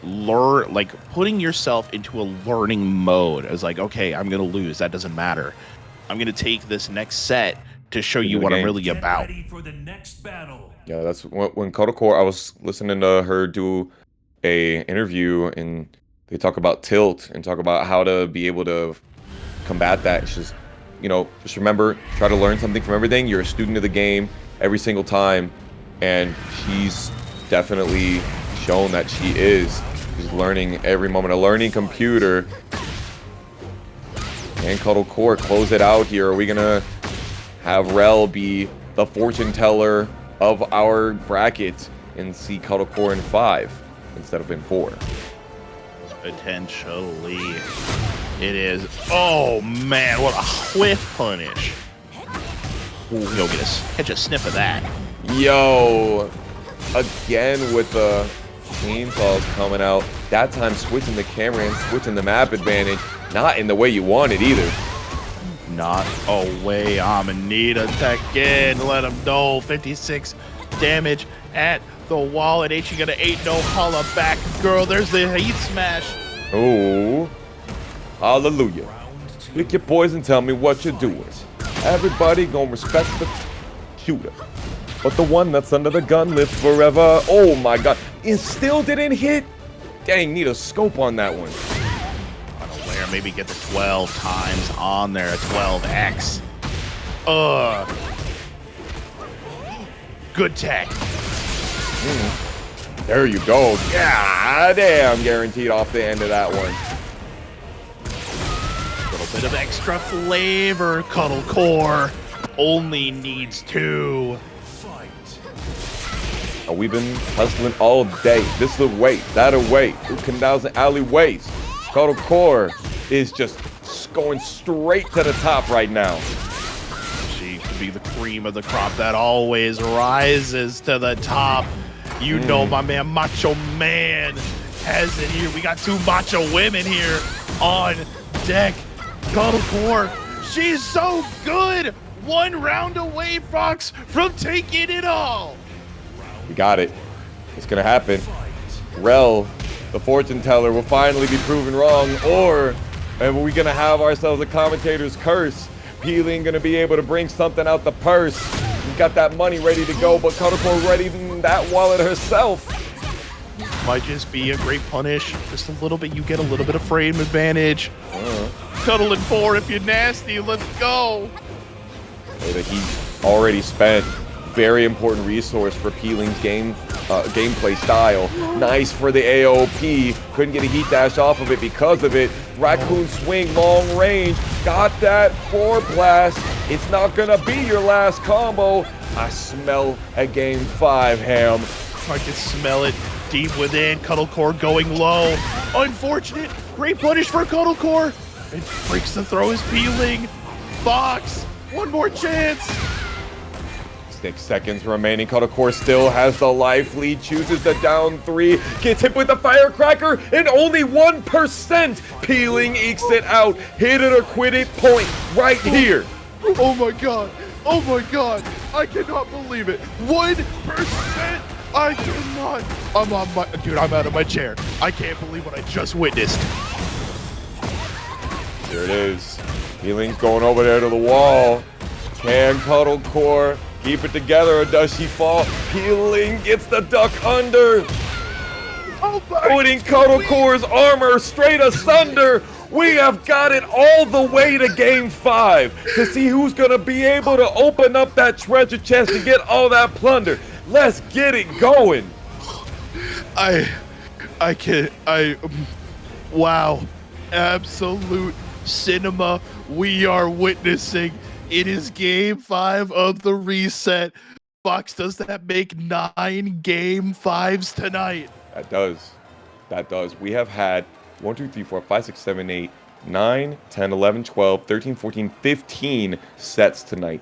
putting yourself into a learning mode as like, okay, I'm gonna lose. That doesn't matter. I'm gonna take this next set to show you what I'm really Get about. ready for the next battle. Yeah, that's when Kodakor, I was listening to her do a interview, and they talk about tilt and talk about how to be able to combat that. It's just, just remember, try to learn something from everything. You're a student of the game every single time, and she's definitely shown that she is. She's learning every moment, a learning computer. And Kodakor close it out here. Are we gonna have Rel be the fortune teller of our bracket and see Kodakor in 5 instead of in 4? Potentially. It is. Oh man, what a whiff punish. Ooh, yo, catch a sniff of that. Yo, again with the chainsaws coming out. That time switching the camera and switching the map advantage. Not in the way you want it either. Not away, Amanita Tekken. Let him know. 56 damage at the wall. It ain't you gonna ain't no holla back, girl. There's the heat smash. Oh, hallelujah. Pick your poison, tell me what you're doing. Everybody gonna respect the shooter. But the one that's under the gun lives forever. Oh my god. It still didn't hit? Dang, need a scope on that one. Unaware, maybe get the 12 times on there. 12x. Good tech. There you go. God damn, guaranteed off the end of that one. Bit of extra flavor, Cuddlecore. Only needs 2. Oh, we've been hustling all day. This away, that away. Through canals and alleyways. Cuddlecore is just going straight to the top right now. She could be the cream of the crop that always rises to the top. You know my man Macho Man has it here. We got 2 macho women here on deck. Cuddlecore, she's so good. 1 round away, Fox, from taking it all. We got it. It's gonna happen. Rel, the fortune teller, will finally be proven wrong, or are we gonna have ourselves a commentator's curse? Peeling gonna be able to bring something out the purse. We got that money ready to go, but Cuddlecore ready in that wallet herself. Might just be a great punish. Just a little bit. You get a little bit of frame advantage. Cuddle in 4 if you're nasty. Let's go. He already spent very important resource for Peeling's gameplay style. Nice for the AOP. Couldn't get a heat dash off of it because of it. Raccoon swing, long range. Got that floor blast. It's not gonna be your last combo. I smell a game 5, Ham. I can smell it deep within. Cuddlecore going low. Unfortunate. Great punish for Cuddlecore. It breaks the throw is Peeling. Fox, 1 more chance. 6 seconds remaining. Cuddlecore still has the life lead. Chooses the down 3. Gets hit with the firecracker, and only 1%. Peeling ekes it out. Hit it or quit it point right here. Oh my god. Oh my god. I cannot believe it. 1%. I cannot. Dude, I'm out of my chair. I can't believe what I just witnessed. There it is. Peeling's going over there to the wall. Can Cuddlecore keep it together, or does she fall? Peeling gets the duck under. Putting Cuddlecore's armor straight asunder. We have got it all the way to game 5 to see who's going to be able to open up that treasure chest and get all that plunder. Let's get it going. Wow. Absolute cinema we are witnessing. It is game 5 of the reset. Fox, does that make 9 game 5s tonight? That does. That does. We have had 1, 2, 3, 4, 5, 6, 7, 8, 9, 10, 11, 12, 13, 14, 15 sets tonight.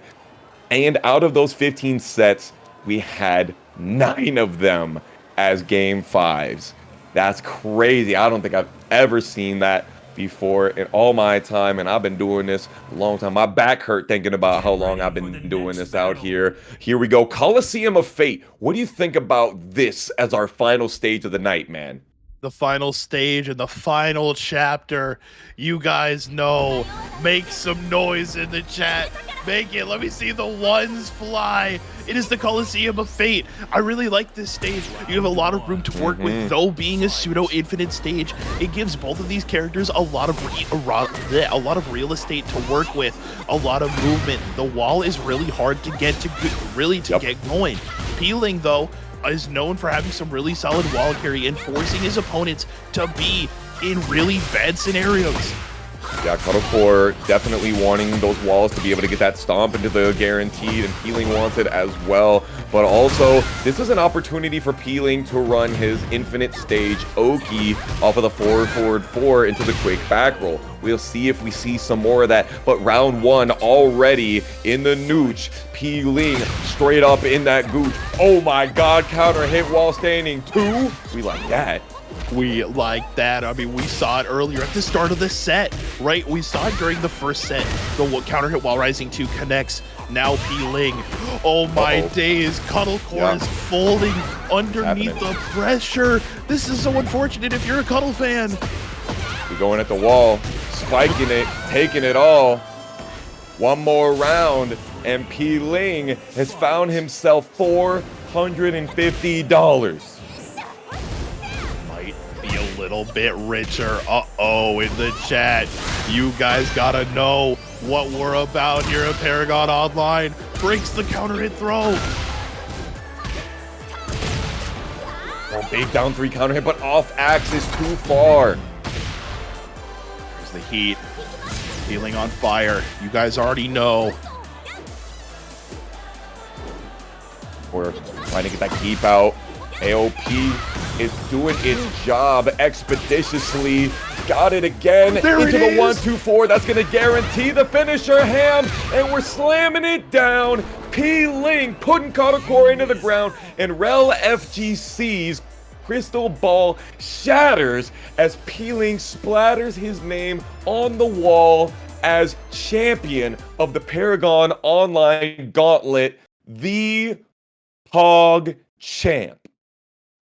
And out of those 15 sets, we had 9 of them as game 5s. That's crazy. I don't think I've ever seen that before in all my time, and I've been doing this a long time. My back hurt thinking about how long I've been doing this out here. Here we go. Coliseum of Fate. What do you think about this as our final stage of the night, man? the final stage and the final chapter. You guys know. Make some noise in the chat. Make it. Let me see the ones fly. It is the Coliseum of Fate. I really like this stage. You have a lot of room to work with, though being a pseudo-infinite stage. It gives both of these characters a lot of real estate to work with, a lot of movement. The wall is really hard to get to get going. Peeling, though, is known for having some really solid wall carry and forcing his opponents to be in really bad scenarios. Yeah, Cuddlecore definitely wanting those walls to be able to get that stomp into the guaranteed, and Peeling wants it as well. But also, this is an opportunity for Peeling to run his infinite stage Oki off of the forward 4 into the quick back roll. We'll see if we see some more of that. But round 1 already in the nooch. Peeling straight up in that gooch. Oh my god, counter hit while standing 2. We like that. We like that. I mean, we saw it earlier at the start of the set, right? We saw it during the first set. The counter hit while rising 2 connects. Now Peeling. Oh my days. Cuddlecore is folding underneath the pressure. This is so unfortunate if you're a Cuddle fan. We're going at the wall, spiking it, taking it all. One more round, and Peeling has found himself $450. A little bit richer. Uh-oh, in the chat. You guys gotta know what we're about here at Paragon Online. Breaks the counter hit throw. Oh, big down 3 counter hit, but off axis too far. There's the heat. Feeling on fire. You guys already know. We're trying to get that keep out. AOP is doing its job expeditiously. Got it again there into it the 1-2-4. That's going to guarantee the finisher, Ham. And we're slamming it down. Peeling putting Cuddlecore into the ground. And FGC's crystal ball shatters as Peeling splatters his name on the wall as champion of the Paragon Online Gauntlet, the Hog Champ.